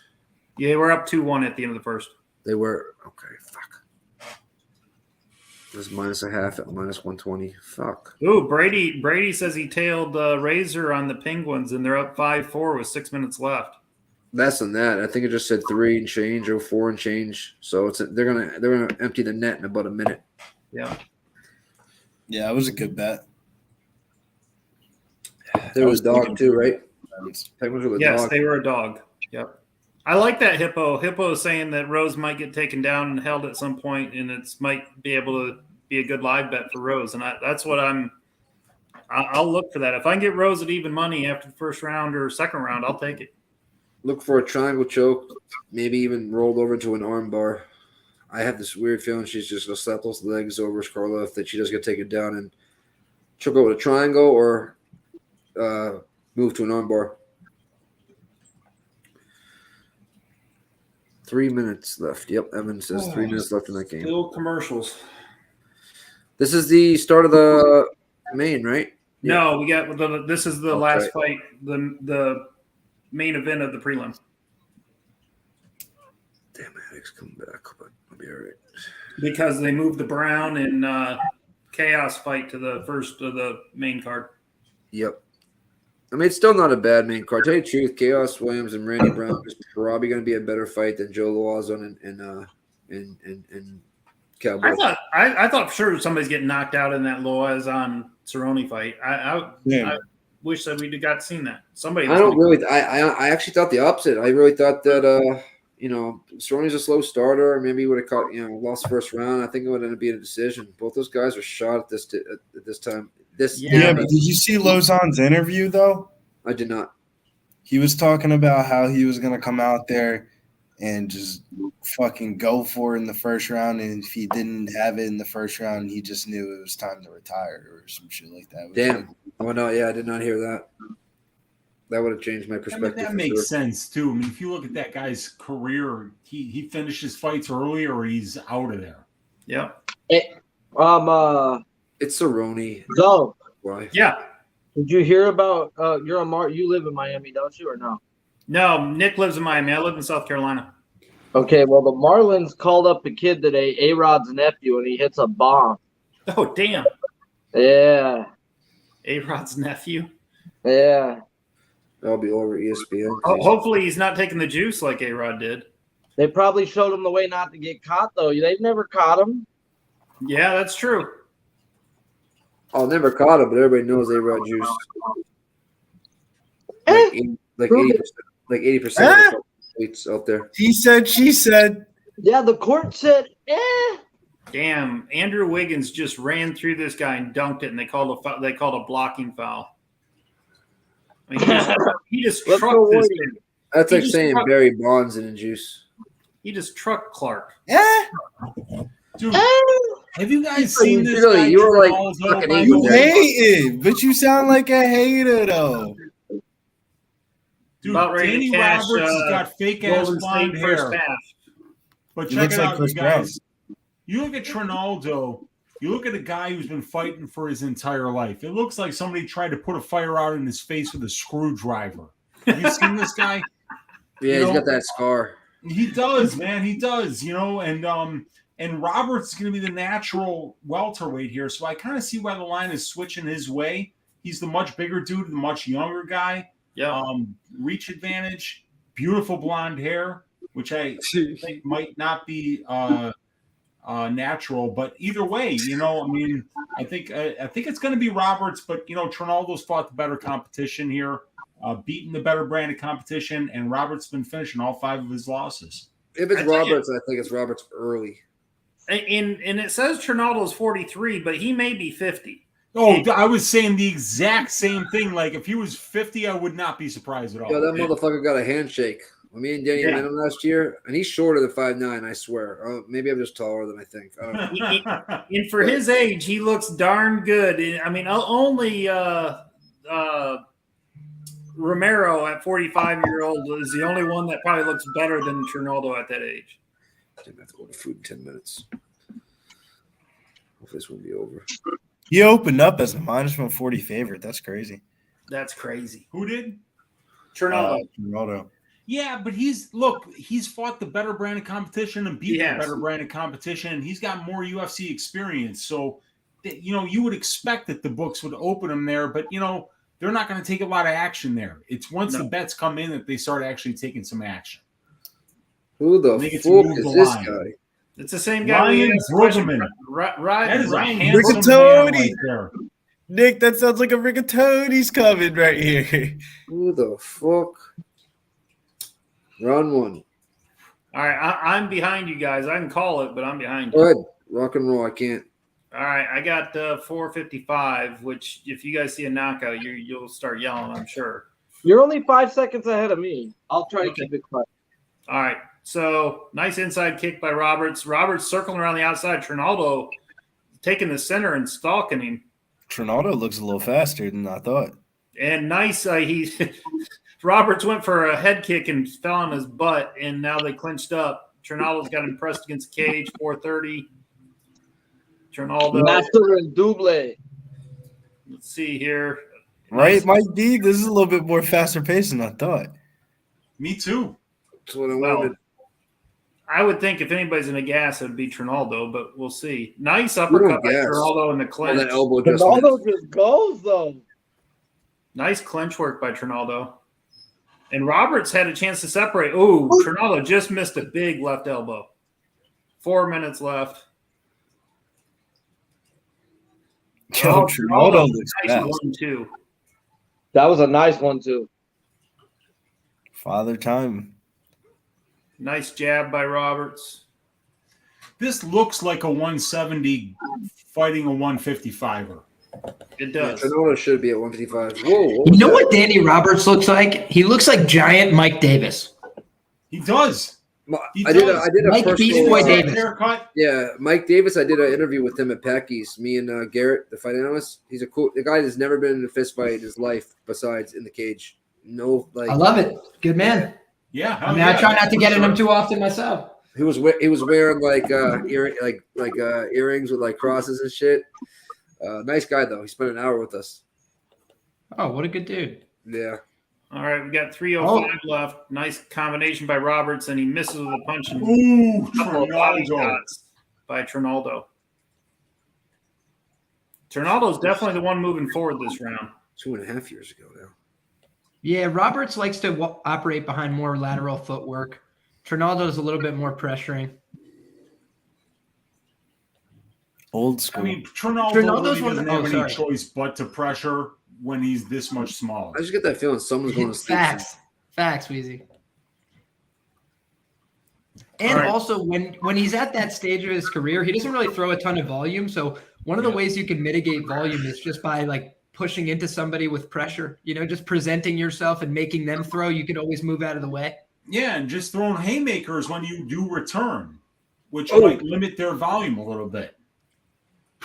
Yeah, we're up 2-1 at the end of the first. They were okay. Fuck. It was -0.5 at -120. Fuck. Ooh, Brady says he tailed Razor on the Penguins and they're up 5-4 with 6 minutes left. Less than that. I think it just said 3 and change or 4 and change. So they're gonna empty the net in about a minute. Yeah. Yeah, it was a good bet. There was dog too, right? Penguins were the Yes, dog. they were a dog. Yep. I like that Hippo. Hippo is saying that Rose might get taken down and held at some point, and it might be able to be a good live bet for Rose. And that's what I'll look for that. If I can get Rose at even money after the first round or second round, I'll take it. Look for a triangle choke, maybe even rolled over into an arm bar. I have this weird feeling she's just going to slap those legs over Carla if that she does get taken down, and she'll go with a triangle or move to an arm bar. 3 minutes left. Yep, Evan says 3 minutes left in that game. Still commercials. This is the start of the main, right? No, we got this is the last fight, the main event of the prelim. Damn, my headache's coming back, but I'll be all right. Because they moved the Brown and Khaos fight to the first of the main card. Yep. I mean, it's still not a bad main card. Tell you the truth, Khaos Williams and Randy Brown is probably going to be a better fight than Joe Lauzon and Cowboy. I thought for sure somebody's getting knocked out in that Lauzon Cerrone fight. I wish that we'd got seen that. Somebody. I actually thought the opposite. I really thought that Cerrone's a slow starter. Maybe he would have caught lost first round. I think it would end up being a decision. Both those guys are shot at this time. But did you see Lauzon's interview though? I did not. He was talking about how he was going to come out there and just fucking go for it in the first round, and if he didn't have it in the first round, he just knew it was time to retire or some shit like that. Damn. Oh no, yeah, I did not hear that. That would have changed my perspective. That makes sense too. I mean, if you look at that guy's career, he finishes fights early or he's out of there. Yeah. It's Cerrone. So, why? Yeah. Did you hear about you live in Miami, don't you, or no? No, Nick lives in Miami. I live in South Carolina. Okay, well, the Marlins called up a kid today, A-Rod's nephew, and he hits a bomb. Oh, damn. Yeah. A-Rod's nephew? Yeah. That'll be over ESPN. Hopefully he's not taking the juice like A-Rod did. They probably showed him the way not to get caught, though. They've never caught him. Yeah, that's true. I'll never caught him, but everybody knows A-Rod juice. Like 80%. Like 80% of the athletes out there. He said, she said. Yeah, the court said, Damn, Andrew Wiggins just ran through this guy and dunked it, and they called a blocking foul. I mean, he just trucked this dude. That's like saying Barry Bonds in a juice. He just trucked Clark. Dude, Have you guys seen this Really, guy? you were like Ronaldo, fucking by You the England. way? hate it, but you sound like a hater though. Dude, About ready Danny to cash, Roberts has got fake ass Golden blonde State first hair. half. But He check looks it like out, Chris you guys. You look at Trinaldo. You look at a guy who's been fighting for his entire life. It looks like somebody tried to put a fire out in his face with a screwdriver. Have you seen this guy? Yeah, he's got that scar. He does, man. He does. And Roberts is going to be the natural welterweight here. So I kind of see why the line is switching his way. He's the much bigger dude, the much younger guy. Yeah. Reach advantage, beautiful blonde hair, which I think might not be natural, but either way, I think it's going to be Roberts, but Trinaldo's fought the better competition here, beaten the better brand of competition, and Roberts been finishing all 5 of his losses. If it's Roberts, I think it's Roberts early. And it says Trinaldo's 43, but he may be 50. Oh, I was saying the exact same thing. Like, if he was 50, I would not be surprised at all. Yeah, that motherfucker got a handshake. Me and Danny met him last year, and he's shorter than 5'9", I swear. Maybe I'm just taller than I think. I don't know. And for his age, he looks darn good. I mean, only Romero at 45-year-old is the only one that probably looks better than Trinaldo at that age. I have to order food in 10 minutes. Hopefully this won't be over. He opened up as a -140 favorite. That's crazy. That's crazy. Who did? Trinaldo. Yeah, but he's fought the better brand of competition and beat the better brand of competition, and he's got more UFC experience. So, you would expect that the books would open him there, but they're not going to take a lot of action there. It's once the bets come in that they start actually taking some action. Who the fuck is this guy? It's the same guy. Ryan Bruggeman. That is a handsome man right there. Nick, that sounds like a rigatoni's coming right here. Who the fuck? Round 1. All right, I'm behind you guys. I can call it, but I'm behind you. Go ahead. Rock and roll. I can't. All right, I got 455, which if you guys see a knockout, you'll start yelling, I'm sure. You're only 5 seconds ahead of me. I'll try to keep it quiet. All right, so nice inside kick by Roberts. Roberts circling around the outside. Trinaldo taking the center and stalking him. Trinaldo looks a little faster than I thought. And nice, Roberts went for a head kick and fell on his butt, and now they clinched up. Trinaldo's got him pressed against the cage, 430. Trinaldo. Master and double. Let's see here. Right, Mike D? This is a little bit more faster paced than I thought. Me too. That's what I Well, wanted. I would think if anybody's in a gas, it would be Trinaldo, but we'll see. Nice uppercut by gas. Trinaldo in the Oh, clinch. that elbow just Ronaldo just goes though. Nice clinch work by Trinaldo. And Roberts had a chance to separate. Oh, Trinaldo just missed a big left elbow. 4 minutes left. Yo, Trinaldo looks nice fast. 1-2. That was a nice one too. Father time. Nice jab by Roberts. This looks like a 170 fighting a 155er. It does. Trinaldo should be at 155. Whoa. You know what Danny Roberts looks like? He looks like giant Mike Davis. He does. I did a Mike personal Beast Boy Davis. Haircut. Yeah, Mike Davis. I did an interview with him at Packy's. Me and Garrett, the fight analyst. He's the guy that's never been in a fist fight in his life besides in the cage. No, I love it. Good man. Yeah. I mean, I try not to get in them too often myself. He was wearing like earrings with like crosses and shit. Nice guy though. He spent an hour with us. Oh, what a good dude. Yeah. All right, we got 3:05 left. Nice combination by Roberts, and he misses with a punch. And Ooh, couple of body Trinaldo. shots by Trinaldo. Trinaldo's definitely the one moving forward this round. 2.5 years ago now. Yeah, Roberts likes to operate behind more lateral footwork. Trinaldo's a little bit more pressuring. Old school. I mean, Trinaldo's Trinaldo's really one doesn't of- have any choice but to pressure when he's this much smaller. I just get that feeling someone's going to sleep. Facts, Weezy. And also, when he's at that stage of his career, he doesn't really throw a ton of volume. So one of the ways you can mitigate volume is just by like pushing into somebody with pressure. You know, just presenting yourself and making them throw. You could always move out of the way. Yeah, and just throwing haymakers when you do return, which might limit their volume a little bit.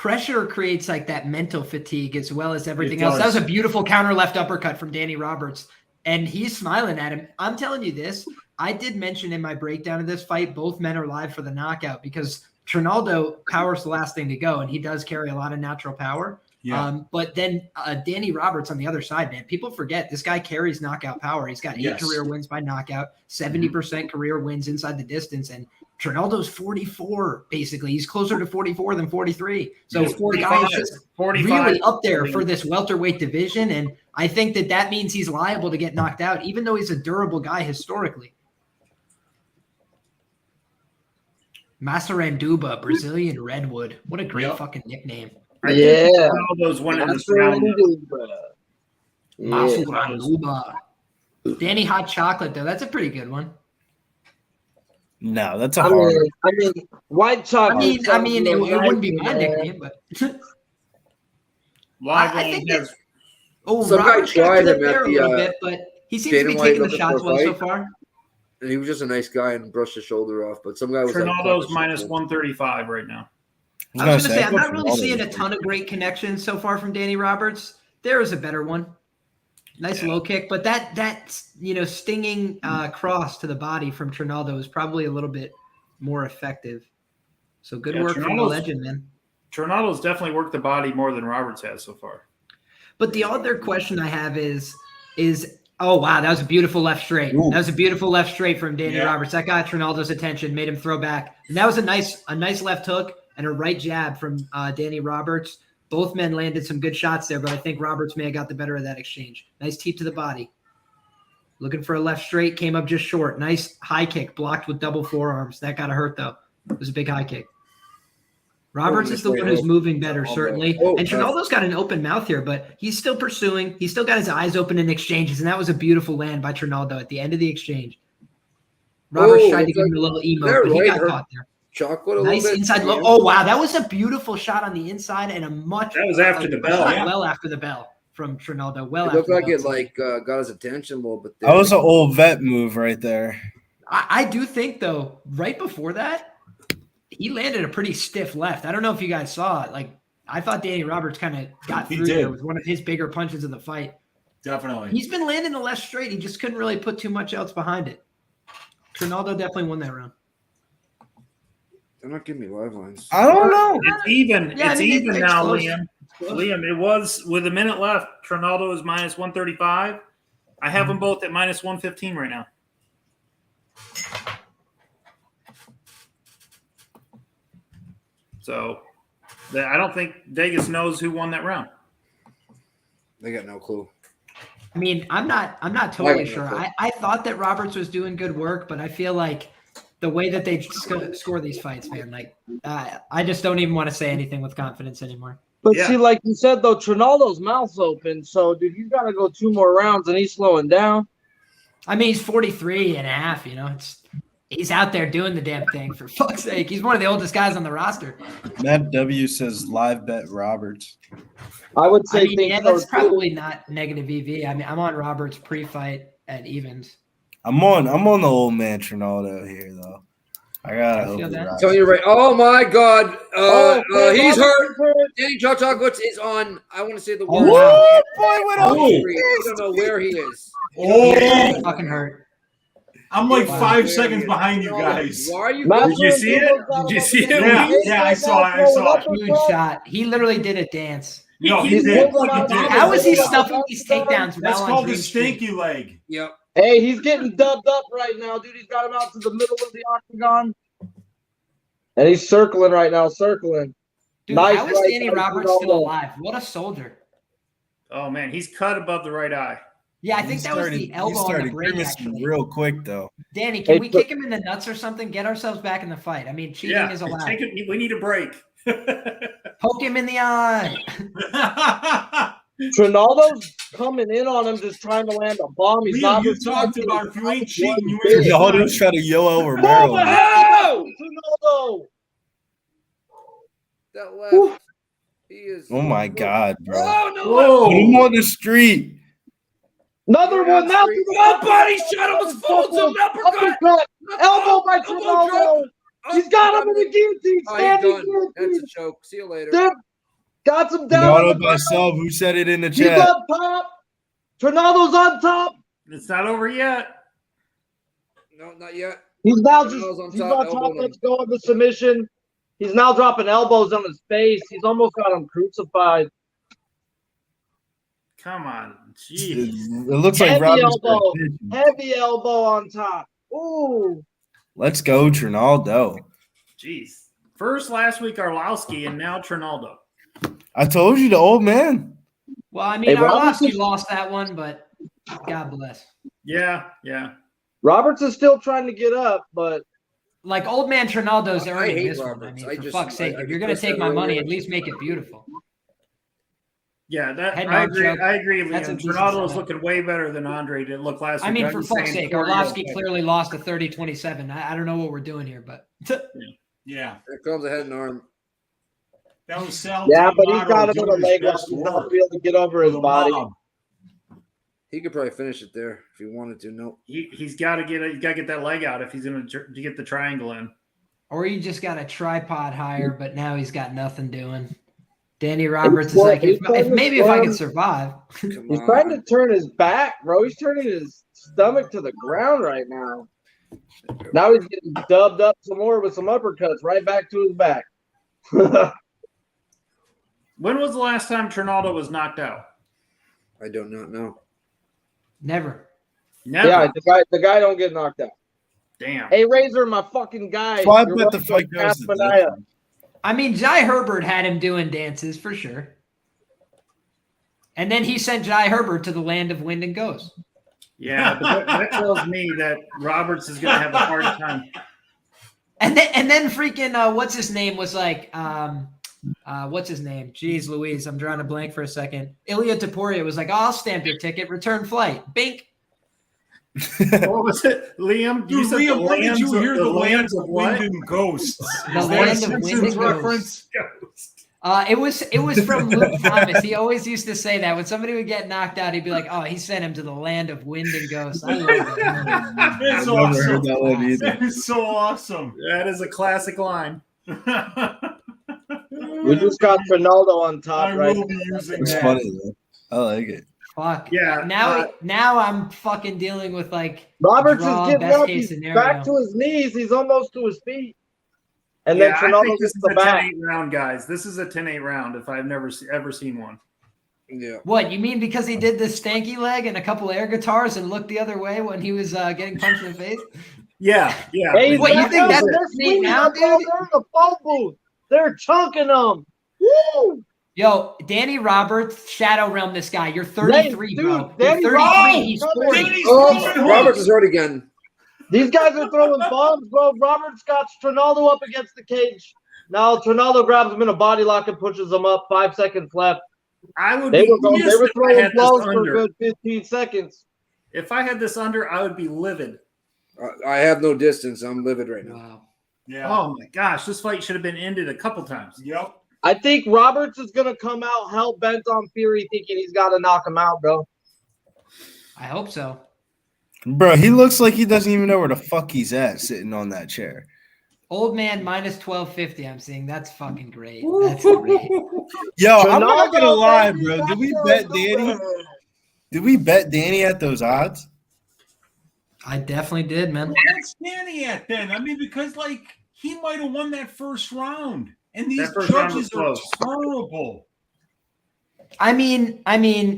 pressure creates like that mental fatigue as well as everything It else. That was does. a beautiful counter left uppercut from Danny Roberts, and he's smiling at him. I'm telling you this. I did mention in my breakdown of this fight, both men are live for the knockout because Trinaldo power's the last thing to go, and he does carry a lot of natural power. Yeah. But then Danny Roberts on the other side, man, people forget this guy carries knockout power. He's got 8 career wins by knockout, 70% career wins inside the distance, and Trinaldo's 44, basically. He's closer to 44 than 43. So the guy is just really up there for this welterweight division, and I think that means he's liable to get knocked out, even though he's a durable guy historically. Massaranduba, Brazilian Redwood. What a great fucking nickname. Yeah. All those winning this That's round. Massaranduba. Danny Hot Chocolate, though. That's a pretty good one. No, that's a I hard. mean, white chocolate. I mean, it wouldn't be my nickname, but Live I think has Some guy Roberts got tried to the him at pair a the, little bit, but he seems to Dana be White taking the looking shots for a well so fight. far. And he was just a nice guy and brushed his shoulder off. But some guy was Trinaldo's minus 135 right now. I was going to say, I'm not really seeing a ton of great connections so far from Danny Roberts. There is a better one. Nice low kick, but that stinging cross to the body from Trinaldo is probably a little bit more effective. So good work from the legend, man. Trinaldo's definitely worked the body more than Roberts has so far. But the other question I have is oh wow, that was a beautiful left straight. Ooh. That was a beautiful left straight from Danny Roberts. That got Trinaldo's attention, made him throw back. And that was a nice left hook and a right jab from Danny Roberts. Both men landed some good shots there, but I think Roberts may have got the better of that exchange. Nice teep to the body. Looking for a left straight, came up just short. Nice high kick, blocked with double forearms. That got to hurt, though. It was a big high kick. Roberts is the one who's moving better, certainly. And Trinaldo's got an open mouth here, but he's still pursuing. He's still got his eyes open in exchanges, and that was a beautiful land by Trinaldo at the end of the exchange. Roberts tried to give him a little emote, but he got caught there. Chocolate nice inside low. Oh, wow. That was a beautiful shot on the inside and a much. That was after the bell. Well after the bell from Trinaldo. Well, it looked like it got his attention a little bit. That was an old vet move right there. I do think, though, right before that, he landed a pretty stiff left. I don't know if you guys saw it. Like, I thought Danny Roberts kind of got through there with one of his bigger punches of the fight. Definitely. He's been landing the left straight. He just couldn't really put too much else behind it. Trinaldo definitely won that round. They're not giving me live lines. I don't know. It's even. Yeah, it's even now, close. Liam. Liam, it was with a minute left. Trinaldo is minus 135. I have them both at minus 115 right now. So I don't think Vegas knows who won that round. They got no clue. I mean, I'm not totally sure. I thought that Roberts was doing good work, but I feel like the way that they score these fights, man, like I just don't even want to say anything with confidence anymore. But see, like you said, though, Trinaldo's mouth's open. So, dude, you got to go 2 more rounds, and he's slowing down. I mean, he's 43 and a half, he's out there doing the damn thing, for fuck's sake. He's one of the oldest guys on the roster. Matt W says live bet Roberts. I would say that's probably not negative EV. I mean, I'm on Roberts pre-fight at evens. I'm on the old man Trinaldo here, though. I gotta hope I'm telling you right. Oh my God, he's hurt. Danny Chocolates is on. I want to say the word. What? Boy, what else? I don't know where he is. He's fucking hurt. I'm like 5 seconds behind you guys. Why are you? Did you see it? Did you see it? Yeah, I saw it. Huge shot. He literally did a dance. No, he did. How is he stuffing these takedowns? That's called the stinky leg. Yep. Hey, he's getting dubbed up right now, dude. He's got him out to the middle of the octagon. And he's circling right now, circling. Dude, nice how is Danny Roberts still alive? What a soldier. Oh, man. He's cut above the right eye. Yeah, I think that was the elbow on the break, actually. Real quick, though. Danny, can we kick him in the nuts or something? Get ourselves back in the fight. I mean, cheating is allowed. We need a break. Poke him in the eye. Trinaldo's coming in on him, just trying to land a bomb. He's not. You talked about if you ain't cheating, you ain't. Y'all just try to yo over Maryland. Oh, Trinaldo! That left. He is. Oh my God, bro! Oh no! Whoa. Put him on the street. Another one. Now body shot him was full to uppercut. Elbow by Trinaldo. He's got him in the guillotine. Oh, he's done. That's a choke. See you later. Got some down on the Ronaldo ground. myself, who said it in the He's chat. on top. Ronaldo's on top. It's not over yet. No, not yet. He's now just Ronaldo's on he's top, on top. elbowing him. Let's go with the submission. He's now dropping elbows on his face. He's almost got him crucified. Come on. It Jeez. looks like Heavy Robert's elbow. pitching. Heavy elbow on top. Ooh. Let's go, Ronaldo. Jeez. First last week Arlovsky and now Trinaldo. I told you, the old man. Well, I mean, Hey, Roberts Arlovsky is- lost that one, but God bless. Yeah, yeah. Roberts is still trying to get up, but Like old man Trinaldo's I earning hate this one. I Roberts. mean, I for just- fuck's sake, I if you're gonna just take said my money, earlier. at least make it beautiful. Yeah, that Head I nod agree. choke. I agree, That's Liam. a decent Trinaldo is setup. looking way better than Andre did look last week. I mean, I'm for just fuck's saying sake, 40 Arlovsky okay. clearly lost a 30-27. I don't know what we're doing here, but Yeah. Here comes a head and arm. That was Sal. yeah, but he's got him doing in a his leg lock. best He's not work. be able to get over his For the body. mob. He could probably finish it there if he wanted to. Nope. He's got to get that leg out if he's going to get the triangle in. or you just got a tripod higher, but now he's got nothing doing. Danny Roberts is Well, like, he's trying if to maybe if I squirm. could survive. Come He's on. trying to turn his back, bro. He's turning his stomach to the ground right now. Now he's getting dubbed up some more with some uppercuts right back to his back. When was the last time Trinaldo was knocked out? I do not know. Never. Never. Yeah, the guy don't get knocked out. Damn. Hey, Razor, my fucking guy. So I You're bet the welcome, fight goes to Aspenaya. different. I mean, Jai Herbert had him doing dances for sure. And then he sent Jai Herbert to the land of wind and ghosts. Yeah, but that tells me that Roberts is going to have a hard time. And then freaking what's his name was like what's his name? Jeez Louise, I'm drawing a blank for a second. Ilya Taporia was like, oh, I'll stamp your ticket, return flight. Bink. What was it, Liam? Dude, said Liam, when did you hear the lands lands of wind and ghosts? The Is that a land of Simpsons wind and reference? It was from Luke Thomas. He always used to say that when somebody would get knocked out, he'd be like, "Oh, he sent him to the land of wind and ghosts." I love that. It's I've never heard awesome. that one either. That is so awesome. That is a classic line. We just got Ronaldo on top I right will be using It's that. funny, though. I like it. Fuck. Yeah, Now I'm fucking dealing with like Roberts draw, is getting best up. case He's scenario. back to his knees. He's almost to his feet. And Yeah, then I Ronaldo think this gets is the a back. 10-8 round, guys. This is a 10-8 round if I've never ever seen one. Yeah. What, you mean because he did this stanky leg and a couple air guitars and looked the other way when he was getting punched in the face? Yeah. Hey, he's What, you back think up. that's They're neat swinging now, up, bro. dude? They're in the phone booth. They're chunking them. Woo! Yo, Danny Roberts, Shadow Realm this guy. You're 33, Dude, bro. Danny You're 33, Roberts, he's come 40. in. Oh, Roberts is hurt again. These guys are throwing bombs, bro. Roberts got Trinaldo up against the cage. Now Trinaldo grabs him in a body lock and pushes him up. 5 seconds left. I would They be were pissed if I throwing had this blows for a under. good 15 seconds. If I had this under, I would be livid. I have no distance. I'm livid right now. Wow. Yeah. Oh my gosh, this fight should have been ended a couple times. Yep. I think Roberts is going to come out hell bent on Fury thinking he's got to knock him out, bro. I hope so. Bro, he looks like he doesn't even know where the fuck he's at sitting on that chair. Old man minus 1250, I'm seeing. That's fucking great. That's great. Yo, I'm not gonna Ronaldo, lie, baby, bro. Did back we there, bet go Danny? ahead. Did we bet Danny at those odds? I definitely did, man. What's Danny at then? I mean, because like he might have won that first round, and these That first round was judges are close. terrible. I mean,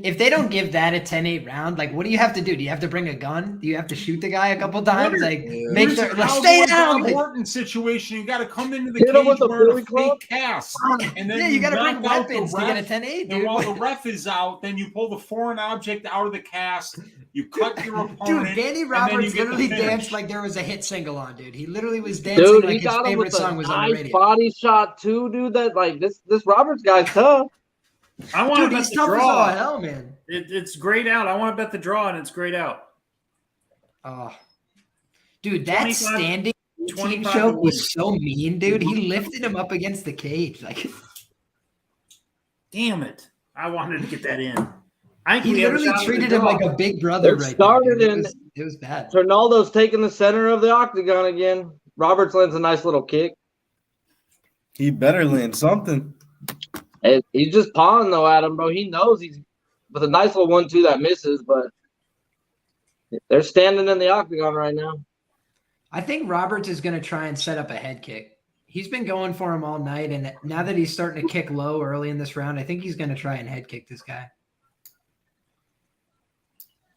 if they don't give that a 10-8 round, like, what do you have to do? Do you have to bring a gun? Do you have to shoot the guy a couple times? Like, make Here's sure, a like, Cowboy stay Bob down. Like, Orton situation. You got to come into the Hit him cage with a wearing billy a club. fake cast, and then yeah, you got to knock bring out the weapons to get a ref. 10-8, And while the dude. ref is out, then you pull the foreign object out of the cast. You cut your opponent. Dude, Danny and then you Roberts get the literally finish. danced like there was a hit single on, dude. He literally was dancing Dude, like he his got him favorite with song a was on the nice radio. body shot too, dude. That like this Roberts guy's tough. I want Dude, to bet he's the tough as all draw. hell, man. It's grayed out. I want to bet the draw, and it's grayed out. Oh, dude, that 25 standing team 25 choke to was so mean, dude. He lifted him up against the cage, like Damn it! I wanted to get that in. I think he we have a literally shot at the treated him draw. like a big brother. It Right started there, in- dude. It was bad. Ronaldo's taking the center of the octagon again. Roberts lands a nice little kick. He better land something. He's just pawing though at him, bro. He knows he's with a nice little 1-2 that misses, but they're standing in the octagon right now. I think Roberts is going to try and set up a head kick. He's been going for him all night, and now that he's starting to kick low early in this round, I think he's going to try and head kick this guy.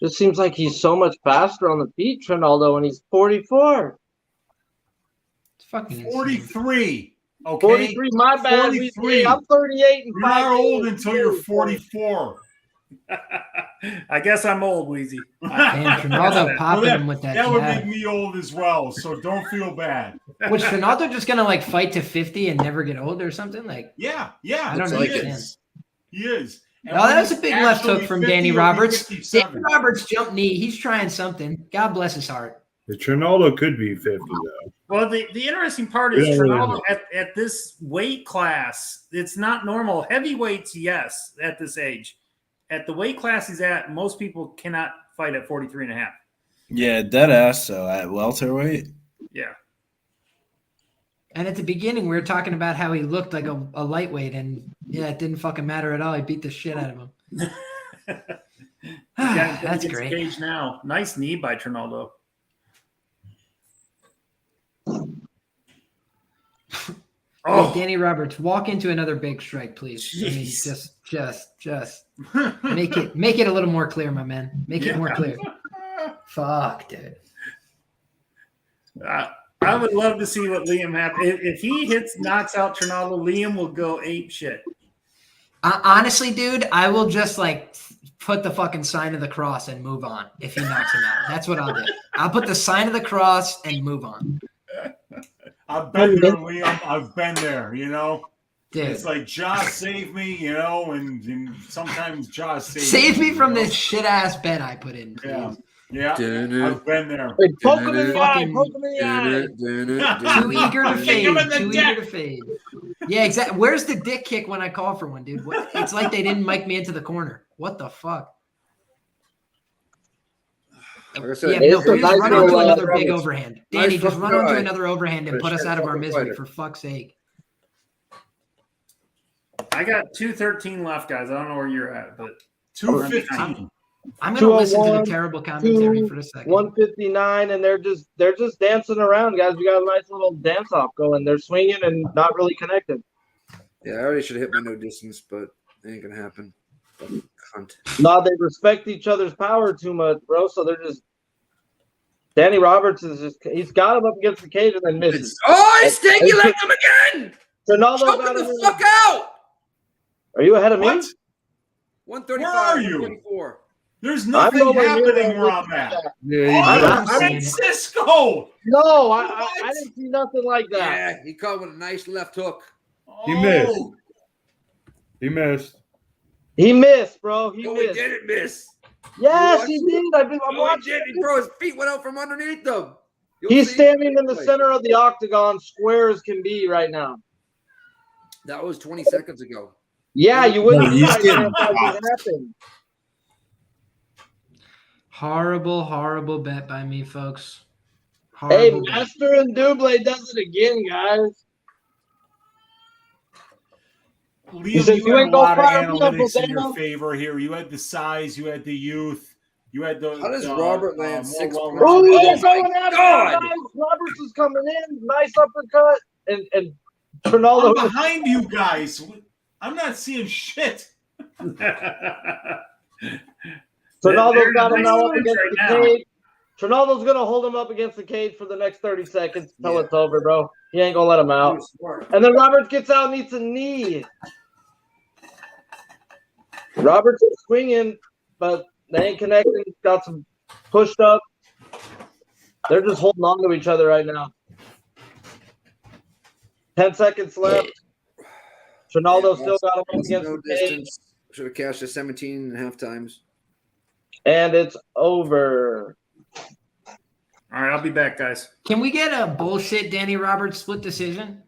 Just seems like he's so much faster on the feet, Trinaldo, and he's 44. It's fucking 43. Okay. 43, my bad. 43. I'm 38 and You're not old until you're 44. I guess I'm old, Wheezy. Damn, Trinaldo popping him with that. That would jab. make me old as well, so don't feel bad. Was Trinaldo just gonna like fight to 50 and never get old or something? Like, Yeah. I don't He understand. is. He is. And No, when that was a he's big left hook actually from 50, Danny he'll be Roberts. 57. Danny Roberts jump knee. He's trying something. God bless his heart. The Trinaldo could be 50 though. Well, the interesting part is Yeah, Trinaldo at this weight class, it's not normal. Heavyweights, yes, at this age. At the weight class he's at, most people cannot fight at 43 and a half. Yeah, dead ass. So at welterweight. Yeah. And at the beginning, we were talking about how he looked like a lightweight, and yeah, it didn't fucking matter at all. He beat the shit out of him. That's great. Cage now. Nice knee by Trinaldo. Oh, Danny Roberts, walk into another big strike, please. I mean, just make it a little more clear, my man. Make it more clear. Fuck, dude. I would love to see what Liam have. If he knocks out Trinaldo, Liam will go ape shit. Honestly, dude, I will just like put the fucking sign of the cross and move on if he knocks him out. That's what I'll do. I'll put the sign of the cross and move on. I've been there, Liam. I've been there, you know. Dude. It's like Josh saved me, you know, and sometimes Josh save me from this shit ass bet I put in, please. Yeah, I've been there. Hey, poke him in the eye. Poke him in the eye. Too eager to fade. Too eager to fade. Yeah, exactly. Where's the dick kick when I call for one, dude? It's like they didn't mic me into the corner. What the fuck? Like I said, Yeah, no, please nice run onto little, another big overhand. Danny, nice just run fucking onto ride. another overhand and put us out of our Fucking misery, fighter. for fuck's sake. I got 213 left, guys. I don't know where you're at, but 215. I'm going to listen to the 201, terrible commentary for a second. 159, and they're just dancing around, guys. We got a nice little dance off going. They're swinging and not really connected. Yeah, I already should have hit my no distance, but it ain't gonna happen. Fucking cunt. No, they respect each other's power too much, bro. So they're just. Danny Roberts he's got him up against the cage and then misses. Oh, he's taking him again! Ronaldo Choke got him him the fuck out! Are you ahead of me? What? 135. Where are you? 124. There's nothing nowhere near happening where where I'm at. Yeah, Oh, I'm San Francisco! No, I didn't see nothing like that. Yeah, he caught with a nice left hook. He missed. Oh, he missed. He missed, bro. He No, he missed. didn't miss. Yes, he did. I'm No, he watching. didn't. Bro, his feet went out from underneath him. You'll He's see. standing in the center of the octagon, square as can be right now. That was 20 seconds ago. Yeah, you wouldn't No, see he's that getting if that popped. happened. Horrible, horrible bet by me, folks. Hey, Horrible bet. Master and Double does it again, guys. Liam, said, you "You had ain't a gonna lot of fire me up, analytics in your Daniel?" favor here. You had the size, you had the youth, you had the. How does Robert land more 6 well-rounded- Oh, Oh they're my going at it, God. guys. Roberts is coming in. Nice uppercut. And I'm Ronaldo. behind you guys. I'm not seeing shit. Ronaldo's got him Nice now up clinch against right the now. cage. Ronaldo's going to hold him up against the cage for the next 30 seconds until it's over, bro. He ain't going to let him out. And then Roberts gets out and eats a knee. Roberts is swinging, but they ain't connecting. Got some pushed up. They're just holding on to each other right now. 10 seconds left. Ronaldo still got him up against No the cage. distance. Should have cashed at 17 and a half times. And it's over. All right, I'll be back, guys. Can we get a bullshit Danny Roberts split decision?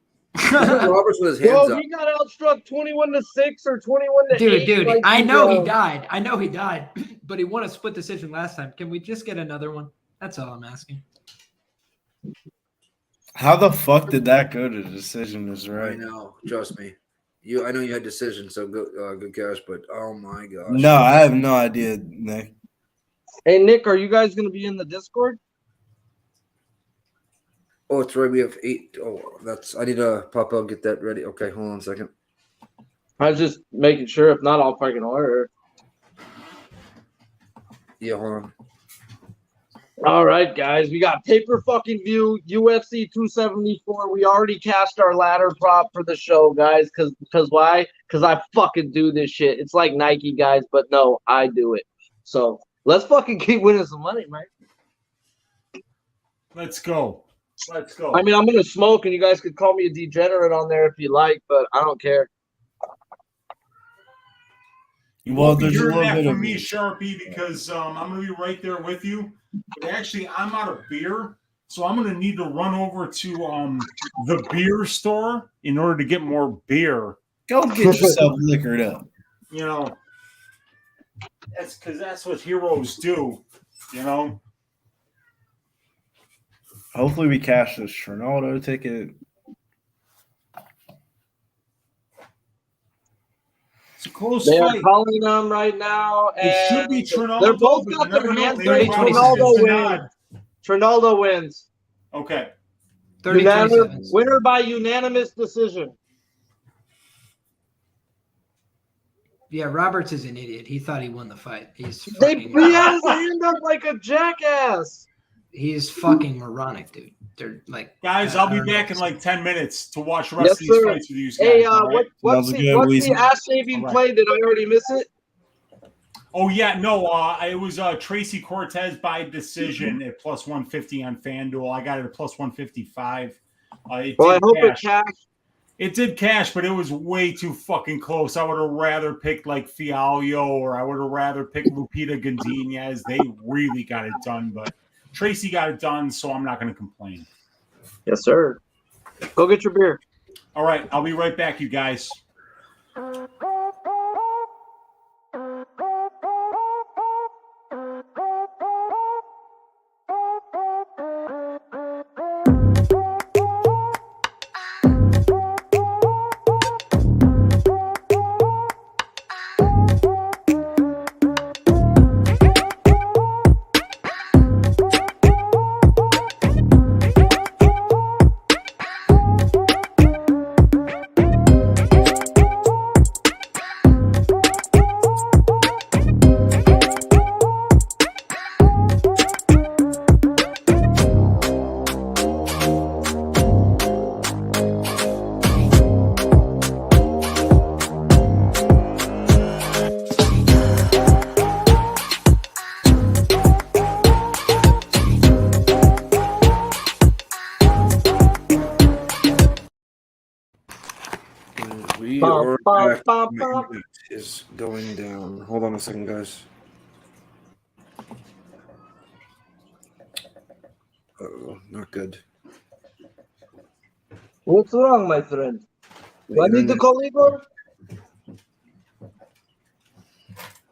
Roberts with his hands Bro, up. he got outstruck 21-6 or 21-8. Dude, like, I know he bro. died. I know he died, but he won a split decision last time. Can we just get another one? That's all I'm asking. How the fuck did that go to decision? Is I right. know. Trust me. I know you had decision, so good cash, but oh my gosh. No, I have no idea, Nick. Hey, Nick, are you guys going to be in the Discord? Oh, it's right. We have 8. Oh, I need to pop out, get that ready. Okay, hold on a second. I was just making sure. If not, I'll fucking order. Yeah, hold on. All right, guys. We got pay-per-fucking view, UFC 274. We already cashed our ladder prop for the show, guys. Because why? Because I fucking do this shit. It's like Nike, guys, but no, I do it. So let's fucking keep winning some money, man. Let's go. Let's go. I mean, I'm going to smoke, and you guys could call me a degenerate on there if you like, but I don't care. You Well, won't be there's a hearing little that bit from of- me, Sharpie, because I'm going to be right there with you. But actually, I'm out of beer, so I'm going to need to run over to the beer store in order to get more beer. Go get yourself liquored up. You know, that's because that's what heroes do, you know? Hopefully we cash this Ronaldo ticket. It's a close They are fight. calling them right now. And It should be Trinaldo. they're both but got you never their know. hands They ready. might Trinaldo just Trinaldo nod. wins. Trinaldo wins. Okay. 30-27. Winner by unanimous decision. Yeah, Roberts is an idiot. He thought he won the fight. He had his hand up like a jackass. He's fucking moronic, dude. They're like, Guys, I I'll be don't know. back in like 10 minutes to watch the rest Yes, of these sir. fights with you guys. Hey, all right? what's Sounds the good, Weezy. ass shaving All right. play? Did I already miss it? Oh, yeah, no, it was Tracy Cortez by decision at plus 150 on FanDuel. I got it at plus 155. Well, I hope it cashed. It did cash, but it was way too fucking close. I would have rather picked like Fialio, or I would have rather picked Lupita Godinez. They really got it done, but Tracy got it done, so I'm not going to complain. Yes, sir. Go get your beer. All right, I'll be right back, you guys. We are back. My internet is going down. Hold on a second, guys. Oh, not good. What's wrong, my friend? Do I need to call Igor?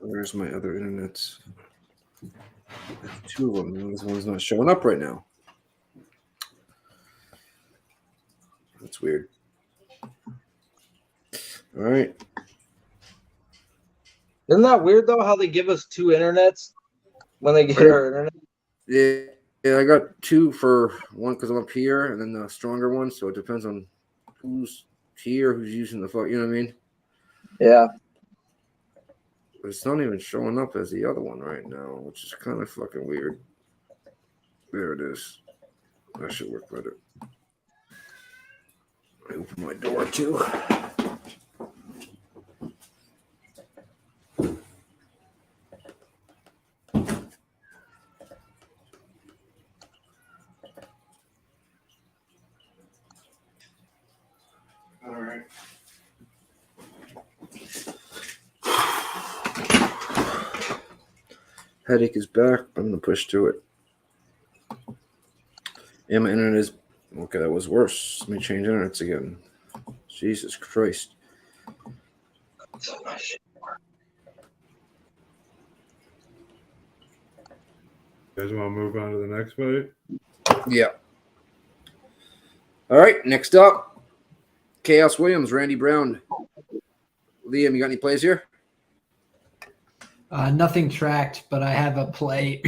Where's my other internets? There's 2 of them. This one's not showing up right now. That's weird. All right. Isn't that weird though? How they give us 2 internets when they get our internet? Yeah, I got 2 for one because I'm up here, and then the stronger one. So it depends on who's here, who's using the phone. You know what I mean? Yeah. But it's not even showing up as the other one right now, which is kind of fucking weird. There it is. That should work better. I open my door too. All right. Headache is back. I'm gonna push through it. Yeah, my internet is okay. That was worse. Let me change internets again. Jesus Christ. You guys want to move on to the next fight? Yeah. All right. Next up, Khaos Williams, Randy Brown. Liam, you got any plays here? Nothing tracked, but I have a play.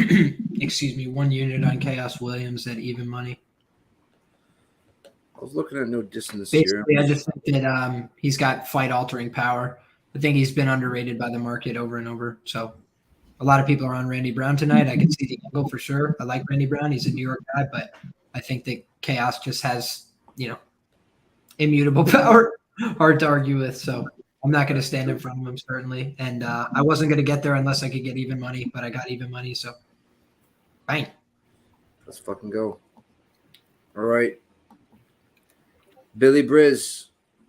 Excuse me, 1 unit on Khaos Williams at even money. I was looking at no distance here. Basically, I just think that he's got fight-altering power. I think he's been underrated by the market over and over. So a lot of people are on Randy Brown tonight. I can see the angle for sure. I like Randy Brown. He's a New York guy, but I think that Khaos just has, immutable power. Hard to argue with. So I'm not going to stand in front of him, certainly. And I wasn't going to get there unless I could get even money, but I got even money. So bang. Let's fucking go. All right. Billy Briz,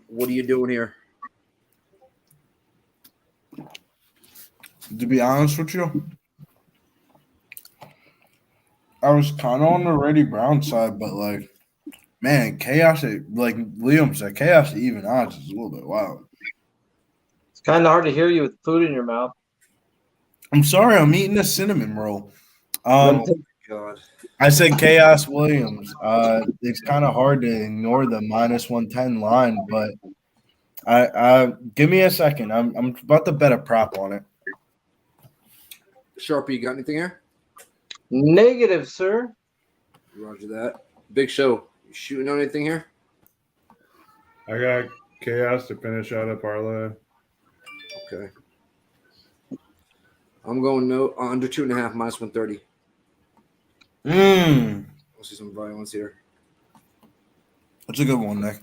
what are you doing here? To be honest with you, I was kind of on the Randy Brown side, but man, Khaos, like Liam said, Khaos even odds is a little bit wild. It's kind of hard to hear you with food in your mouth. I'm sorry, I'm eating a cinnamon roll. Oh, God. I said Khaos Williams. It's kind of hard to ignore the -110 line, but I give me a second. I'm about to bet a prop on it. Sharpie, you got anything here? Negative, sir. Roger that. Big Show, you shooting on anything here? I got Khaos to finish out a parlay. Okay. I'm going no under 2.5 -130. We'll see some violence here. That's a good one, Nick.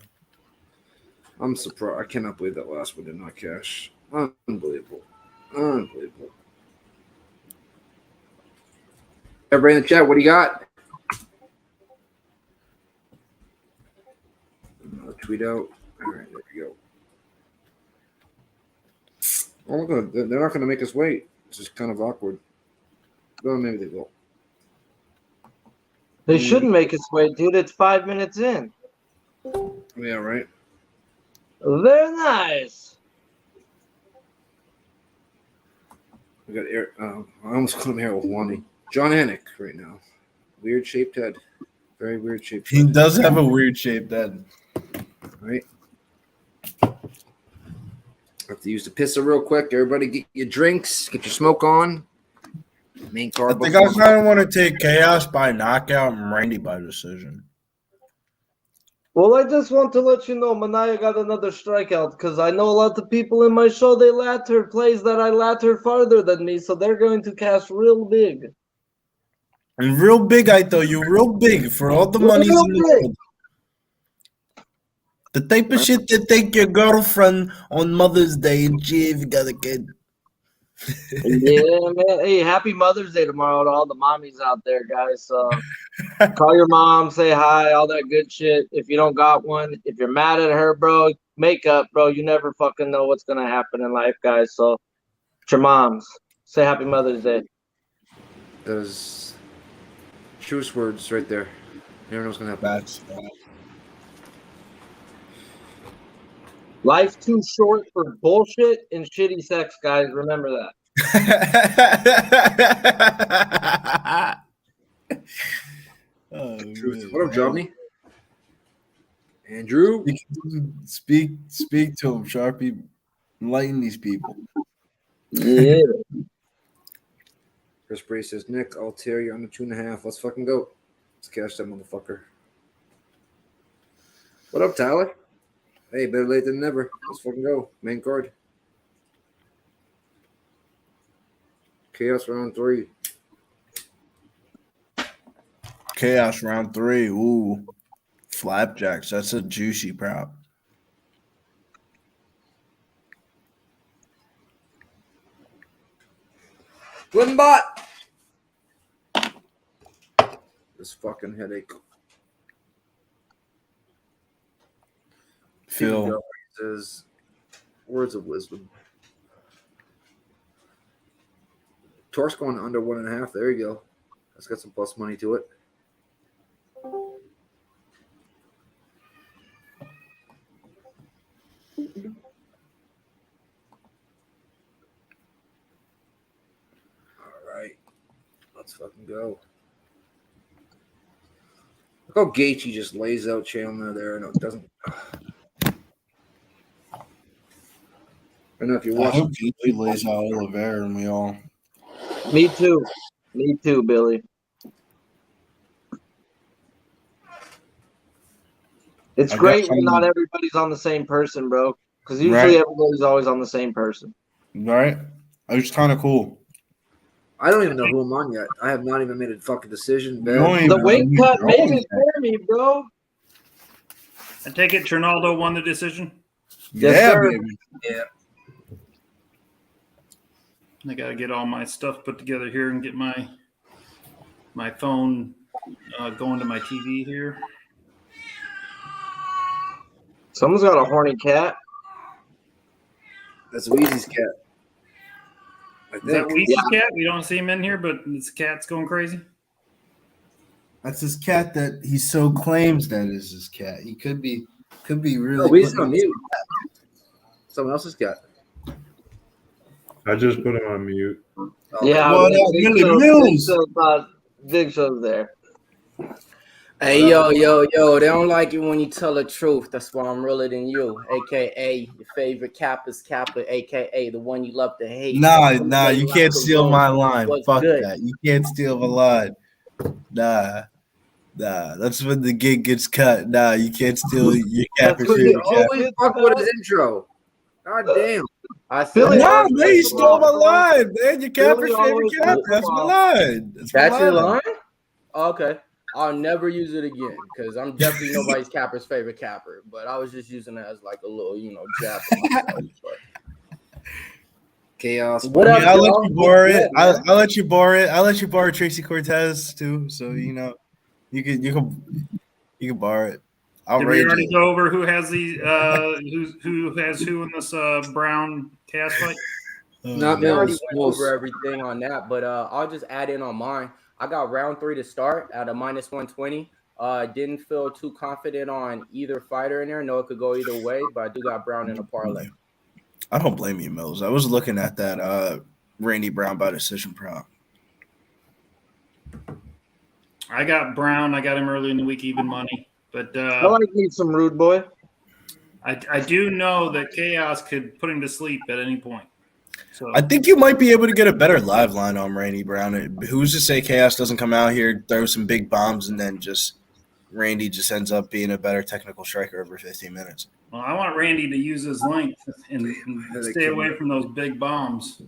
I'm surprised. I cannot believe that last one did not cash. Unbelievable. Everybody in the chat, what do you got? I'll tweet out. All right, there we go. Oh, look, they're not going to make us wait. It's just kind of awkward. Well, maybe they will. They shouldn't make us wait, dude. It's 5 minutes in. Yeah, right. Very nice. We got Eric. I almost called him Harold Wani. John Anik right now. Weird shaped head. Very weird shaped head. He does have a weird shaped head. Right. Have to use the pistol real quick. Everybody get your drinks. Get your smoke on. Main card. I think I kind of want to take Khaos by knockout and Randy by decision. Well, I just want to let you know, Manaya got another strikeout because I know a lot of people in my show, they latter plays that I latter farther than me, so they're going to cash real big. And real big, I tell you, real big for all the money in the world. The type of shit that take your girlfriend on Mother's Day and she if you got a kid. Yeah, man. Hey, happy Mother's Day tomorrow to all the mommies out there, guys. So call your mom, say hi, all that good shit. If you don't got one, if you're mad at her, bro, make up, bro. You never fucking know what's going to happen in life, guys. So it's your moms. Say happy Mother's Day. Those truest words right there. You never know what's going to happen. That's Life's too short for bullshit and shitty sex, guys. Remember that. What up, Johnny? Andrew? Speak to him, Sharpie. Enlighten these people. Yeah. Chris Bray says, Nick, I'll tear you under 2.5. Let's fucking go. Let's cash that motherfucker. What up, Tyler? Hey, better late than never. Let's fucking go. Main card. Khaos round 3. Khaos round 3. Ooh. Flapjacks. That's a juicy prop. Glimbot! This fucking headache. Phil says, words of wisdom. Torque's going under 1.5. There you go. That's got some plus money to it. All right. Let's fucking go. Look how Gaethje just lays out Chandler there. No, it doesn't. I don't know if you're I watching. hope Gaethje lays out Oliveira and we all. Me too, Billy. It's I great got when some- not everybody's on the same person, bro. Because usually everybody's always on the same person. Right? It's kind of cool. I don't even know who I'm on yet. I have not even made a fucking decision. You don't even The know weight who cut you're made on it for me, bro. I take it Trinaldo won the decision. Yes, Yeah, sir. baby. Yeah. I gotta get all my stuff put together here and get my phone going to my TV here. Someone's got a horny cat. That's Weezy's cat. I Is that think. Weezy's cat? We don't see him in here, but this cat's going crazy. That's his cat that he so claims that is his cat. He could be really. Oh, Weezy's on mute. Someone else's cat. I just put him on mute. Oh, Yeah, What up, Millie Mills? Big Show's there. Hey, yo, they don't like it when you tell the truth. That's why I'm realer than you, a.k.a. your favorite Kappa's Kappa, a.k.a. the one you love to hate. Nah, Somebody you like can't to steal roll. my line. What's Fuck good? that. You can't steal my line. Nah. That's when the gig gets cut. Nah, you can't steal your cap. That's what He you always fuck with his intro. God damn. I Billy said, Nah, always man, you gets stole my wrong. line, man. Your capper's Billy favorite always cap. gets That's my wrong. line. that's your line? Okay. I'll never use it again because I'm definitely nobody's capper's favorite capper. But I was just using it as like a little, jab for myself. But Chaos. What up, I'll let y'all? you borrow What's it. good, man? I'll let you borrow it. I'll let you borrow Tracy Cortez too. So you can borrow it. I'll Did we rage already it. go over who has the who has who in this Brown Cass fight? Not We already Mills. went over everything on that, but I'll just add in on mine. I got round 3 to start at a minus 120. Didn't feel too confident on either fighter in there. Know it could go either way, but I do got Brown in a parlay. I don't blame you, Mills. I was looking at that Randy Brown by decision prop. I got Brown. I got him early in the week, even money. But I like me some rude boy. I do know that Chaos could put him to sleep at any point. So I think you might be able to get a better live line on Randy Brown. Who's to say Chaos doesn't come out here, throw some big bombs, and then Randy just ends up being a better technical striker over 15 minutes. well, I want Randy to use his length and stay away from those big bombs.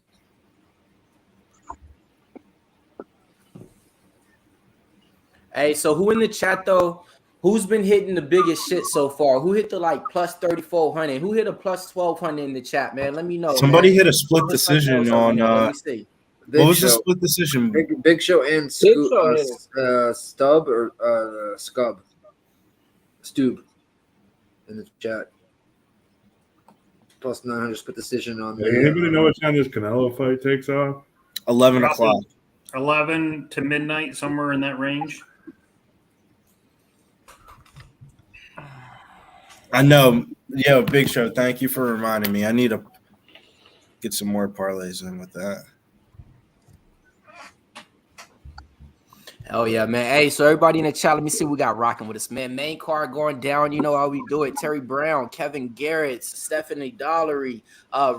Hey, so who in the chat though? Who's been hitting the biggest shit so far? Who hit the like plus 3,400? Who hit a plus 1,200 in the chat, man? Let me know. Somebody man. hit a split decision on. Let me see. What was the split decision? Big Show and Stub or Scub. Stube in the chat. Plus 900 split decision on Hey, anybody know what time this Canelo fight takes off? 11 o'clock. 11 to midnight, somewhere in that range. I know. Yo, Big Show, thank you for reminding me. I need to get some more parlays in with that. Oh yeah, man. Hey, so everybody in the chat, let me see what we got rocking with us, man. Main card going down. You know how we do it. Terry Brown, Kevin Garrett, Stephanie Dollery,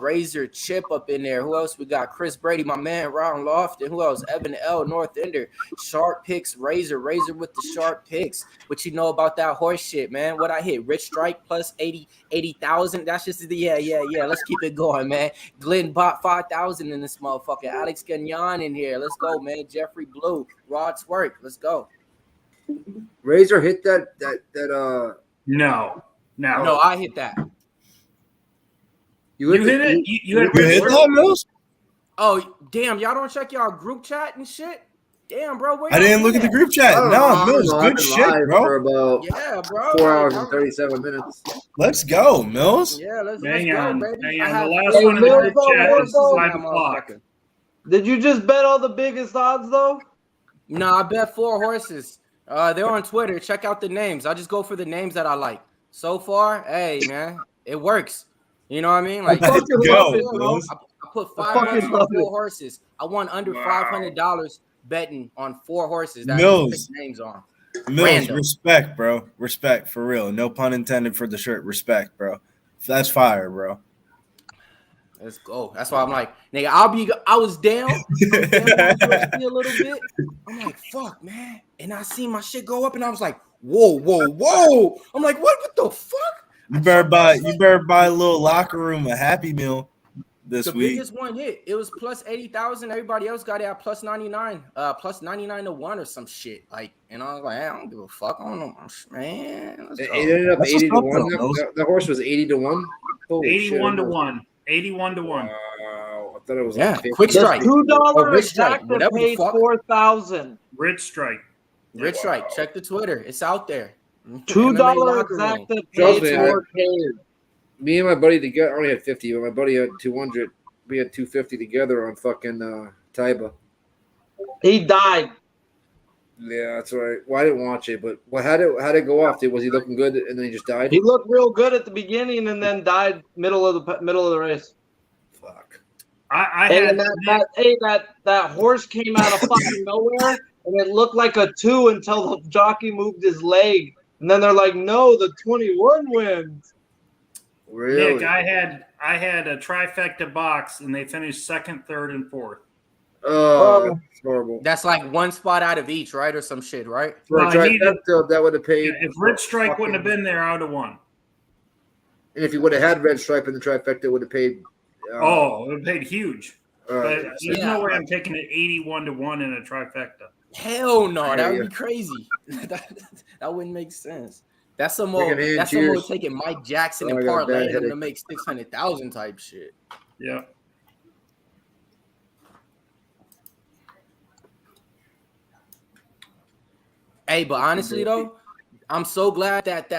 Razor Chip up in there. Who else we got? Chris Brady, my man, Ron Lofton. Who else? Evan L. North Ender. Sharp picks, Razor with the sharp picks. What you know about that horse shit, man? What I hit? Rich Strike plus 80,000. That's just yeah. Let's keep it going, man. Glenn bought 5,000 in this motherfucker. Alex Gagnon in here. Let's go, man. Jeffrey Blue, Rod Twerk. Let's go. Razor hit that. No, I hit that. You hit it? You hit that, Mills? Oh, damn. Y'all don't check y'all group chat and shit? Damn, bro. I didn't look at the group chat. No, Mills, good shit, bro. For about 4 hours and 37 minutes. Let's go, Mills. Yeah, let's on. go, baby. Hang on. I have The last one in the group chat is Mills, 5 o'clock. Did you just bet all the biggest odds though? No, I bet 4 horses. They're on Twitter. Check out the names. I just go for the names that I like. So far, hey, man, it works. You know what I mean? Like, Let's go, Mills. I put 500 on 4 horses. I won under $500 betting on 4 horses that I Mills. picked names on. Mills, Random. respect, bro. Respect, for real. No pun intended for the shirt. Respect, bro. That's fire, bro. Let's go. That's why I'm like, nigga, I was down. I was down on UFC a little bit. I'm like, fuck, man. And I seen my shit go up, and I was like, whoa. I'm like, what the fuck? You better buy a little locker room, a Happy Meal this the week. biggest one hit. It was plus 80,000. Everybody else got it at plus 99, plus 99 to 1 or some shit. Like, and I was like, hey, I don't give a fuck. I don't know, man. It ended up 80 to 1. The horse was 80 to 1. 81 to 1. 81 to 1. Wow. I thought it was quick strike. $2 Rich strike, exacta paid 4,000. Rich strike. Rich strike. Check the Twitter. It's out there. $2 exacta paid 4K. Me and my buddy together, I only had 50, but my buddy had 200. We had 250 together on fucking Taiba. He died. Yeah, that's right. Well, I didn't watch it, but how'd it go off? Was he looking good and then he just died? He looked real good at the beginning and then died middle of the race. Fuck. That horse came out of fucking nowhere and it looked like a 2 until the jockey moved his leg. And then they're like, no, the 21 wins. Really? Nick, I had a trifecta box and they finished 2nd, 3rd, and 4th. Oh, that's horrible. That's like one spot out of each, right? Or some shit, right? For a trifecta, that would have paid. If Red Strike wouldn't have been there, I would have won. And if you would have had Red Stripe in the trifecta, it would have paid. It would have paid huge. But there's no way I'm taking it 81 to 1 in a trifecta. Hell no, that would be crazy. that wouldn't make sense. That's some more taking Mike Jackson and parlaying him to make 600,000 type shit. Yeah. Hey, but honestly though, I'm so glad that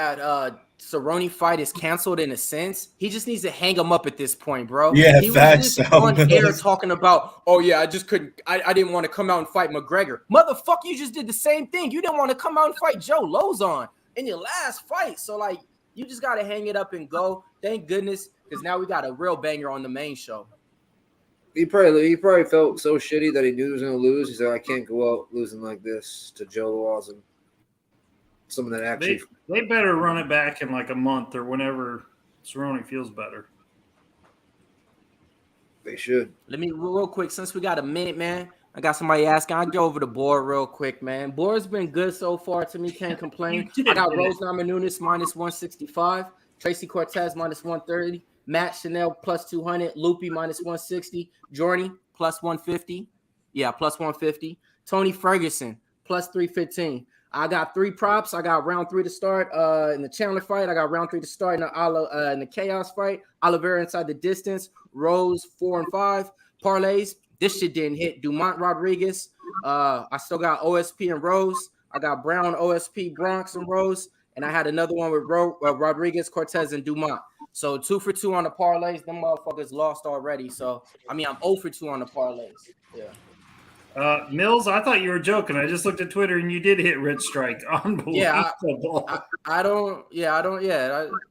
Cerrone fight is canceled in a sense. He just needs to hang him up at this point, bro. Yeah, he facts. was just on air talking about, oh yeah, I just couldn't. I didn't want to come out and fight McGregor. Motherfucker, you just did the same thing. You didn't want to come out and fight Joe Lauzon in your last fight. So like, you just gotta hang it up and go. Thank goodness, because now we got a real banger on the main show. He probably felt so shitty that he knew he was going to lose. He said, I can't go out losing like this to Joe Lauzon. Someone that actually... They better run it back in like a month or whenever Cerrone feels better. They should. Let me, real quick, since we got a minute, man, I got somebody asking. I'll go over the board real quick, man. Board's been good so far to me. Can't complain. I got Rose Namajunas minus 165. Tracy Cortez minus 130. Matt Chanel plus 200. Loopy minus 160. Jorny plus 150. Yeah, plus 150. Tony Ferguson plus 315. I got 3 props. I got round 3 to start in the Chandler fight. I got round 3 to start in the Khaos fight. Oliveira inside the distance. Rose 4 and 5. Parlays. This shit didn't hit. Dumont Rodriguez. I still got OSP and Rose. I got Brown, OSP, Bronx, and Rose. And I had another one with Rodriguez, Cortez, and Dumont. So 2 for 2 on the parlays. Them motherfuckers lost already. So, I'm 0 for 2 on the parlays. Yeah. Mills, I thought you were joking. I just looked at Twitter and you did hit Red Strike. Unbelievable. Yeah, I don't.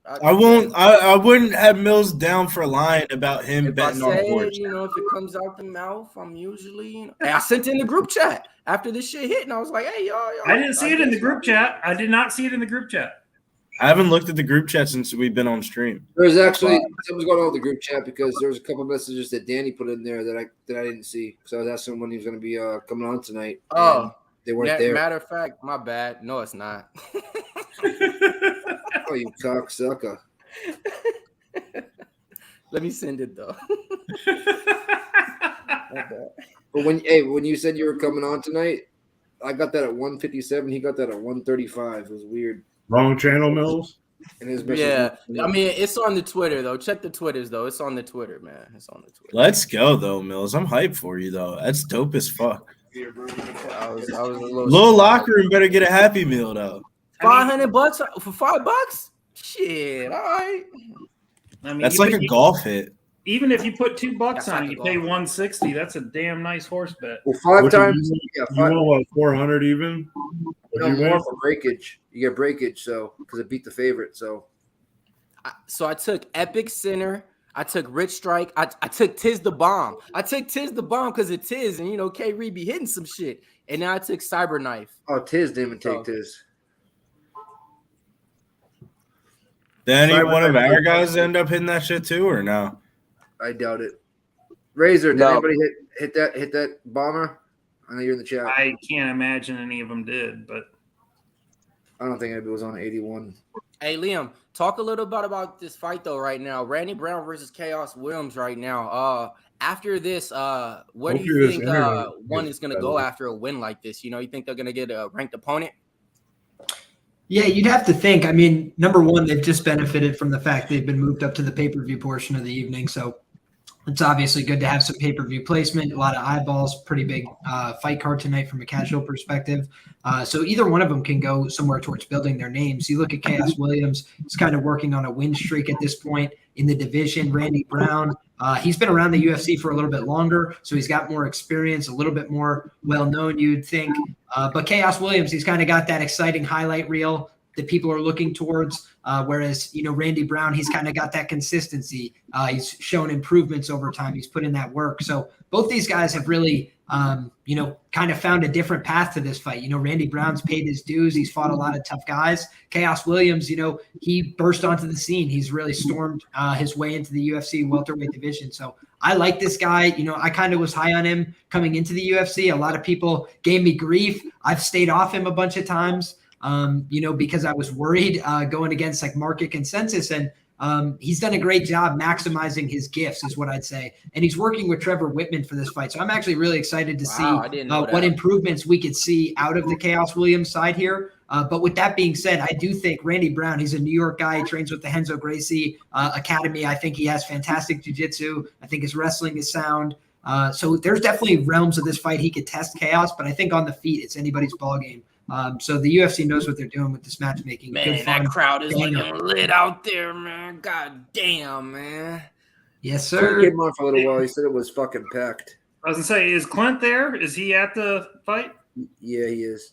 I wouldn't have Mills down for lying about him betting on boards. If it comes out the mouth, I'm usually. Hey, I sent it in the group chat after this shit hit, and I was like, "Hey, y'all." I didn't see it in the group chat. I did not see it in the group chat. I haven't looked at the group chat since we've been on stream. There's actually something's going on with the group chat because there's a couple messages that Danny put in there that I didn't see. So I was asking when he was going to be coming on tonight. Oh, they weren't there. Matter of fact, my bad. No, it's not. Oh, you cocksucker! Let me send it though. But when you said you were coming on tonight, I got that at 157. He got that at 135. It was weird. Wrong channel, Mills. Yeah, it's on the Twitter though. Check the Twitters though. It's on the Twitter, man. It's on the Twitter. Let's go though, Mills. I'm hyped for you though. That's dope as fuck. I was a little locker room better get a Happy Meal though. $500 for $5? Shit, all right. That's like a golf hit. Even if you put $2 on it, you pay 160. That's a damn nice horse bet. Well, 5 times. You won what, 400 even? No, more for breakage. You get breakage, so because it beat the favorite. So I took Epic Center. I took Rich Strike. I took Tiz the Bomb. I took Tiz the Bomb because of Tiz, and K Reed be hitting some shit. And now I took Cyberknife. Oh, Tiz didn't even take Tiz. Did any one of our guys end up hitting that shit too, or no? I doubt it. Razor, did No. anybody hit that bomber? I know you're in the chat. I can't imagine any of them did, but I don't think anybody was on 81. Hey, Liam, talk a little bit about this fight though. Right now, Randy Brown versus Khaos Williams. Right now, after this, what do you think one is going to go after a win like this? You think they're going to get a ranked opponent? Yeah, you'd have to think. I mean, number one, they've just benefited from the fact they've been moved up to the pay-per-view portion of the evening. So it's obviously good to have some pay-per-view placement, a lot of eyeballs, pretty big fight card tonight from a casual perspective. So either one of them can go somewhere towards building their names. You look at Khaos Williams, he's kind of working on a win streak at this point in the division. Randy Brown, he's been around the UFC for a little bit longer, so he's got more experience, a little bit more well-known, you'd think. But Khaos Williams, he's kind of got that exciting highlight reel that people are looking towards, whereas, Randy Brown, he's kind of got that consistency. He's shown improvements over time. He's put in that work. So both these guys have really, kind of found a different path to this fight. Randy Brown's paid his dues. He's fought a lot of tough guys. Khaos Williams, he burst onto the scene. He's really stormed his way into the UFC welterweight division. So I like this guy. I kind of was high on him coming into the UFC. A lot of people gave me grief. I've stayed off him a bunch of times. Because I was worried going against like market consensus, and he's done a great job maximizing his gifts is what I'd say. And he's working with Trevor Whitman for this fight. So I'm actually really excited to see what improvements we could see out of the Khaos Williams side here. But with that being said, I do think Randy Brown, he's a New York guy. He trains with the Renzo Gracie Academy. I think he has fantastic jiu-jitsu. I think his wrestling is sound. So there's definitely realms of this fight he could test Khaos, but I think on the feet, it's anybody's ballgame. So the UFC knows what they're doing with this matchmaking. Man, that crowd is looking lit out there, man. God damn, man. Yes, sir. He came on for a little while. He said it was fucking packed. I was gonna say, is Clint there? Is he at the fight? Yeah, he is.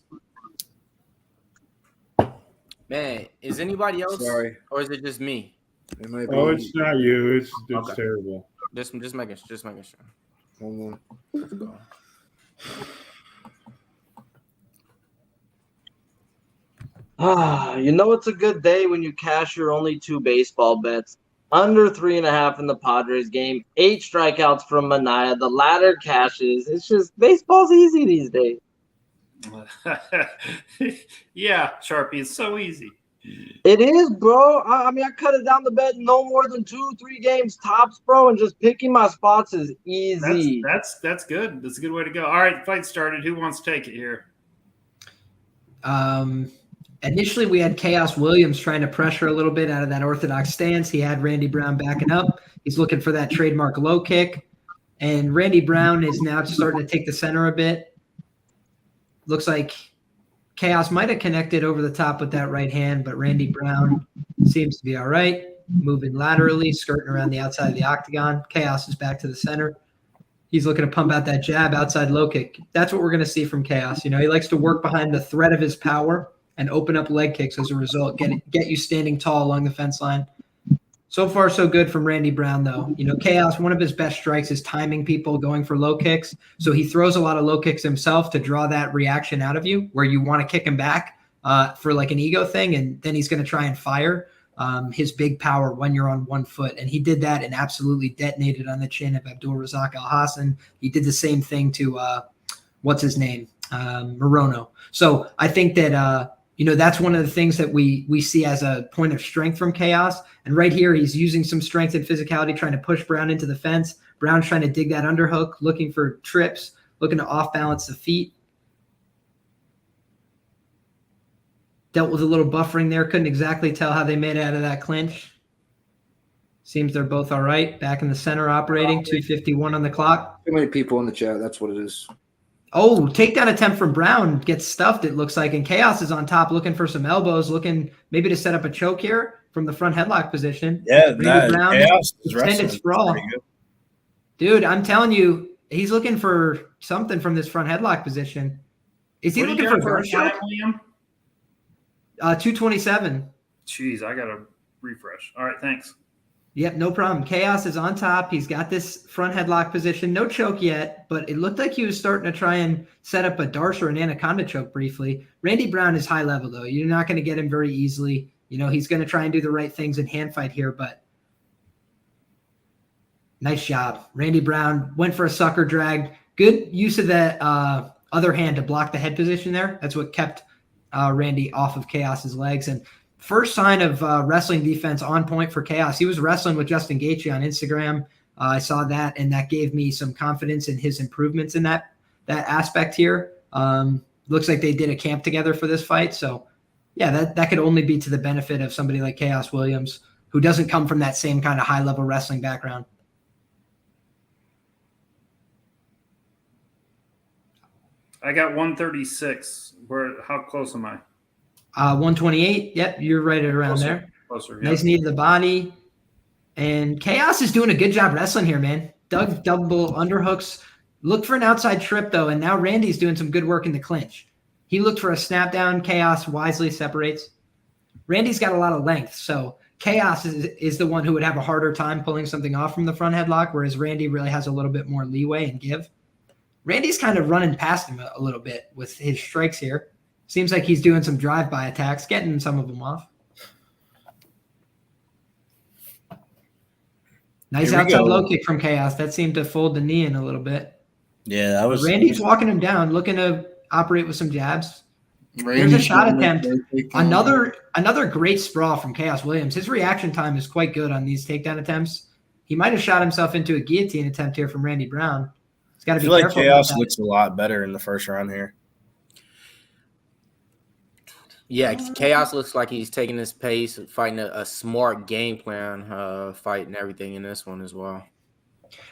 Man, is anybody else? Sorry. Or is it just me? It might be. Oh, it's not you. It's Okay. terrible. Just making sure. Hold on. Let's go. It's a good day when you cash your only 2 baseball bets. Under 3.5 in the Padres game. 8 strikeouts from Manaea. The latter cashes. It's just baseball's easy these days. Yeah, Sharpie, it's so easy. It is, bro. I cut it down to bet no more than 2-3 games tops, bro, and just picking my spots is easy. That's good. That's a good way to go. All right, fight started. Who wants to take it here? Initially, we had Khaos Williams trying to pressure a little bit out of that orthodox stance. He had Randy Brown backing up. He's looking for that trademark low kick. And Randy Brown is now starting to take the center a bit. Looks like Khaos might have connected over the top with that right hand, but Randy Brown seems to be all right. Moving laterally, skirting around the outside of the octagon. Khaos is back to the center. He's looking to pump out that jab, outside low kick. That's what we're going to see from Khaos. He likes to work behind the threat of his power and open up leg kicks as a result, get you standing tall along the fence line. So far, so good from Randy Brown, though. Khaos, one of his best strikes is timing people going for low kicks. So he throws a lot of low kicks himself to draw that reaction out of you where you want to kick him back for like an ego thing, and then he's going to try and fire his big power when you're on one foot. And he did that and absolutely detonated on the chin of Abdul Razak Al Hassan. He did the same thing to, what's his name? Morono. So I think that, that's one of the things that we see as a point of strength from Khaos. And right here, he's using some strength and physicality, trying to push Brown into the fence. Brown's trying to dig that underhook, looking for trips, looking to off-balance the feet. Dealt with a little buffering there. Couldn't exactly tell how they made it out of that clinch. Seems they're both all right. Back in the center operating, 2:51 on the clock. Too many people in the chat. That's what it is. Oh, takedown attempt from Brown gets stuffed, it looks like. And Khaos is on top looking for some elbows, looking maybe to set up a choke here from the front headlock position. Yeah, Brown, Khaos is extended sprawl. Dude, I'm telling you, he's looking for something from this front headlock position. Is he looking for a guard choke? 227. Jeez, I got to refresh. All right, thanks. Yep, no problem. Khaos is on top. He's got this front headlock position. No choke yet, but it looked like he was starting to try and set up a Darce or an Anaconda choke briefly. Randy Brown is high level, though. You're not going to get him very easily. He's going to try and do the right things in hand fight here, but Nice job. Randy Brown went for a sucker drag. Good use of that other hand to block the head position there. That's what kept Randy off of Khaos's legs. And first sign of wrestling defense on point for Khaos. He was wrestling with Justin Gaethje on Instagram. I saw that, and that gave me some confidence in his improvements in that aspect here. Looks like they did a camp together for this fight. So, yeah, that could only be to the benefit of somebody like Khaos Williams, who doesn't come from that same kind of high-level wrestling background. I got 136. How close am I? 128. Yep, you're right around Closer. there. Closer. Nice knee to the body. And Khaos is doing a good job wrestling here, man. Dug double underhooks. Looked for an outside trip, though, and now Randy's doing some good work in the clinch. He looked for a snap down. Khaos wisely separates. Randy's got a lot of length, so Khaos is the one who would have a harder time pulling something off from the front headlock, whereas Randy really has a little bit more leeway and give. Randy's kind of running past him a little bit with his strikes here. Seems like he's doing some drive-by attacks, getting some of them off. Nice outside low kick from Khaos. That seemed to fold the knee in a little bit. Yeah, that was. Randy's walking him down, looking to operate with some jabs. There's a shot attempt. Another great sprawl from Khaos Williams. His reaction time is quite good on these takedown attempts. He might have shot himself into a guillotine attempt here from Randy Brown. He's got to be careful. I feel like Khaos looks a lot better in the first round here. Yeah, Khaos looks like he's taking his pace, fighting a smart game plan, fight and everything in this one as well.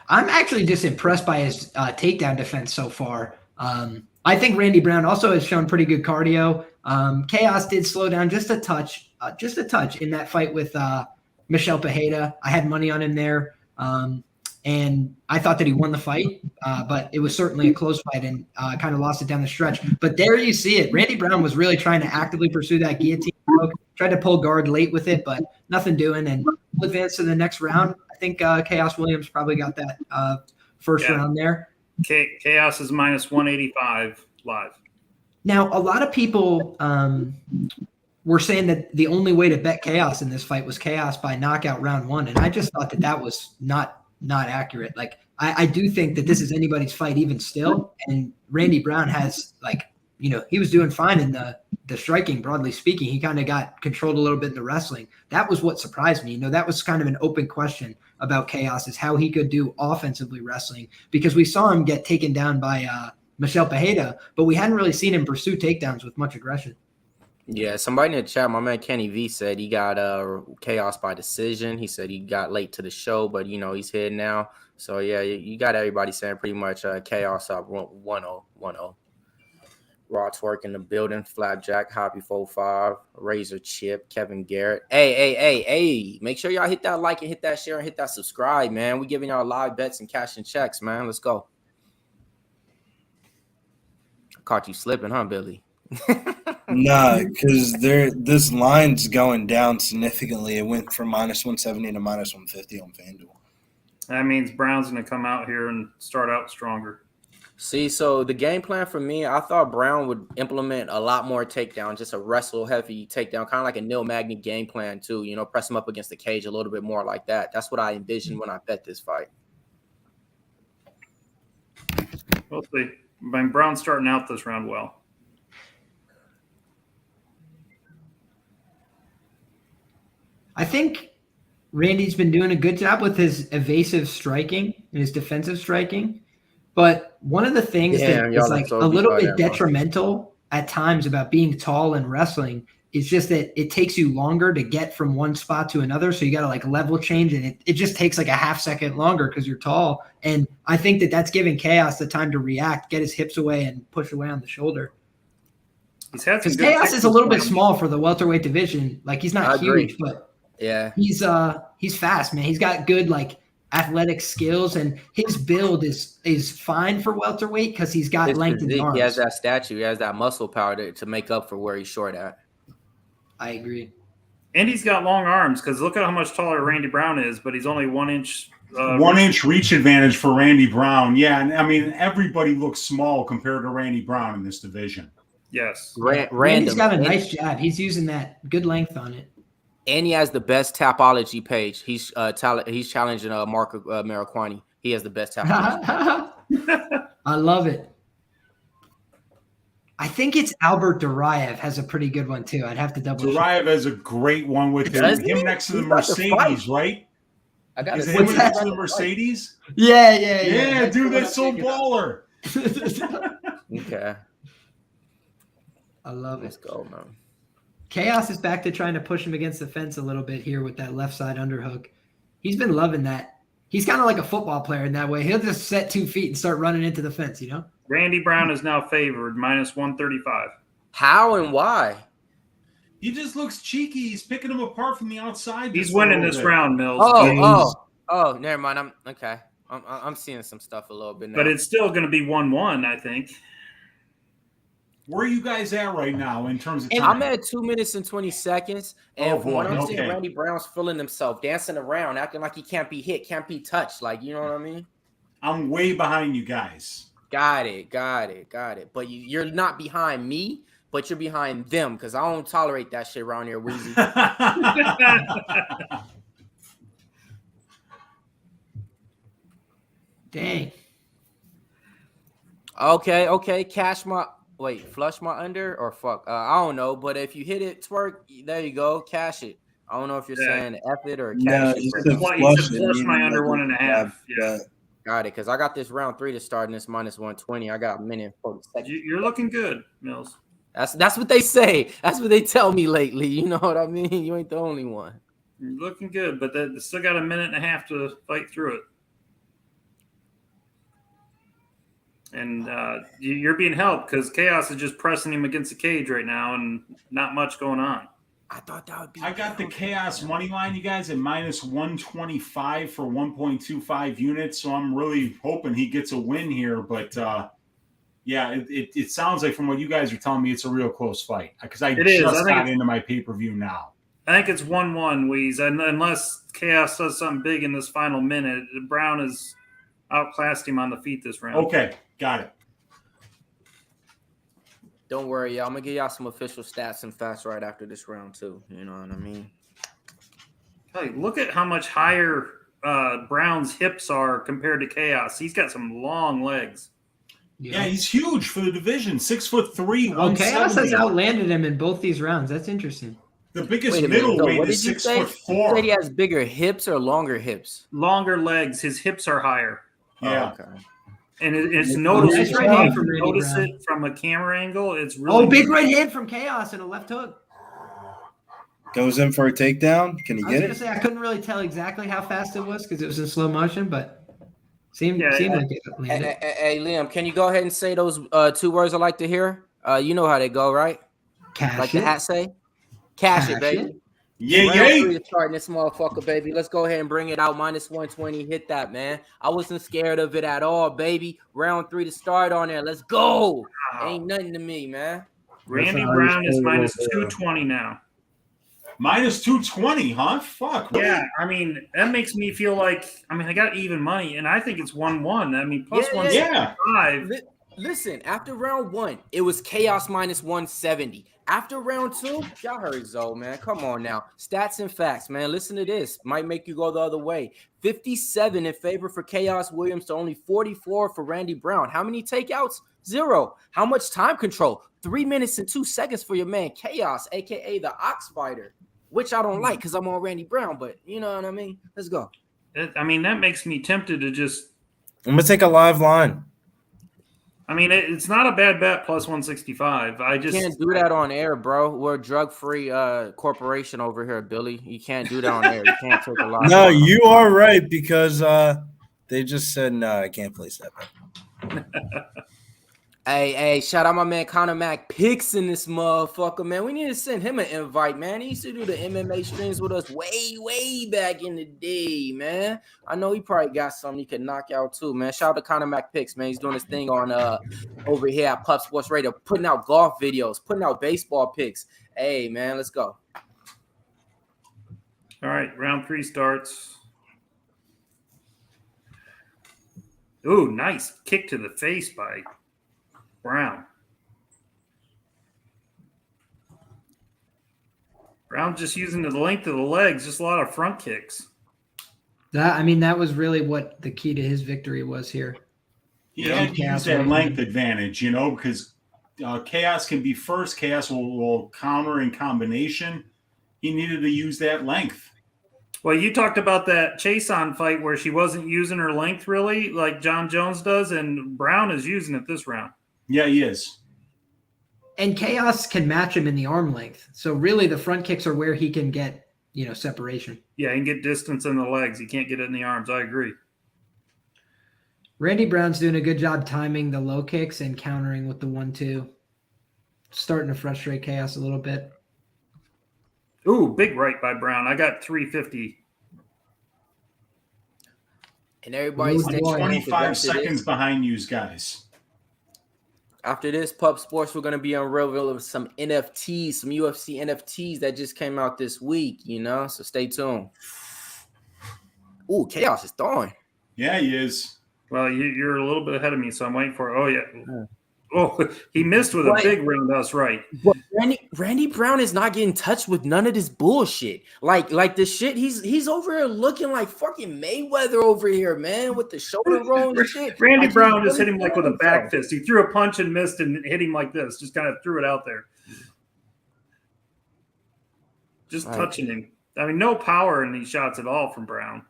I'm actually just impressed by his takedown defense so far. I think Randy Brown also has shown pretty good cardio. Khaos did slow down just a touch in that fight with Michel Pereira. I had money on him there, and I thought that he won the fight, but it was certainly a close fight and kind of lost it down the stretch. But there you see it. Randy Brown was really trying to actively pursue that guillotine choke, tried to pull guard late with it, but nothing doing, and we'll advance to the next round. I think Khaos Williams probably got that first round there. Khaos is minus 185 live. Now, a lot of people were saying that the only way to bet Khaos in this fight was Khaos by knockout round one, and I just thought that was not accurate. Like, I do think that this is anybody's fight even still, and Randy Brown has, like, he was doing fine in the striking, broadly speaking. He kind of got controlled a little bit in the wrestling. That was what surprised me. That was kind of an open question about Khaos, is how he could do offensively wrestling, because we saw him get taken down by Michel Pereira, but we hadn't really seen him pursue takedowns with much aggression. Yeah, somebody in the chat, my man Kenny V, said he got Khaos by decision. He said he got late to the show, but he's here now. So yeah, you got everybody saying pretty much Khaos up 1-0. Raw Twerk in the building, Flapjack, Hoppy 45, Razor Chip, Kevin Garrett. Hey, make sure y'all hit that like and hit that share and hit that subscribe, man. We giving y'all live bets and cash and checks, man. Let's go. Caught you slipping, huh, Billy? Nah, because this line's going down significantly. It went from minus 170 to minus 150 on FanDuel. That means Brown's going to come out here and start out stronger. See, so the game plan for me, I thought Brown would implement a lot more takedown, just a wrestle-heavy takedown, kind of like a Neil Magny game plan too, press him up against the cage a little bit more like that. That's what I envisioned when I bet this fight. We'll see. Brown's starting out this round well. I think Randy's been doing a good job with his evasive striking and his defensive striking. But one of the things that is like a little bit detrimental at times about being tall and wrestling is just that it takes you longer to get from one spot to another. So you got to like level change, and it just takes like a half second longer because you're tall. And I think that that's giving Khaos the time to react, get his hips away, and push away on the shoulder. Because Khaos is a little bit small for the welterweight division. Like, he's not huge, but yeah, he's fast, man. He's got good athletic skills, and his build is fine for welterweight because he's got length in the arms. He has that stature. He has that muscle power to make up for where he's short at. I agree. And he's got long arms, because look at how much taller Randy Brown is, but he's only 1 inch. 1 inch reach advantage for Randy Brown. Yeah, and I mean, everybody looks small compared to Randy Brown in this division. Yes. Randy's got a nice jab. He's using that good length on it. And he has the best Tapology page. He's challenging Marco Mariquani. He has the best Tapology. I love it. I think it's Albert Duraev has a pretty good one too. I'd have to double check. Duraev has a great one with him next to the Mercedes, right? I got Is it him next to the Mercedes? Yeah, dude, that's so baller. Okay. I love it. Let's go, man. Khaos is back to trying to push him against the fence a little bit here with that left side underhook. He's been loving that. He's kind of like a football player in that way. He'll just set 2 feet and start running into the fence, you know? Randy Brown is now favored, -135. How and why? He just looks cheeky. He's picking him apart from the outside. He's winning this round, Mills. Oh, never mind. I'm seeing some stuff a little bit now. But it's still going to be 1-1, I think. Where are you guys at right now in terms of time? I'm at 2 minutes and 20 seconds. And boy, what I'm seeing, okay. Randy Brown's feeling himself, dancing around, acting like he can't be hit, can't be touched. Like, you know what I mean? I'm way behind you guys. Got it. But you're not behind me, but you're behind them because I don't tolerate that shit around here, Weezy. Dang. Okay. Flush my under or fuck. I don't know, but if you hit it, twerk, there you go, cash it. I don't know if you're saying F it or cash it. You He said said flush my under 1.5. Yeah. Got it, because I got this round 3 to start and it's -120. I got a minute and 40 seconds. You're looking good, Mills. That's what they say. That's what they tell me lately. You know what I mean? You ain't the only one. You're looking good, but they still got a minute and a half to fight through it. And you're being helped because Khaos is just pressing him against the cage right now and not much going on. I thought that would be. I got the Khaos money line, you guys, at -125 for 1.25 units. So I'm really hoping he gets a win here. But it sounds like from what you guys are telling me, it's a real close fight because I just got into my pay-per-view now. I think it's 1-1, Weeze, unless Khaos does something big in this final minute. Brown has outclassed him on the feet this round. Okay, got it. Don't worry, y'all. I'm gonna give y'all some official stats and facts right after this round too. You know what I mean? Hey, look at how much higher Brown's hips are compared to Khaos. He's got some long legs. Yeah, he's huge for the division. 6'3", Oh, Khaos 170. has outlanded him in both these rounds. That's interesting. The biggest Wait a minute, middleweight what is did you say? 6'4". You said he has bigger hips or longer hips? Longer legs. His hips are higher. Yeah. Oh, okay. And it's noticeable. Nice right hand from Randy Notice Brown. it from a camera angle. It's really Big right hand from Khaos and a left hook. Goes in for a takedown. Can he I was get gonna it? say I couldn't really tell exactly how fast it was because it was in slow motion, but seemed like it landed. Hey, Liam, can you go ahead and say those 2 words I like to hear? You know how they go, right? Cash like it. the hat say? Cash it, baby. Yeah. Round 3 is starting this motherfucker, baby. Let's go ahead and bring it out. -120. Hit that, man. I wasn't scared of it at all, baby. Round 3 to start on there. Let's go. Ain't nothing to me, man. Randy Brown is -220 now. -220, huh? Fuck. Really? Yeah, I mean, that makes me feel like, I got even money, and I think it's 1-1. I mean, plus 175. Listen, after round 1, it was Khaos -170. After round 2, y'all heard Zoe, man. Come on now. Stats and facts, man. Listen to this. Might make you go the other way. 57 in favor for Khaos Williams to only 44 for Randy Brown. How many takeouts? 0. How much time control? 3 minutes and 2 seconds for your man Khaos, a.k.a. the Ox Fighter, which I don't like because I'm on Randy Brown, but you know what I mean? Let's go. That makes me tempted to just – I'm going to take a live line. It's not a bad bet, plus 165. I just can't do that on air, bro. We're a drug-free corporation over here, Billy. You can't do that on air. You can't take a lot. No, you are right because they just said no. I can't place that bet. Hey, shout out my man Conor Mac Picks in this motherfucker, man. We need to send him an invite, man. He used to do the MMA streams with us way back in the day, man. I know he probably got something he could knock out too, man. Shout out to Conor Mac Picks, man. He's doing his thing on over here at Pup Sports Radio, putting out golf videos, putting out baseball picks. Hey, man, let's go. All right, round 3 starts. Ooh, nice kick to the face by Brown. Brown just using the length of the legs, just a lot of front kicks. That was really what the key to his victory was here. He had to use that length advantage, because Khaos can be first. Khaos will counter in combination. He needed to use that length. Well, you talked about that Chason fight where she wasn't using her length really, like John Jones does, and Brown is using it this round. Yeah, he is. And Khaos can match him in the arm length. So really the front kicks are where he can get, separation. Yeah, he can get distance in the legs. He can't get it in the arms. I agree. Randy Brown's doing a good job timing the low kicks and countering with the 1-2. Starting to frustrate Khaos a little bit. Ooh, big right by Brown. I got 350. And everybody's 25 seconds behind you guys. After this, Pub Sports, we're going to be on Royval with some NFTs, some UFC NFTs that just came out this week, So stay tuned. Ooh, Khaos is throwing. Yeah, he is. Well, you're a little bit ahead of me, so I'm waiting for it. Oh, yeah. Oh, he missed with a big roundhouse right. But Randy Brown is not getting touched with none of this bullshit. Like the shit, he's over here looking like fucking Mayweather over here, man, with the shoulder roll and shit. Randy Brown just hit him with a back fist. He threw a punch and missed and hit him like this. Just kind of threw it out there. Just touching him. I mean, no power in these shots at all from Brown.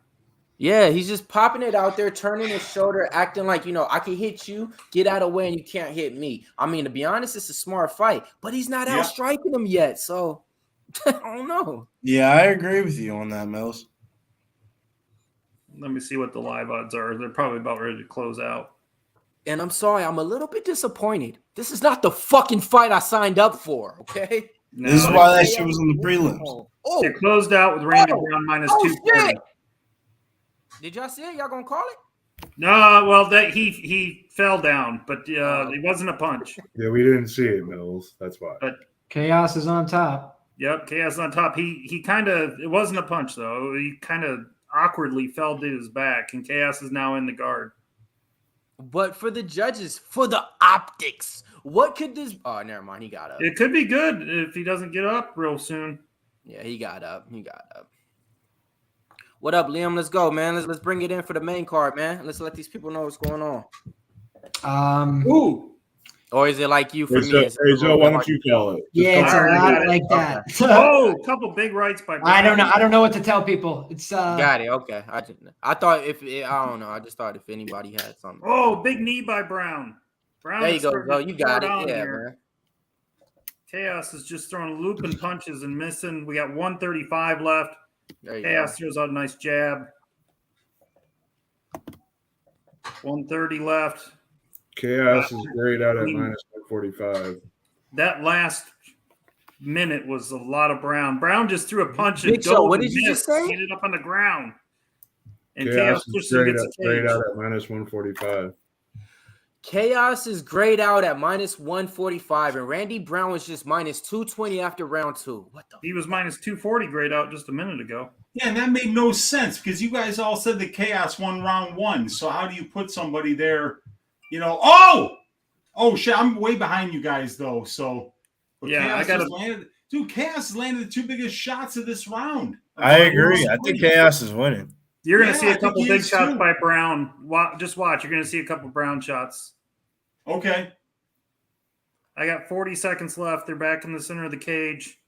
Yeah, he's just popping it out there, turning his shoulder, acting like, I can hit you, get out of the way, and you can't hit me. I mean, to be honest, it's a smart fight, but he's not out striking him yet, so I don't know. Yeah, I agree with you on that, Mills. Let me see what the live odds are. They're probably about ready to close out. And I'm sorry, I'm a little bit disappointed. This is not the fucking fight I signed up for, okay? No, this is why that shit was in the prelims. Oh, it closed out with Randy Brown minus 240. Did y'all see it? Y'all gonna call it? No, well, he fell down, but it wasn't a punch. Yeah, we didn't see it, Mills. That's why. But Khaos is on top. Yep, Khaos on top. He kind of – it wasn't a punch, though. He kind of awkwardly fell to his back, and Khaos is now in the guard. But for the judges, for the optics, what could this – oh, never mind. He got up. It could be good if he doesn't get up real soon. Yeah, he got up. What up, Liam? Let's go, man. Let's bring it in for the main card, man. Let's let these people know what's going on. Ooh. Or is it like you for me? Hey, Joe, why don't you call it? Yeah, it's a lot like that. Oh, a couple big rights by Brown. I don't know what to tell people. It's got it. Okay. I thought I don't know. I just thought if anybody had something. Oh, big knee by Brown. There you go, bro. You got it. Yeah, man. Khaos is just throwing looping punches and missing. We got 135 left. Khaos throws out a nice jab. 130 left. Khaos is grayed out at minus 145. That last minute was a lot of Brown. Brown just threw a punch and what did you just say? Ended up on the ground. And Khaos is grayed out at minus 145. Khaos is grayed out at minus 145, and Randy Brown was just minus 220 after round 2. He was minus 240 grayed out just a minute ago. Yeah, and that made no sense because you guys all said that Khaos won round 1. So how do you put somebody there? Oh shit! I'm way behind you guys though. So yeah, I got Khaos has landed the 2 biggest shots of this round. I agree. I think Khaos is winning. You're going to see a couple big shots by Brown. Just watch. You're going to see a couple Brown shots. Okay. I got 40 seconds left. They're back in the center of the cage.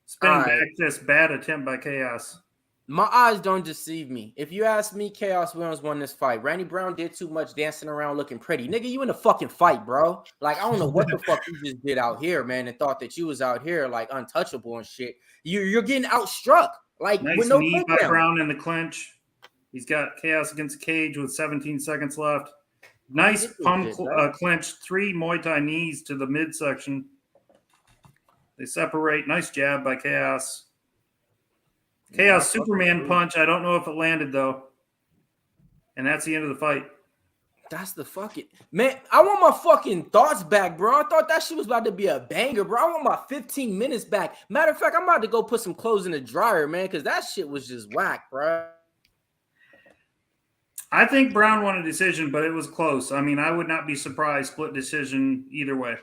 Spinning back fist. Bad attempt by Khaos. My eyes don't deceive me. If you ask me, Khaos Williams won this fight. Randy Brown did too much dancing around looking pretty. Nigga, you in a fucking fight, bro. Like, I don't know what the fuck you just did out here, man, and thought that you was out here, like, untouchable and shit. You're getting outstruck. Like, nice with no knee by Brown in the clinch. He's got Khaos against the cage with 17 seconds left. Nice pump clinch. 3 Muay Thai knees to the midsection. They separate. Nice jab by Khaos. Khaos Superman punch. I don't know if it landed, though. And that's the end of the fight. That's the fucking... Man, I want my fucking thoughts back, bro. I thought that shit was about to be a banger, bro. I want my 15 minutes back. Matter of fact, I'm about to go put some clothes in the dryer, man, because that shit was just whack, bro. I think Brown won a decision, but it was close. I mean, I would not be surprised split decision either way.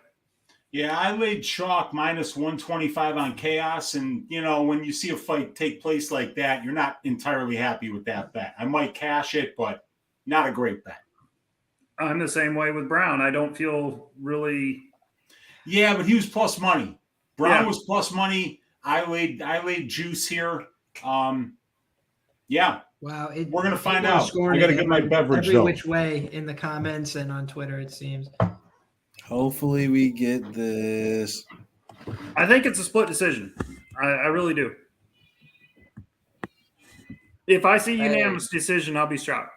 Yeah, I laid chalk minus 125 on Khaos. And, you know, when you see a fight take place like that, you're not entirely happy with that bet. I might cash it, but not a great bet. I'm the same way with Brown. I don't feel really. Yeah, but he was plus money. Brown was plus money. I laid juice here. Yeah. Wow. We're going to find out. I got to get my beverage, every though. which way in the comments and on Twitter, it seems. Hopefully we get this. I think it's a split decision. I really do. If I see unanimous decision, I'll be shocked.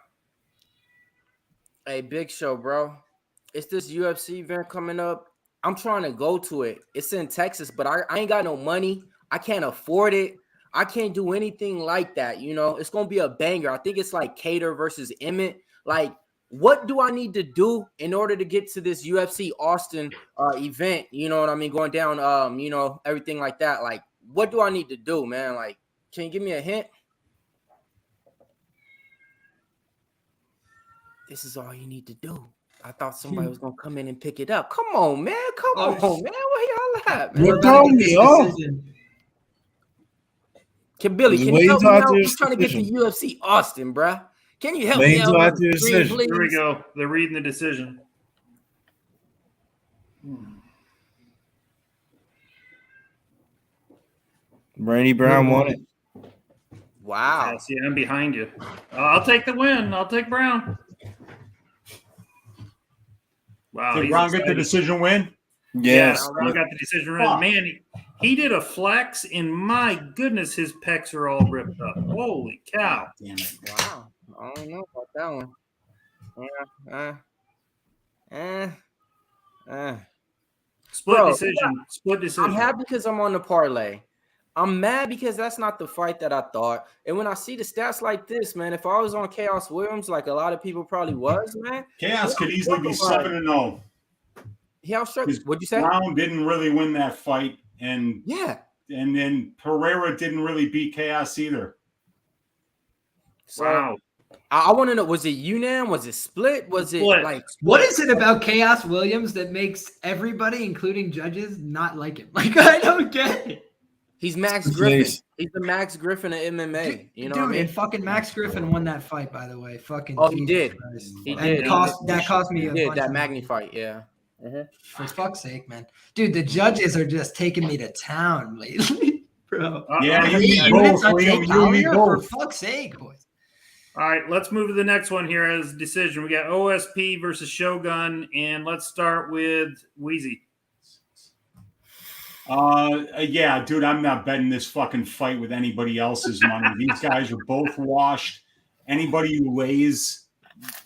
Hey, Big Show, bro. It's this UFC event coming up. I'm trying to go to it. It's in Texas, but I ain't got no money. I can't afford it. I can't do anything like that, you know. It's going to be a banger. I think it's like Cater versus Emmett. Like, what do I need to do in order to get to this UFC Austin event? You know what I mean? Going down, you know, everything like that. Like, what do I need to do, man? Like, can you give me a hint? This is all you need to do. I thought somebody was going to come in and pick it up. Come on, man. Come on, man. Where y'all at, man? You're throwing me off. Billy, can you help me out? I'm trying to get to UFC Austin, bro. Can you help me out? Here we go. They're reading the decision. Randy Brown won it. Wow. Yeah, see, I'm behind you. I'll take the win. I'll take Brown. Wow. Did Brown get the decision win? Yes. Yeah, Brown got the decision win. Man, he did a flex, and my goodness, his pecs are all ripped up. Holy cow. Damn it. Wow. I don't know about that one. Split decision. Split decision. I'm happy because I'm on the parlay. I'm mad because that's not the fight that I thought. And when I see the stats like this, man, if I was on Khaos Williams, like a lot of people probably was, man. Khaos could easily be 7-0. What'd you say? Brown didn't really win that fight. And yeah. And then Pereira didn't really beat Khaos either. So, wow. I want to know, was it UNAM? Was it split? Was it like what is it about Khaos Williams that makes everybody, including judges, not like him? Like, I don't get it. He's Max Griffin. He's the Max Griffin of MMA. You know what I mean? And fucking Max Griffin won that fight, by the way. Fucking he did. He did. That cost me a bunch that of Magny fight, yeah. For fuck's sake, man. Dude, the judges are just taking me to town lately, bro. Yeah, for fuck's sake, boys. All right, let's move to the next one here as decision. We got OSP versus Shogun, and let's start with Wheezy. Yeah, dude, I'm not betting this fucking fight with anybody else's money. These guys are both washed. Anybody who lays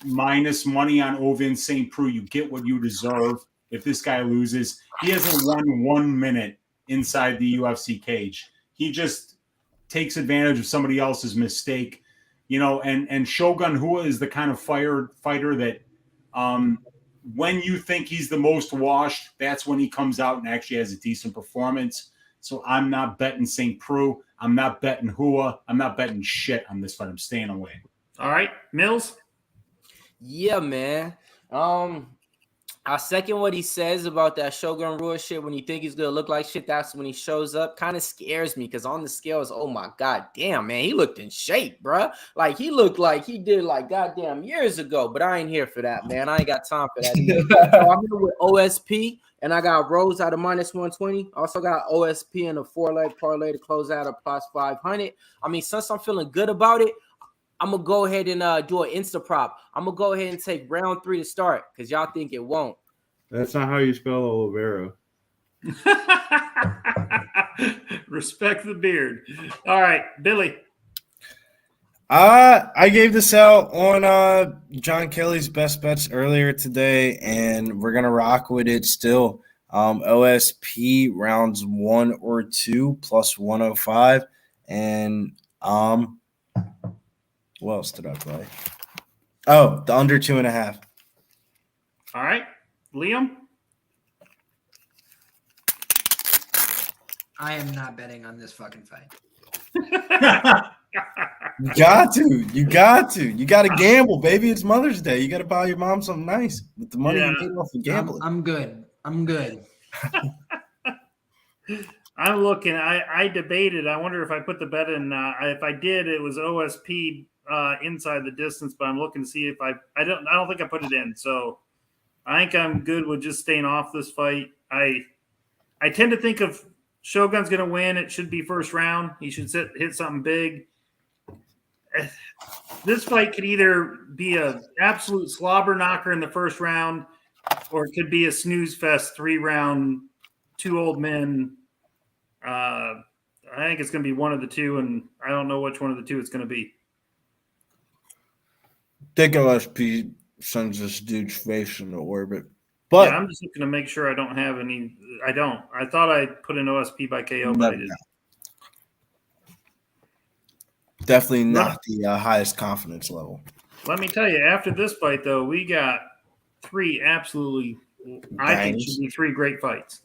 minus money on Ovince St. Preux, you get what you deserve. If this guy loses, he hasn't won 1 minute inside the UFC cage. He just takes advantage of somebody else's mistake, you know. And Shogun Rua is the kind of fighter that, when you think he's the most washed, that's when he comes out and actually has a decent performance. So I'm not betting St. Preux. I'm not betting Rua. I'm not betting shit on this fight. I'm staying away. All right, Mills. Yeah, man. I second what he says about that Shogun Rua shit. When you think he's gonna look like shit, that's when he shows up. Kind of scares me because on the scales, oh my god, damn, man, he looked in shape, bro. Like he looked like he did like goddamn years ago. But I ain't here for that, man. I ain't got time for that. So I'm here with OSP, and I got Rose out of minus 120. Also got OSP in a 4-leg parlay to close out of plus 500. I mean, since I'm feeling good about it, I'm going to go ahead and do an Insta prop. I'm going to go ahead and take round 3 to start because y'all think it won't. That's not how you spell Oliveira. Respect the beard. All right, Billy. I gave this out on John Kelly's best bets earlier today, and we're going to rock with it still. OSP rounds 1 or 2 plus 105. And what else did I play? Oh, the under 2.5. All right. Liam? I am not betting on this fucking fight. You got to. You got to gamble, baby. It's Mother's Day. You got to buy your mom something nice with the money you get off the gambling. I'm good. I'm looking. I debated. I wonder if I put the bet in. If I did, it was OSP inside the distance. But I'm looking to see if I don't think I put it in. So I think I'm good with just staying off this fight. I tend to think if Shogun's going to win, it should be first round. He should hit something big. This fight could either be a absolute slobber knocker in the first round, or it could be a snooze fest 3-round, 2 old men. I think it's going to be one of the two, and I don't know which one of the two it's going to be. Think OSP sends this dude's face into orbit. But yeah, I'm just looking to make sure I don't have any. I don't. I thought I put in OSP by KO, but I didn't. Definitely not the highest confidence level. Let me tell you, after this fight, though, we got 3 absolutely, I think should be 3 great fights.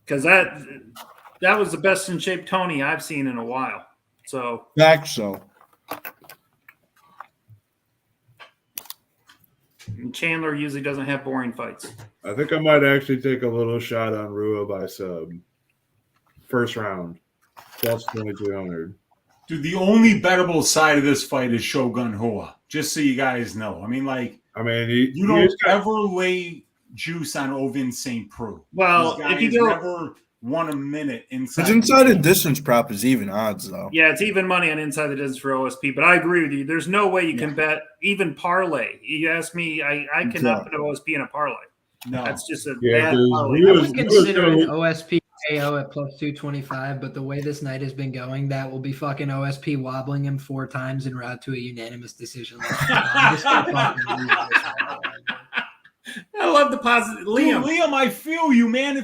Because that was the best in shape Tony I've seen in a while. So back so. And Chandler usually doesn't have boring fights. I think I might actually take a little shot on Rua by sub. First round. Plus 2,200. Dude, the only bettable side of this fight is Shogun Hoa. Just so you guys know. I mean, you don't ever lay juice on Ovince St. Preux. Well, if you go, never won a minute inside. His inside the distance prop is even odds, though. Yeah, it's even money on inside the distance for OSP. But I agree with you. There's no way you can bet even parlay. You ask me, I cannot put OSP in a parlay. No, that's just a bad parlay. I was considering OSP KO at plus 225, but the way this night has been going, that will be fucking OSP wobbling him 4 times en route to a unanimous decision. I'm just gonna fucking lose this one. I love the positive. Liam, I feel you, man.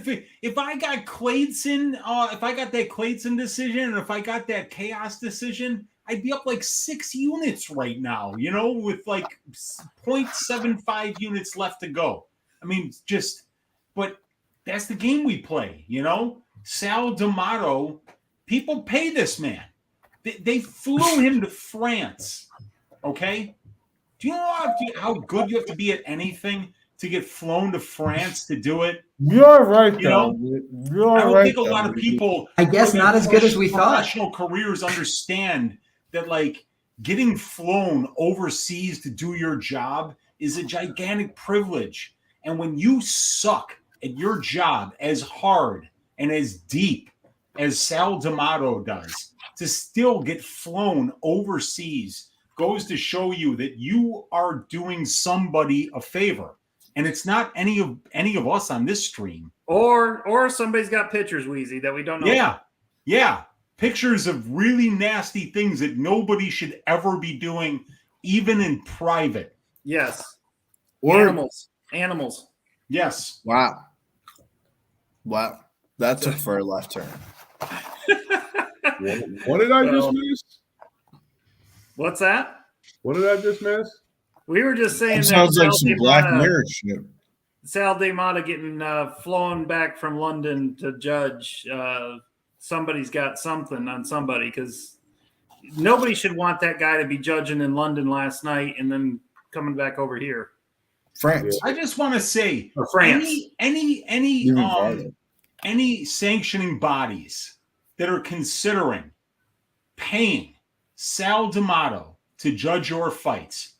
If I got Clayton, if I got that Clayton decision, and if I got that Khaos decision, I'd be up like 6 units right now, with like 0.75 units left to go. I mean, but that's the game we play, Sal D'Amato, people pay this man. They flew him to France, okay? Do you know how good you have to be at anything to get flown to France to do it? You're right, though. I don't think a lot of people, I guess, not as good as we thought. Professional careers understand that, getting flown overseas to do your job is a gigantic privilege. And when you suck at your job as hard and as deep as Sal D'Amato does, to still get flown overseas goes to show you that you are doing somebody a favor. And it's not any of us on this stream. Or somebody's got pictures, Wheezy, that we don't know. Yeah. Pictures of really nasty things that nobody should ever be doing, even in private. Yes. Or Animals. Yes. Wow. That took for a left turn. What did I just miss? What's that? What did I just miss? We were just saying that sounds like some Black Mirror shit. Sal D'Amato getting flown back from London to judge. Somebody's got something on somebody, because nobody should want that guy to be judging in London last night and then coming back over here. France. I just want to say, France. Any sanctioning bodies that are considering paying Sal D'Amato to judge your fights,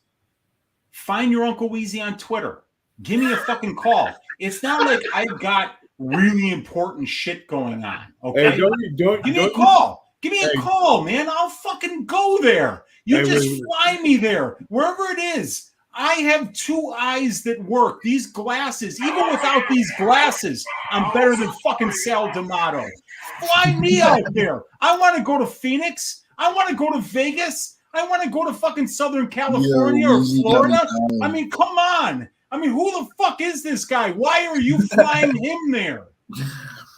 find your Uncle Weezy on Twitter. Give me a fucking call. It's not like I've got really important shit going on. Okay, Hey, give me a call. Give me a call, man. I'll fucking go there. You just fly me there, wherever it is. I have 2 eyes that work. These glasses, even without these glasses, I'm better than fucking Sal D'Amato. Fly me out there. I want to go to Phoenix. I want to go to Vegas. I want to go to fucking Southern California or Florida. I mean, come on. I mean, who the fuck is this guy? Why are you flying him there?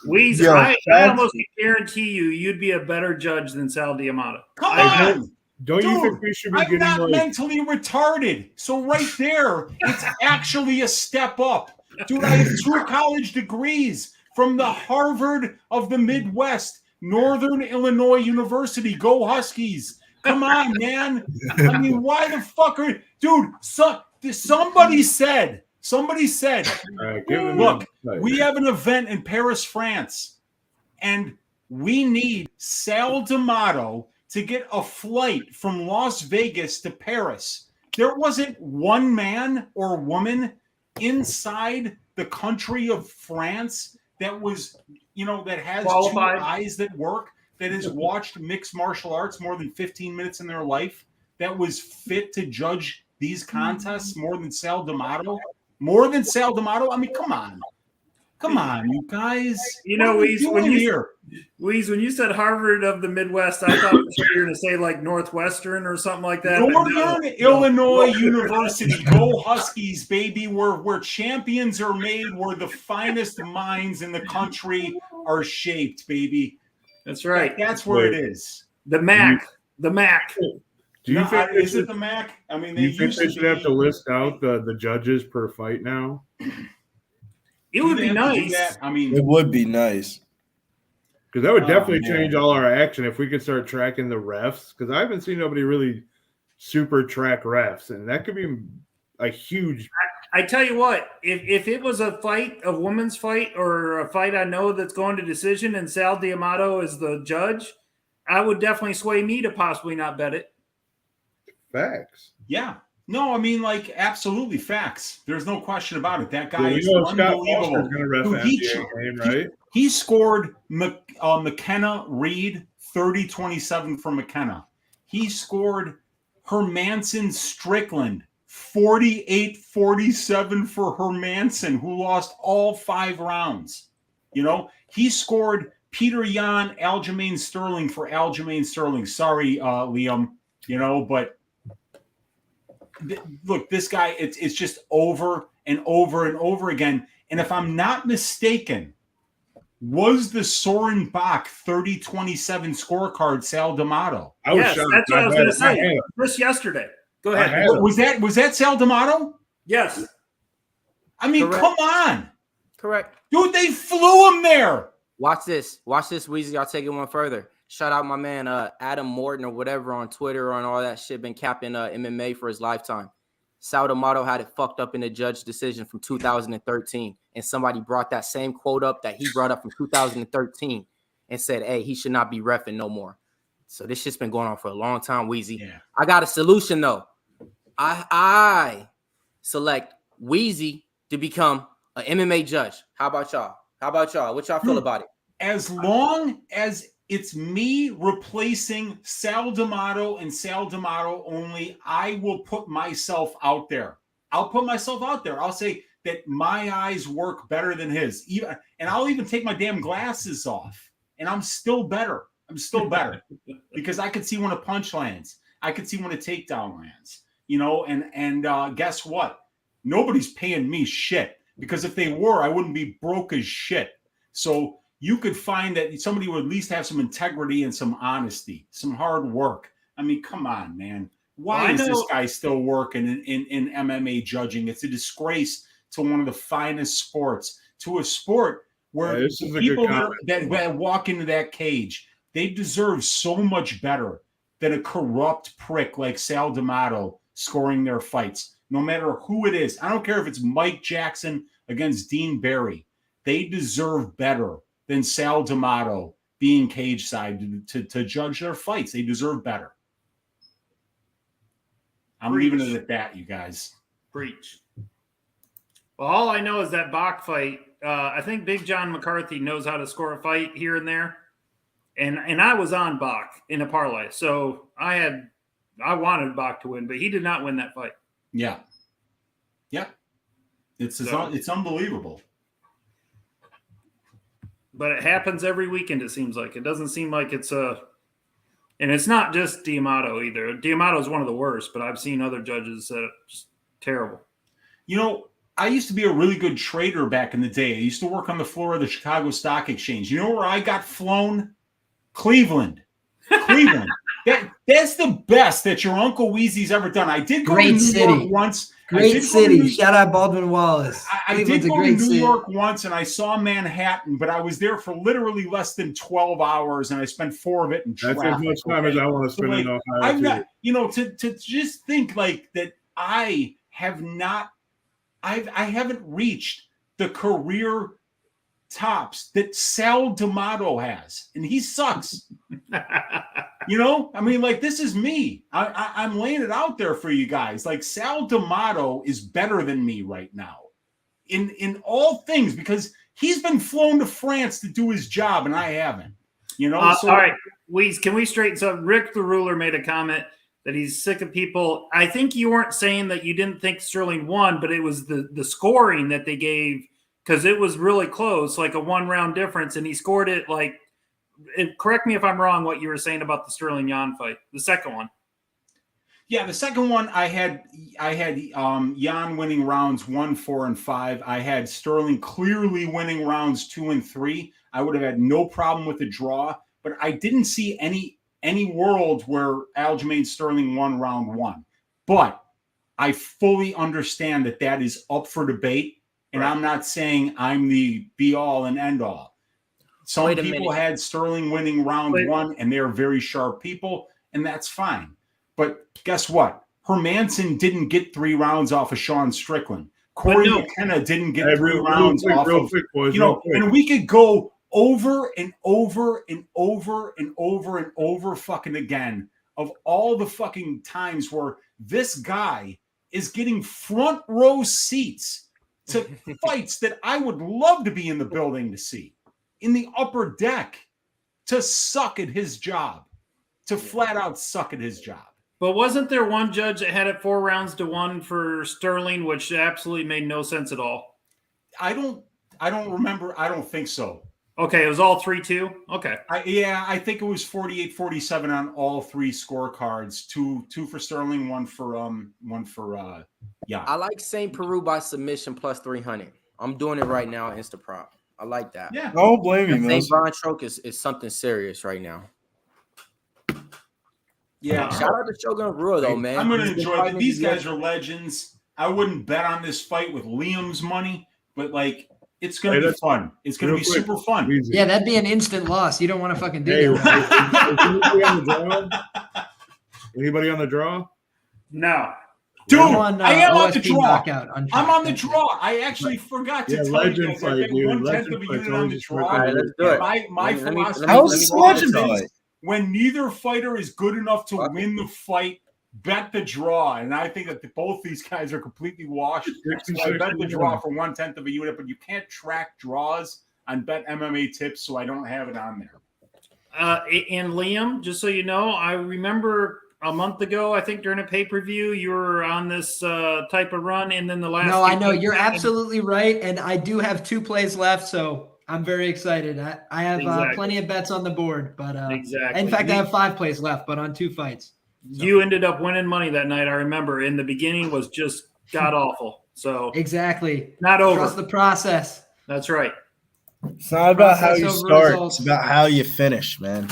Weezy, I almost guarantee you'd be a better judge than Sal D'Amato. Come on. Don't you think we should be I'm getting not mentally retarded. So right there, it's actually a step up. Dude, I have 2 college degrees from the Harvard of the Midwest, Northern Illinois University. Go Huskies. Come on, man. I mean, why the fuck are... Dude, somebody said Somebody said, look, we have an event in Paris, France, and we need Sal D'Amato to get a flight from Las Vegas to Paris. There wasn't one man or woman inside the country of France that was, that has qualified. 2 eyes that work, that has watched mixed martial arts more than 15 minutes in their life, that was fit to judge these contests more than Sal D'Amato. More than Sal D'Amato? I mean, come on, you guys. Weeze, when you said Harvard of the Midwest, I thought you were going to say like Northwestern or something like that. Northern Illinois University, go Huskies, baby! Where champions are made, where the finest minds in the country are shaped, baby. That's right. That's where it is. The MAC. The MAC. Do you think is it the MAC? I mean, you think they should have to list out the judges per fight now? It would be nice. I mean, it would be nice. Because that would definitely change all our action if we could start tracking the refs. Because I haven't seen nobody really super track refs, and that could be a huge. I tell you what, if it was a fight, a women's fight, or a fight I know that's going to decision, and Sal D'Amato is the judge, I would definitely sway me to possibly not bet it. Facts. Yeah. No, I mean, like, absolutely facts. There's no question about it. That guy is Scott unbelievable. Right? He scored McKenna Reed 30-27 for McKenna. He scored Hermanson Strickland 48-47 for Hermanson, who lost all 5 rounds. He scored Peter Yan Aljamain Sterling for Aljamain Sterling. Sorry, Liam, but look, this guy, it's just over and over and over again. And if I'm not mistaken, was the Soren Bach 30-27 scorecard Sal D'Amato? Yes, that's what I was going to say. Just yesterday. Go ahead. Was that Sal D'Amato? Yes. I mean, Correct. come on. Correct. Dude, they flew him there. Watch this, Weezy. I'll take it one further. Shout out my man Adam Morton or whatever on Twitter and all that shit. Been capping MMA for his lifetime. Sal D'Amato had it fucked up in the judge decision from 2013, and somebody brought that same quote up that he brought up from 2013 and said, "Hey, he should not be reffing no more." So this shit's been going on for a long time, Weezy. Yeah. I got a solution though. I select Weezy to become an MMA judge. How about y'all? What y'all feel about it? As long as it's me replacing Sal D'Amato and Sal D'Amato only, I will put myself out there. I'll put myself out there. I'll say that my eyes work better than his. And I'll even take my damn glasses off. And I'm still better. Because I could see when a punch lands. I could see when a takedown lands. And guess what? Nobody's paying me shit. Because if they were, I wouldn't be broke as shit. So you could find that somebody would at least have some integrity and some honesty, some hard work. I mean, come on, man. Why is this guy still working in MMA judging? It's a disgrace to one of the finest sports, to a sport where people that walk into that cage, they deserve so much better than a corrupt prick like Sal D'Amato scoring their fights, no matter who it is. I don't care if it's Mike Jackson against Dean Barry. They deserve better than Sal D'Amato being cage side to judge their fights. They deserve better. I'm leaving it at that, you guys. Preach. Well, all I know is that Bach fight, I think Big John McCarthy knows how to score a fight here and there. And I was on Bach in a parlay. So I wanted Bach to win, but he did not win that fight. Yeah. Yeah. It's unbelievable. But it happens every weekend, it seems like. It doesn't seem like it's and it's not just D'Amato either. D'Amato is one of the worst, but I've seen other judges that are just terrible. I used to be a really good trader back in the day. I used to work on the floor of the Chicago Stock Exchange. You know where I got flown? Cleveland. That's the best that your Uncle Weezy's ever done. I did go to New York once. Great city. Shout out Baldwin Wallace. I did go to New York once, and I saw Manhattan, but I was there for literally less than 12 hours, and I spent 4 of it in traffic. That's as much time as I want to spend in Ohio. To just think like that I have not I haven't reached the career tops that Sal D'Amato has, and he sucks. You know, I mean, like, this is me. I'm laying it out there for you guys. Like, Sal D'Amato is better than me right now in all things, because he's been flown to France to do his job, and I haven't. You know, all right. Can we straighten? So Rick the Ruler made a comment that he's sick of people. I think you weren't saying that you didn't think Sterling won, but it was the scoring that they gave, because it was really close, like a 1-round difference, and he scored it like. Correct me if I'm wrong. What you were saying about the Sterling Jan fight, the second one. Yeah, the second one I had Jan winning rounds 1, 4, and 5. I had Sterling clearly winning rounds 2 and 3. I would have had no problem with the draw, but I didn't see any world where Aljamain Sterling won round 1. But I fully understand that is up for debate, and right. I'm not saying I'm the be all and end all. Some people had Sterling winning round 1, and they're very sharp people, and that's fine. But guess what? Hermanson didn't get 3 rounds off of Sean Strickland. Corey McKenna didn't get 3 rounds off of, and we could go over and over and over and over and over fucking again of all the fucking times where this guy is getting front row seats to fights that I would love to be in the building to see. In the upper deck, to suck at his job, to flat out suck at his job. But wasn't there one judge that had it 4 rounds to 1 for Sterling, which absolutely made no sense at all? I don't remember. I don't think so. Okay, it was all 3-2. Okay. I think it was 48-47 on all 3 scorecards. Two for Sterling, one for I like St. Peru by submission plus 300. I'm doing it right now, Instaprop. I like that. Yeah. Don't blame me, man. St. Von Troke is something serious right now. Yeah. Shout out to Shogun Rua, though, man. I'm going to enjoy it. These guys are legends. I wouldn't bet on this fight with Liam's money, but, like, it's going to be fun. It's going to be super fun. Yeah, that'd be an instant loss. You don't want to fucking do that. Anybody on the draw? No. Dude, I am on the draw. I'm on the draw. I actually forgot to tell you guys. I bet 1/10 of a unit on the draw. All right, let's do it. My philosophy is when neither fighter is good enough to win the fight, bet the draw. And I think that both these guys are completely washed. So I bet the draw for 1/10 of a unit, but you can't track draws on Bet MMA Tips, so I don't have it on there. And Liam, just so you know, I remember a month ago, I think during a pay-per-view, you were on this type of run, and then the last. No, I know you're absolutely right, and I do have 2 plays left, so I'm very excited. I have plenty of bets on the board, but in fact, I have 5 plays left, but on 2 fights. So. You ended up winning money that night. I remember. In the beginning, was just god awful. So exactly, not over. Trust the process. That's right. It's not about how you start; results. It's about how you finish, man.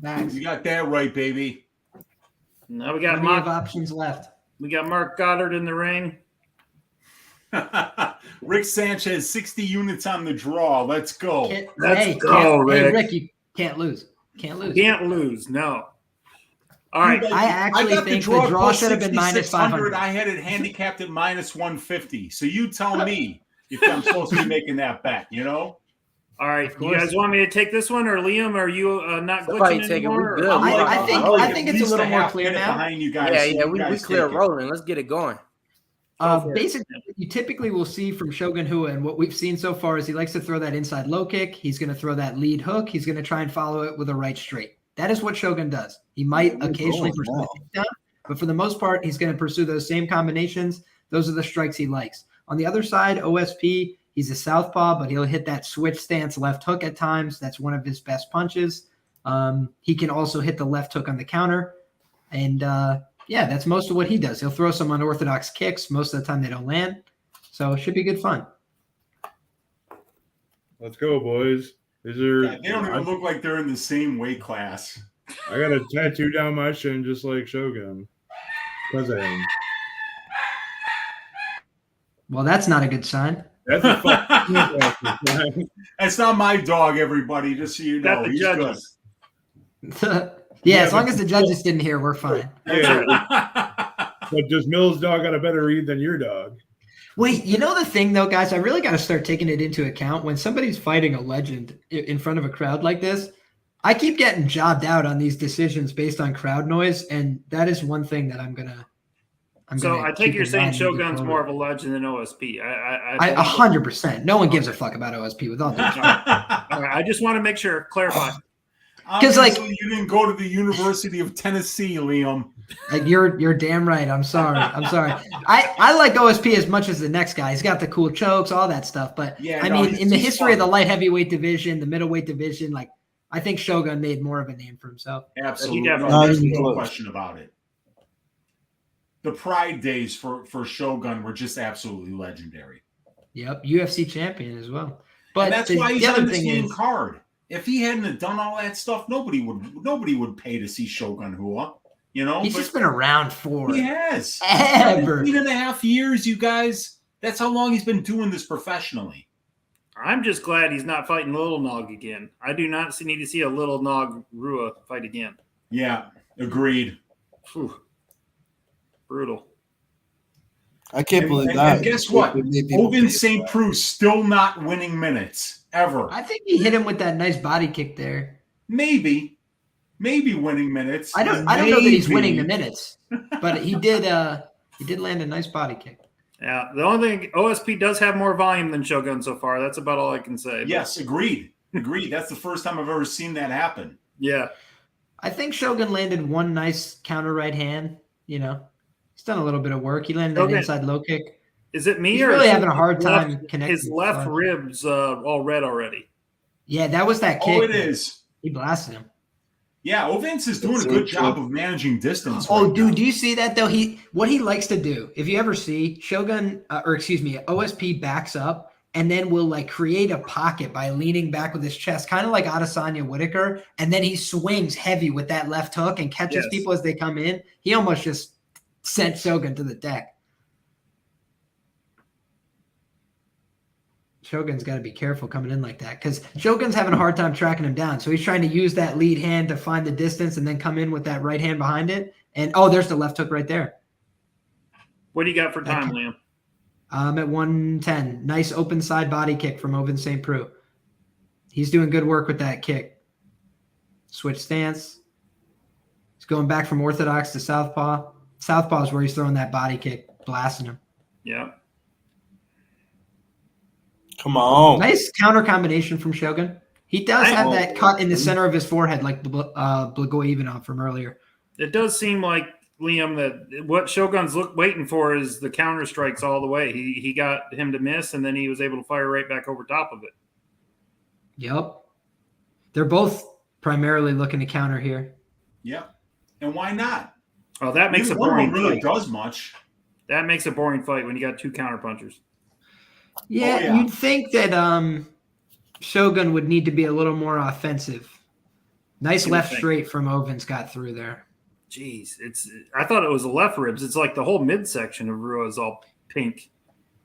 Nice. You got that right, baby. Now we got options left. We got Mark Goddard in the ring. Rick Sanchez, 60 units on the draw. Let's go. Let's go, Rick. Hey, Rick, you can't lose. Can't lose. No. All right. I actually think the draw should have been minus 500. I had it handicapped at minus 150. So you tell me if I'm supposed to be making that bet, you know? All right. You guys want me to take this one, or Liam? Are you not glitching anymore? I think it's a little more clear now. Behind you guys, yeah, we clear rolling. Let's get it going. Basically, what you typically will see from Shogun Rua, and what we've seen so far is he likes to throw that inside low kick. He's going to throw that lead hook. He's going to try and follow it with a right straight. That is what Shogun does. He might occasionally pursue a takedown, but for the most part, he's going to pursue those same combinations. Those are the strikes he likes. On the other side, OSP, he's a southpaw, but he'll hit that switch stance left hook at times. That's one of his best punches. He can also hit the left hook on the counter. And, that's most of what he does. He'll throw some unorthodox kicks. Most of the time they don't land. So it should be good fun. Let's go, boys. They don't even look like they're in the same weight class. I got a tattoo down my shin just like Shogun. Because I am. Well, that's not a good sign. That's a That's not my dog, everybody, just so you know. He's judges. Good. As long as the judges didn't hear, we're fine. Yeah. But does Mills' dog got a better read than your dog? Wait, you know the thing though, guys? I really got to start taking it into account when somebody's fighting a legend in front of a crowd like this. I keep getting jobbed out on these decisions based on crowd noise, and that is one thing that I'm gonna. So I take you're saying Shogun's more of a legend than OSP. I 100%. No one gives a fuck about OSP with all due respect. All right, I just want to make sure, clarify. Because like you didn't go to the University of Tennessee, Liam. Like you're damn right. I'm sorry. I like OSP as much as the next guy. He's got the cool chokes, all that stuff. But yeah, I mean, in the history of the light heavyweight division, the middleweight division, like I think Shogun made more of a name for himself. Absolutely, there's no question about it. The Pride days for Shogun were just absolutely legendary. Yep, UFC champion as well. But and that's why he's on the same card. If he hadn't done all that stuff, nobody would pay to see Shogun Rua. You know, he's just been around for he has ever 8.5 years, you guys. That's how long he's been doing this professionally. I'm just glad he's not fighting Little Nog again. I do not need to see a Little Nog Rua fight again. Yeah, agreed. Whew. Brutal. I can't believe that. And guess what? Ovince St. Preux still not winning minutes ever. I think he hit him with that nice body kick there. Maybe winning minutes. I don't know that he's winning the minutes, but he did land a nice body kick. Yeah, the only thing, OSP does have more volume than Shogun so far. That's about all I can say. Yes, agreed. That's the first time I've ever seen that happen. Yeah. I think Shogun landed one nice counter right hand. You know, he's done a little bit of work. He landed an inside low kick. Is it me he's or really having a hard time connecting? His left ribs all red already. Yeah, that was that kick. Oh, it is. He blasted him. Yeah, Ovince is doing a good job of managing distance. Oh, right, dude, do you see that though? What he likes to do, if you ever see OSP backs up and then will like create a pocket by leaning back with his chest, kind of like Adesanya Whitaker, and then he swings heavy with that left hook and catches people as they come in. He almost just sent Shogun to the deck. Shogun's got to be careful coming in like that because Shogun's having a hard time tracking him down. So he's trying to use that lead hand to find the distance and then come in with that right hand behind it. And, there's the left hook right there. What do you got for time, Liam? I'm at 110. Nice open side body kick from Ovince St. Preux. He's doing good work with that kick. Switch stance. He's going back from orthodox to southpaw. Southpaw is where he's throwing that body kick, blasting him. Yeah. Come on. Nice counter combination from Shogun. He does have that cut in the center of his forehead like Blagoy from earlier. It does seem like, Liam, that what Shogun's waiting for is the counter strikes all the way. He got him to miss, and then he was able to fire right back over top of it. Yep. They're both primarily looking to counter here. Yep. And why not? Oh, that makes a boring fight. Really does much. That makes a boring fight when you got two counter punchers. Yeah, you'd think that Shogun would need to be a little more offensive. Nice left straight from Ovince got through there. Jeez, I thought it was the left ribs. It's like the whole midsection of Rua is all pink.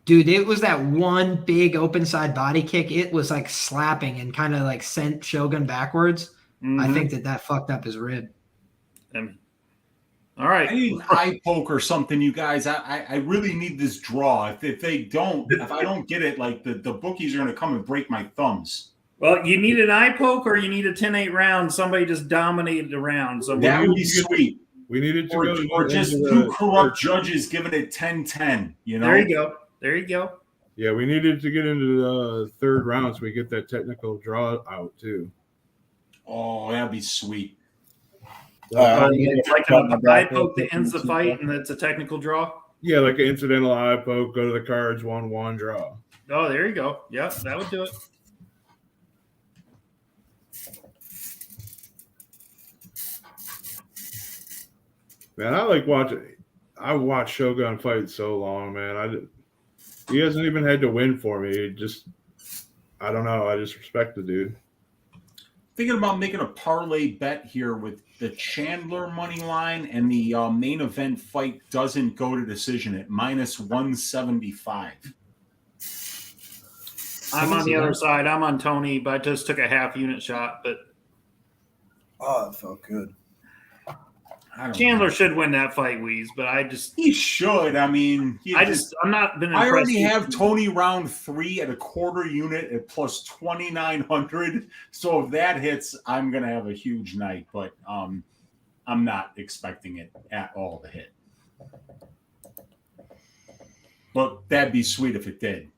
Dude, it was that one big open side body kick. It was like slapping and kind of like sent Shogun backwards. Mm-hmm. I think that fucked up his rib. All right. I need an eye poke or something, you guys. I really need this draw. If I don't get it, like the bookies are going to come and break my thumbs. Well, you need an eye poke or you need a 10-8 round. Somebody just dominated the round. So that would be sweet. We needed to or just two corrupt judges giving it 10-10. You know. There you go. Yeah, we needed to get into the third round so we get that technical draw out too. Oh, that'd be sweet. It's like an eye poke that ends the fight, and it's a technical draw. Yeah, like an incidental eye poke. Go to the cards, 1-1 draw. Oh, there you go. Yeah, that would do it. Man, I watched Shogun fight so long, man. He hasn't even had to win for me. I don't know. I just respect the dude. Thinking about making a parlay bet here with the Chandler money line and the main event fight doesn't go to decision at -175. I'm on the other side. I'm on Tony, but I just took a half unit shot. But that felt good. Chandler should win that fight, Weeze, but he should. I mean, I'm not been. I already have Tony round 3 at a quarter unit at plus 2,900. So if that hits, I'm gonna have a huge night. But I'm not expecting it at all to hit. But that'd be sweet if it did.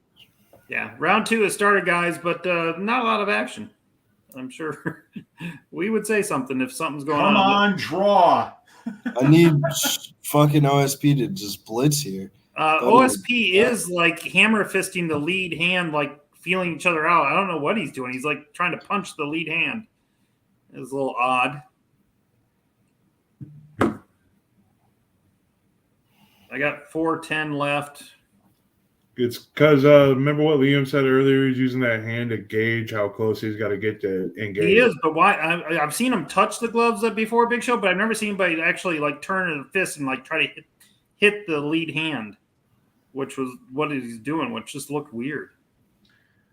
Yeah, round 2 has started, guys, but not a lot of action. I'm sure we would say something if something's going on. Come on, draw. I need fucking OSP to just blitz here. OSP is like hammer fisting the lead hand, like feeling each other out. I don't know what he's doing. He's like trying to punch the lead hand. It's a little odd. I got 4:10 left. It's because remember what Liam said earlier? He's using that hand to gauge how close he's got to get to engage. He is, but why? I've seen him touch the gloves before, Big Show, but I've never seen anybody actually like turn a fist and like try to hit the lead hand, which was what he's doing, which just looked weird.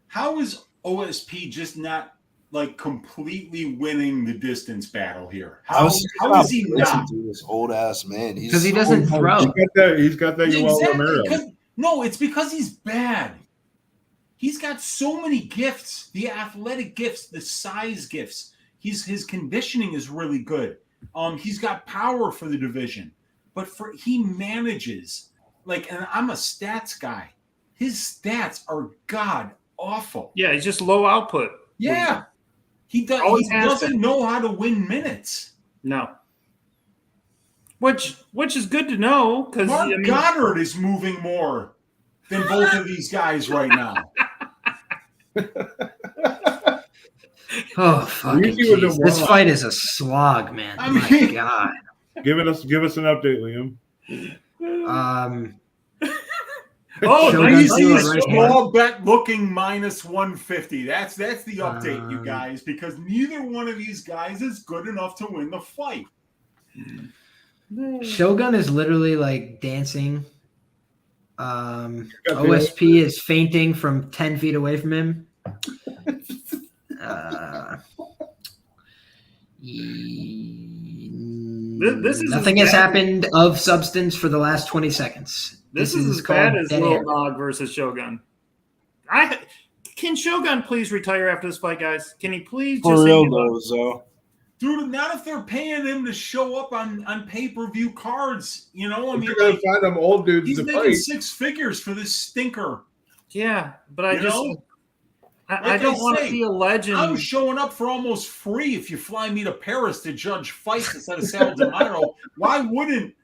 How is OSP just not like completely winning the distance battle here? How is he not? This old ass man, because he doesn't throw. He's got that exactly. No, it's because he's bad. He's got so many gifts, the athletic gifts, the size gifts. His conditioning is really good. He's got power for the division, but he manages and I'm a stats guy. His stats are god awful. Yeah, he's just low output. Yeah, he doesn't know how to win minutes. No. Which is good to know because Mark Goddard is moving more than both of these guys right now. Oh fucking geez. This fight is a slog, man. My God. Give us an update, Liam. You see a small bet looking minus 150. That's the update, you guys, because neither one of these guys is good enough to win the fight. Shogun is literally like dancing. OSP is fainting from 10 feet away from him. Nothing has happened of substance for the last 20 seconds. This is as bad as Little Dog versus Shogun. Can Shogun please retire after this fight, guys? Can he please just Dude, not if they're paying him to show up on pay-per-view cards. You know, you're gonna find them old dudes he's to making fight. 6 figures for this stinker. Yeah, but I don't want to see a legend. I was showing up for almost free if you fly me to Paris to judge fights instead of Sal D'Amato. Why wouldn't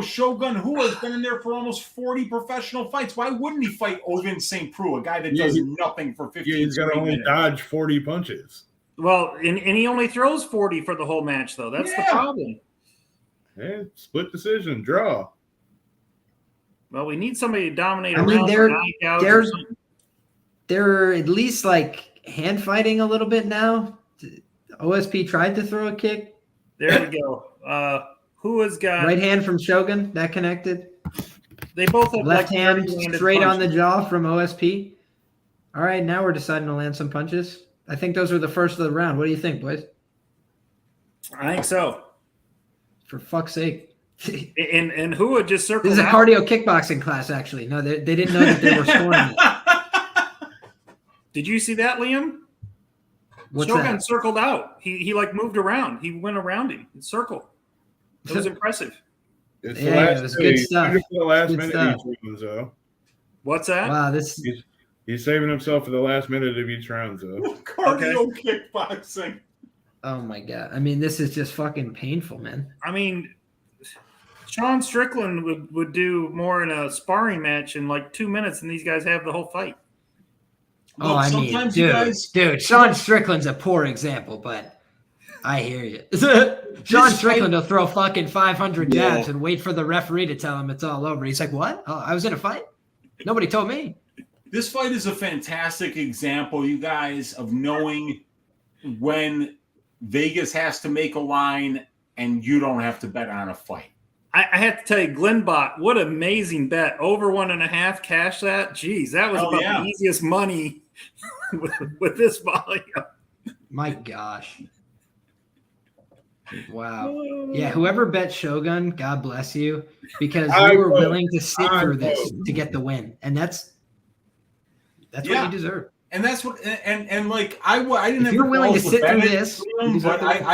Shogun, who has been in there for almost 40 professional fights, why wouldn't he fight Ovince St. Preux, a guy that does nothing for 15 minutes? He's got to only dodge 40 punches. Well, and he only throws 40 for the whole match, though. That's the problem. Yeah, split decision, draw. Well, we need somebody to dominate. I mean, they're at least like hand fighting a little bit now. OSP tried to throw a kick. There we go. Who has got right hand from Shogun that connected? They both have left hand straight on the jaw from OSP. All right, now we're deciding to land some punches. I think those are the first of the round. What do you think, boys? I think so. For fuck's sake. and who would just circle? This is a cardio kickboxing class, actually. No, they didn't know that they were scoring it. Did you see that, Liam? What's Shogun that? circled out. He like moved around. He went around him in circle. It was impressive. It was good stuff. The last minute each round, What's that? Wow, he's saving himself for the last minute of each round, so cardio kickboxing. Oh my God. I mean, this is just fucking painful, man. I mean, Sean Strickland would do more in a sparring match in like 2 minutes, and these guys have the whole fight. Oh, I mean, dude, Sean Strickland's a poor example, but I hear you. Sean Strickland will throw fucking 500 jabs and wait for the referee to tell him it's all over. He's like, what? Oh, I was in a fight? Nobody told me. This fight is a fantastic example, you guys, of knowing when Vegas has to make a line and you don't have to bet on a fight. I have to tell you, Glenbot, what an amazing bet. Over 1.5, cash that. Jeez, that was the easiest money with this volume. My gosh. Wow. Yeah, whoever bet Shogun, God bless you, because I you were vote. willing to sit I through this vote. to get the win, and that's what you deserve. And that's what, and like I didn't. If have you're the willing to balls sit bet through it, this, you but deserve the win.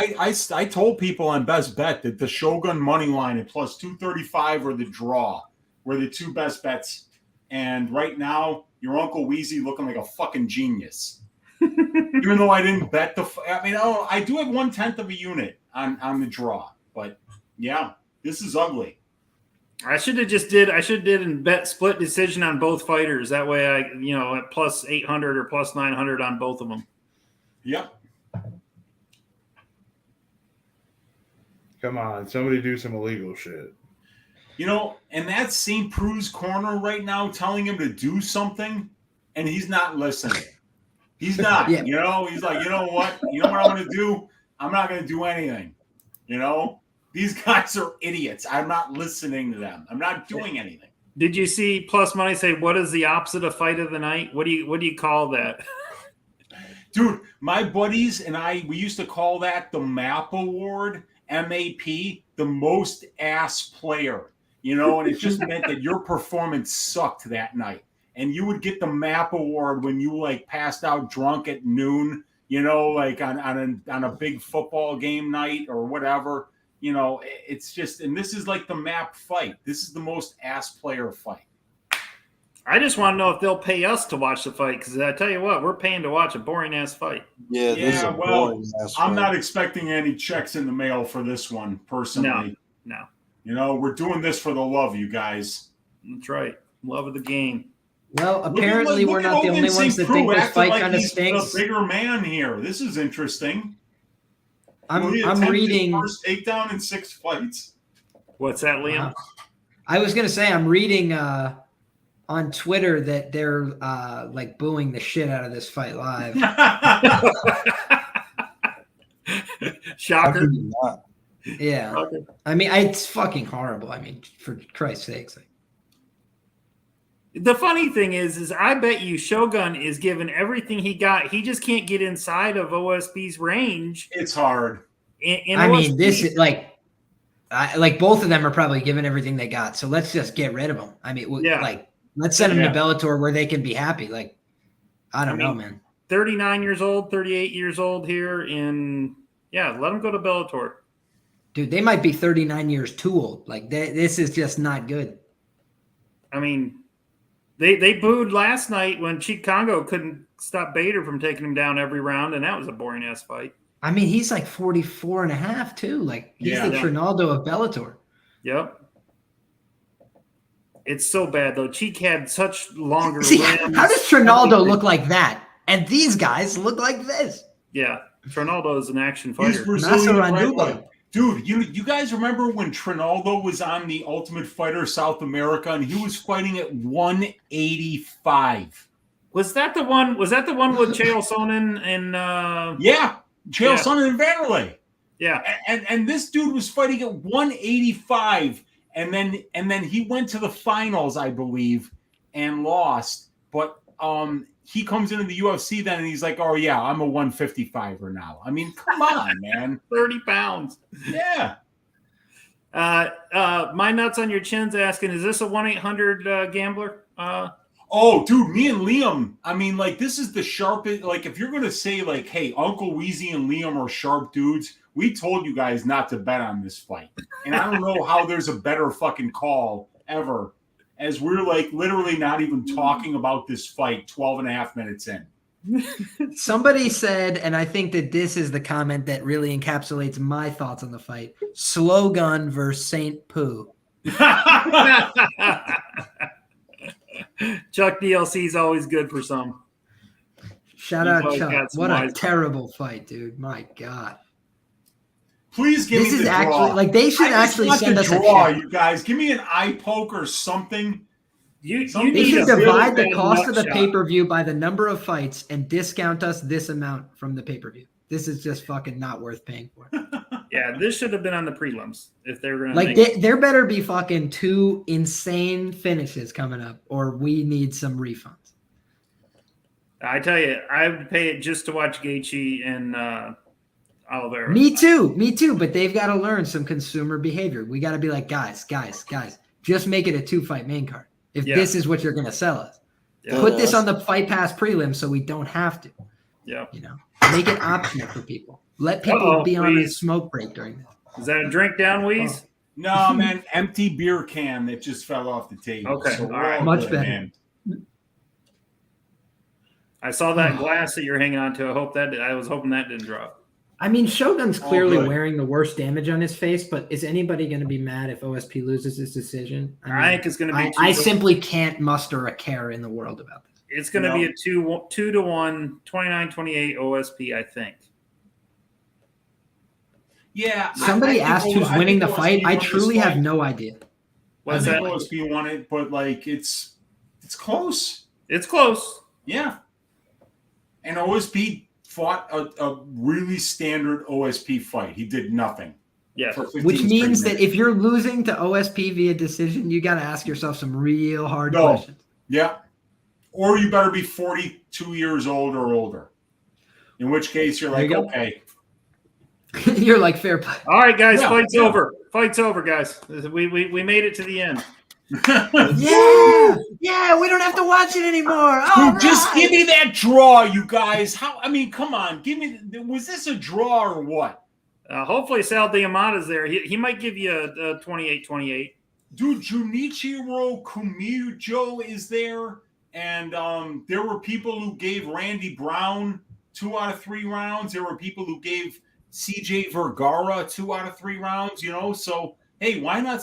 I told people on Best Bet that the Shogun money line at plus 235 or the draw were the two best bets. And right now, your Uncle Weezy looking like a fucking genius. Even though I didn't bet I do have 1/10 of a unit on the draw, but yeah, this is ugly. I should have did and bet split decision on both fighters. That way at plus 800 or plus 900 on both of them. Yep. Come on, somebody do some illegal shit. And that's St. Preux's corner right now telling him to do something, and he's not listening. He's not, Yeah. He's like, you know what I'm going to do? I'm not going to do anything. These guys are idiots. I'm not listening to them. I'm not doing anything. Did you see Plus Money say, what is the opposite of fight of the night? What do you call that? Dude, my buddies and we used to call that the MAP Award, MAP, the most ass player, and it just meant that your performance sucked that night. And you would get the MAP Award when you passed out drunk at noon, like on a big football game night or whatever. It's just, and this is like the MAP fight. This is the most ass player fight. I just want to know if they'll pay us to watch the fight, because I tell you what, we're paying to watch a boring ass fight. Yeah, this is a boring ass I'm fight. not expecting any checks in the mail for this one, personally. No. We're doing this for the love, you guys. That's right. Love of the game. Well, apparently we're not the only ones that think this fight kind of stinks. A bigger man here. This is interesting. I'm his reading first takedown in 6 fights. What's that, Liam? I was gonna say I'm reading on Twitter that they're booing the shit out of this fight live. Shocker. Yeah. Okay. I mean, it's fucking horrible. I mean, for Christ's sakes. The funny thing is I bet you Shogun is given everything he got. He just can't get inside of OSB's range. It's hard. I mean, this is both of them are probably given everything they got. So let's just get rid of them. I mean, let's send them to Bellator where they can be happy. I don't know, man. 39 years old, 38 years old here let them go to Bellator. Dude, they might be 39 years too old. This is just not good. I mean, they booed last night when Cheek Congo couldn't stop Bader from taking him down every round, and that was a boring ass fight. I mean, he's 44 and a half too. He's the Trinaldo of Bellator. Yep. It's so bad though. Cheek had such longer limbs. How does Trinaldo look like that? And these guys look like this. Yeah. Trinaldo is an action fighter. He's Brazilian, right? Dude, you guys remember when Trinaldo was on the Ultimate Fighter South America and he was fighting at 185? Was that the one with Chael Sonnen and Chael Sonnen and Vanderlei? Yeah. And this dude was fighting at 185 and then he went to the finals, I believe, and lost. But he comes into the UFC then and he's like, oh yeah, I'm a 155er now. I mean, come on, man. 30 pounds. Yeah. My nuts on your chin's asking, is this a 1-800 gambler? Oh, dude, me and Liam. I mean, this is the sharpest. If you're gonna say hey, Uncle Weezy and Liam are sharp dudes, we told you guys not to bet on this fight, and I don't know how there's a better fucking call ever. As we're literally not even talking about this fight 12 and a half minutes in. Somebody said, and I think that this is the comment that really encapsulates my thoughts on the fight: Slow Gun versus Saint Poo. Chuck DLC is always good for some. Shout out Chuck. What a terrible fight, dude. My God. Please give me the draw. This is actually they should actually send us a check. You guys, give me an eye poke or something. They should divide the cost of the pay-per-view by the number of fights and discount us this amount from the pay-per-view. This is just fucking not worth paying for. Yeah, this should have been on the prelims if they were going to there better be fucking 2 insane finishes coming up, or we need some refunds. I tell you, I would pay it just to watch Gaethje and Oliveira. Me too. But they've got to learn some consumer behavior. We got to be like, guys, just make it a 2-fight main card. If this is what you're going to sell us, put this on the Fight Pass prelim so we don't have to. Yeah. Make it optional for people. Let people be on a smoke break during this. Is that a drink down, Wheeze? No, man, empty beer can that just fell off the table. Okay, so all right. Much better. Man. I saw that glass that you're hanging on to. I was hoping that didn't drop. I mean, Shogun's clearly wearing the worst damage on his face, but is anybody going to be mad if OSP loses his decision? I think it's going to be. I simply can't muster a care in the world about this. It's going to be a 2-1, 29-28 OSP, I think. Yeah. Somebody asked who's winning the fight. I truly have no idea. What's that? OSP won it, but like it's close. It's close. Yeah. And OSP fought a really standard OSP fight. He did nothing. Yeah. Which means that if you're losing to OSP via decision, you got to ask yourself some real hard questions. Yeah. Or you better be 42 years old or older. In which case you're like, okay. You're like, fair play. All right, guys, fight's over. Fight's over, guys. We made it to the end. Yeah, we don't have to watch it anymore. Dude, just give me that draw, you guys. Come on, give me. Was this a draw or what? Hopefully Sal Diamata's there. He might give you a 28-28. Dude, Junichiro Kumujo is there, and there were people who gave Randy Brown 2 out of 3 rounds. There were people who gave CJ Vergara 2 out of 3 rounds. So hey, why not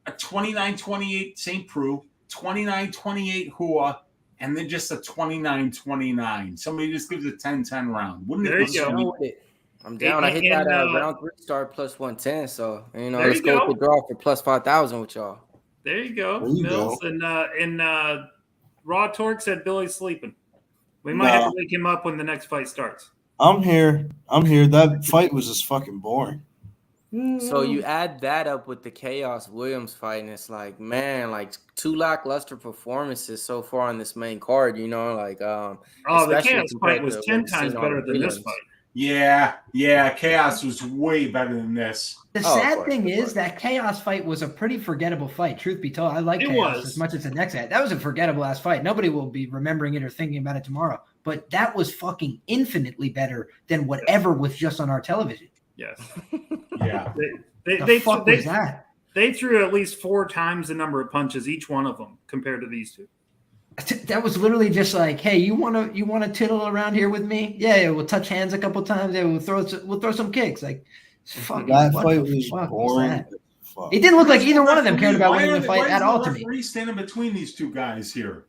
a 29-28 St. Preux, 29-28 Hua, and then just a 29-29. Somebody just gives a 10-10 round. Wouldn't it be sweet? I'm down. I hit that round 3 star plus 110. So let's go with the draw for plus 5,000 with y'all. There you go. Mills and Raw Torque said Billy's sleeping. We might have to wake him up when the next fight starts. I'm here. That fight was just fucking boring. So you add that up with the Khaos Williams fight, and it's like, man, like 2 lackluster performances so far on this main card. The Khaos fight was 10 times better than this fight. Yeah, Khaos was way better than this. The sad thing is that Khaos fight was a pretty forgettable fight. Truth be told, I like Khaos as much as the next guy. That was a forgettable ass fight. Nobody will be remembering it or thinking about it tomorrow. But that was fucking infinitely better than whatever was just on our television. Yes. Yeah. They threw at least 4 times the number of punches, each one of them, compared to these two. That was literally just like, hey, you want to tittle around here with me? Yeah, we'll touch hands a couple times. Yeah, we'll throw some kicks. Like, fucking that fight was boring. It didn't look like either one of them cared about winning the fight at all to me. Why is standing between these two guys here?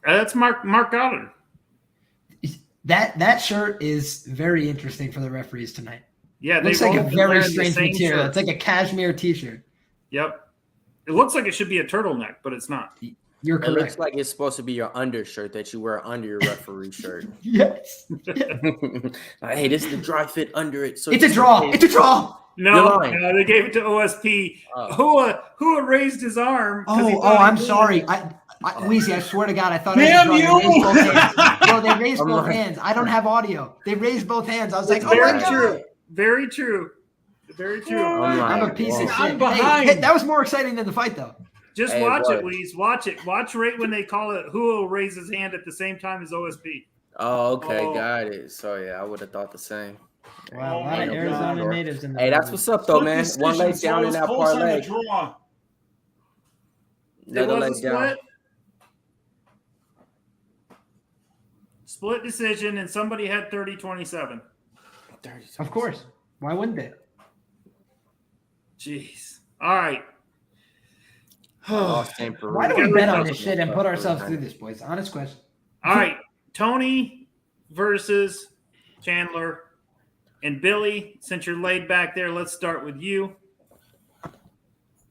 That's Mark Goddard. That shirt is very interesting for the referees tonight. Yeah, looks like a very strange material. It's like a cashmere T-shirt. Yep, it looks like it should be a turtleneck, but it's not. You're correct. It looks like it's supposed to be your undershirt that you wear under your referee shirt. Yes. Hey, this is the dry fit under it. So it's a draw. It's a draw. No, they gave it to OSP. Who raised his arm? I'm sorry. Weezy, I swear to God, I thought Damn it was you! Bro, they raised both hands. I don't have audio. They raised both hands. I was like, very true. Very true. Very true. I'm a piece of shit. I'm behind. Hey, that was more exciting than the fight, though. Just watch it, Weez. Watch it. Watch right when they call it. Who will raise his hand at the same time as OSP? Oh, okay, got it. So yeah, I would have thought the same. Wow, a lot of Arizona natives in the Hey, that's what's up, though, man. One leg down in that parlay. Another leg down. Split decision, and somebody had 30-27. Of course. Why wouldn't they? Jeez. All right. Why do we bet on this shit and put ourselves through this, boys? Honest question. All right. Tony versus Chandler. And Billy, since you're laid back there, let's start with you.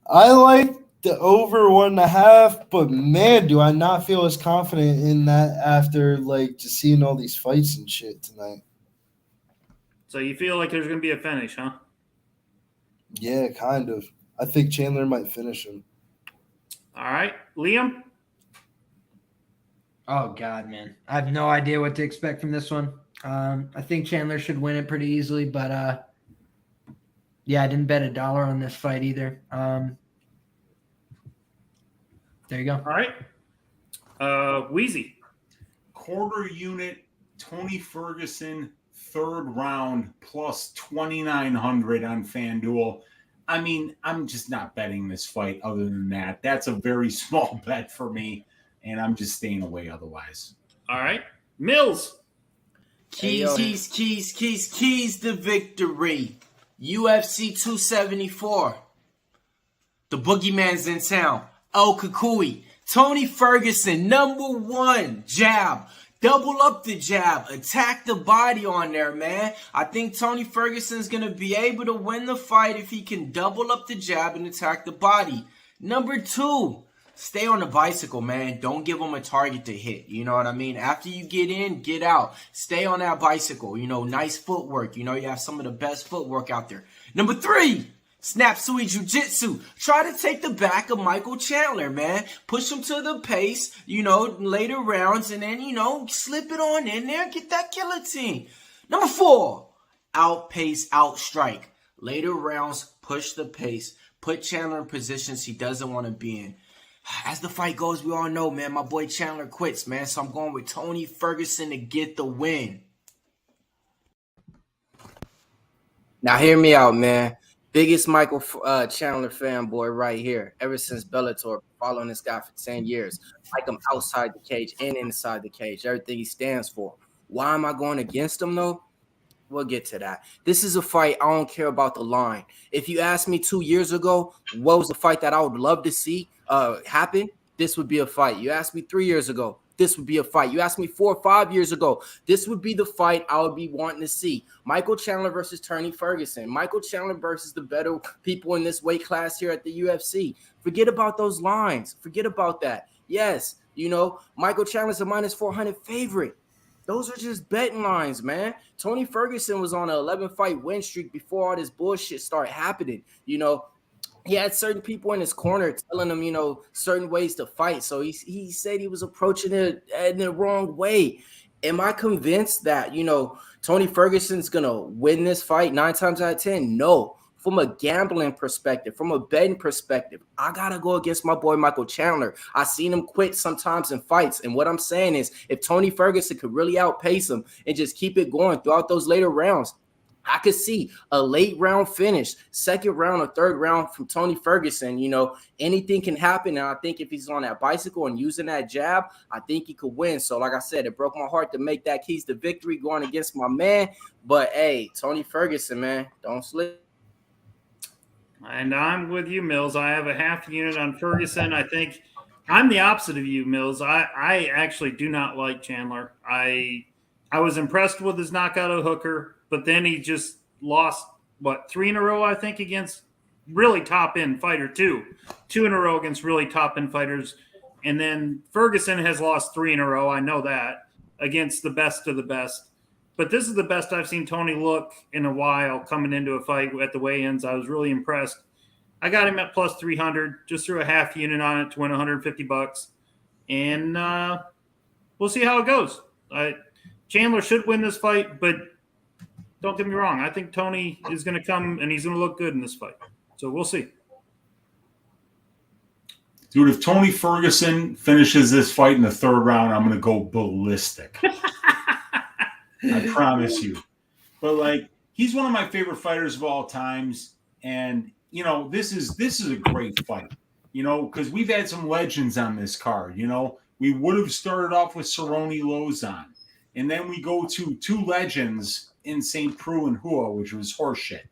I like the over 1.5, but man, do I not feel as confident in that after just seeing all these fights and shit tonight. So you feel like there's going to be a finish, huh? Yeah, kind of. I think Chandler might finish him. All right. Liam? Oh, God, man. I have no idea what to expect from this one. I think Chandler should win it pretty easily, but yeah, I didn't bet $1 on this fight either. There you go. All right. Wheezy. Quarter unit, Tony Ferguson, third round, plus 2,900 on FanDuel. I mean, I'm just not betting this fight other than that. That's a very small bet for me, and I'm just staying away otherwise. All right. Mills. Keys to victory. UFC 274. The boogeyman's in town. El Kukui. Tony Ferguson, #1 jab. Double up the jab. Attack the body on there, man. I think Tony Ferguson's going to be able to win the fight if he can double up the jab and attack the body. #2, stay on the bicycle, man. Don't give him a target to hit. You know what I mean? After you get in, get out. Stay on that bicycle. You know, nice footwork. You know, you have some of the best footwork out there. #3, Snap Sui Jiu-Jitsu. Try to take the back of Michael Chandler, man. Push him to the pace, you know, later rounds, and then, you know, slip it on in there. Get that guillotine. #4, outpace, outstrike. Later rounds, push the pace. Put Chandler in positions he doesn't want to be in. As the fight goes, we all know, man, my boy Chandler quits, man. So I'm going with Tony Ferguson to get the win. Now hear me out, man. Biggest Michael Chandler fanboy right here. Ever since Bellator, following this guy for 10 years. Like him outside the cage and inside the cage. Everything he stands for. Why am I going against him, though? We'll get to that. This is a fight I don't care about the line. If you asked me 2 years ago, what was the fight that I would love to see happen? This would be a fight. You asked me 3 years ago, this would be a fight. You asked me 4 or 5 years ago, this would be the fight I would be wanting to see. Michael Chandler versus Tony Ferguson. Michael Chandler versus the better people in this weight class here at the UFC. Forget about those lines. Forget about that. Yes, you know, Michael Chandler's a -400 favorite. Those are just betting lines, man. Tony Ferguson was on an 11-fight win streak before all this bullshit started happening. You know, he had certain people in his corner telling him, you know, certain ways to fight. So he said he was approaching it in the wrong way. Am I convinced that, you know, Tony Ferguson's going to win this fight 9 times out of 10? No. From a gambling perspective, from a betting perspective, I got to go against my boy Michael Chandler. I seen him quit sometimes in fights. And what I'm saying is if Tony Ferguson could really outpace him and just keep it going throughout those later rounds, I could see a late round finish, second round or third round from Tony Ferguson. You know, anything can happen. And I think if he's on that bicycle and using that jab, I think he could win. So like I said, it broke my heart to make that keys to victory going against my man. But, hey, Tony Ferguson, man, don't slip. And I'm with you, Mills. I have a half unit on Ferguson. I think I'm the opposite of you, Mills. I actually do not like Chandler. I was impressed with his knockout of Hooker, but then he just lost, 3 in a row, I think, against really top-end fighter, 2 in a row against really top-end fighters. And then Ferguson has lost 3 in a row, I know that, against the best of the best. But this is the best I've seen Tony look in a while coming into a fight at the weigh-ins. I was really impressed. I got him at plus 300, just threw a half unit on it to win $150. And we'll see how it goes. Chandler should win this fight, but don't get me wrong. I think Tony is going to come and he's going to look good in this fight. So we'll see. Dude, if Tony Ferguson finishes this fight in the third round, I'm going to go ballistic. I promise you. But, like, he's one of my favorite fighters of all times. And, you know, this is a great fight, you know, because we've had some legends on this card. You know, we would have started off with Cerrone Lauzon. And then we go to 2 legends in St. Preux and Hua, which was horseshit.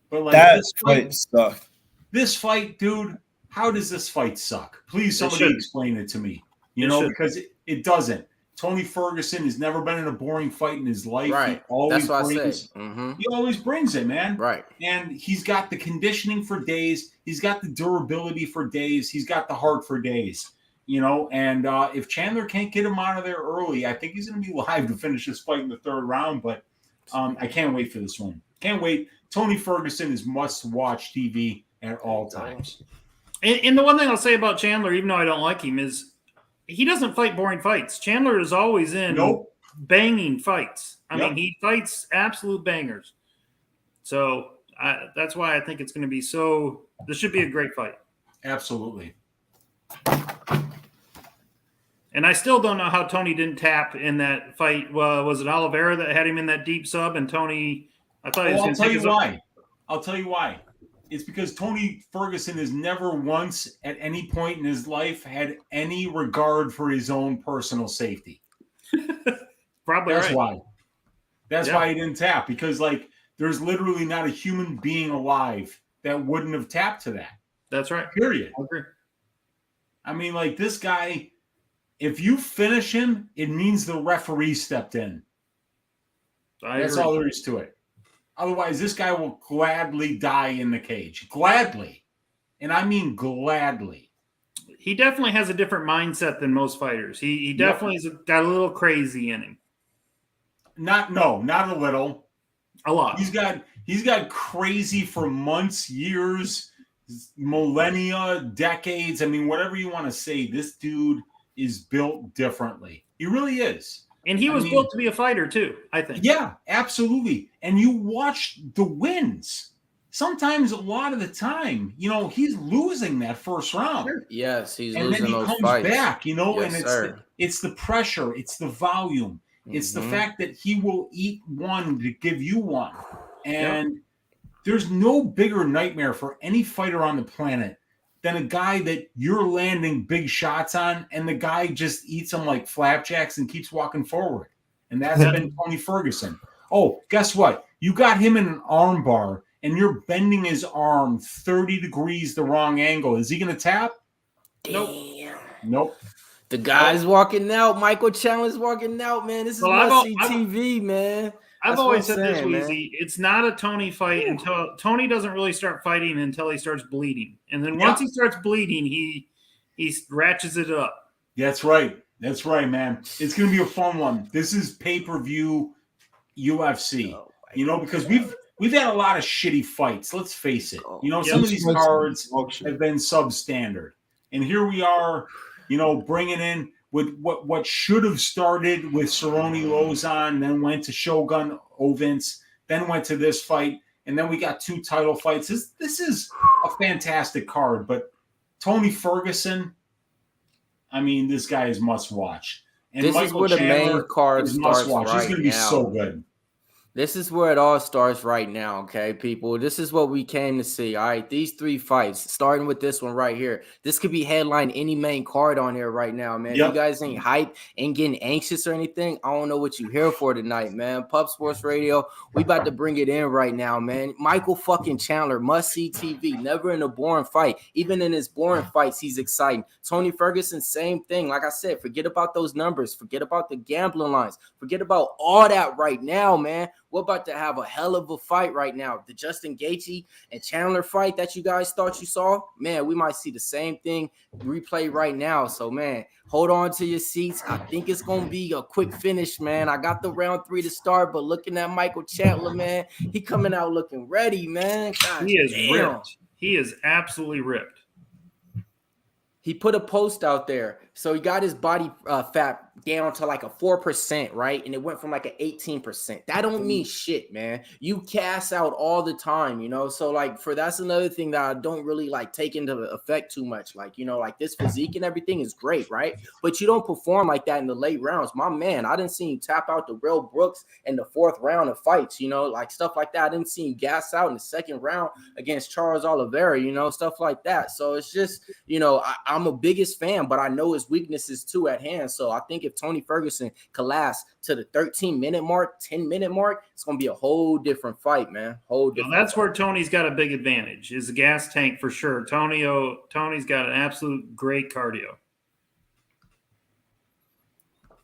But, like, that fight sucked. This fight, dude, how does this fight suck? Please, somebody explain it to me. You know, because it doesn't. Tony Ferguson has never been in a boring fight in his life. Right. He always That's what brings, I said. He always brings it, man. Right. And he's got the conditioning for days. He's got the durability for days. He's got the heart for days. You know, and if Chandler can't get him out of there early, I think he's going to be live to finish this fight in the third round. But I can't wait for this one. Can't wait. Tony Ferguson is must-watch TV at all times. And the one thing I'll say about Chandler, even though I don't like him, is he doesn't fight boring fights. Chandler is always in banging fights. I Yep. mean, he fights absolute bangers. So that's why I think it's going to be so. This should be a great fight. Absolutely. And I still don't know how Tony didn't tap in that fight. Was it Oliveira that had him in that deep sub? And Tony, I thought he was going to take his own. I'll tell you why. It's because Tony Ferguson has never once at any point in his life had any regard for his own personal safety. Probably That's right. why. That's why he didn't tap, because like there's literally not a human being alive that wouldn't have tapped to that. That's right. Period. I agree. I mean, like this guy, if you finish him, it means the referee stepped in. That's all there is to it. Otherwise, this guy will gladly die in the cage. Gladly. And I mean gladly. He definitely has a different mindset than most fighters. He definitely has got a little crazy in him. Not a little. A lot. He's got crazy for months, years, millennia, decades. I mean, whatever you want to say, this dude is built differently. He really is. And he was built to be a fighter too, I think. Yeah, absolutely. And you watch the wins. Sometimes, a lot of the time, he's losing that first round. Yes, he's and losing then he those comes fights. back, Yes, and it's the pressure, it's the volume, it's the fact that he will eat one to give you one. And there's no bigger nightmare for any fighter on the planet than a guy that you're landing big shots on, and the guy just eats them like flapjacks and keeps walking forward. And that's been Tony Ferguson. Oh, guess what? You got him in an arm bar, and you're bending his arm 30 degrees the wrong angle. Is he going to tap? Damn. Nope. The guy's walking out. Michael Chandler's walking out, man. This is must-see TV, man. I've always said this, Weezy. It's not a Tony fight until Tony doesn't really start fighting until he starts bleeding. And then once he starts bleeding, he ratchets it up. That's right. That's right, man. It's going to be a fun one. This is pay-per-view UFC. Because we've had a lot of shitty fights. Let's face it. Some of these cards have been substandard. And here we are, bringing in with what should have started with Cerrone Lauzon, then went to Shogun Ovince, then went to this fight, and then we got 2 title fights. This is a fantastic card, but Tony Ferguson, I mean, this guy is must watch. And this is where the main card starts right now. He's going to be so good. This is where it all starts right now, okay, people? This is what we came to see, all right? These 3 fights, starting with this one right here. This could be headline any main card on here right now, man. If you guys ain't hyped, ain't getting anxious or anything, I don't know what you're here for tonight, man. Pub Sports Radio, we about to bring it in right now, man. Michael fucking Chandler, must-see TV, never in a boring fight. Even in his boring fights, he's exciting. Tony Ferguson, same thing. Like I said, forget about those numbers. Forget about the gambling lines. Forget about all that right now, man. We're about to have a hell of a fight right now. The Justin Gaethje and Chandler fight that you guys thought you saw, man, we might see the same thing replay right now. So, man, hold on to your seats. I think it's going to be a quick finish, man. I got the round 3 to start, but looking at Michael Chandler, man, he coming out looking ready, man. God, he is ripped. He is absolutely ripped. He put a post out there. So he got his body fat down to like a 4%, right? And it went from like an 18%. That don't mean shit, man. You cast out all the time, So like that's another thing that I don't really like take into effect too much. Like, like this physique and everything is great, right? But you don't perform like that in the late rounds. My man, I didn't see you tap out the Real Brooks in the 4th round of fights, like stuff like that. I didn't see you gas out in the 2nd round against Charles Oliveira, stuff like that. So it's just, I'm a biggest fan, but I know his weaknesses too at hand. So I think if Tony Ferguson can last to the 13-minute mark, 10-minute mark, it's going to be a whole different fight, man. That's where Tony's got a big advantage, is the gas tank for sure. Tony's got an absolute great cardio.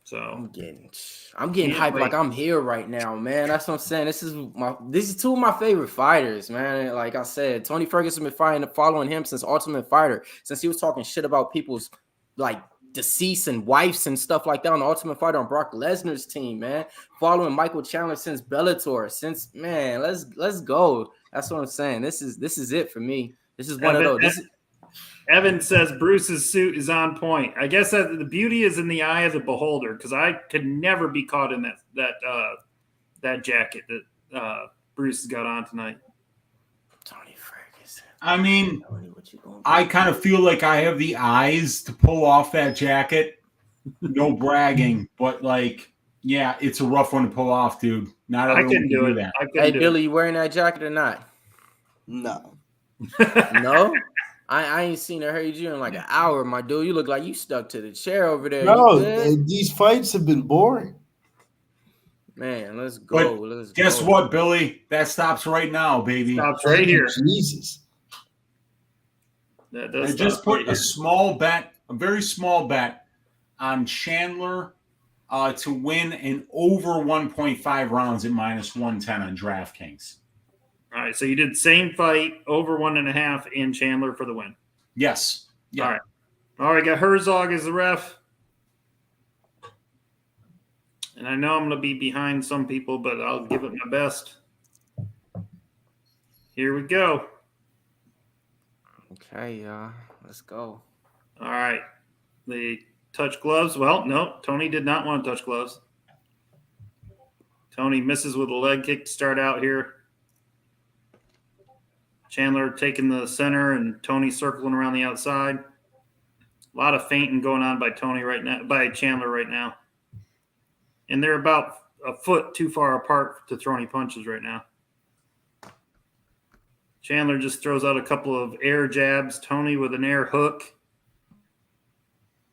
So I'm getting hyped like I'm here right now, man. That's what I'm saying. This is 2 of my favorite fighters, man. Like I said, Tony Ferguson been following him since Ultimate Fighter, since he was talking shit about people's like deceased and wives and stuff like that on the Ultimate Fighter on Brock Lesnar's team, man. Following Michael Chandler since Bellator, man, let's go. That's what I'm saying. This is it for me. This is one of those. Evan says Bruce's suit is on point. I guess that the beauty is in the eye of the beholder, because I could never be caught in that jacket that Bruce has got on tonight. Tony Ferguson. I mean, I kind of feel like I have the eyes to pull off that jacket. No bragging, but like, yeah, it's a rough one to pull off, dude. Not I everyone couldn't can do it. that. Hey, Billy, you wearing that jacket or not? No. No? I ain't seen or heard you in like an hour, my dude. You look like you stuck to the chair over there. No, these fights have been boring. Man, let's go. But guess what, Billy? That stops right now, baby. Stops right here. Jesus. That I does just stop put right here. a small bet, a very small bet on Chandler to win an over 1.5 rounds at -110 on DraftKings. All right, so you did same fight, over 1.5 in Chandler for the win. Yes. Yeah. All right, got Herzog as the ref. And I know I'm going to be behind some people, but I'll give it my best. Here we go. Okay, y'all. Let's go. All right. They touch gloves. Well, no, Tony did not want to touch gloves. Tony misses with a leg kick to start out here. Chandler taking the center and Tony circling around the outside. A lot of feinting going on by Chandler right now. And they're about a foot too far apart to throw any punches right now. Chandler just throws out a couple of air jabs. Tony with an air hook.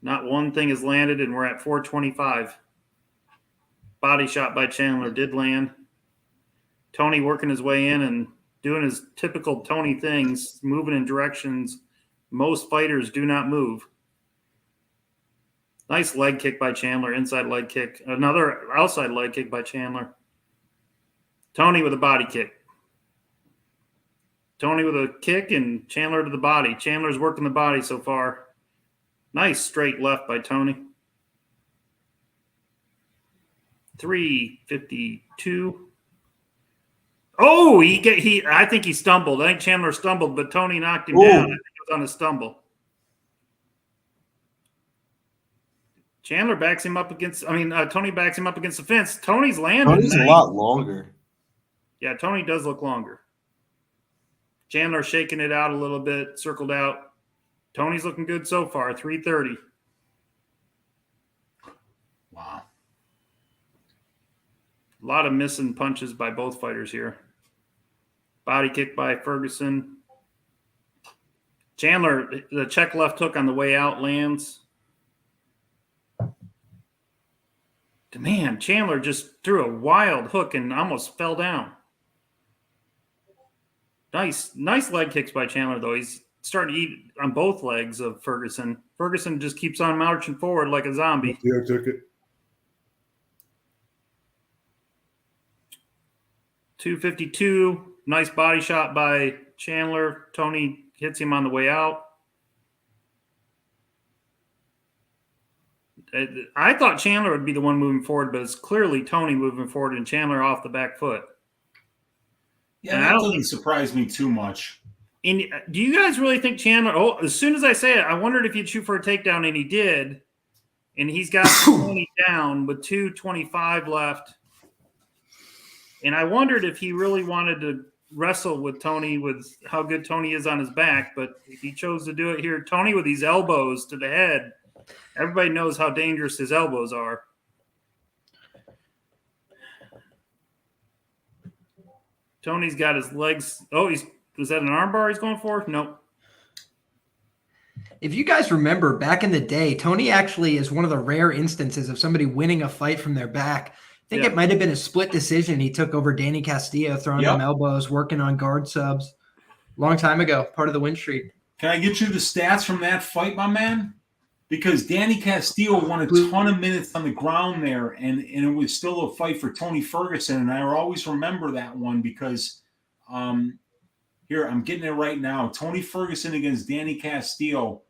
Not one thing has landed, and we're at 425. Body shot by Chandler did land. Tony working his way in and doing his typical Tony things, moving in directions most fighters do not move. Nice leg kick by Chandler, inside leg kick. Another outside leg kick by Chandler. Tony with a body kick. Tony with a kick and Chandler to the body. Chandler's working the body so far. Nice straight left by Tony. 352. Oh, I think he stumbled. I think Chandler stumbled, but Tony knocked him down. I think it was on a stumble. Chandler backs him up against Tony backs him up against the fence. Tony's landing. Tony's a lot longer. Yeah, Tony does look longer. Chandler shaking it out a little bit, circled out. Tony's looking good so far, 330. Wow. A lot of missing punches by both fighters here. Body kick by Ferguson. Chandler, the check left hook on the way out lands. Man, Chandler just threw a wild hook and almost fell down. Nice leg kicks by Chandler, though. He's starting to eat on both legs of Ferguson. Ferguson just keeps on marching forward like a zombie. Yeah, I took it. 252. Nice body shot by Chandler. Tony hits him on the way out. I thought Chandler would be the one moving forward, but it's clearly Tony moving forward and Chandler off the back foot. Yeah, that doesn't surprise me too much. And do you guys really think Chandler? Oh, as soon as I say it, I wondered if he'd shoot for a takedown, and he did. And he's got Tony down with 2:25 left. And I wondered if he really wanted to wrestle with Tony, with how good Tony is on his back, but he chose to do it here. Tony with these elbows to the head. Everybody knows how dangerous his elbows are. Tony's got his legs. Oh, was that an armbar he's going for? Nope. If you guys remember back in the day, Tony actually is one of the rare instances of somebody winning a fight from their back. I think it might have been a split decision. He took over Danny Castillo, throwing him elbows, working on guard subs. Long time ago, part of the win streak. Can I get you the stats from that fight, my man? Because Danny Castillo won a ton of minutes on the ground there, and it was still a fight for Tony Ferguson. And I always remember that one because here, I'm getting it right now. Tony Ferguson against Danny Castillo.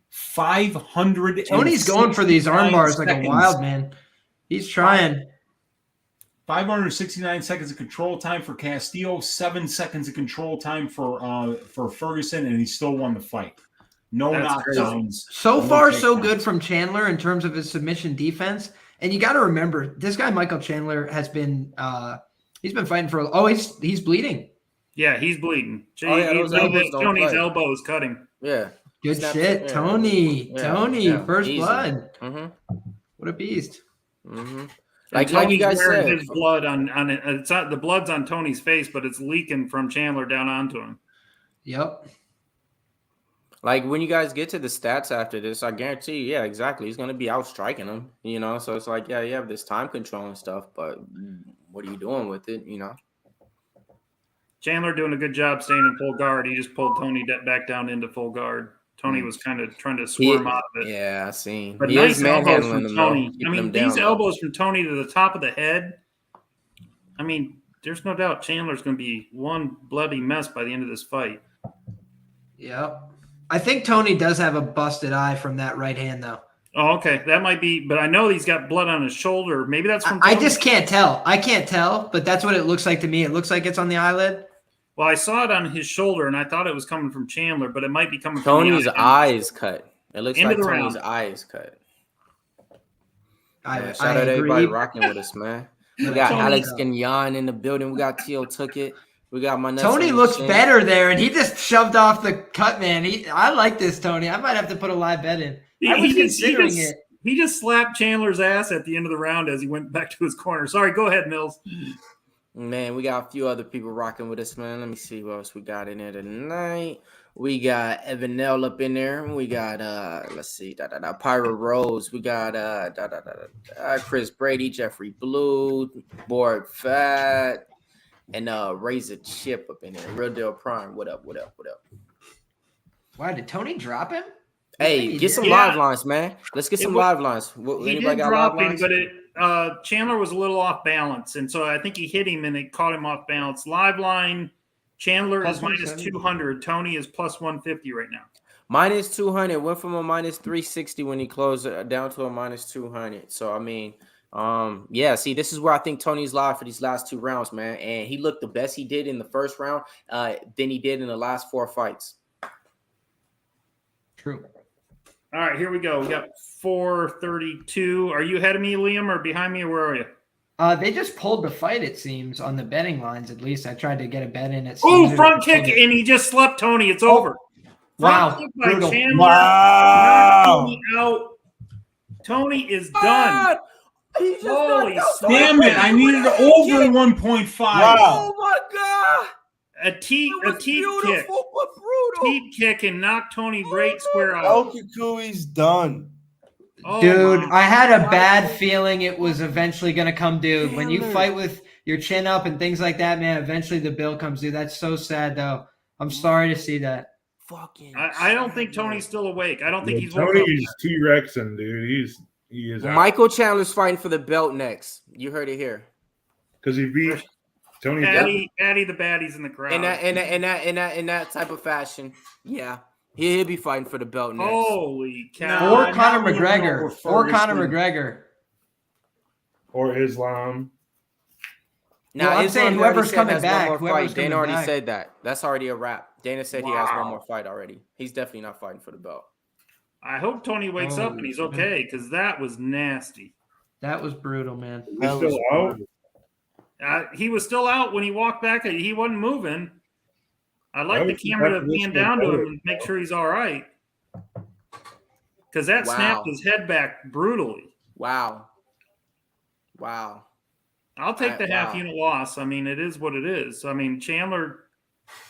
500. Tony's going for these arm bars like a wild man. He's trying. 569 seconds of control time for Castillo, 7 seconds of control time for Ferguson, and he still won the fight. No knockdowns. So no far, so takedowns. good from Chandler in terms of his submission defense. And you got to remember, this guy Michael Chandler has been he's been fighting for. Oh, he's bleeding. Yeah, he's bleeding. Those elbows don't Tony's play. elbow is cutting. Yeah. Good Snap shit, it. Yeah. Tony. Yeah. Tony, Yeah. first Easy. blood. Mm-hmm. What a beast. Mm-hmm. Like you guys wearing said, his blood on it. It's not the blood's on Tony's face, but it's leaking from Chandler down onto him. Yep. like when you guys get to the stats after this, I guarantee you, yeah, exactly. He's going to be out striking him, you know? So it's like, yeah, you have this time control and stuff, but what are you doing with it, you know? Chandler doing a good job staying in full guard. He just pulled Tony back down into full guard. Tony was kind of trying to squirm out of it. Yeah, I seen. But He nice is elbows manhandling from him, Tony. though, I mean, keeping him these down, elbows from Tony to the top of the head. I mean, there's no doubt Chandler's going to be one bloody mess by the end of this fight. Yep. I think Tony does have a busted eye from that right hand, though. Oh, okay. That might be, but I know he's got blood on his shoulder. Maybe that's from I Tony. just can't tell. I can't tell, but that's what it looks like to me. It looks like it's on the eyelid. Well, I saw it on his shoulder, and I thought it was coming from Chandler, but it might be coming Tony's from the eye is cut. It looks Into like the Tony's round. eye is cut. I Shout out everybody agree. rocking with us, man. We But got Tony- Alex Gagnon in the building. We got Teal Took It. We got my nuts Tony on the looks chin. better there, and he just shoved off the cut, man. I like this, Tony. I might have to put a live bet in. I was considering it. He just slapped Chandler's ass at the end of the round as he went back to his corner. Sorry, go ahead, Mills. Man, we got a few other people rocking with us, man. Let me see what else we got in there tonight. We got Evanel up in there. We got let's see, Pyro Rose. We got Chris Brady, Jeffrey Blue, Board Fat, and Razor Chip up in there. Real Deal Prime. What up? Why did Tony drop him? Hey, get some live lines, man. Let's get some live lines. He Anybody did got drop live him, lines? but Chandler was a little off balance, and so I think he hit him and it caught him off balance. Live line, Chandler Plus is minus 170. 200. Tony is plus 150 right now. Minus 200. Went from a minus 360 when he closed down to a minus 200. So, I mean, yeah, see, this is where I think Tony's live for these last 2 rounds, man. And he looked the best he did in the first round than he did in the last 4 fights. True. All right, here we go. We got 432. Are you ahead of me, Liam, or behind me, or where are you? They just pulled the fight, it seems, on the betting lines, at least. I tried to get a bet in. Oh, front kick, and he just slept Tony. It's over. Wow. Front kick by Brutal. Chandler. Wow. Knocked Tony out. Tony is done. Holy Damn it! I needed over 1.5. Wow. Oh, my God. A teep kick. Beautiful, but brutal. Teep kick and knock Tony right square out. El Kukui's done. Oh, Dude, my I had a God. bad feeling it was eventually going to come due. When you fight with your chin up and things like that, man, eventually the bill comes due. That's so sad, though. I'm sorry to see that. Fucking I don't think Tony's still awake. I don't think he's Tony woke up. is T-Rexing, dude. He is out. Michael Chandler's fighting for the belt next. You heard it here. Because he beat Tony. Patty the baddies in the crowd. In that type of fashion, yeah, he'll be fighting for the belt next. Holy cow. Or I'm Conor not moving McGregor. over Or Conor Ferguson. McGregor. Or Islam. Now, Well, I'm Islam saying already whoever's said coming has back, one more whoever's fight. Dana coming already back. said that. That's already a wrap. Dana said he has one Wow. more fight already. He's definitely not fighting for the belt. I hope Tony wakes up and he's okay, because that was nasty. That was brutal, man. He's still out. He was still out when he walked back. He wasn't moving. I'd like the was camera to definitely pan down to him better. and make sure he's all right. Because that Wow. snapped his head back brutally. Wow. I'll take the Wow. half unit loss. I mean, it is what it is. I mean, Chandler.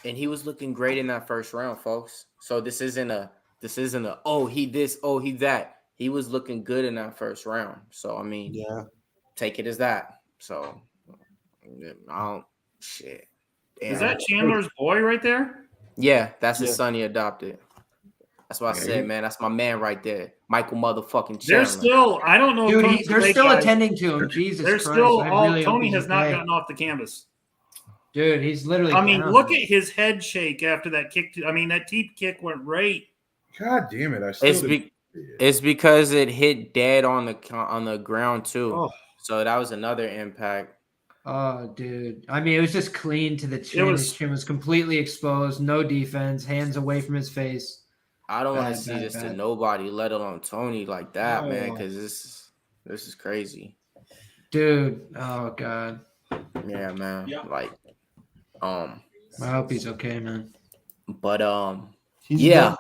And he was looking great in that first round, folks. So this isn't a he this, oh he that. He was looking good in that first round. So I mean, Yeah. take it as that. So I don't shit. Damn. Is that Chandler's boy right there? Yeah, that's his Yeah. son he adopted. That's what I said, man. That's my man right there. Michael motherfucking They're Chandler. still, I don't know if Dude, Tony's they're awake, still guys. attending to him. Jesus They're Christ. still I all, really hope Tony he's has not okay. gotten off the canvas. Dude, he's literally. I mean, down. look at his head shake after that kick. That teep kick went right. God damn it! I still It's didn't- it's because it hit dead on the ground too. Oh. So that was another impact. Oh, dude. I mean, it was just clean to the chin. His chin was completely exposed, no defense, hands away from his face. I don't want to Bad, see bad, this to bad. nobody, let alone Tony like that, man, No. because this is crazy. Dude, oh god. Yeah, man. Yeah. Like, I hope he's okay, man. but yeah,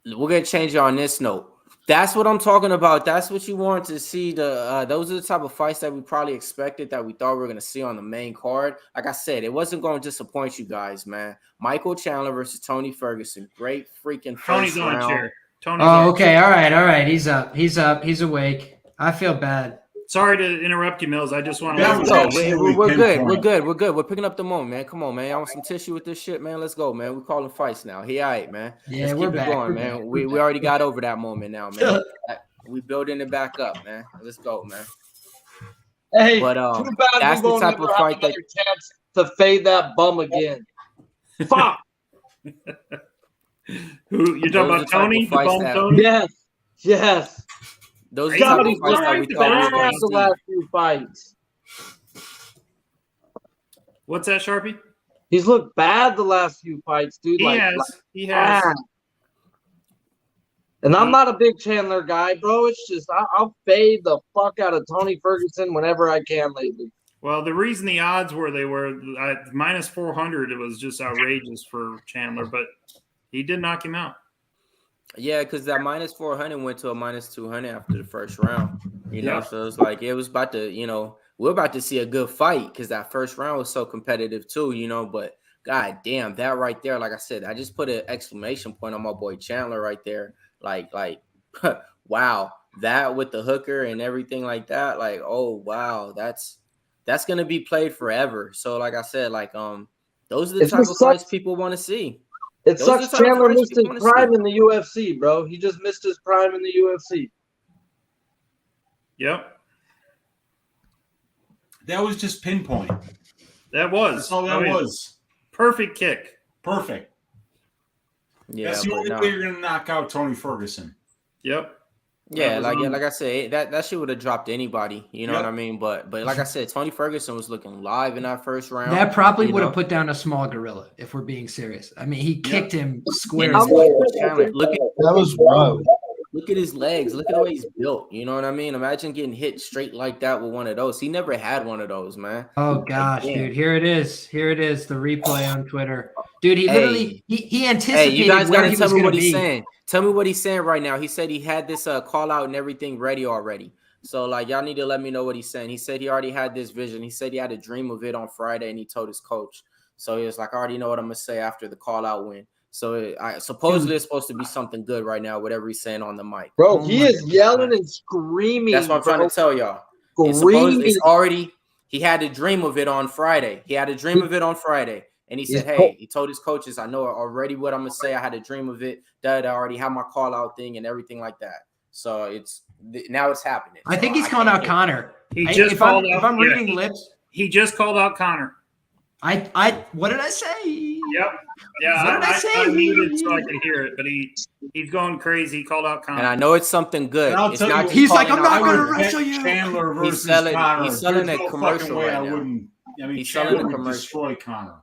we're gonna change it on this note. That's what I'm talking about. That's what you want to see. Those are the type of fights that we probably expected, that we thought we were gonna see on the main card. Like I said, it wasn't going to disappoint you guys, man. Michael Chandler versus Tony Ferguson. Great freaking first Tony's on a round. chair. Tony's on Oh, a okay. chair. All right. He's up. He's awake. I feel bad. Sorry to interrupt you, Mills. I just want to. Let's go. We're good. We're good. We're good. We're picking up the moment, man. Come on, man. Y'all want some tissue with this shit, man? Let's go, man. We're calling fights now. He all right, man. Yeah, Let's we're keep back. it going, We're man. back. We already got over that moment now, man. We building it back up, man. Let's go, man. Hey, But too bad that's we the won't type never of have fight that another chance to fade that bum again. Fuck. Who you talking about? Tony, the bum that, Tony? Yes. Those are the God, type of he's fights that we looked thought we were bad going the to last see. few fights. What's that, Sharpie? He's looked bad the last few fights, dude. He has. And I'm not a big Chandler guy, bro. It's just I'll fade the fuck out of Tony Ferguson whenever I can lately. Well, the reason the odds were they were at minus 400, it was just outrageous for Chandler, but he did knock him out. Yeah, because that minus 400 went to a minus 200 after the first round. You know, Yeah. so it's like it was about to, we're about to see a good fight because that first round was so competitive too, but god damn, that right there, like I said, I just put an exclamation point on my boy Chandler right there. Like wow, that with the hooker and everything like that, like, oh wow, that's gonna be played forever. So like I said, like those are the type of fights people want to see. It sucks Chandler missed his prime in the UFC, bro. He just missed his prime in the UFC. Yep. That was just pinpoint. That was. That's all that was. Perfect kick. Perfect. Yeah, that's the only way you're gonna knock out Tony Ferguson. Yep. Yeah, like I said, that shit would have dropped anybody. You know what I mean? But like I said, Tony Ferguson was looking live in that first round. That probably would have put down a small gorilla, if we're being serious. I mean, he kicked him square. Look at that was wild. Look at his legs. Look at the way he's built. You know what I mean? Imagine getting hit straight like that with one of those. He never had one of those, man. Oh gosh, dude. Here it is. The replay on Twitter. Dude, he literally he anticipated. Hey, you guys where gotta he tell was me gonna what he's be. saying. Tell me what he's saying right now. He said he had this call out and everything ready already. So like y'all need to let me know what he's saying. He said he already had this vision. He said he had a dream of it on Friday and he told his coach. So he was like, I already know what I'm gonna say after the call out win. So supposedly it's supposed to be something good right now, whatever he's saying on the mic. Bro, he is yelling and screaming. That's what I'm trying to tell y'all. He had a dream of it on Friday. And he said, hey, he told his coaches, I know already what I'm going to say. I had a dream of it. That I already have my call out thing and everything like that. So now it's happening. I think he's calling out Connor. If I'm reading lips, he just called out Connor. What did I say? Yep. Yeah. What did I say? I muted so I could hear it, but he's going crazy. He called out Connor. And I know it's something good. It's not. He's like, I'm not going to wrestle you. Chandler versus Connor. He's selling There's a no commercial way right I now. wouldn't. I mean, He's Chandler selling a would commercial. destroy Connor.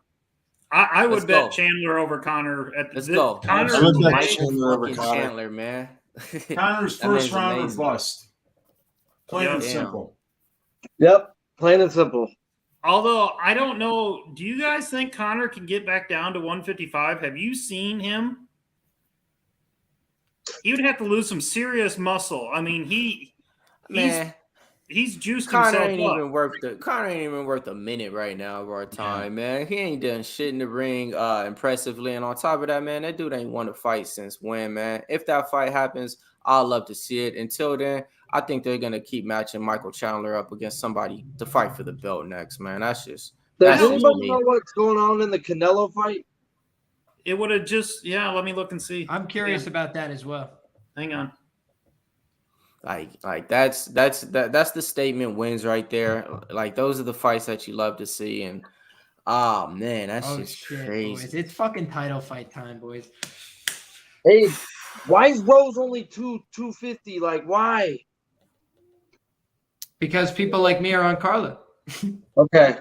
I would Let's bet go. Chandler over Connor. Let's go. Connor I would bet Michael Chandler over fucking Connor. Chandler, man. Connor's That first man's round or amazing. bust. Plain and Damn. simple. Yep, plain and simple. Although I don't know, do you guys think Connor can get back down to 155? Have you seen him? He would have to lose some serious muscle. I mean, he's juiced Connor himself ain't up. even worth a minute right now of our time, man. He ain't done shit in the ring impressively. And on top of that, man, that dude ain't won a fight since when, man. If that fight happens, I'd love to see it. Until then, I think they're gonna keep matching Michael Chandler up against somebody to fight for the belt next, man. Does That's anybody me. know what's going on in the Canelo fight? It would have just, let me look and see. I'm curious about that as well. Hang on. Like that's the statement wins right there. Like those are the fights that you love to see. And man, that's just crazy. Boys. It's fucking title fight time, boys. Hey, why is Rose only 250? Like, why? Because people like me are on Carla. Okay.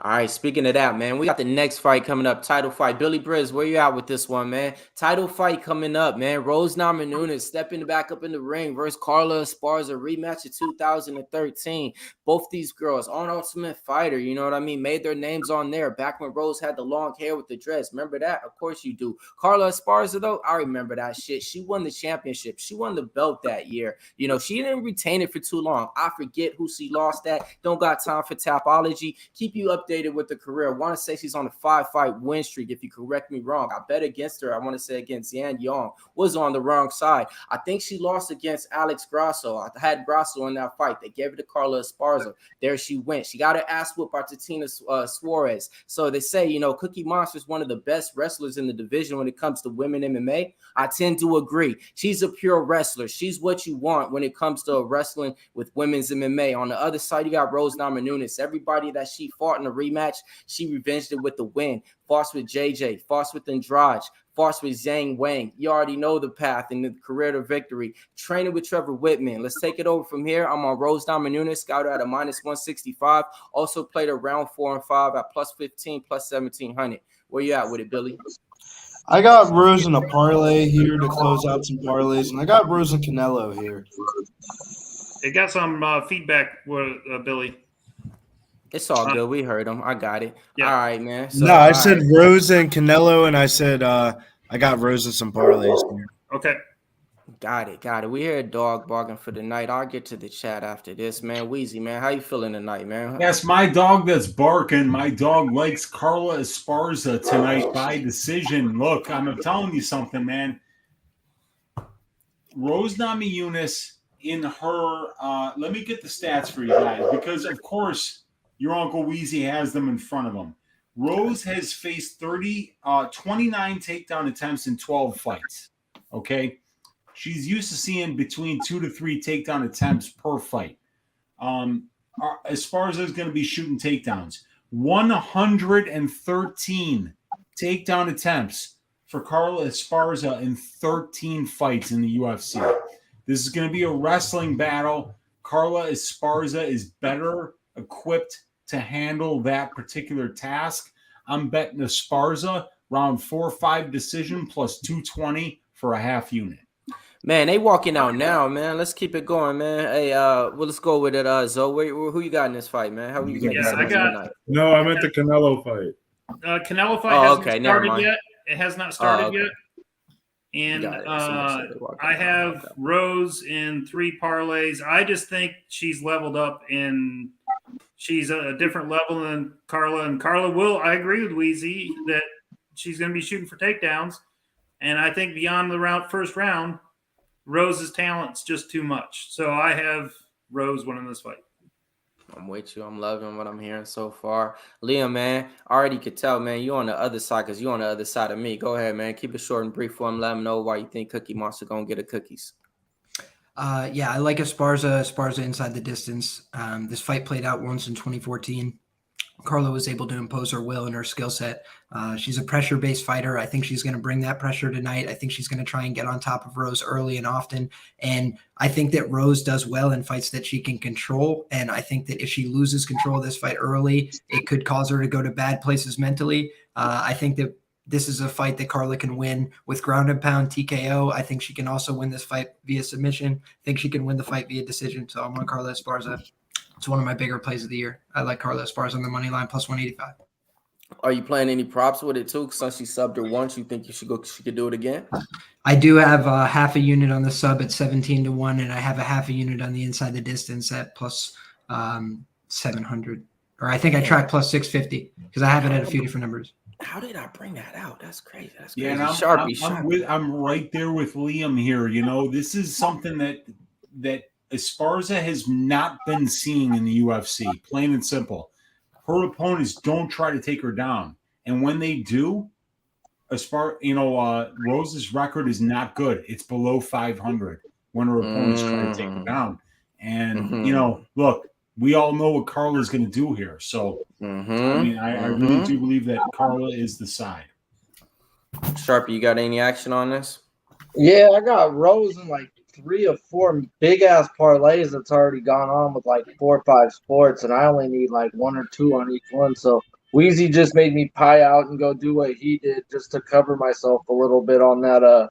All right, speaking of that, man, we got the next fight coming up, title fight. Billy Briz, where you at with this one, man? Title fight coming up, man. Rose Namajunas stepping back up in the ring versus Carla Esparza, rematch of 2013. Both these girls on Ultimate Fighter, you know what I mean? Made their names on there back when Rose had the long hair with the dress. Remember that? Of course you do. Carla Esparza, though, I remember that shit. She won the championship. She won the belt that year. You know, she didn't retain it for too long. I forget who she lost at. Don't got time for tapology. Keep you updated with the career. I want to say she's on a 5-fight win streak. If you correct me wrong, I bet against her. I want to say against Yan Yong was on the wrong side. I think she lost against Alex Grasso. I had Grasso in that fight. They gave it to Carla Esparza. There she went. She got her ass whooped by Tatina Suarez. So they say, you know, Cookie Monster is one of the best wrestlers in the division when it comes to women MMA. I tend to agree. She's a pure wrestler. She's what you want when it comes to wrestling with women's MMA. On the other side, you got Rose Namajunas. Everybody that she fought in the rematch, she revenged it with the win. Fought with JJ, fought with Andrade, fought with Zhang Wang. You already know the path in the career to victory. Training with Trevor Whitman. Let's take it over from here. I'm on Rose Namajunas, scouted at a -165. Also played a round 4 and 5 at +15, +1700. Where you at with it, Billy? I got Rose in a parlay here to close out some parlays, and I got Rose and Canelo here. It got some feedback, Billy. It's all good. We heard him. I got it. Yeah. All right, man. So, No, I said Rose and Canelo, and I said I got Rose and some parlays here. Okay. Got it. We hear a dog barking for the night. I'll get to the chat after this, man. Wheezy, man, how you feeling tonight, man? Yes, my dog that's barking. My dog likes Carla Esparza tonight by decision. Look, I'm telling you something, man. Rose Namajunas in her let me get the stats for you guys, because of course your Uncle Wheezy has them in front of him. Rose has faced 29 takedown attempts in 12 fights. Okay. She's used to seeing between 2 to 3 takedown attempts per fight. Esparza is going to be shooting takedowns. 113 takedown attempts for Carla Esparza in 13 fights in the UFC. This is going to be a wrestling battle. Carla Esparza is better equipped to handle that particular task. I'm betting Esparza round 4 or 5 decision plus 220 for a half unit. Man, they walking out now, man. Let's keep it going, man. Hey, well, let's go with it. Zoe, who you got in this fight, man? How are you getting tonight? No, I meant the Canelo fight. Canelo fight hasn't started yet. It has not started yet. And I have Rose in 3 parlays. I just think she's leveled up, and she's a different level than Carla. And Carla I agree with Wheezy that she's going to be shooting for takedowns. And I think beyond the first round, Rose's talent's just too much. So I have Rose winning this fight. I'm with you. I'm loving what I'm hearing so far. Liam, man, I already could tell, man, you on the other side because you're on the other side of me. Go ahead, man. Keep it short and brief for him. Let him know why you think Cookie Monster going to get the cookies. Yeah, I like Esparza inside the distance. This fight played out once in 2014. Carla was able to impose her will and her skill set. She's a pressure-based fighter. I think she's going to bring that pressure tonight. I think she's going to try and get on top of Rose early and often. And I think that Rose does well in fights that she can control. And I think that if she loses control of this fight early, it could cause her to go to bad places mentally. I think that this is a fight that Carla can win with ground and pound TKO. I think she can also win this fight via submission. I think she can win the fight via decision. So I'm on Carla Esparza. It's one of my bigger plays of the year. I like Carla Esparza on the money line plus 185. Are you playing any props with it too? Since she subbed her once, you think she could do it again? I do have half a unit on the sub at 17-1, and I have a half a unit on the inside the distance at plus 700. Or I think I track plus 650 because I have it at a few different numbers. How did I bring that out? That's crazy. That's crazy. Yeah, and I'm right there with Liam here. You know, this is something that Esparza has not been seeing in the UFC, plain and simple. Her opponents don't try to take her down. And when they do, Rose's record is not good. It's below 500 when her opponents try to take her down. And, look, we all know what Carla's going to do here. So, I mean, I really do believe that Carla is the side. Sharpie, you got any action on this? Yeah, I got Rose in like 3 of 4 big ass parlays that's already gone on with like 4 or 5 sports, and I only need like 1 or 2 on each one. So Wheezy just made me pie out and go do what he did just to cover myself a little bit on that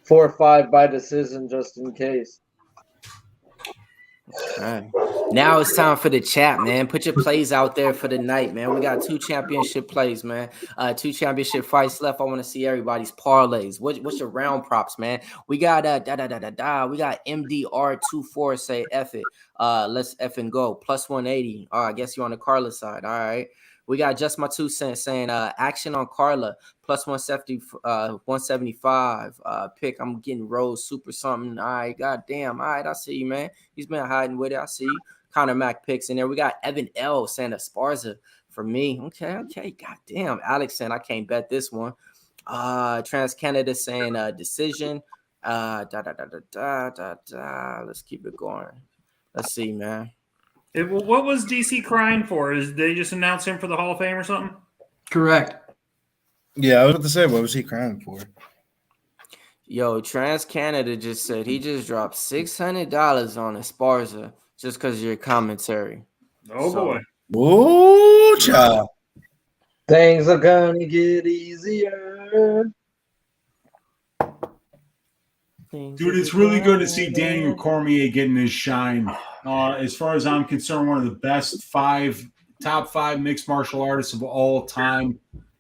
4 or 5 by decision just in case. All right. Now it's time for the chat, man. Put your plays out there for the night, man. We got 2 championship plays, man. 2 championship fights left. I want to see everybody's parlays. What's your round props, man? We got we got MDR24 say F it. Let's F and go. Plus 180. I guess you're on the Carla side. All right. We got Just My 2 cents saying action on Carla plus 170, 175 pick. I'm getting Rose super something. All right, goddamn. All right, I see you, man. He's been hiding with it. I see you. Connor Mac picks in there. We got Evan L saying Esparza for me. Okay. Goddamn. Alex saying I can't bet this one. Trans Canada saying decision. Let's keep it going. Let's see, man. What was DC crying for? Is they just announced him for the Hall of Fame or something? Correct. Yeah, I was about to say, what was he crying for? Yo, Trans Canada just said he just dropped $600 on Esparza just because of your commentary. Oh, boy. Ooh, child. Things are gonna get easier. Dude, it's really good to see Daniel Cormier getting his shine. As far as I'm concerned, one of the best top 5 mixed martial artists of all time.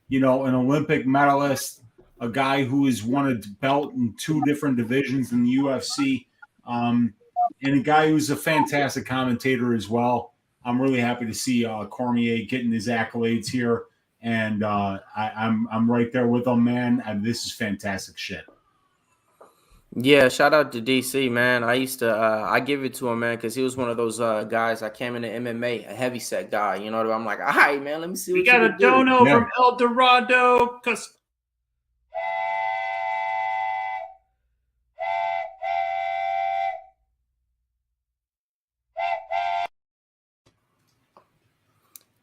You know, an Olympic medalist, a guy who has won a belt in 2 different divisions in the UFC, and a guy who's a fantastic commentator as well. I'm really happy to see Cormier getting his accolades here, and I'm right there with him, man. This is fantastic shit. Yeah, shout out to DC, man. I used to I give it to him, man, because he was one of those guys. I came into MMA, a heavyset guy. You know what I'm like? All right, man, let me see. We got a dono from El Dorado.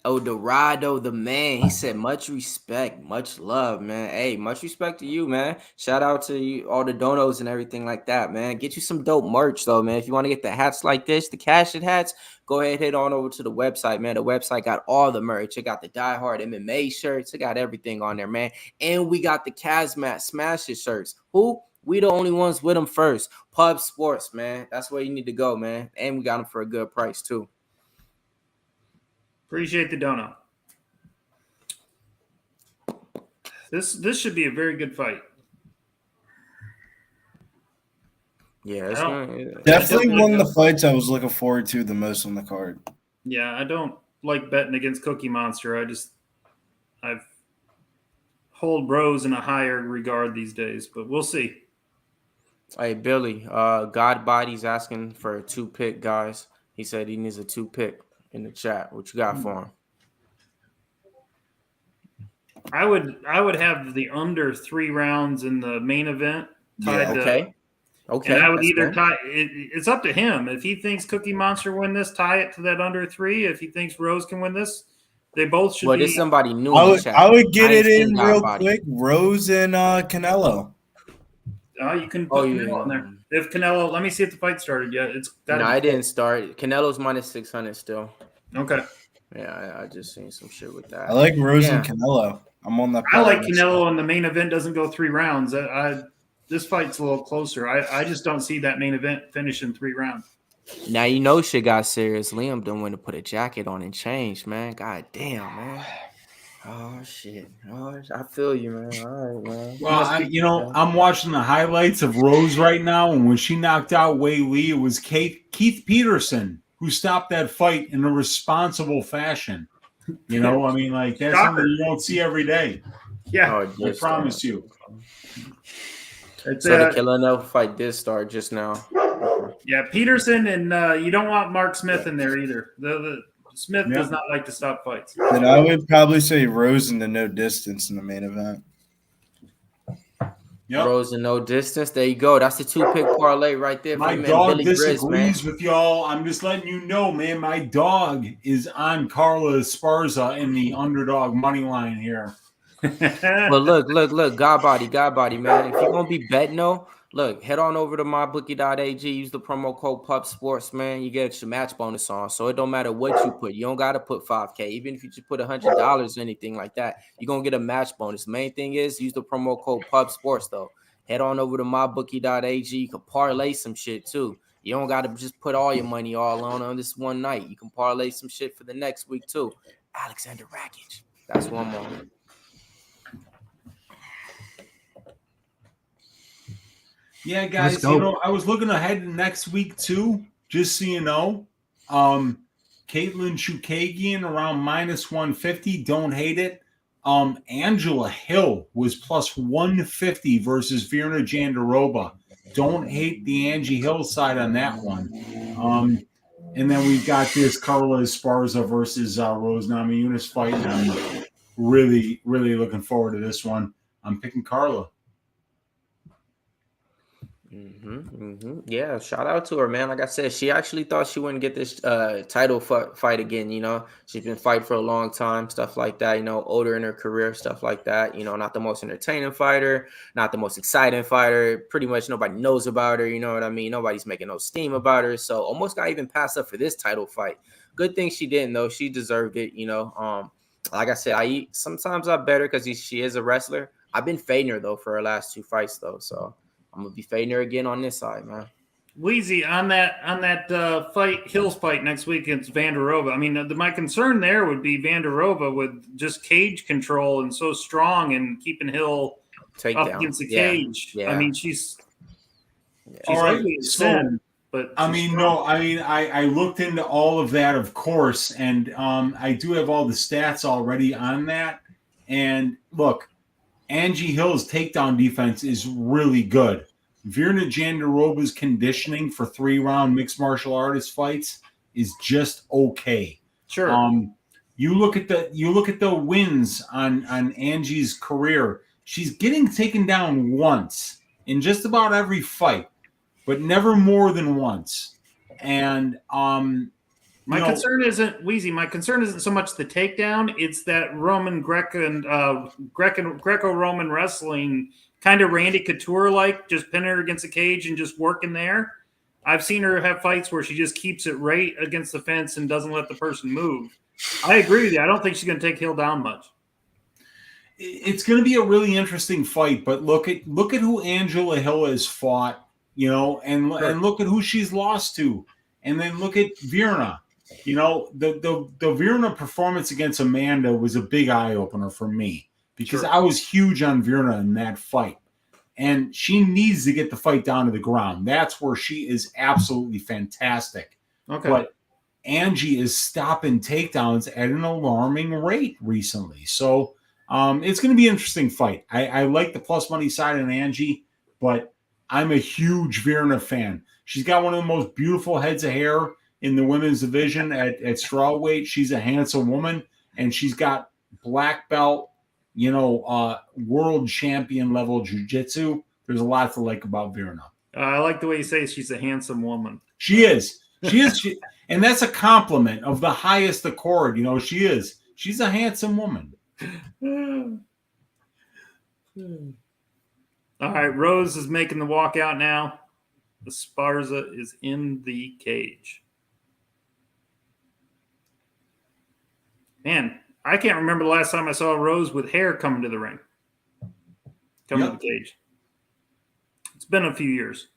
El Dorado, the man. He said, much respect, much love, man. Hey, much respect to you, man. Shout out to you, all the donos and everything like that, man. Get you some dope merch, though, man. If you want to get the hats like this, the Cash It hats, go ahead, head on over to the website, man. The website got all the merch. It got the Die Hard MMA shirts. It got everything on there, man. And we got the Kazmat Smash It shirts. Who? We the only ones with them first. Pub Sports, man. That's where you need to go, man. And we got them for a good price, too. Appreciate the dono. This should be a very good fight. Yeah, it's definitely one of the fights I was looking forward to the most on the card. Yeah, I don't like betting against Cookie Monster. I've hold Rose in a higher regard these days, but we'll see. Hey, Billy, God Body's asking for a 2-pick, guys. He said he needs a 2-pick in the chat. What you got for him? I would have the under 3 rounds in the main event tied okay. And I would either tie it's up to him. If he thinks Cookie Monster win this, tie it to that under 3. If he thinks Rose can win this, they both should be. There's somebody new. I would get it in real quick. Rose and Canelo. You can put Canelo in there. If Canelo, let me see if the fight started yet. It's got. No, I didn't start. Canelo's minus 600 still. Okay. Yeah, I just seen some shit with that. I like Rose and Canelo. I'm on that. I like Canelo, and the main event doesn't go 3 rounds. This fight's a little closer. I just don't see that main event finish in 3 rounds. Now you know shit got serious. Liam done went to put a jacket on and change, man. God damn, man. Oh shit! Oh, I feel you, man. All right, man. Well, I'm watching the highlights of Rose right now, and when she knocked out Wei Lee, it was Keith Peterson who stopped that fight in a responsible fashion. You know, I mean, like that's something you don't see every day. Yeah, I promise you. So the Killer No fight did start just now. Yeah, Peterson, and you don't want Mark Smith in there either. The Smith does not like to stop fights. Then I would probably say Rose in the no distance in the main event. Yep. Rose in no distance. There you go. That's the 2-pick parlay right there. My dog disagrees with y'all. I'm just letting you know, man. My dog is on Carla Esparza in the underdog money line here. But look, God body, man. If you're gonna be betting though, Look, head on over to mybookie.ag. Use the promo code PUBSports, man. You get your match bonus on. So it don't matter what you put. You don't got to put $5K. Even if you just put $100 or anything like that, you're going to get a match bonus. The main thing is use the promo code PUBSports, though. Head on over to mybookie.ag. You can parlay some shit, too. You don't got to just put all your money all on this one night. You can parlay some shit for the next week, too. Alexander Rakic. That's one more. Yeah, guys, you know, I was looking ahead to next week too, just so you know. Caitlin Chukagian around -150. Don't hate it. Angela Hill was +150 versus Virna Jandiroba. Don't hate the Angie Hill side on that one. And then we've got this Carla Esparza versus Rose Namajunas fight. And I'm really, really looking forward to this one. I'm picking Carla. Yeah, shout out to her, man. Like I said, she actually thought she wouldn't get this title fight again. You know, she's been fighting for a long time, stuff like that. You know, older in her career, stuff like that. You know, not the most entertaining fighter, not the most exciting fighter. Pretty much nobody knows about her. You know what I mean? Nobody's making no steam about her. So almost got even passed up for this title fight. Good thing she didn't, though. She deserved it. You know, like I said, sometimes I bet her because she is a wrestler. I've been fading her though for her last 2 fights though, so. I'm gonna be fading her again on this side, man. Weezy, on that fight, Hills fight next week against Jandiroba. I mean, my concern there would be Jandiroba with just cage control and so strong and keeping Hill up against the cage. Yeah. I mean, she's all right. ugly as sin, but I looked into all of that, of course, and I do have all the stats already on that. And look, Angie Hill's takedown defense is really good. Virna Jandiroba's conditioning for 3-round mixed martial artist fights is just okay. Sure. You look at the wins on Angie's career. She's getting taken down once in just about every fight, but never more than once. And my concern isn't Weezy. My concern isn't so much the takedown. It's that Roman Greco-Roman wrestling, kind of Randy Couture-like, just pinning her against the cage and just working there. I've seen her have fights where she just keeps it right against the fence and doesn't let the person move. I agree with you. I don't think she's going to take Hill down much. It's going to be a really interesting fight, but look at who Angela Hill has fought, you know, and look at who she's lost to, and then look at Virna. You know, the Virna performance against Amanda was a big eye-opener for me because I was huge on Virna in that fight. And she needs to get the fight down to the ground. That's where she is absolutely fantastic. Okay. But Angie is stopping takedowns at an alarming rate recently. So it's going to be an interesting fight. I like the plus money side on Angie, but I'm a huge Virna fan. She's got one of the most beautiful heads of hair in the women's division at strawweight. She's a handsome woman, and she's got black belt, you know, world champion level jiu-jitsu. There's a lot to like about Virna. I like the way you say she's a handsome woman. She is. And that's a compliment of the highest accord. You know, she is. She's a handsome woman. All right, Rose is making the walk out now. Esparza is in the cage. Man, I can't remember the last time I saw Rose with hair coming to the ring. To the cage. It's been a few years.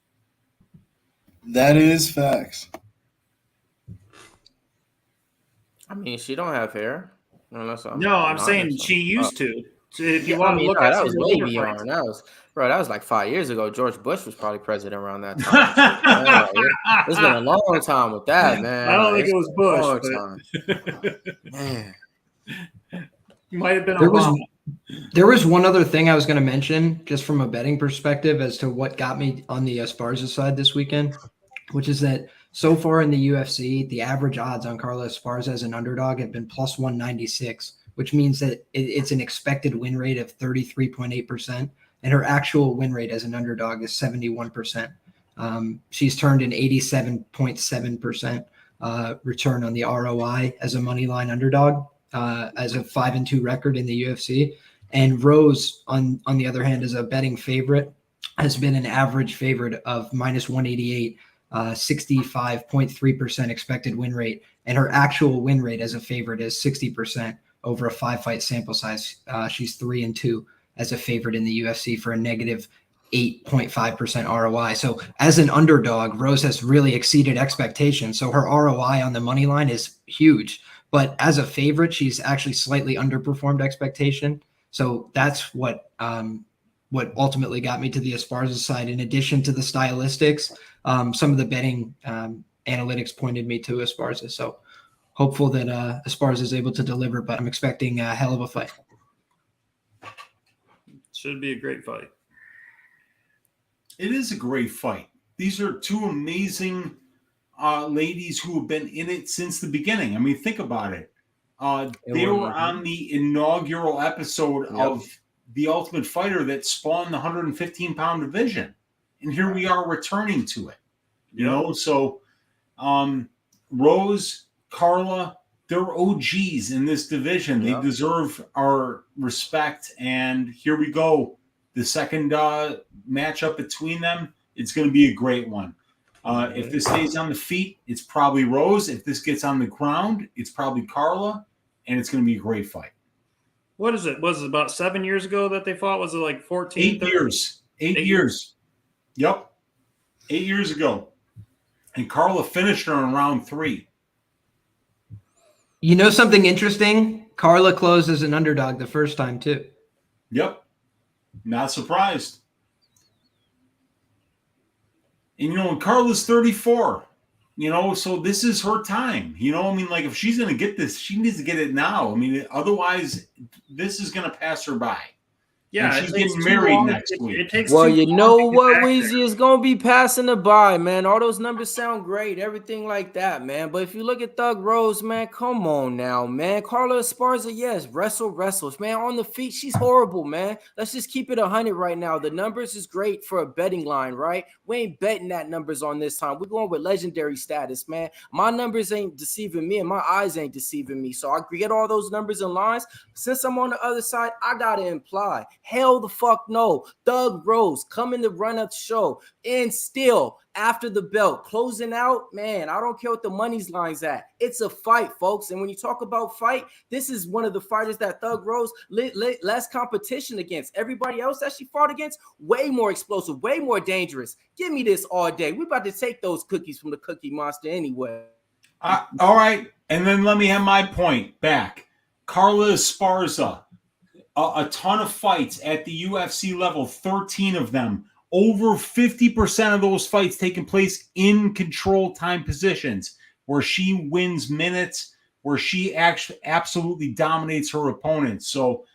That is facts. I mean, she don't have hair. I'm saying she used to. So if you want to look at that was way beyond. That was like 5 years ago. George Bush was probably president around that time. It's been a long time with that, man. I don't think it was Bush. Man. Might have been There was one other thing I was going to mention, just from a betting perspective, as to what got me on the Esparza side this weekend, which is that so far in the UFC, the average odds on Carla Esparza as an underdog have been plus 196, which means that it's an expected win rate of 33.8%, and her actual win rate as an underdog is 71%. She's turned an 87.7% return on the ROI as a money line underdog, as a 5-2 record in the UFC. And Rose, on the other hand, is a betting favorite has been an average favorite of minus 188, 65.3% expected win rate. And her actual win rate as a favorite is 60% over a 5-fight sample size. She's 3-2 as a favorite in the UFC for a negative 8.5% ROI. So as an underdog, Rose has really exceeded expectations. So her ROI on the money line is huge. But as a favorite, she's actually slightly underperformed expectation. So that's what ultimately got me to the Esparza side. In addition to the stylistics, some of the betting analytics pointed me to Esparza. So hopeful that Esparza is able to deliver, but I'm expecting a hell of a fight. Should be a great fight. It is a great fight. These are two amazing ladies who have been in it since the beginning. I mean, think about it. They were on the inaugural episode of The Ultimate Fighter that spawned the 115-pound division. And here we are returning to it. You know, so Rose, Carla, they're OGs in this division. They deserve our respect. And here we go. The second matchup between them, it's going to be a great one. If this stays on the feet, it's probably Rose. If this gets on the ground, it's probably Carla. And it's going to be a great fight. What is it? Was it about 7 years ago that they fought? Was it like 14? 8 years. 8 years. Yep. 8 years ago. And Carla finished her in round 3. You know something interesting? Carla closed as an underdog the first time, too. Yep. Not surprised. And, you know, and Carla's 34. You know, so this is her time. You know, I mean, like, if she's going to get this, she needs to get it now. I mean, otherwise, this is going to pass her by. Yeah, and she's getting married next week. It takes well, too you long know to get what, back Weezy there. is going to be passing the by, man. All those numbers sound great, everything like that, man. But if you look at Thug Rose, man, come on now, man. Carla Esparza, yes, wrestles. Man, on the feet, she's horrible, man. Let's just keep it 100 right now. The numbers is great for a betting line, right? We ain't betting that numbers on this time. We're going with legendary status, man. My numbers ain't deceiving me, and my eyes ain't deceiving me. So I get all those numbers and lines. Since I'm on the other side, I got to imply, hell the fuck no. Thug Rose coming to run up the show and still after the belt closing out, man, I don't care what the money's line's at. It's a fight, folks. And when you talk about fight, this is one of the fighters that Thug Rose less competition against. Everybody else that she fought against, way more explosive, way more dangerous. Give me this all day. We're about to take those cookies from the Cookie Monster anyway. All right. And then let me have my point back. Carla Esparza. A ton of fights at the UFC level, 13 of them. Over 50% of those fights taking place in control time positions where she wins minutes, where she actually absolutely dominates her opponents. So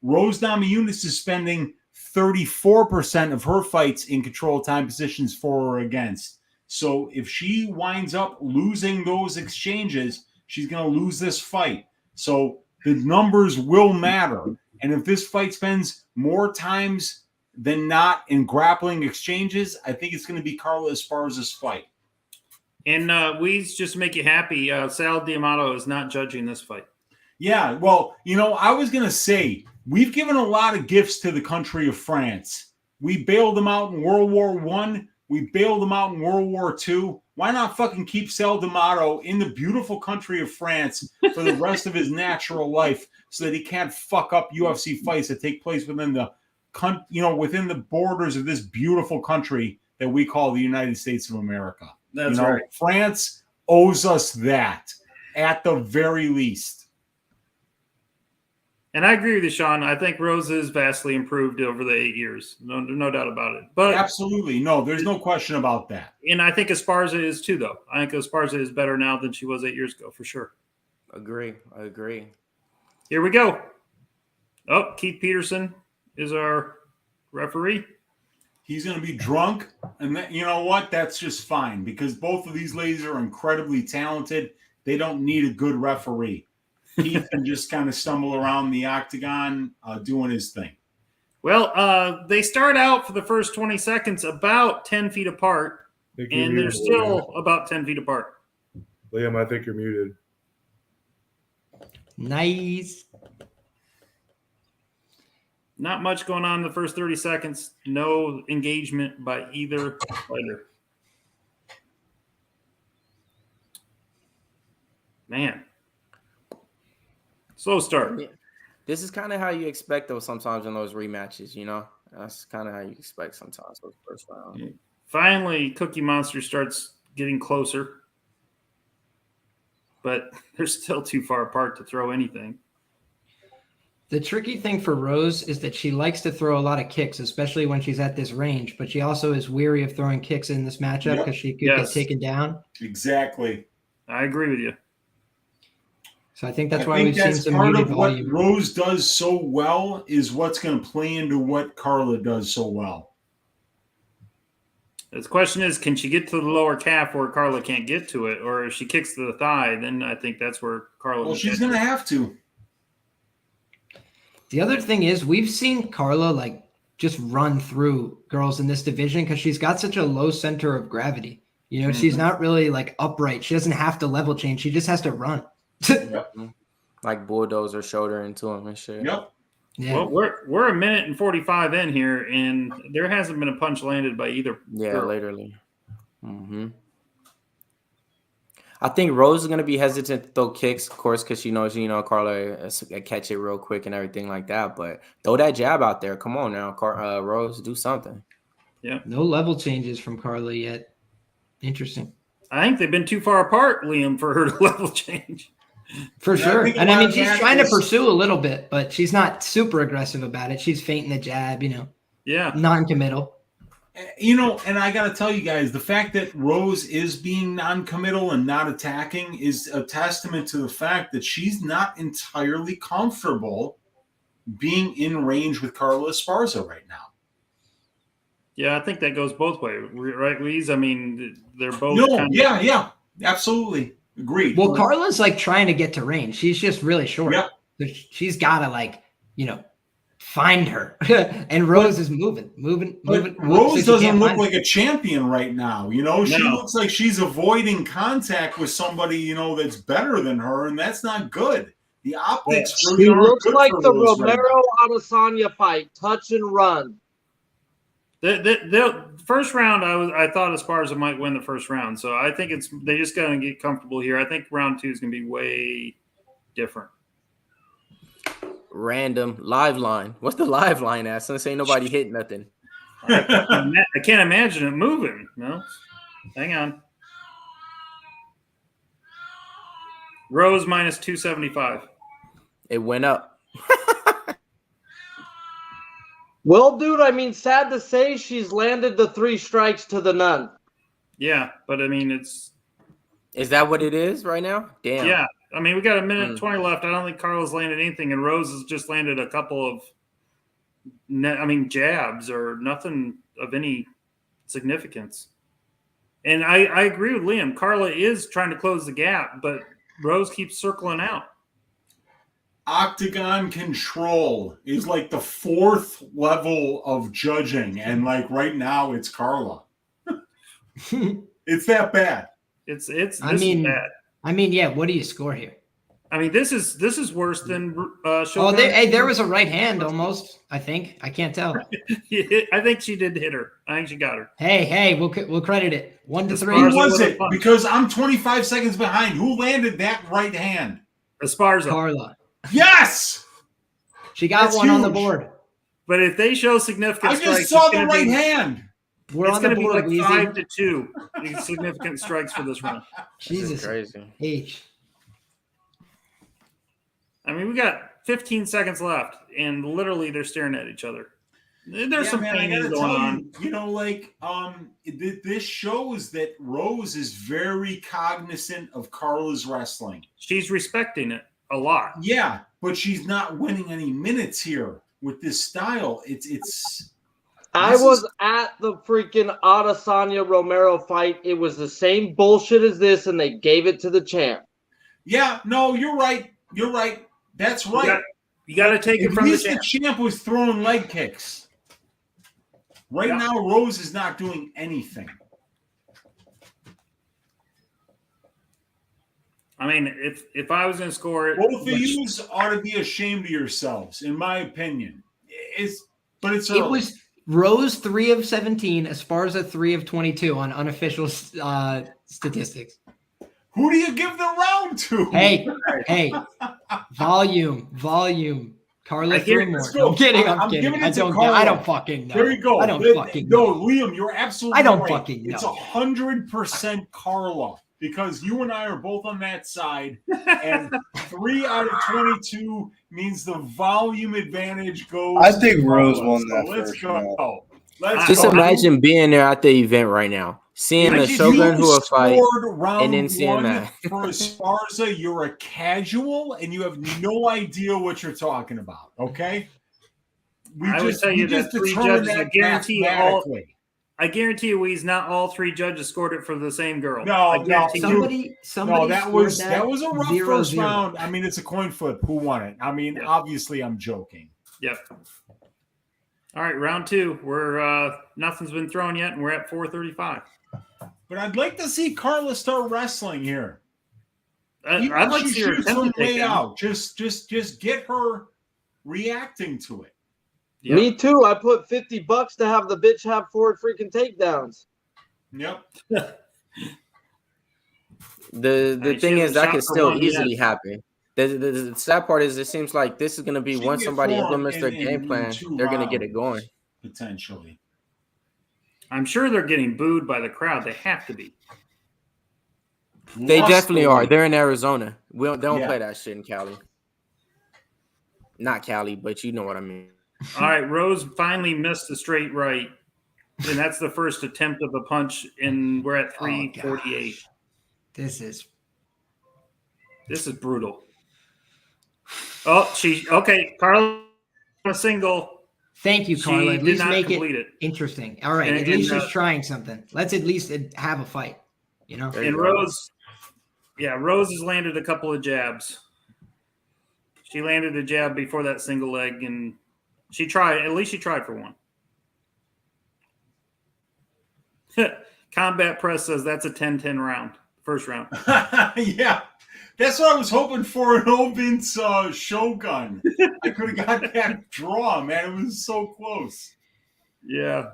Rose Namajunas is spending 34% of her fights in control time positions for or against. So if she winds up losing those exchanges, she's going to lose this fight. So the numbers will matter. And if this fight spends more times than not in grappling exchanges, I think it's going to be Carla Esparza's fight. And we just make you happy. Sal D'Amato is not judging this fight. Yeah, well, you know, I was going to say, we've given a lot of gifts to the country of France. We bailed them out in World War I. We bailed them out in World War II. Why not fucking keep Sal D'Amato in the beautiful country of France for the rest of his natural life so that he can't fuck up UFC fights that take place within the, within the borders of this beautiful country that we call the United States of America. That's right. France owes us that at the very least. And I agree with you, Sean. I think Rose is vastly improved over the 8 years. No doubt about it. But absolutely. No, there's no question about that. And I think Esparza is too, though. I think Esparza is better now than she was 8 years ago, for sure. I agree. Here we go. Oh, Keith Peterson is our referee. He's going to be drunk. And you know what? That's just fine because both of these ladies are incredibly talented. They don't need a good referee. Keith can just kind of stumble around the octagon doing his thing. Well, they start out for the first 20 seconds about 10 feet apart, and they're still about 10 feet apart. Liam, I think you're muted. Nice. Not much going on in the first 30 seconds. No engagement by either fighter. Man. Slow start. This is kind of how you expect those sometimes in those rematches, you know? That's kind of how you expect sometimes those first rounds. Finally, Cookie Monster starts getting closer. But they're still too far apart to throw anything. The tricky thing for Rose is that she likes to throw a lot of kicks, especially when she's at this range, but she also is weary of throwing kicks in this matchup because she could get taken down. Exactly. I agree with you. So I think that's why we've seen some muted volume. What Rose does so well is what's going to play into what Carla does so well. The question is, can she get to the lower calf where Carla can't get to it? Or if she kicks to the thigh, then I think that's where Carla Well, she's going to have to. The other thing is we've seen Carla like just run through girls in this division because she's got such a low center of gravity. You know, she's not really like upright. She doesn't have to level change. She just has to run. Yep. Like bulldozer shoulder into him and shit. Yep. Yeah. Well, we're a minute and 45 in here, and there hasn't been a punch landed by either. Yeah, girl. literally. I think Rose is going to be hesitant to throw kicks, of course, because she knows, you know, Carla catch it real quick and everything like that. But throw that jab out there. Come on now, Rose, do something. Yeah. No level changes from Carla yet. Interesting. I think they've been too far apart, Liam, for her to level change. For sure. And I mean, she's trying to pursue a little bit, but she's not super aggressive about it. She's feinting the jab, you know. Yeah. Non-committal. You know, and I got to tell you guys, the fact that Rose is being non-committal and not attacking is a testament to the fact that she's not entirely comfortable being in range with Carla Esparza right now. Yeah, I think that goes both ways, right, Weez? I mean, they're both. Yeah, absolutely. Agreed. Well, Carla's like trying to get to range. She's just really short. Yeah. So she's got to like, you know, find her. And Rose is moving. Rose doesn't look like a champion right now. You know, she looks like she's avoiding contact with somebody, you know, that's better than her, and that's not good. The optics really She aren't looks good like for the Rose right Romero Adesanya fight, touch and run. The first round, I thought Esparza might win the first round. So I think they just got to get comfortable here. I think round 2 is going to be way different. Random live line. What's the live line at? Since ain't nobody hit nothing. I can't imagine it moving. No, hang on. Rose minus 275. It went up. Well, dude, I mean, sad to say she's landed the 3 strikes to the none. Yeah, but I mean, it's. Is that what it is right now? Damn. Yeah. I mean, we got a minute and 20 left. I don't think Carla's landed anything, and Rose has just landed a couple of, jabs or nothing of any significance. And I agree with Liam. Carla is trying to close the gap, but Rose keeps circling out. Octagon control is like the 4th level of judging, and like right now it's Carla. It's that bad. This is bad. I mean, yeah. What do you score here? I mean, this is worse than. There was a right hand almost. I think I can't tell. I think she did hit her. I think she got her. Hey, we'll credit it. 1 to 3. Who was it? Because I'm 25 seconds behind. Who landed that right hand? Esparza. Carla. Yes. She got one on the board. But if they show significant strikes, I just saw the right hand. We're on the board. It's going to be like 5-2 significant strikes for this round. Jesus. Crazy. H. I mean, we got 15 seconds left, and literally they're staring at each other. There's some things going on. You know, like this shows that Rose is very cognizant of Carla's wrestling. She's respecting it a lot. Yeah, but she's not winning any minutes here with this style. I was at the freaking Adesanya Romero fight. It was the same bullshit as this, and they gave it to the champ. Yeah, no, you're right. You're right. That's right. You got to take it from the champ. The champ was throwing leg kicks. Right now, Rose is not doing anything. I mean, if I was going to score it, both of you ought to be ashamed of yourselves, in my opinion. But it's It early. was Rose 3 of 17, Esparza 3 of 22 on unofficial statistics. Who do you give the round to? Hey, volume. Carla threw more. I'm kidding. I'm kidding. I don't fucking know. There you go. I don't fucking know. know. No, Liam, you're absolutely I don't right. fucking know. It's 100% Carla because you and I are both on that side, and 3 out of 22 means the volume advantage goes. I think to Rose Carla. won So that let's first go. round. Let's Just go. imagine being there at the event right now, seeing the Shogun who will fight, and then seeing that. For Esparza, you're a casual and you have no idea what you're talking about. Okay, I would tell you that 3 judges. I guarantee you, not all 3 judges scored it for the same girl. Somebody that was a rough first round. I mean, it's a coin flip. Who won it? I mean, obviously, I'm joking. Yep. All right, round 2. We're nothing's been thrown yet, and we're at 4:35. But I'd like to see Carla start wrestling here. I'd like to see her some way out. Just get her reacting to it. Yep. Me too. I put $50 to have the bitch have 4 freaking takedowns. Yep. The thing is that can still easily happen. The sad part is it seems like this is going to be once somebody implements their game plan, they're going to get it going. Potentially. I'm sure they're getting booed by the crowd. They have to be. They definitely are. They're in Arizona. They don't play that shit in Cali. Not Cali, but you know what I mean. All right, Rose finally missed the straight right, and that's the first attempt of a punch, and we're at 3:48. This is brutal. Oh, Carla, a single. Thank you, Carla. At least make it interesting. All right, at least she's trying something. Let's at least have a fight. You know. And Rose has landed a couple of jabs. She landed a jab before that single leg, and she tried. At least she tried for one. Combat Press says that's a 10-10 round. First round. Yeah. That's what I was hoping for an Ovince Shogun. I could have got that draw, man. It was so close. Yeah.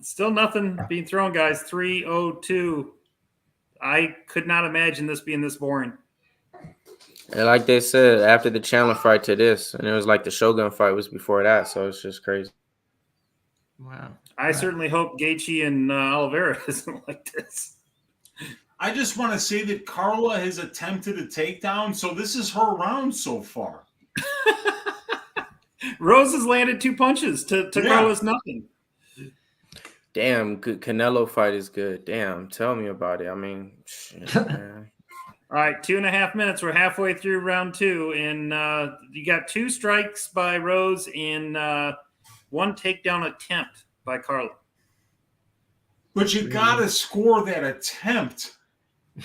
Still nothing being thrown, guys. 3:02. I could not imagine this being this boring. And like they said, after the Chandler fight to this, and it was like the Shogun fight was before that, so it's just crazy. Wow. I certainly hope Gaethje and Oliveira isn't like this. I just want to say that Carla has attempted a takedown, so this is her round so far. Rose has landed 2 punches to Carla's nothing. Damn, good Canelo fight is good. Damn, tell me about it. I mean, shit, man. All right, 2.5 minutes. We're halfway through round 2, and you got 2 strikes by Rose and 1 takedown attempt by Carla. But you got to score that attempt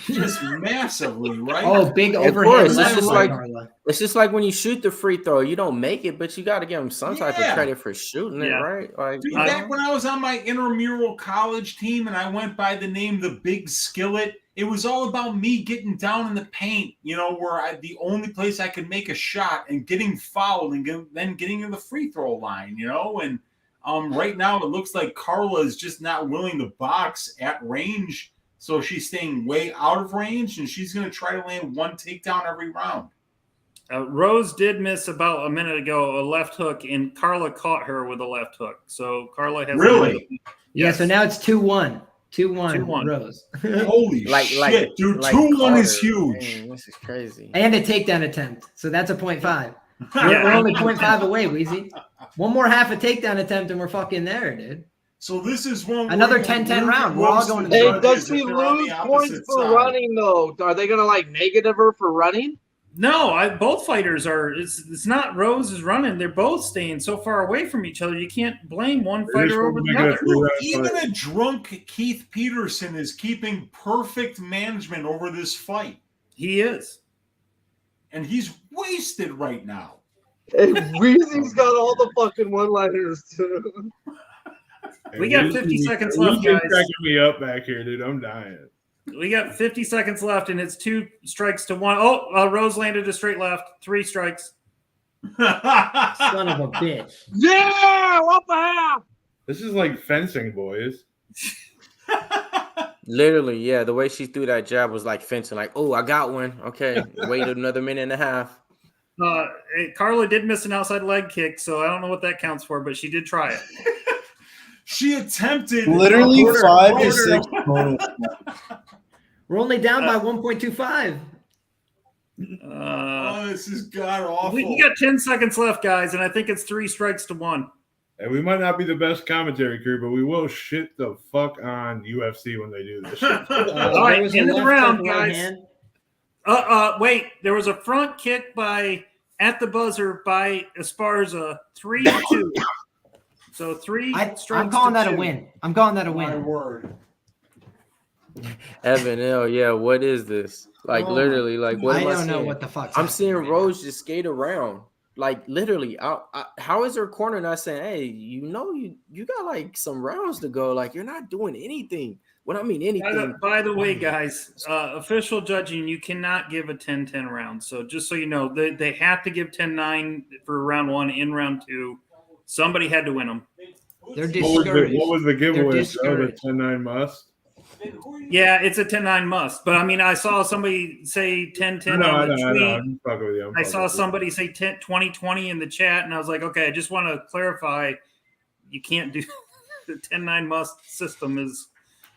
just massively, right? Oh, big overhead. It's just like when you shoot the free throw, you don't make it, but you got to give them some type of credit for shooting it, right? Like, dude, back when I was on my intramural college team and I went by the name The Big Skillet, it was all about me getting down in the paint, where the only place I could make a shot and getting fouled and then getting in the free throw line, and right now it looks like Carla is just not willing to box at range. So she's staying way out of range, and she's going to try to land 1 takedown every round. Rose did miss about a minute ago a left hook, and Carla caught her with a left hook. So Carla has really, yeah. So now it's 2-1, 2-1, Rose. Holy shit, dude! 2-1 is huge. Man, this is crazy. And a takedown attempt, so that's a 0.5. We're only 0.5 away, Weezy. One more half a takedown attempt, and we're fucking there, dude. So this is another 10-10 round. We're all going to the Hey, does she lose points for running, though? Are they going to, negative her for running? No, both fighters are. It's not Rose is running. They're both staying so far away from each other. You can't blame one fighter over the other. Even a drunk Keith Peterson is keeping perfect management over this fight. He is. And he's wasted right now. Hey, Weezy's got all the fucking one-liners, too. We got 50 seconds left, guys. Cracking me up back here, dude. I'm dying. We got 50 seconds left, and it's 2 strikes to 1. Oh, Rose landed a straight left. 3 strikes. Son of a bitch. Yeah, upper half. This is like fencing, boys. Literally, yeah. The way she threw that jab was like fencing. Like, oh, I got one. Okay, wait another minute and a half. Carla did miss an outside leg kick, so I don't know what that counts for, but she did try it. She attempted Literally 5 to 6 total. We're only down by 1.25. This is god awful. We got 10 seconds left, guys, and I think it's 3 strikes to 1. And we might not be the best commentary crew, but we will shit the fuck on UFC when they do this shit. All right, end of the round, guys. Wait, there was a front kick at the buzzer by Esparza, 3-2. So 3 strikes. I'm calling that to a 2. win. I'm calling that a My win. word. Evan L, yeah, what is this? Like literally, like what I am I don't know seeing? what the fuck's I'm happening seeing right Rose just skate around. Like literally, how is her corner not saying, "Hey, you got like some rounds to go. Like you're not doing anything." When I mean anything. By the way, guys, official judging, you cannot give a 10-10 round. So just so you know, they have to give 10-9 for round 1 in round 2. Somebody had to win them. They're discouraged. What was the giveaway? They're The 10-9 must? Yeah, it's a 10-9 must. But I mean, I saw somebody say 10-10 on the tweet. I saw somebody say 20-20 in the chat, and I was like, okay, I just want to clarify. You can't do the 10-9 must system is.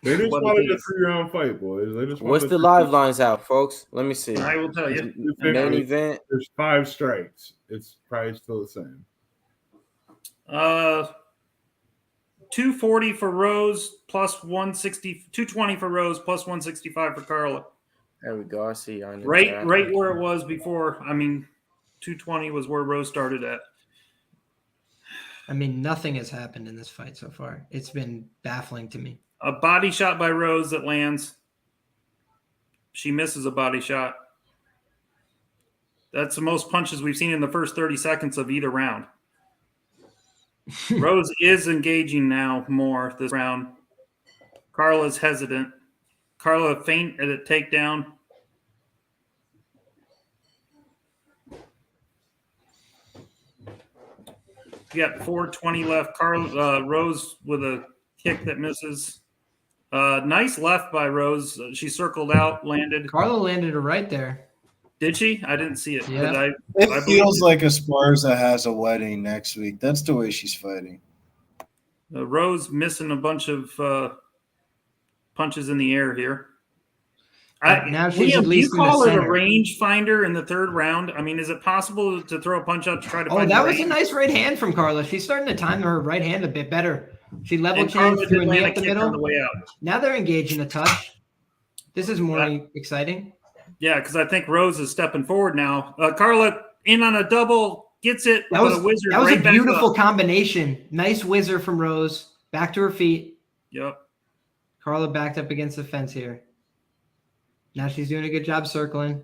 They just wanted a 3-round fight, boys. They just What's the live lines out, folks? Let me see. I will tell you. Main event. There's 5 strikes. It's probably still the same. 240 for Rose plus 160. 220 for Rose plus 165 for Carla. There we go. I see you on the Right chat. where it was before. I mean, 220 was where Rose started at. I mean, nothing has happened in this fight so far. It's been baffling to me. A body shot by Rose that lands. She misses a body shot. That's the most punches we've seen in the first 30 seconds of either round. Rose is engaging now more this round. Carla's hesitant. Carla feint at a takedown. You got 4:20 left. Rose with a kick that misses. Nice left by Rose. She circled out, landed. Carla landed her right there. Did she? I didn't see it. Yeah. It feels like Esparza has a wedding next week. That's the way she's fighting. Rose missing a bunch of punches in the air here. Now she's at Liam, least you call in it the a center. range finder in the 3rd round? I mean, is it possible to throw a punch out to try to Oh, find that the was a range? nice right hand from Carla. She's starting to time her right hand a bit better. She level And Carla changed did to a knee land a up the kick on middle. the way out. Now they're engaging a touch. This is more exciting. Yeah, because I think Rose is stepping forward now. Carla in on a double, gets it. That but was a wizard that was right a back beautiful up. combination. Nice whizzer from Rose. Back to her feet. Yep. Carla backed up against the fence here. Now she's doing a good job circling.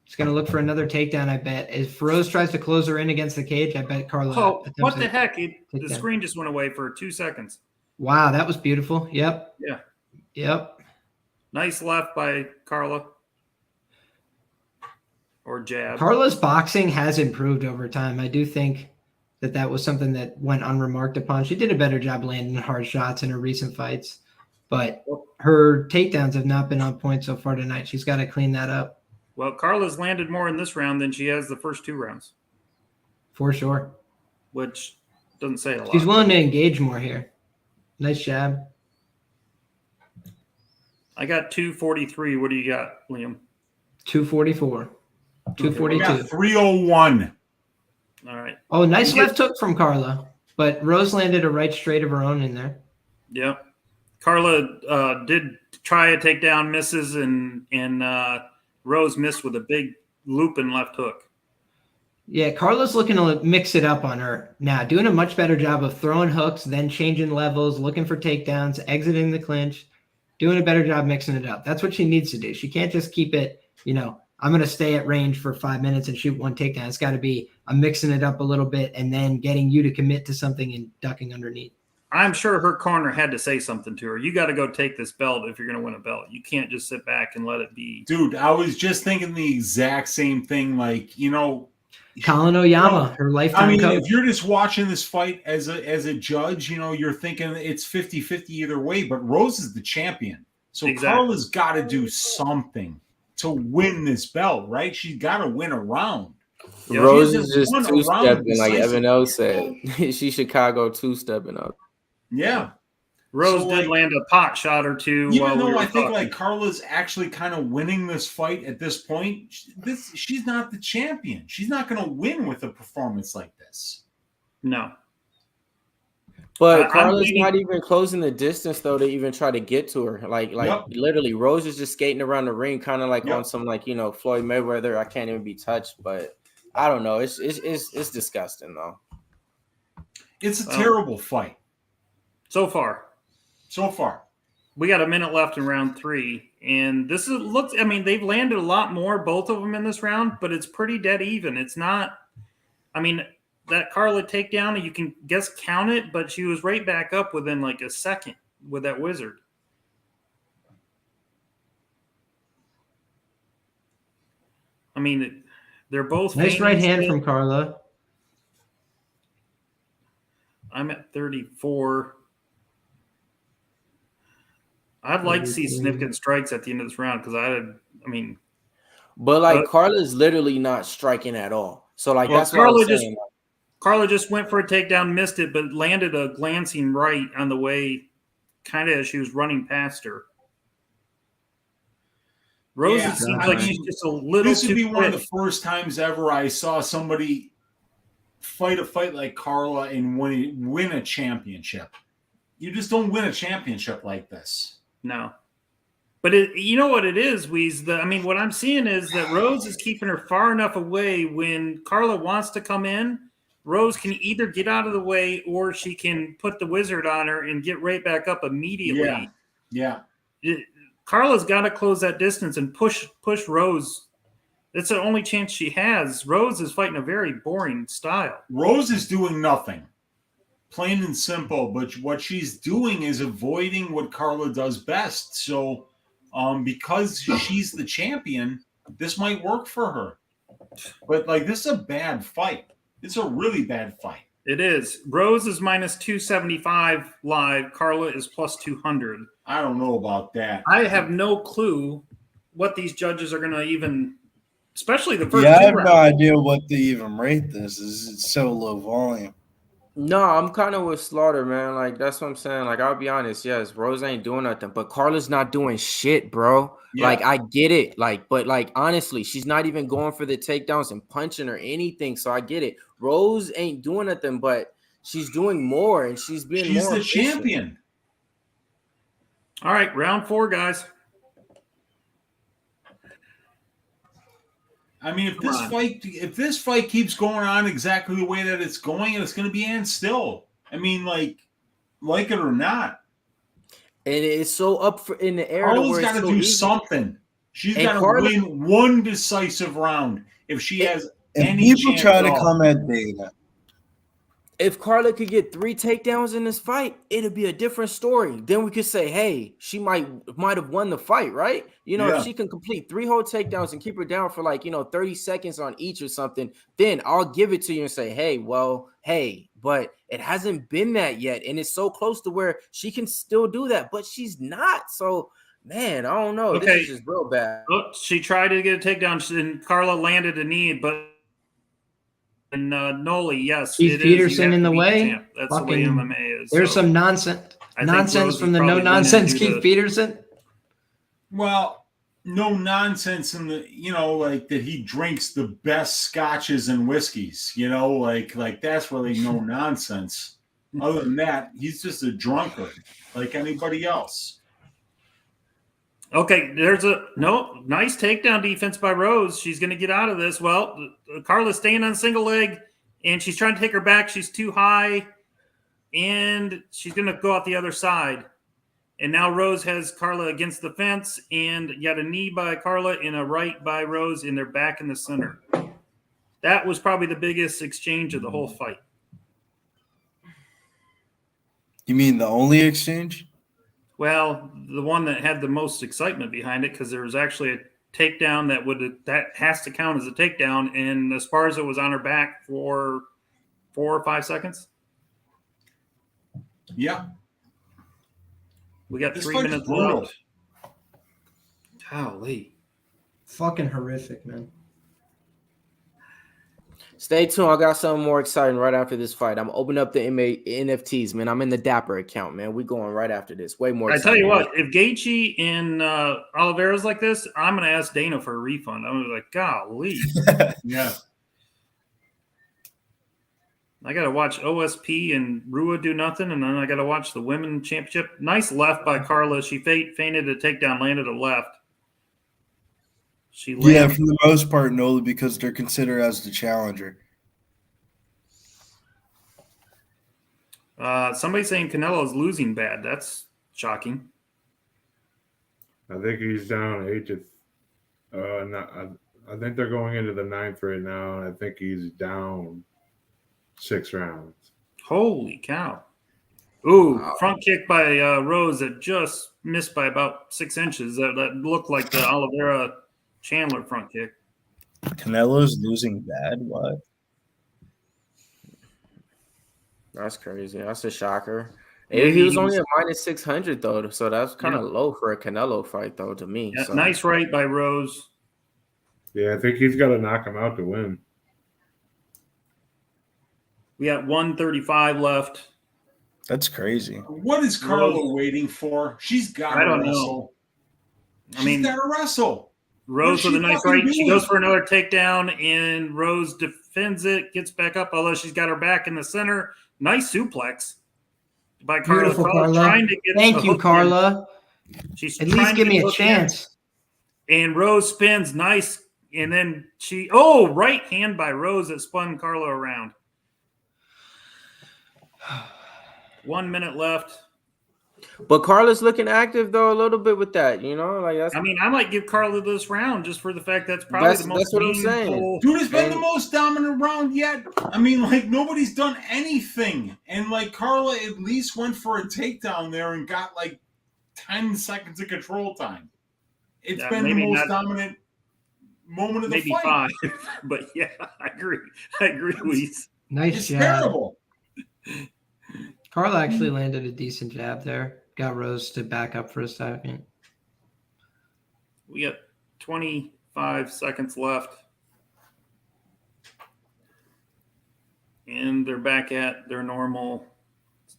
She's going to look for another takedown, I bet. If Rose tries to close her in against the cage, I bet Carla. Oh, attempts what the it. heck? The Takedown. screen just went away for 2 seconds. Wow, that was beautiful. Yep. Yeah. Yep. Nice left by Carla. Or jab. Carla's boxing has improved over time. I do think that was something that went unremarked upon. She did a better job landing hard shots in her recent fights, but her takedowns have not been on point so far tonight. She's got to clean that up. Well, Carla's landed more in this round than she has the first 2 rounds, For sure. which doesn't say a lot. She's willing to engage more here. Nice jab. I got 243. What do you got, Liam? 244. I 242. got 301. All right. Oh, nice You get- left hook from Carla, but Rose landed a right straight of her own in there. Yep. Carla did try a takedown, misses, and Rose missed with a big looping left hook. Yeah, Carla's looking to mix it up on her now, doing a much better job of throwing hooks, then changing levels, looking for takedowns, exiting the clinch, doing a better job mixing it up. That's what she needs to do. She can't just keep it, I'm going to stay at range for 5 minutes and shoot one takedown. It's got to be a mixing it up a little bit and then getting you to commit to something and ducking underneath. I'm sure her corner had to say something to her. You got to go take this belt if you're going to win a belt. You can't just sit back and let it be. Dude, I was just thinking the exact same thing. Like, Colin Oyama, her lifetime I mean, coach. if you're just watching this fight as a judge, you're thinking it's 50-50 either way, but Rose is the champion. So Exactly. Carla's got to do something to win this belt, right? She's got to win a round. Rose is just two-stepping, like Evan O said. She's Chicago two-stepping up. Yeah. Rose did land a pot shot or two. Even though I think like Carla's actually kind of winning this fight at this point, she's not the champion. She's not going to win with a performance like this. No. But Carla's not even closing the distance though to even try to get to her. Like literally, Rose is just skating around the ring, kind of like on some like Floyd Mayweather. I can't even be touched, but I don't know. It's disgusting though. It's a terrible fight so far. We got a minute left in round 3, and this looks. I mean, they've landed a lot more, both of them in this round, but it's pretty dead even. It's not. I mean, that Carla takedown, you can count it, but she was right back up within like a second with that wizard. I mean, they're both nice right hand from Carla. I'm at 34. I'd like to see significant strikes at the end of this round because but like Carla's literally not striking at all. So like that's what I'm saying. Carla just went for a takedown, missed it, but landed a glancing right on the way, kind of as she was running past her. Rose, it seems like she's just a little. This would be one of the first times ever I saw somebody fight a fight like Carla and win a championship. You just don't win a championship like this. No. But you know what it is, Weez? What I'm seeing is that Rose is keeping her far enough away when Carla wants to come in. Rose can either get out of the way or she can put the wizard on her and get right back up immediately. Yeah. Carla's got to close that distance and push Rose. That's the only chance she has. Rose is fighting a very boring style. Rose is doing nothing. Plain and simple, but what she's doing is avoiding what Carla does best. So because she's the champion, this might work for her. But like this is a bad fight. It's a really bad fight. It is. Rose is minus 275 live. Carla is plus 200. I don't know about that. I have no clue what these judges are going to even, especially the first. Yeah, I have no idea what to even rate this. It's so low volume. No, I'm kind of with Slaughter, man. Like, that's what I'm saying. Like, I'll be honest. Yes, Rose ain't doing nothing, but Carla's not doing shit, bro. Yeah. Like, I get it. Like, but like, honestly, she's not even going for the takedowns and punching or anything. So I get it. Rose ain't doing nothing, but she's doing more, and she's the efficient. Champion. All right, round 4, guys. I mean, if this fight keeps going on exactly the way that it's going, and it's going to be end still. I mean, like it or not. And it's so up in the air. Carla's got to do something. She's got to win one decisive round if she has any people chance. Try to come at Dana. If Carla could get 3 takedowns in this fight, it'd be a different story. Then we could say, hey, she might have won the fight, right? If she can complete 3 whole takedowns and keep her down for 30 seconds on each or something, then I'll give it to you and say, hey, but it hasn't been that yet. And it's so close to where she can still do that, but she's not. So, man, I don't know. Okay. This is just real bad. Look, she tried to get a takedown, and Carla landed a knee, but and Noli, yes. Keith Peterson in the way. That's the way MMA is. There's some nonsense from the no-nonsense Keith Peterson. Well, no nonsense in the, like that he drinks the best scotches and whiskeys, like that's really no nonsense. Other than that, he's just a drunkard like anybody else. Okay, there's nice takedown defense by Rose. She's going to get out of this. Well, Carla's staying on single leg, and she's trying to take her back. She's too high, and she's going to go out the other side. And now Rose has Carla against the fence, and you got a knee by Carla and a right by Rose, and they're back in the center. That was probably the biggest exchange of the whole fight. You mean the only exchange? Well, the one that had the most excitement behind it, because there was actually takedown that has to count as a takedown, and Esparza was on her back for 4 or 5 seconds. Yeah. We got This 3 fight's minutes brutal. left. Golly. Fucking horrific, man. Stay tuned. I got something more exciting right after this fight. I'm opening up the NFTs, man. I'm in the Dapper account, man. We going right after this. Way more I tell exciting. you what, if Gaethje and Oliveira's like this, I'm going to ask Dana for a refund. I'm gonna be like, golly. Yeah. I got to watch OSP and Rua do nothing, and then I got to watch the women championship. Nice left by Carla. She feinted a takedown, landed a left. She landed. Yeah, for the most part, Nola, because they're considered as the challenger. Somebody's saying Canelo is losing bad. That's shocking. I think he's down 8 to. I think they're going into the 9th right now, and I think he's down 6 rounds. Holy cow. Ooh, front kick by Rose that just missed by about 6 inches. That looked like the Oliveira Chandler front kick. Canelo's losing bad? What? That's crazy. That's a shocker. He was only at minus 600 though, so that's kind of low for a Canelo fight though to me. Yeah, so. Nice right by Rose. Yeah, I think he's got to knock him out to win. We got 135 left. That's crazy. What is Carla waiting for? She's got I to don't know. wrestle. I mean, She's got to wrestle. Rose with a nice fucking right. She doing? goes for another takedown, and Rose defends it, gets back up, although she's got her back in the center. Nice suplex by Carla. Beautiful, Carla. Trying to get Thank the you, hook in. Carla. She's At trying least to give get me the a hook in. chance. And Rose spins nice, and then right hand by Rose that spun Carla around. 1 minute left. But Carla's looking active though a little bit with that, you know, like that's. I mean, I might give Carla this round just for the fact that's probably the most That's what I'm saying. meaningful. Dude, it's been the most dominant round yet. I mean, like, nobody's done anything. And, like, Carla at least went for a takedown there and got, like, 10 seconds of control time. It's been the most dominant moment of the maybe fight. 5. But, yeah, I agree. Luis. Nice It's jab. terrible. Carla actually landed a decent jab there. Got Rose to back up for a second. We got 25 seconds left. And they're back at their normal.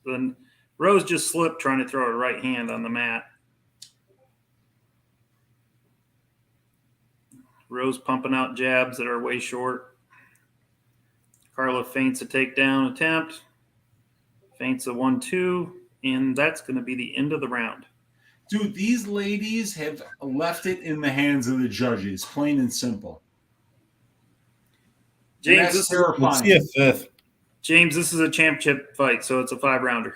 Then Rose just slipped trying to throw a right hand on the mat. Rose pumping out jabs that are way short. Carla feints a takedown attempt. Feints a 1-2. And that's going to be the end of the round. Dude, these ladies have left it in the hands of the judges, plain and simple. James, That's this terrifying. Let's see a 5th. James, this is a championship fight, so it's a 5-rounder.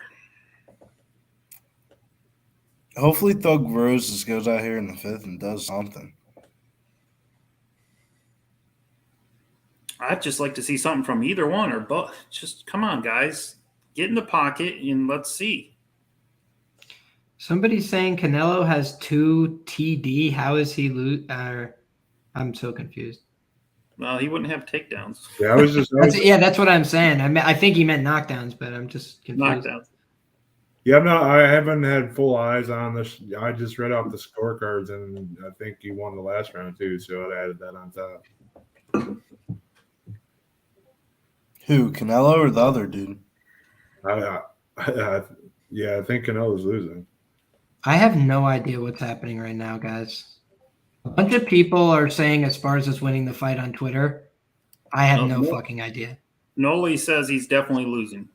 Hopefully Thug Rose just goes out here in the 5th and does something. I'd just like to see something from either one or both. Just come on, guys. Get in the pocket and let's see. Somebody's saying Canelo has 2 TD. How is he lose? I'm so confused. Well, he wouldn't have takedowns. Yeah, That's what I'm saying. I think he meant knockdowns, but I'm just confused. Knockdowns. Yeah, I haven't had full eyes on this. I just read off the scorecards, and I think he won the last round too, so I added that on top. Who, Canelo or the other dude? Yeah, I think Canelo's losing. I have no idea what's happening right now, guys. A bunch of people are saying Esparza's winning the fight on Twitter. I have no fucking idea. Noli says he's definitely losing.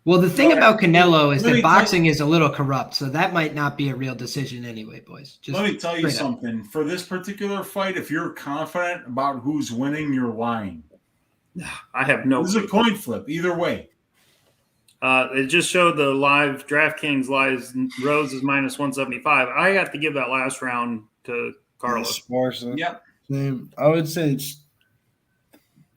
Well, the thing about Canelo is that boxing is a little corrupt, so that might not be a real decision anyway, boys. Just Let me tell you straight up. something. For this particular fight, if you're confident about who's winning, you're lying. I have no This is a coin flip either way. It just showed the live DraftKings live Rose is minus 175. I have to give that last round to Carla. Esparza. Yep. I would say it's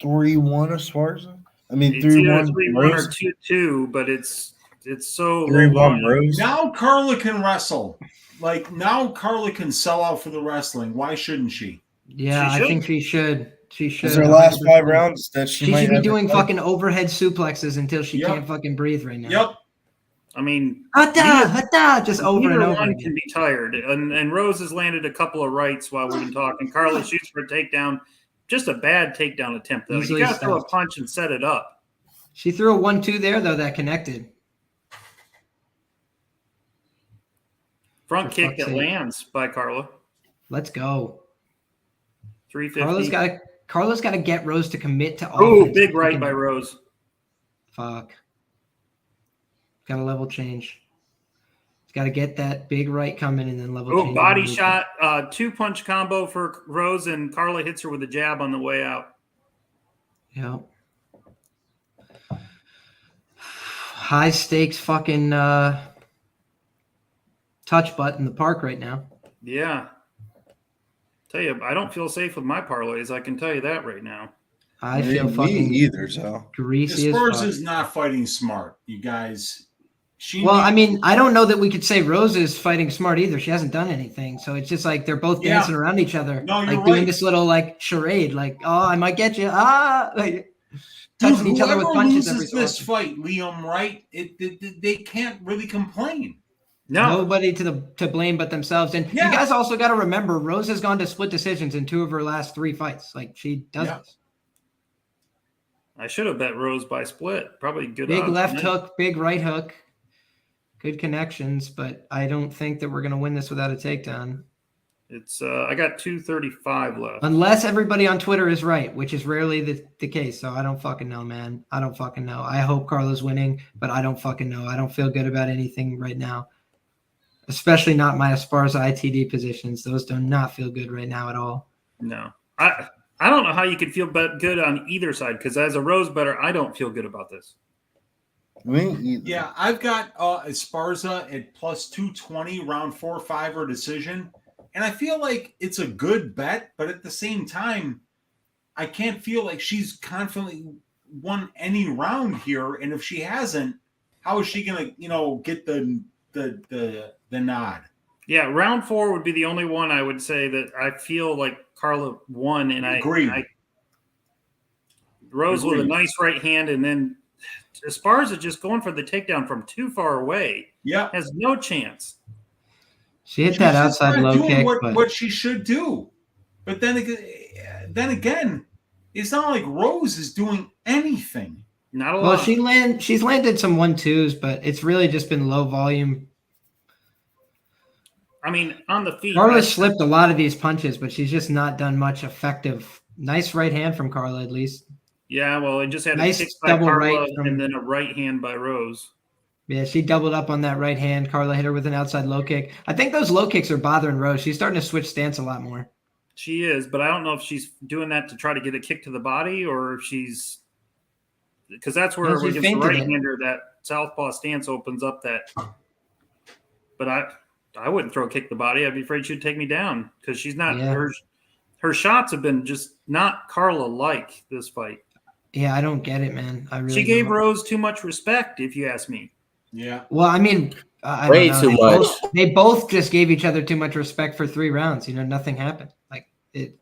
3-1 Esparza. I mean, It's 3-1 3-1 or Rose. 2-2, but it's so 3-1 Rose. Now Carla can wrestle. Like now, Carla can sell out for the wrestling. Why shouldn't she? Yeah, I think she should. She should. It's her last 100%. 5 rounds that she might should be ever doing fight. fucking overhead suplexes until she can't fucking breathe right now. Yep. I mean, just over and either over. one again. can be tired. And Rose has landed a couple of rights while we've been talking. Carla shoots for a takedown. Just a bad takedown attempt, though. Easily You got to throw a stuffed. punch and set it up. She threw a 1-2 there, though, that connected. Front For kick fuck's that sake. lands by Carla. Let's go. 350. Carla's got to get Rose to commit to Oh, offense. big right by Rose. Fuck. Got a level change. Got to get that big right coming and then level change. Body shot. 2-punch combo for Rose, and Carla hits her with a jab on the way out. Yep. High stakes fucking touch butt in the park right now. Yeah. Tell you, I don't feel safe with my parlays. I can tell you that right now. I feel Me fucking either, so. greasy as Spurs fuck. is not fighting smart, you guys. Well, I mean, I don't know that we could say Rose is fighting smart either. She hasn't done anything. So it's just like they're both dancing around each other. No, you're like doing right. this little like charade, like, oh, I might get you. Like touching each other with whoever punches every loses so this often. fight, Liam, right? They can't really complain. Nobody to blame but themselves. And you guys also got to remember, Rose has gone to split decisions in 2 of her last 3 fights. Like she does this. I should have bet Rose by split. Probably good. Big odds left tonight. hook, big right hook. Good connections, but I don't think that we're going to win this without a takedown. It's I got 235 left. Unless everybody on Twitter is right, which is rarely the case. So I don't fucking know, man. I don't fucking know. I hope Carla's winning, but I don't fucking know. I don't feel good about anything right now. Especially not my Esparza ITD positions. Those do not feel good right now at all. No. I don't know how you could feel good on either side, because as a Rose bettor, I don't feel good about this. Yeah, I've got Esparza at plus 220, round 4 or 5 or decision. And I feel like it's a good bet, but at the same time, I can't feel like she's confidently won any round here. And if she hasn't, how is she gonna, get the nod? Yeah, round 4 would be the only one I would say that I feel like Carla won, and I agree. Rose with a nice right hand, and then Esparza just going for the takedown from too far away. Yeah, has no chance. She hit that outside low kick, what she should do. But then again, it's not like Rose is doing anything. Not a Well, lot. she's landed some 1-2s, but it's really just been low volume. I mean, on the feet. Carla slipped a lot of these punches, but she's just not done much effective. Nice right hand from Carla, at least. Yeah, well, it just had Nice a kick by double Carla right from- and then a right hand by Rose. Yeah, she doubled up on that right hand. Carla hit her with an outside low kick. I think those low kicks are bothering Rose. She's starting to switch stance a lot more. She is, but I don't know if she's doing that to try to get a kick to the body, or if she's – because that's where Well, she against the feinted it. right-hander that southpaw stance opens up that – but I wouldn't throw a kick to the body. I'd be afraid she'd take me down because she's not Yeah. her shots have been just not Carla-like this fight. Yeah, I don't get it, man. I really She gave don't. Rose too much respect, if you ask me. Yeah. Well, I mean, I Way don't know. too They much. They both just gave each other too much respect for 3 rounds. Nothing happened. Like it.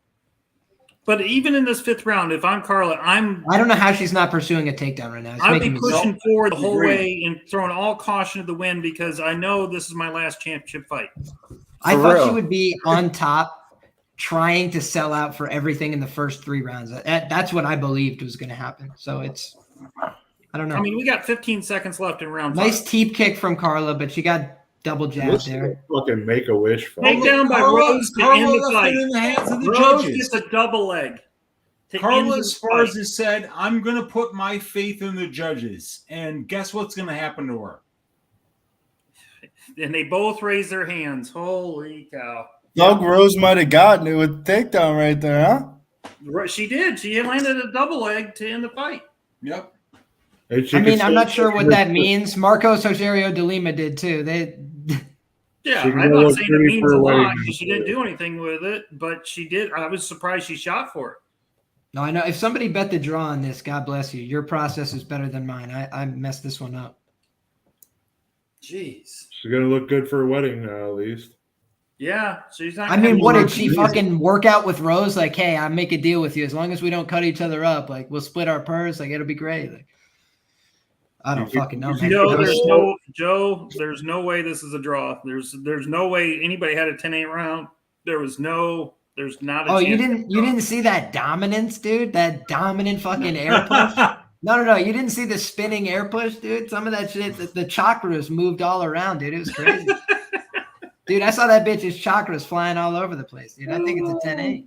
But even in this 5th round, if I'm Carla, I don't know how she's not pursuing a takedown right now. It's I'd making be me pushing forward the whole Agree. way and throwing all caution to the wind because I know this is my last championship fight. I For thought real. she would be on top, trying to sell out for everything in the first 3 rounds. That's what I believed was going to happen. So I don't know. I mean, we got 15 seconds left in round Nice 5. teep kick from Carla, but she got double jabbed This is there. a fucking Make-A-Wish fight. Takedown by Carla- Rose to Carla end the left fight. it in the hands of the Rose judges. gets a double leg. to end Carla this fight. Esparza said, I'm going to put my faith in the judges. And guess what's going to happen to her? And they both raise their hands. Holy cow. Doug Rose might have gotten it with takedown right there, huh? She did. She landed a double leg to end the fight. Yep. I mean, I'm not sure what that means. Marcos Rogerio de Lima did too. Yeah, She can I'm go not up saying it pretty means a far away. lot because she didn't do anything with it, but she did. I was surprised she shot for it. No, I know. If somebody bet the draw on this, God bless you. Your process is better than mine. I messed this one up. Jeez. She's gonna look good for a wedding, at least. Yeah, she's not. I mean, gonna what be did she fucking work out with Rose? Like, hey, I make a deal with you as long as we don't cut each other up. Like, we'll split our purse. Like, it'll be great. Like, I don't fucking know, man. Joe, there's no way this is a draw. There's no way anybody had a 10-8 round. There's not a Oh, chance. you didn't see that dominance, dude? That dominant fucking air push? No. You didn't see the spinning air push, dude? Some of that shit, the chakras moved all around, dude. It was crazy. Dude, I saw that bitch's chakras flying all over the place, dude. I think it's a 10-8.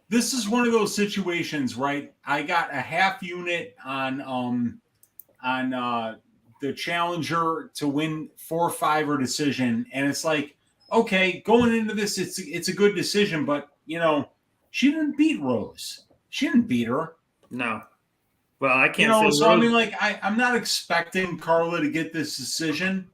This is one of those situations, right? I got a half unit on the challenger to win 4-5 or decision, and it's like, okay, going into this, it's a good decision, but she didn't beat Rose. She didn't beat her. No. Well, I can't say so Rose. I mean, like, I'm not expecting Carla to get this decision,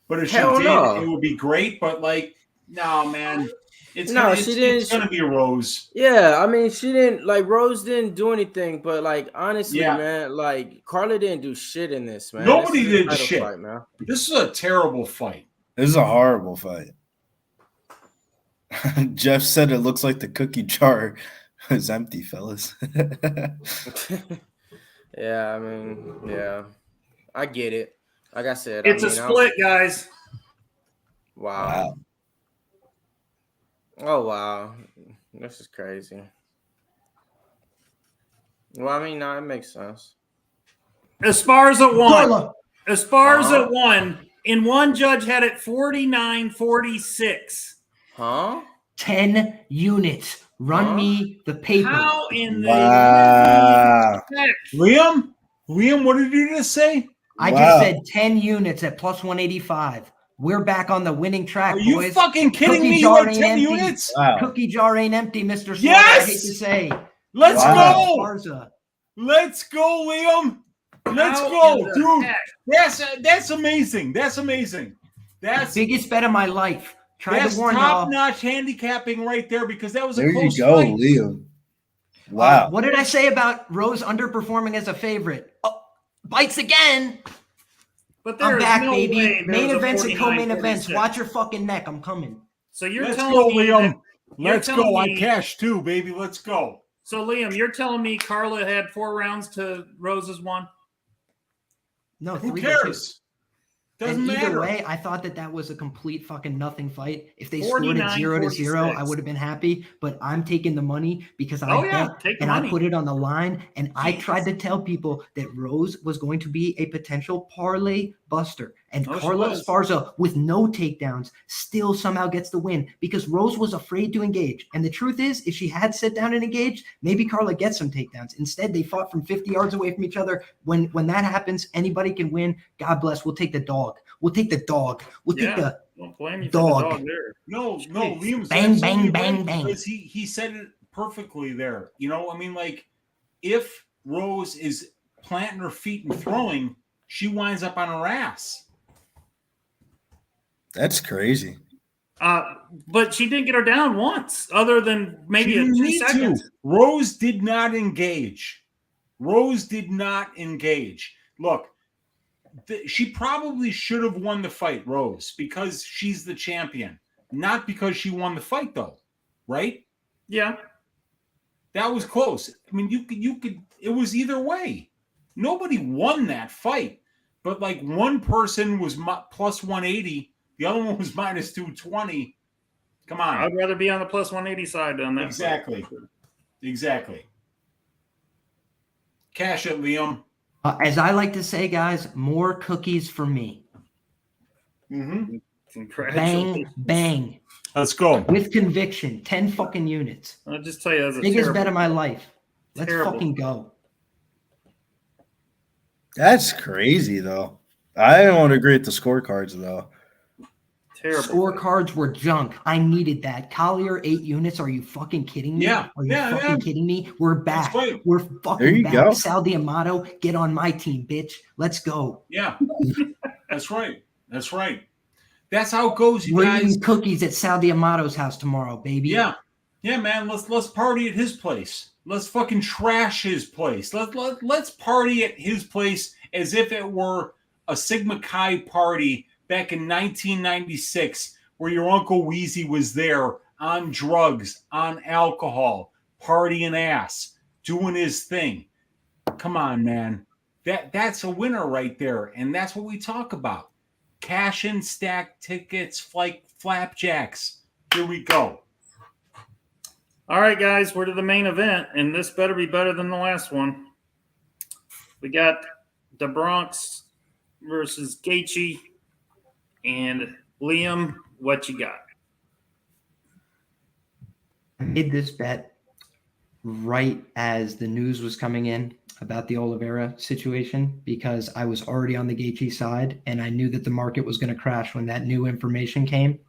but if she Hell did, no. it would be great. But like, no, man, it's she gonna be a Rose. Yeah, I mean, she didn't Rose didn't do anything, but like honestly, man, like Carla didn't do shit in this, man. Nobody did shit, fight, man. This is a terrible fight. This is a horrible fight. Jeff said it looks like the cookie jar is empty, fellas. Yeah, I mean, yeah, I get it. Like I said, It's a split, guys. Wow. Oh wow, this is crazy. Well, I mean, no, it makes sense. Esparza won. Carla. Esparza won. And one judge had it 49-46. Huh? 10 units. Run me the paper. How in the Liam, what did you just say? I just said 10 units at plus 185. We're back on the winning track, Are you boys. fucking kidding Cookie me? You jar had ain't 10 empty. units? Wow. Cookie jar ain't empty, Mr. Slaughter. Yes! I hate to say. Let's go. Esparza. Let's go, Liam. Let's How in go, the dude. heck? That's amazing. That's amazing. That's Biggest bet of my life. Try that's to warn y'all. top-notch handicapping right there because that was a There close you go, fight. Liam. Wow. What did I say about Rose underperforming as a favorite? Oh, bites again. But there I'm is back, no baby. way there Main was a events and co-main 49-46. events. Watch your fucking neck. I'm coming. So you're Let's telling go, me Liam. that- you're Let's telling go. I me- cashed too, baby. Let's go. So Liam, you're telling me Carla had 4 rounds to Rose's 1? No, Who 3-2. cares? Doesn't And either matter. way, I thought that was a complete fucking nothing fight. If they scored it 0-0, I would have been happy. But I'm taking the money because I bet take the and money. I put it on the line. And I tried to tell people that Rose was going to be a potential parlay buster. And Oh, she Carla was. Esparza, with no takedowns, still somehow gets the win because Rose was afraid to engage. And the truth is, if she had sit down and engaged, maybe Carla gets some takedowns. Instead, they fought from 50 yards away from each other. When that happens, anybody can win. God bless. We'll take the dog. We'll take the dog. We'll take the Don't blame you dog. for the dog there. No, Liam's Bang, absolutely bang, bang, right bang. because he said it perfectly there. I mean, like, if Rose is planting her feet and throwing, she winds up on her ass. That's crazy. But she didn't get her down once, other than maybe She a didn't 2 need to. seconds. Rose did not engage. Look, she probably should have won the fight, Rose, because she's the champion, not because she won the fight, though, right? Yeah. That was close. I mean, you could. It was either way. Nobody won that fight, but like one person was plus 180, the other one was minus 220. Come on. I'd rather be on the plus 180 side on that. Exactly. Cash it, Liam. as I like to say, guys, more cookies for me. Mm-hmm. Bang, bang. Let's go. With conviction. 10 fucking units. I'll just tell you, that's a biggest terrible, bet of my life. Let's terrible. fucking go. That's crazy, though. I don't agree with the scorecards, though. Terrible. Scorecards were junk. I needed that. Collier 8 units. Are you fucking kidding me? Yeah. Are you fucking kidding me? We're back. right. We're There fucking you back. go. Sal D'Amato, get on my team, bitch. Let's go. Yeah. That's right. That's right. That's how it goes, you We're guys. eating cookies at Sal D'Amato's house tomorrow, baby. Yeah. Yeah, man. Let's party at his place. Let's fucking trash his place. Let's party at his place as if it were a Sigma Chi party back in 1996 where your Uncle Weezy was there on drugs, on alcohol, partying ass, doing his thing. Come on, man. That's a winner right there. And that's what we talk about. Cash in, stack tickets, like flapjacks. Here we go. All right, guys, we're to the main event, and this better be better than the last one. We got the Bronx versus Gaethje, and Liam, what you got? I made this bet right as the news was coming in about the Oliveira situation because I was already on the Gaethje side, and I knew that the market was going to crash when that new information came.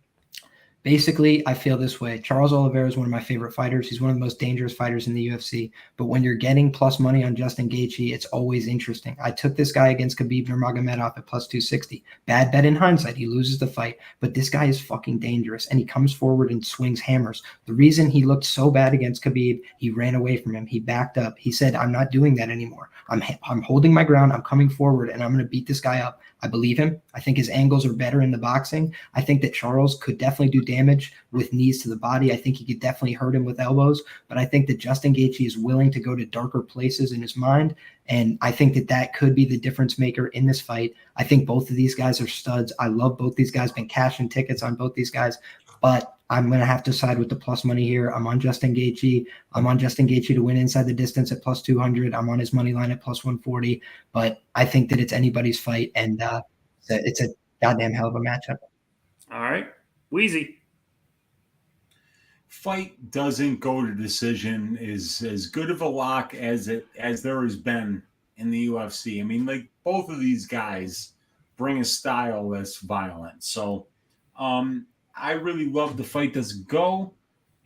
Basically, I feel this way. Charles Oliveira is one of my favorite fighters. He's one of the most dangerous fighters in the UFC. But when you're getting plus money on Justin Gaethje, it's always interesting. I took this guy against Khabib Nurmagomedov at plus 260. Bad bet in hindsight. He loses the fight. But this guy is fucking dangerous, and he comes forward and swings hammers. The reason he looked so bad against Khabib, he ran away from him. He backed up. He said, I'm not doing that anymore. I'm holding my ground. I'm coming forward, and I'm going to beat this guy up. I believe him. I think his angles are better in the boxing. I think that Charles could definitely do damage with knees to the body. I think he could definitely hurt him with elbows, but I think that Justin Gaethje is willing to go to darker places in his mind, and I think that that could be the difference maker in this fight. I think both of these guys are studs. I love both these guys. Been cashing tickets on both these guys, but I'm going to have to side with the plus money here. I'm on Justin Gaethje. I'm on Justin Gaethje to win inside the distance at plus 200. I'm on his money line at plus 140, but I think that it's anybody's fight, and it's a goddamn hell of a matchup. All right. Wheezy. Fight doesn't go to decision is as good of a lock as there has been in the UFC. I mean, like, both of these guys bring a style that's violent. So I really love the fight doesn't go,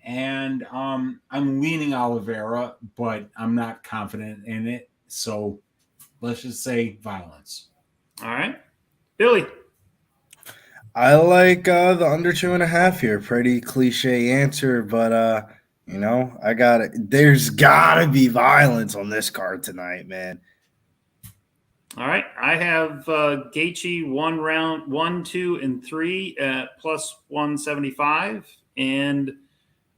and I'm leaning Oliveira, but I'm not confident in it. So let's just say violence. All right. Billy. I like the under 2.5 here. Pretty cliche answer, but I got it. There's gotta be violence on this card tonight, man. All right. I have Gaethje 1 round, 1, 2, and 3 at plus 175. And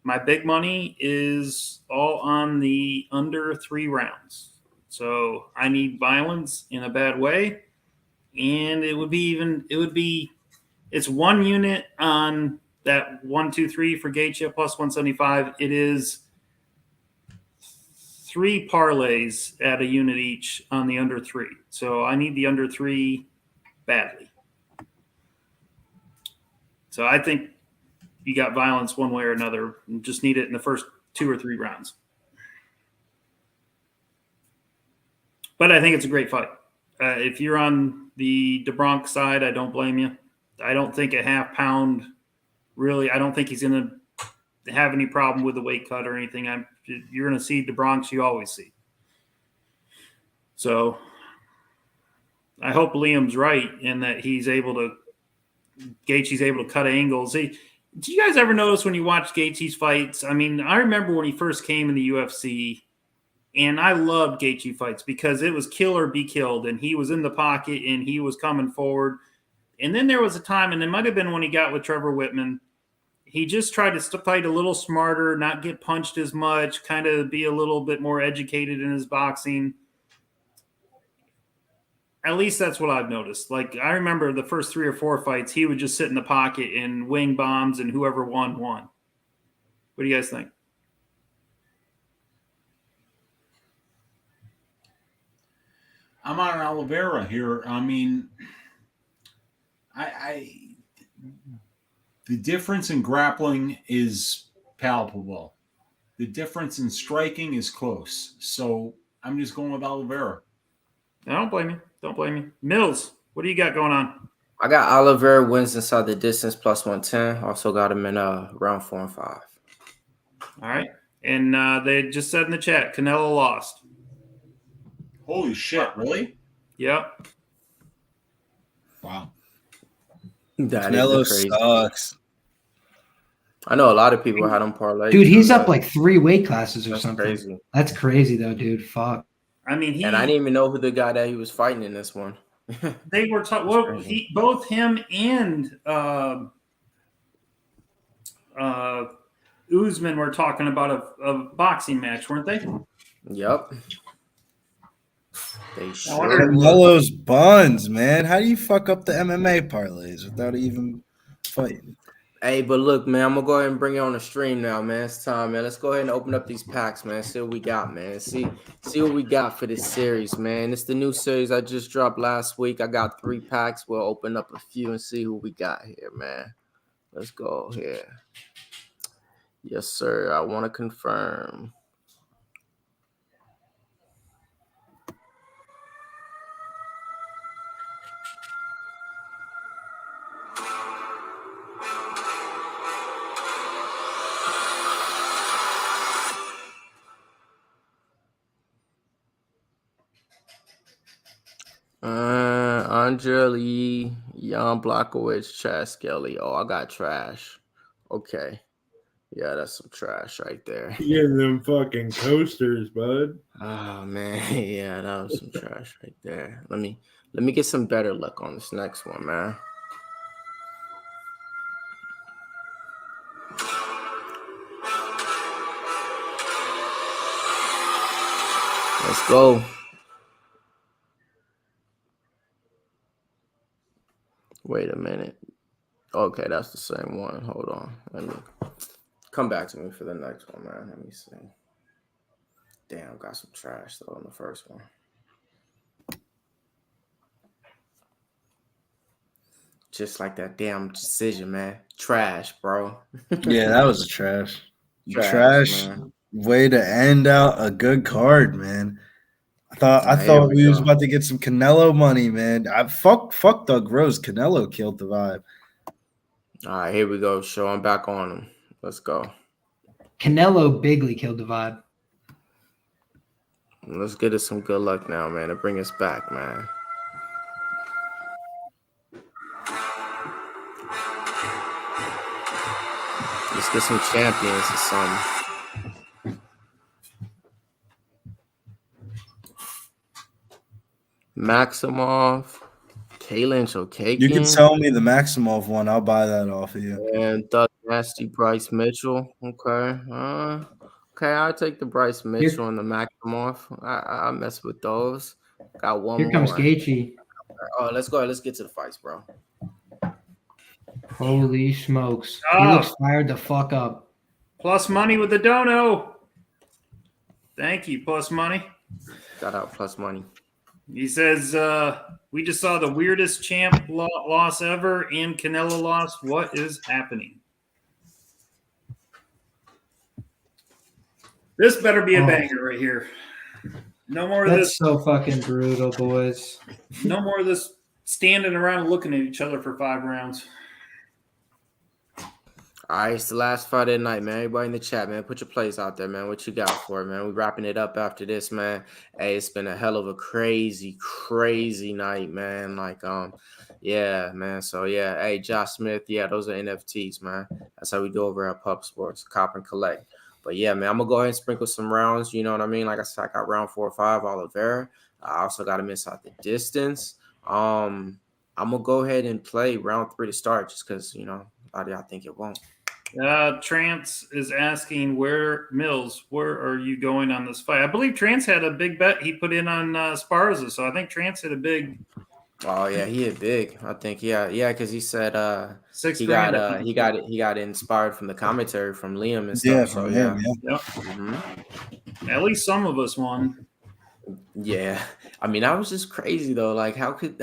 my big money is all on the under 3 rounds. So I need violence in a bad way. And it's 1 unit on that 1, 2, 3 for Gaethje plus 175. It is 3 parlays at a unit each on the under 3. So I need the under 3 badly. So I think you got violence one way or another. You just need it in the first 2 or 3 rounds. But I think it's a great fight. If you're on the DeBronx side, I don't blame you. I don't think a half pound really, I don't think he's going to have any problem with the weight cut or anything. You're going to see DeBronx you always see. So I hope Liam's right in that Gaethje's able to cut angles. Do you guys ever notice when you watch Gaethje's fights? I mean, I remember when he first came in the UFC, and I loved Gaethje fights because it was kill or be killed, and he was in the pocket and he was coming forward. And then there was a time, and it might have been when he got with Trevor Whitman, he just tried to fight a little smarter, not get punched as much, kind of be a little bit more educated in his boxing. At least that's what I've noticed. Like, I remember the first 3 or 4 fights, he would just sit in the pocket and wing bombs, and whoever won. What do you guys think? I'm on Oliveira here. I mean, the difference in grappling is palpable. The difference in striking is close. So I'm just going with Oliveira. I don't blame you. Don't blame you. Mills, what do you got going on? I got Oliveira wins inside the distance plus 110. Also got him in round 4 and 5. All right. And they just said in the chat, Canelo lost. Holy shit, really? Yep. Wow. Canelo sucks. I know a lot of people had him parlay. Dude, he's up like 3 weight classes or That's something. crazy. That's crazy though, dude. Fuck. I mean, and I didn't even know who the guy that he was fighting in this one. They were both him and Usman were talking about a boxing match, weren't they? Yep. They sure Canelo's buns, man. How do you fuck up the MMA parlays without even fighting? Hey, but look, man, I'm gonna go ahead and bring it on the stream now, man. It's time, man. Let's go ahead and open up these packs, man. See what we got, man. See what we got for this series, man. It's the new series I just dropped last week. I got 3 packs. We'll open up a few and see who we got here, man. Let's go here. Yes, sir. I want to confirm. Andrea Lee, Jan Blachowicz, Chad Skelly. Oh, I got trash. Okay. Yeah, that's some trash right there. Getting them fucking coasters, bud. Oh man, yeah, that was some trash right there. Let me get some better luck on this next one, man. Let's go. Wait a minute. Okay, that's the same one. Hold on. Let me come back to me for the next one, man. Let me see. Damn, got some trash though in the first one. Just like that damn decision, man. Trash, bro. Yeah, that was trash. Trash way to end out a good card, man. I thought we was about to get some Canelo money, man. Fuck Doug Rose. Canelo killed the vibe. All right, here we go. Show I'm back on him. Let's go. Canelo bigly killed the vibe. Let's get us some good luck now, man, to bring us back, man. Let's get some champions or something. Maximov, K-Lynch, okay. You can sell me the Maximov one. I'll buy that off of you. And Doug Nasty, Bryce Mitchell. Okay. Okay, I'll take the Bryce Mitchell and the Maximov. I mess with those. Got one Here more. comes Gaethje. Oh, let's go. Let's get to the fights, bro. Holy smokes. He looks fired the fuck up. Plus money with the dono. Thank you, Plus Money. Got out Plus Money. He says, we just saw the weirdest champ loss ever and Canelo loss. What is happening? This better be a banger right here. No more of this. That's so fucking brutal, boys. No more of this standing around looking at each other for 5 rounds. All right, it's the last fight of the night, man. Everybody in the chat, man, put your plays out there, man. What you got for it, man? We're wrapping it up after this, man. Hey, it's been a hell of a crazy night, man. Like, yeah, man. So, yeah, hey, Josh Smith, yeah, those are NFTs, man. That's how we do over at Pub Sports, cop and collect. But, yeah, man, I'm going to go ahead and sprinkle some rounds. You know what I mean? Like I said, I got round 4 or 5, Oliveira. I also got him inside the distance. I'm going to go ahead and play round 3 to start just because, you know, I think it won't. Trance is asking where are you going on this fight? I believe Trance had a big bet he put in on Esparza, so I think Trance had a big. Oh yeah, he hit big. I think yeah, because he said $6 he got inspired from the commentary from Liam and stuff. Yeah, so from him, yeah. Mm-hmm. At least some of us won. Yeah, I mean that was just crazy though. Like how could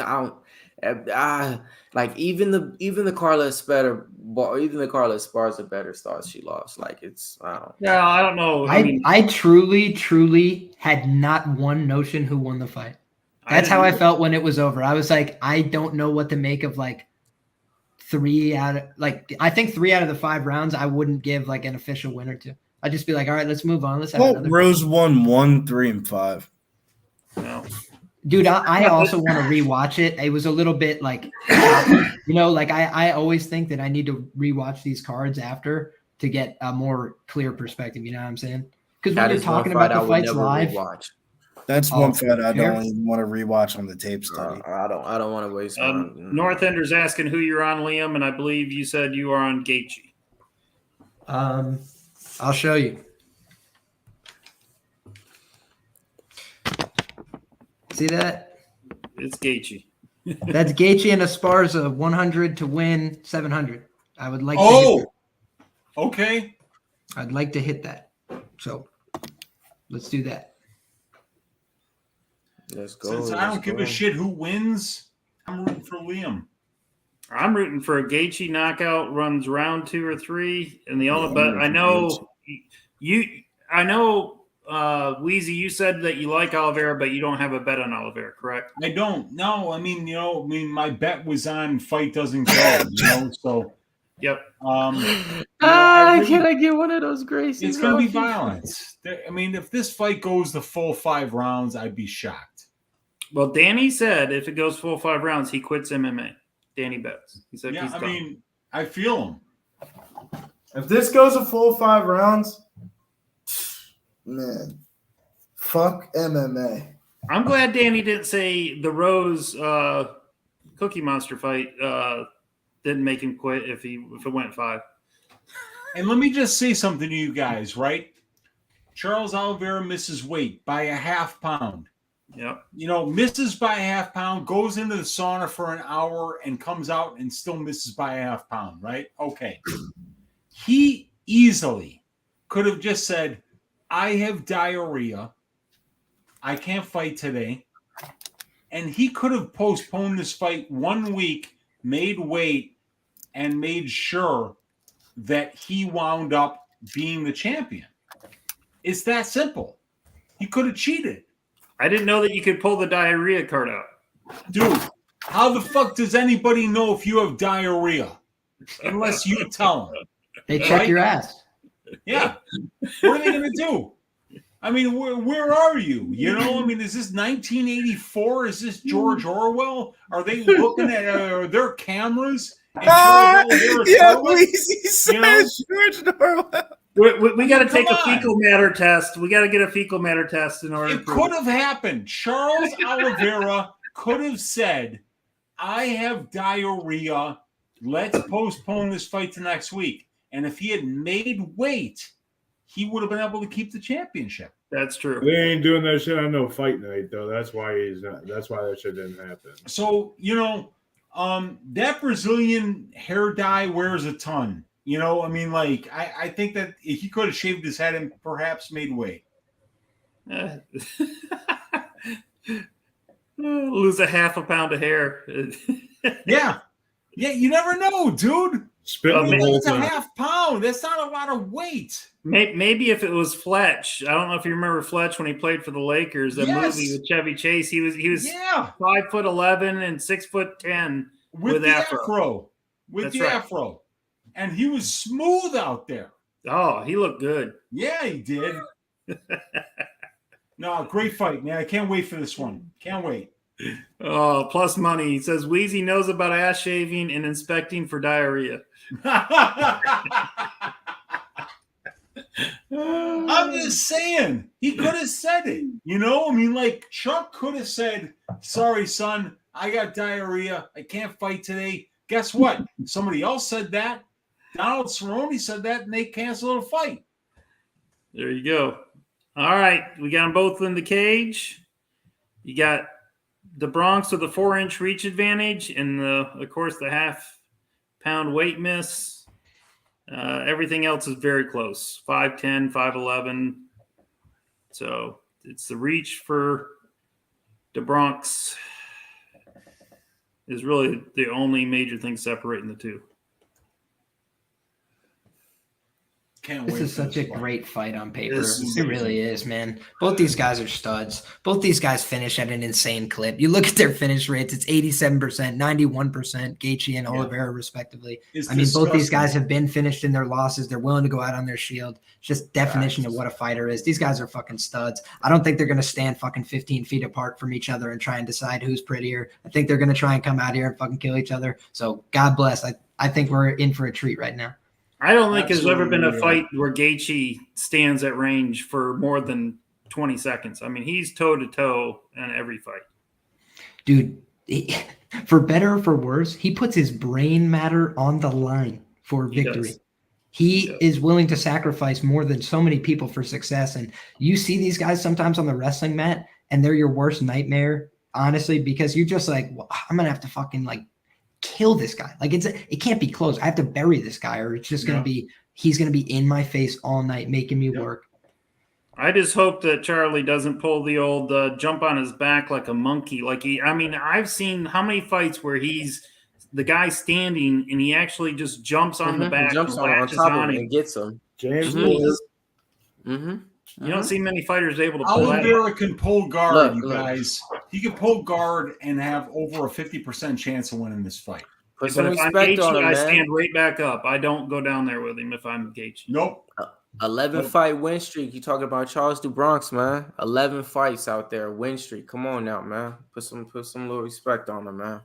like even the Carla Esparza better thought she lost. Like it's I don't know. I truly had not one notion who won the fight. That's how I felt when it was over. I was like, I don't know what to make of like I think 3 out of the 5 rounds I wouldn't give like an official winner to. I'd just be like, all right, let's move on. Let's have another. Rose won 1, 3, and 5. No. Dude, I also want to rewatch it. It was a little bit like, you know, like I always think that I need to rewatch these cards after to get a more clear perspective. You know what I'm saying? Because when you're talking about the fights live, that's one fight I don't even want to rewatch on the tape study. I don't want to waste time. North Ender's asking who you're on, Liam, and I believe you said you are on Gaethje. I'll show you. See that? It's Gaethje. That's Gaethje and Esparza, 100 to win, 700. I would like to hit that. Okay. I'd like to hit that. So let's do that. Let's go. Since I don't give a shit who wins, I'm rooting for Liam. I'm rooting for a Gaethje knockout, runs round 2 or 3, and the only. But I know Weezy, you said that you like Oliveira, but you don't have a bet on Oliveira, correct? I don't. No, I mean, my bet was on fight doesn't go. So. Yep. Can I get one of those Gracies? It's going to be violence. I mean, if this fight goes the full 5 rounds, I'd be shocked. Well, Danny said if it goes full 5 rounds, he quits MMA. Danny bets. He said he's done. Mean, I feel him. If this goes a full 5 rounds, man, fuck MMA. I'm glad Danny didn't say the Rose Cookie Monster fight didn't make him quit if it went 5. And let me just say something to you guys, right? Charles Oliveira misses weight by a half pound. Yep. Misses by a half pound, goes into the sauna for an hour and comes out and still misses by a half pound, right? Okay. He easily could have just said, I have diarrhea. I can't fight today. And he could have postponed this fight 1 week, made weight, and made sure that he wound up being the champion. It's that simple. He could have cheated. I didn't know that you could pull the diarrhea card out. Dude, how the fuck does anybody know if you have diarrhea? Unless you tell them. They check your ass. Yeah. What are they going to do? I mean, where are you? Is this 1984? Is this George Orwell? Are they looking at their cameras? Weezy says George Orwell. We got to take a fecal matter test. We got to get a fecal matter test in order. It could have happened. Charles Oliveira could have said, I have diarrhea. Let's postpone this fight to next week. And if he had made weight, he would have been able to keep the championship. That's true. They ain't doing that shit on no fight night, though. That's why he's not. That's why that shit didn't happen. So, that Brazilian hair dye wears a ton. I think that he could have shaved his head and perhaps made weight. Lose a half a pound of hair. Yeah, you never know, dude. It's a half pound. That's not a lot of weight. Maybe if it was Fletch. I don't know if you remember Fletch when he played for the Lakers. That movie with Chevy Chase. He was 5'11" and 6'10" with the afro. With the afro. And he was smooth out there. Oh, he looked good. Yeah, he did. No, great fight, man. I can't wait for this one. Can't wait. Oh, plus money. He says Weezy knows about ass shaving and inspecting for diarrhea. I'm just saying. He could have said it. Chuck could have said, sorry, son, I got diarrhea. I can't fight today. Guess what? Somebody else said that. Donald Cerrone said that, and they canceled the fight. There you go. All right. We got them both in the cage. You got the Bronx with a 4-inch reach advantage and, of course, the half-pound weight miss. Everything else is very close, 5'10", 5'11". So it's the reach for the Bronx is really the only major thing separating the two. This is such a great fight on paper. It really is, man. Both these guys are studs. Both these guys finish at an insane clip. You look at their finish rates, it's 87%, 91%, Gaethje and Oliveira, respectively. Both these guys have been finished in their losses. They're willing to go out on their shield. It's just definition of what a fighter is. These guys are fucking studs. I don't think they're going to stand fucking 15 feet apart from each other and try and decide who's prettier. I think they're going to try and come out here and fucking kill each other. So God bless. I think we're in for a treat right now. I don't think there's ever been a fight where Gaethje stands at range for more than 20 seconds. I mean, he's toe-to-toe in every fight. Dude, for better or for worse, he puts his brain matter on the line for victory. He is willing to sacrifice more than so many people for success. And you see these guys sometimes on the wrestling mat, and they're your worst nightmare, honestly, because you're just like, well, I'm gonna have to fucking like kill this guy. Like it can't be close. I have to bury this guy, or it's just gonna be he's gonna be in my face all night, making me work. I just hope that Charlie doesn't pull the old jump on his back like a monkey. I've seen how many fights where he's the guy standing and he actually just jumps on the back, jumps and on top of him and gets him. James You don't see many fighters able to pull that. Oliveira can pull guard, you guys. He can pull guard and have over a 50% chance of winning this fight. Put But some if I'm respect on Gaethje, him, I man. stand right back up. I don't go down there with him if I'm Gaethje. Nope. 11 fight win streak. You talking about Charles Du Bronx, man? 11 fights out there, win streak. Come on now, man. Put some little respect on him, man.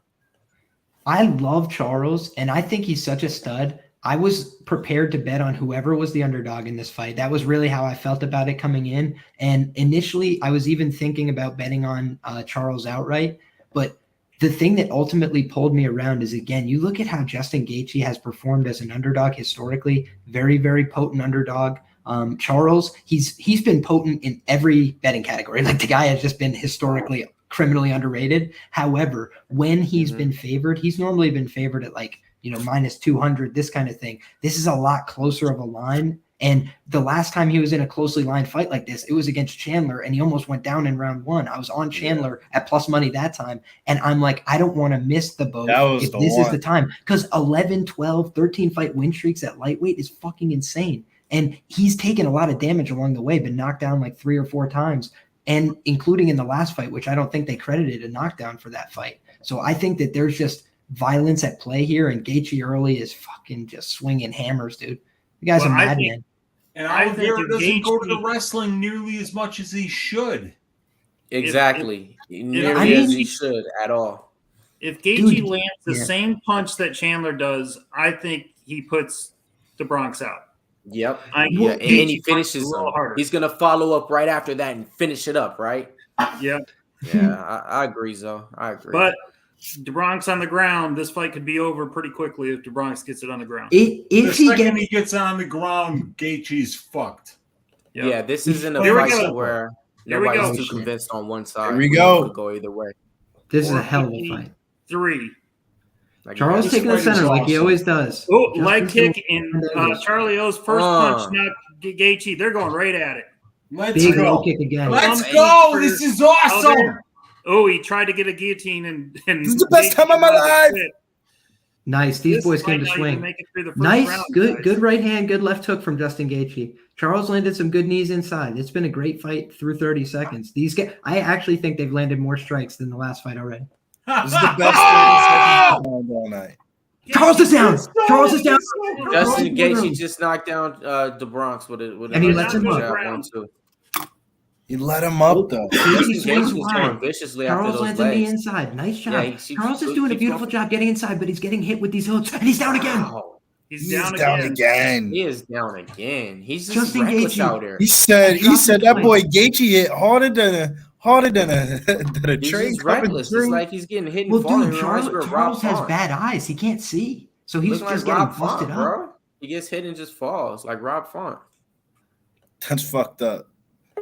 I love Charles, and I think he's such a stud. I was prepared to bet on whoever was the underdog in this fight. That was really how I felt about it coming in. And initially, I was even thinking about betting on Charles outright. But the thing that ultimately pulled me around is, again, you look at how Justin Gaethje has performed as an underdog historically. Very, very potent underdog. Charles, he's been potent in every betting category. Like, the guy has just been historically criminally underrated. However, when he's been favored, he's normally been favored at like, minus 200, this kind of thing. This is a lot closer of a line. And the last time he was in a closely lined fight like this, it was against Chandler, and he almost went down in round 1. I was on Chandler at plus money that time. And I'm like, I don't want to miss the boat if this is the time. Because 11, 12, 13 fight win streaks at lightweight is fucking insane. And he's taken a lot of damage along the way, been knocked down like 3 or 4 times. And including in the last fight, which I don't think they credited a knockdown for that fight. So I think that there's just violence at play here, and Gaethje early is fucking just swinging hammers, dude. You guys are madmen. And Oliveira doesn't go to the wrestling nearly as much as he should. Exactly. Nearly as he should at all. If Gaethje lands the same punch that Chandler does, I think he puts the Bronx out. Yep. And he finishes him. He's going to follow up right after that and finish it up, right? Yep. Yeah, I agree, Zoe. I agree. But DeBronx on the ground, this fight could be over pretty quickly if DeBronx gets it on the ground. If he gets on the ground, Gaethje's fucked. Yep. Yeah, this isn't a fight where nobody's too convinced on one side. Here we go. Could go either way. This is a hell of a fight. 3. Charles taking the center like he always does. Oh, leg kick and Charlie O's first punch knocked Gaethje. They're going right at it. Let's go. Low kick again. Let's go. This is awesome. Oh, he tried to get a guillotine and this is the best time of my life. Nice. These boys came to swing. Nice. Good right hand, good left hook from Justin Gaethje. Charles landed some good knees inside. It's been a great fight through 30 seconds. These guys, I actually think they've landed more strikes than the last fight already. This is the best 30 seconds all night. Charles is down. Charles is down. Justin Gaethje just knocked down the Bronx with it. And he lets him up. He let him up, though. Justin was going viciously after Charles those lands in legs. the inside. Nice job. Yeah, Charles is doing a beautiful job getting inside, but he's getting hit with these hooks, and he's down again. Wow. He's down again. He is down again. He's just Justin reckless Gaethje. out there. He said that boy Gaethje hit harder than a He's train. just reckless. It's like he's getting hit and Well, falling. dude, Charles has bad eyes. He can't see, so he's just getting busted up. Bro. He gets hit and just falls like Rob Font. That's fucked up.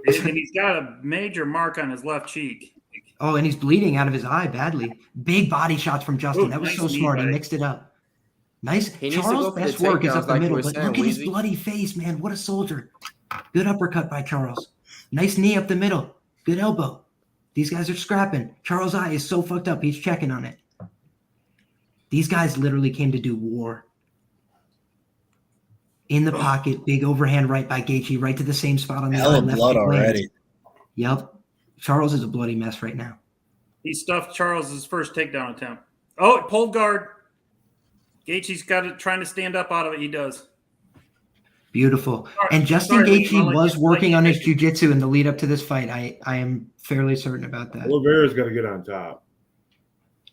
And he's got a major mark on his left cheek. Oh, and he's bleeding out of his eye badly. Big body shots from Justin. Ooh, that was nice so smart. He knee, mixed it up. Nice. He needs to go Charles' for the best work is takedowns up the like you middle, were but saying, look at his Weezy. bloody face, man. What a soldier. Good uppercut by Charles. Nice knee up the middle. Good elbow. These guys are scrapping. Charles' eye is so fucked up. He's checking on it. These guys literally came to do war. In the pocket, big overhand right by Gaethje, right to the same spot on the Hell eye. of Left blood kick lands. already. Yep. Charles is a bloody mess right now. He stuffed Charles's first takedown attempt. Oh, it pulled guard. Gaethje's got it, trying to stand up out of it. He does. Beautiful. And Justin Gaethje was working on his jiu-jitsu in the lead up to this fight. I am fairly certain about that. Oliveira's got to get on top.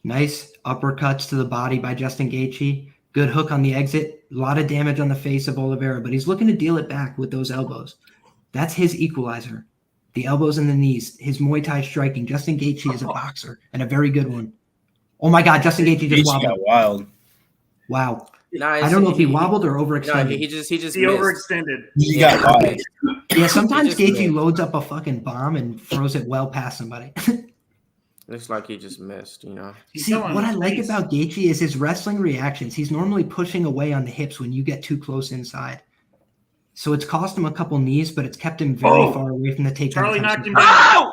Nice uppercuts to the body by Justin Gaethje. Good hook on the exit. A lot of damage on the face of Oliveira, but he's looking to deal it back with those elbows. That's his equalizer. The elbows and the knees. His Muay Thai striking. Justin Gaethje is a boxer and a very good one. Oh my God, Justin Gaethje just Gaethje got wobbled. wild. Wow. I don't know if he wobbled or overextended. No, he just He missed. overextended. He got caught. Yeah, sometimes He just Gaethje missed. loads up a fucking bomb and throws it well past somebody. Looks like he just missed, you know. He's See, still on what I his like face. about Gaethje is his wrestling reactions. He's normally pushing away on the hips when you get too close inside. So it's cost him a couple knees, but it's kept him very far away from the takedown. Charlie attempts. knocked him down.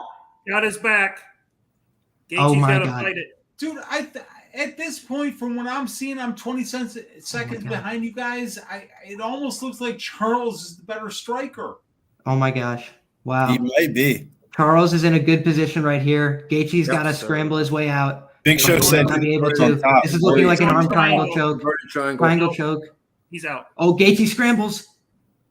Got his back. Oh Gaethje's my got to God. fight it. Dude, at this point, from what I'm seeing, I'm 20 seconds God. behind you guys. It almost looks like Charles is the better striker. Oh my gosh. Wow. He might be. Charles is in a good position right here. Gaethje's got to so- scramble his way out. Big Show But said he'll not be able on to. top. This is looking like an arm triangle choke. Inverted triangle. Triangle choke. He's out. Oh, Gaethje scrambles.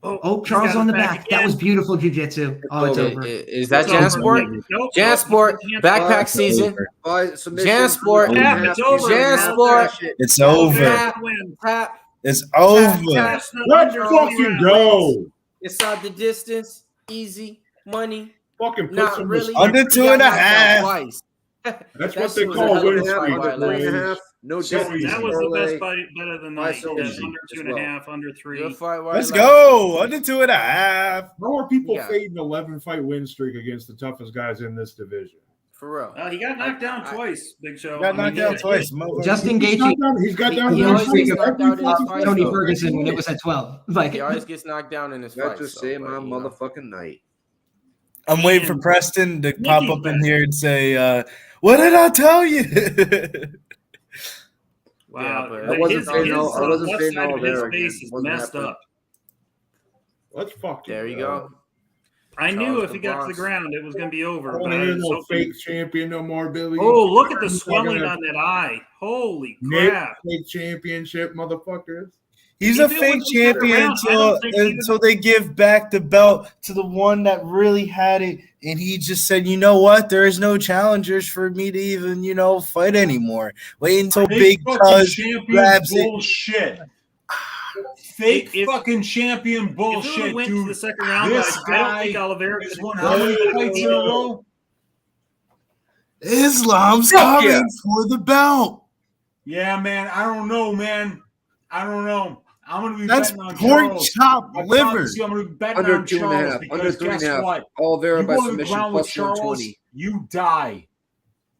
Oh, he's Charles got on the his back. That again. was beautiful jiu-jitsu. Oh, it's over. Is that It's over. Jansport? Nope. Jansport, backpack It's season. over. By submission. Jansport. Yeah, it's over. Jansport. It's over. Tap, Win. tap, It's over. tap. That's not Let's under fucking 3 rounds. go. Inside the distance, easy, money. Fucking put Not some really. Under He 2.5. got knocked out twice. That's what That they shit was call a hell of a win fight streak. by Under 3.5. No So difference. That was the best fight, better than By night. Silver Under as 2.5, under Good 3. fight, while Let's it go. Under 2.5. How are people Yeah. fading 11-fight win streak against the toughest guys in this division? For real. He got knocked down twice, Big Show. Got knocked out twice. Justin He's got Gaethje, down, he's got down He to always streak gets of knocked every out in his fucking fight, Tony though. Ferguson when it was at 12. Like, He always gets knocked down in his That fight. just so, say but, my you know. motherfucking night. I'm waiting for Preston to pop up in back. here and say, what did I tell you? Wow. Yeah, but- I wasn't his, fading all- I wasn't left fading side all of his there again. face is Wasn't messed happening. up. Let's fucking There you go. I knew Charles if he got to the Bronx. ground, it was going to be over. I don't But I want was no hoping- fake champion no more, Billy. Oh, look at the He's swelling gonna on that eye. Holy Nick, crap. fake championship, motherfuckers. He's If a it fake was the other champion round, I don't think he was- until they give back the belt to the one that really had it. And he just said, you know what? There is no challengers for me to even, fight anymore. Wait until Big fucking Cuz champion grabs it. bullshit. Fake fucking champion If it bullshit, went to the dude. second round, This I don't guy think Oliveira has could won how many fights in a row? Islam's Fuck coming yeah. for the belt. Yeah, man. I don't know, man. I don't know. I'm gonna be That's betting on pork Charles. chop I liver. promise you, I'm gonna be betting Under on 2.5. Charles Under because 3.5. guess what? Oliveira You by go to the submission ground with plus Charles, 120. you die.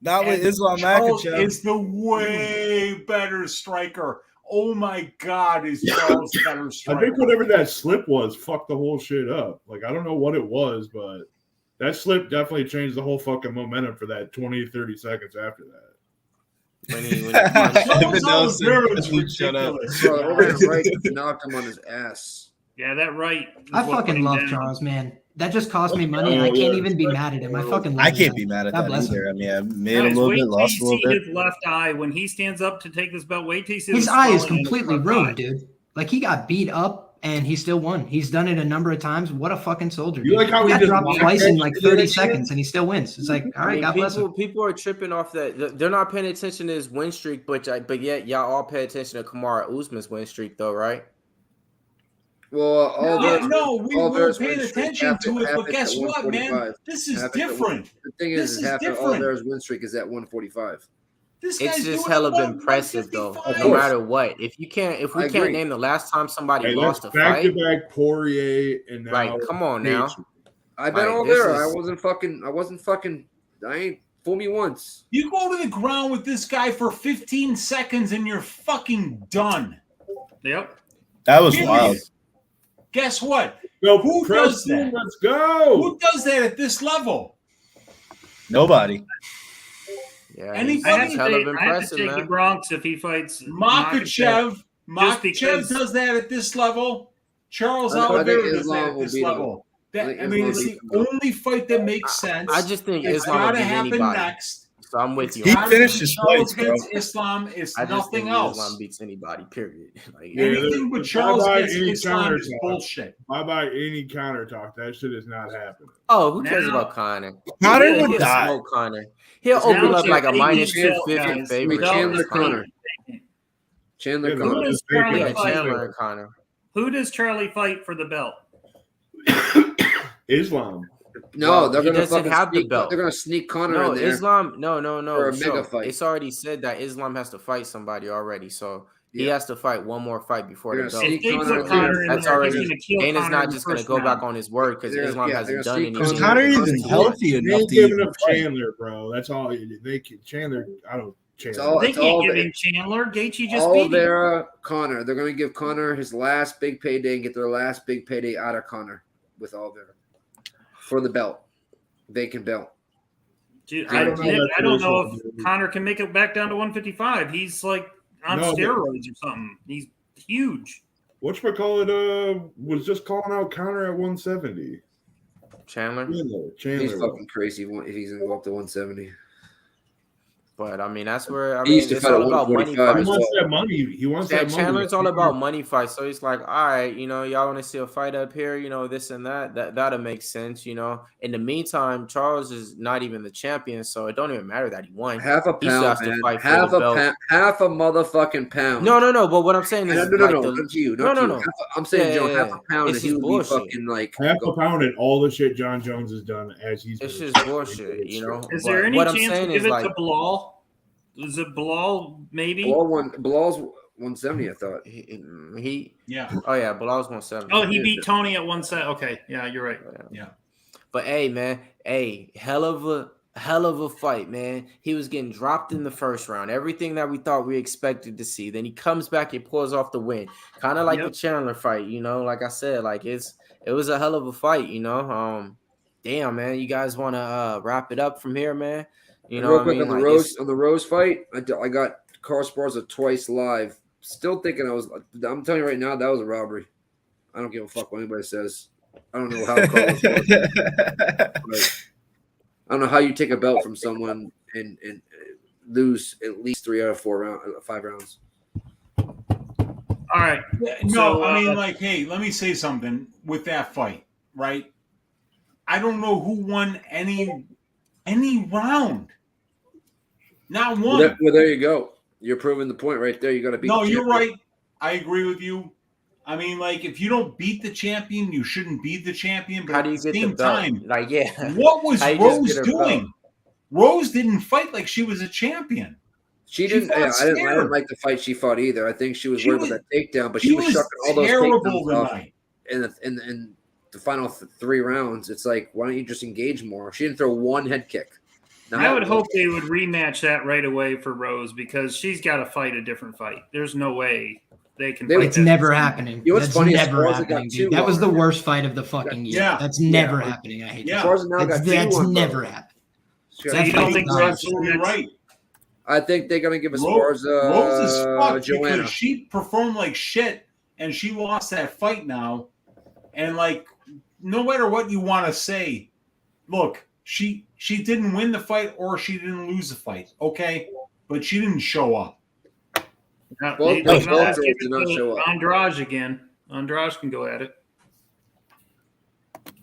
Not with And Islam Charles Makhachev. is the way better striker. Oh my God, is Charles the better I striker? think whatever that slip was fucked the whole shit up. Like, I don't know what it was, but that slip definitely changed the whole fucking momentum for that 20, 30 seconds after that. When he Charles Nelson Oliveira is doesn't shut up. ridiculous. Bro, overhand right knocked him on his ass. Yeah, that right. I was what put fucking him love down. Charles, man. That just cost me money, and I can't even be mad at him. I fucking love I the can't guy. be mad at God that bless him. either. I mean, I made a Guys, little wait bit, till lost a you little see bit. his left eye when he stands up to take this belt. Wait till you see His the eye is swelling in his completely left ruined, eye. dude. Like, he got beat up, and he still won. He's done it a number of times. What a fucking soldier. You dude. like how he got just dropped locked twice that in like shit 30 in? seconds, and he still wins. It's like, all right, God bless him. people are tripping off that. They're not paying attention to his win streak, but yet y'all all pay attention to Kamaru Usman's win streak, though, right? Well, we weren't Oliveira's paying win streak attention half to it, half but it's guess at what, man? 145. This is Half it's at different. The thing This is is half of different. Oliveira's win streak is at 145. This It's guy's just doing hella it at impressive, though. 155. No matter what, if we I can't agree. name the last time somebody Hey, lost that's a fight, back-to-back Poirier and now right? Come on now. I bet Like, Oliveira. this I is- wasn't fucking. I ain't fool me once. You go to the ground with this guy for 15 seconds and you're fucking done. Yep. That was Period. wild. Guess what? Go, Who does Preston, that? let's go. Who does that at this level? Nobody. Yeah, Anybody- I have it's to, hella take, I have to impressive, take the man. Bronx if he fights Makachev. Just Makachev because- does that at this level. Charles I think Oliveira does Islam that at will this beat him. level. I think I mean, Islam it's the beats him, though. only fight that makes sense. I just think It's Islam will gotta beat happen anybody. next. So I'm with you. He Gotta finished be his Charles fights, bro. against Islam. It's I just nothing think else. Islam beats anybody. Period. Like, Yeah, Anything but there's Charles bye-bye against any Islam is counter-talk. bullshit. Bye-bye any counter talk. That shit is not happening. Oh, who cares Now- about Connor? Connor He'll would die. smoke Connor. He'll Now open up it's like a a minus big deal, 250 guys. favorite. Belt Chandler is Connor. Chandler Yeah, Who Connor. does Big Charlie Yeah, deal. fight? Chandler and Connor. Who does Charlie fight for the belt? Islam. No, they're he gonna doesn't fucking have the sneak. belt. They're gonna sneak Conor No, in there. Islam. No. for a mega fight. It's already said that Islam has to fight somebody already, so he Yeah. has to fight one more fight before They're the gonna belt. sneak If they Conor put in Conor there. in That's there, already. he's gonna kill Dana's Conor not in the just going to first go back round. on his word because They're- Islam yeah, hasn't they're done gonna anything. sneak Is Conor Conor even in. healthy They enough ain't to giving even up fight? Chandler, bro. That's all. Chandler. I don't. Chandler. all- They it's all can't give the- him Chandler. Gaethje just beat him. Oliveira, Conor. They're gonna give Conor his last big payday and get their last big payday out of Conor with Oliveira for the belt, vacant belt. Dude, I I don't don't know know, that if Conor can make it back down to 155. He's like on No, but- steroids or something. He's huge. Whatchamacallit was just calling out Conor at 170. Chandler. Chandler. He's fucking crazy if he's gonna go up to 170. But I mean, that's where He used to it's fight all at about money 145 He fights. wants that money. He wants Yeah, that money. Chandler's all about money fights. So he's like, all right, y'all want to see a fight up here, this and that. That'll make sense, In the meantime, Charles is not even the champion, so it don't even matter that he won. Half a He still has pound, to man. fight for Half the a belt. pound. Half a motherfucking pound. No. But what I'm saying is, No. like, Not to you. Not to you. I'm saying, Joe, half a pound, It's and he just would bullshit. be fucking like half a pound and all the shit John Jones has done as he's. It's been just bullshit, Is there any what I'm chance to saying give is, it like, to Bilal? Is it Bilal? Maybe. Bilal's 170, I thought. he Yeah. Oh yeah, Bilal's 170. Oh, he beat Tony at 170. Okay, yeah, you're right. Yeah. But hey, man, hell of a fight, man. He was getting dropped in the first round. Everything that we thought we expected to see. Then he comes back and pulls off the win. Kind of like the Chandler fight, Like I said, like it was a hell of a fight, Damn, man. You guys want to wrap it up from here, man? Real quick on the Rose fight, I got Carla Esparza twice live. Still thinking I'm telling you right now, that was a robbery. I don't give a fuck what anybody says. I don't know how Carla Esparza. I don't know how you take a belt from someone and lose at least 3 out of 5 rounds. All right. No, I mean, hey, let me say something with that fight, right? I don't know who won any round. Not one. Well, there you go. You're proving the point right there. You got to beat. No, the you're champion. right. I agree with you. I mean, if you don't beat the champion, you shouldn't be the champion. But How do you at the get same the belt? time, What was How you just Rose get her doing? belt? Rose didn't fight like she was a champion. She didn't. fought Yeah, I didn't scared. like the fight she fought either. I think she was She worried was- about that takedown, but she she was was shucking all those terrible takedowns off tonight. in the final 3 rounds. It's like, why don't you just engage more? She didn't throw one head kick. I would hope they would rematch that right away for Rose because she's got to fight a different fight. There's no way they can. Fight It's that. never happening. You know what's That's funny is never Esparza got happening, 2 dude. That was the on her. worst fight of the fucking year. Yeah. That's never Yeah. happening. I hate Yeah. that. Esparza now got 2 That's on never Rose. happening. She So got you 2 don't think on You're Rose. absolutely right. I think they're gonna give Rose Esparza is fucked Joanna. because she performed like shit and she lost that fight now. And no matter what you want to say, look, she didn't win the fight or she didn't lose the fight, okay? But she didn't show up. Both They girls give did it not to show up. Andrade again. Andrade can go at it.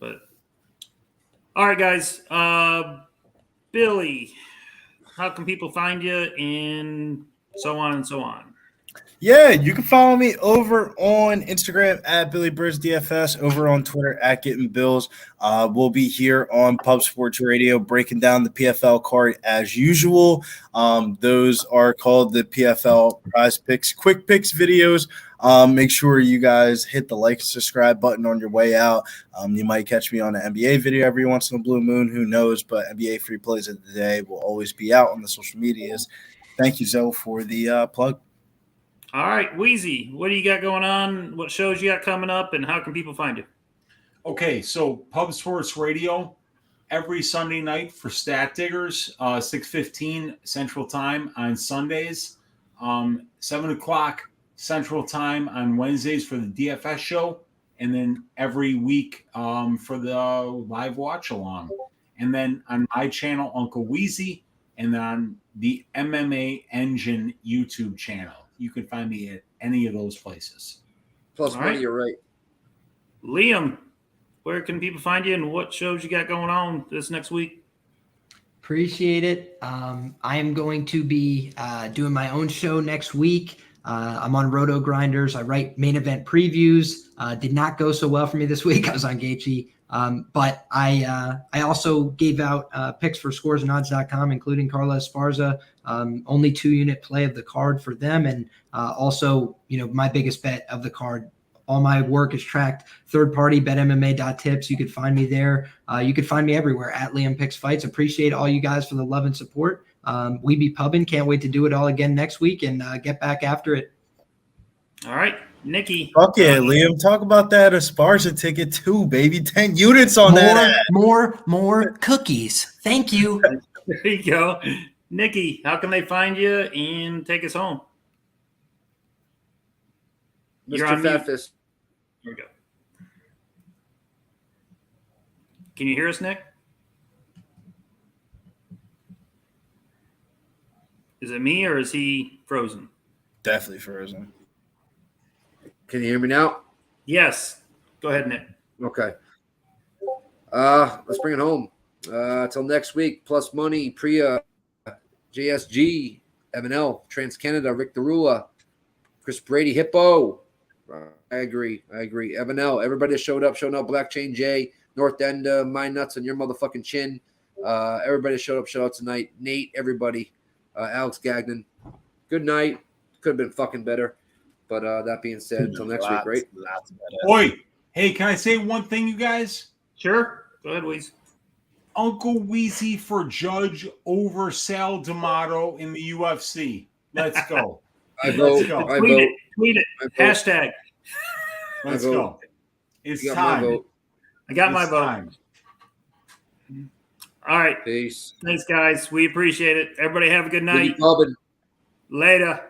But all right, guys. Billy, how can people find you and so on and so on? Yeah, you can follow me over on Instagram at Billy Burrs DFS, over on Twitter at Getting Bills. We'll be here on Pub Sports Radio breaking down the PFL card as usual. Those are called the PFL Prize Picks Quick Picks videos. Make sure you guys hit the like and subscribe button on your way out. You might catch me on an NBA video every once in a blue moon, who knows, but NBA free plays of the day will always be out on the social medias. Thank you, Zoe, for the plug. All right, Wheezy, what do you got going on? What shows you got coming up, and how can people find you? Okay, so Pub Sports Radio every Sunday night for Stat Diggers, 6:15 Central Time on Sundays, 7 o'clock Central Time on Wednesdays for the DFS show, and then every week for the live watch along. And then on my channel, Uncle Wheezy, and then on the MMA Engine YouTube channel. You can find me at any of those places. Plus All money, right. you're right. Liam, where can people find you, and what shows you got going on this next week? Appreciate it. I am going to be doing my own show next week. I'm on Roto Grinders. I write main event previews. Did not go so well for me this week. I was on Gaethje. But I also gave out picks for scoresandodds.com, including Carla Esparza, only 2-unit play of the card for them. And also, my biggest bet of the card. All my work is tracked third-party betmma.tips. You could find me there. You could find me everywhere at Liam Picks Fights. Appreciate all you guys for the love and support. We be pubbing. Can't wait to do it all again next week and get back after it. All right, Nikki. Fuck yeah, Liam. Talk about that Esparza ticket too, baby. 10 units on that. More cookies. Thank you. There you go. Nikki, how can they find you and take us home? You're Mr. on mute. Fatfist. Here we go. Can you hear us, Nick? Is it me or is he frozen? Definitely frozen. Can you hear me now? Yes. Go ahead, Nick. Okay. Let's bring it home. Till next week. Plus money, Priya, JSG, Evan L, Trans Canada, Rick Derula, Chris Brady, Hippo. I agree. Evan L, everybody that showed up. Black Chain J, North End, my nuts on your motherfucking chin. Everybody that showed up. Shout out tonight. Nate, everybody. Alex Gagnon. Good night. Could have been fucking better. But that being said, until next week, right? Oi, hey, can I say one thing, you guys? Sure. Go ahead, Weez. Uncle Weezy for judge over Sal D'Amato in the UFC. Let's go. I vote. Tweet it. Hashtag. Let's go. It's You got time. my vote. I got my It's vote. time. All right. Peace. Thanks, guys. We appreciate it. Everybody have a good night. Robin. Later.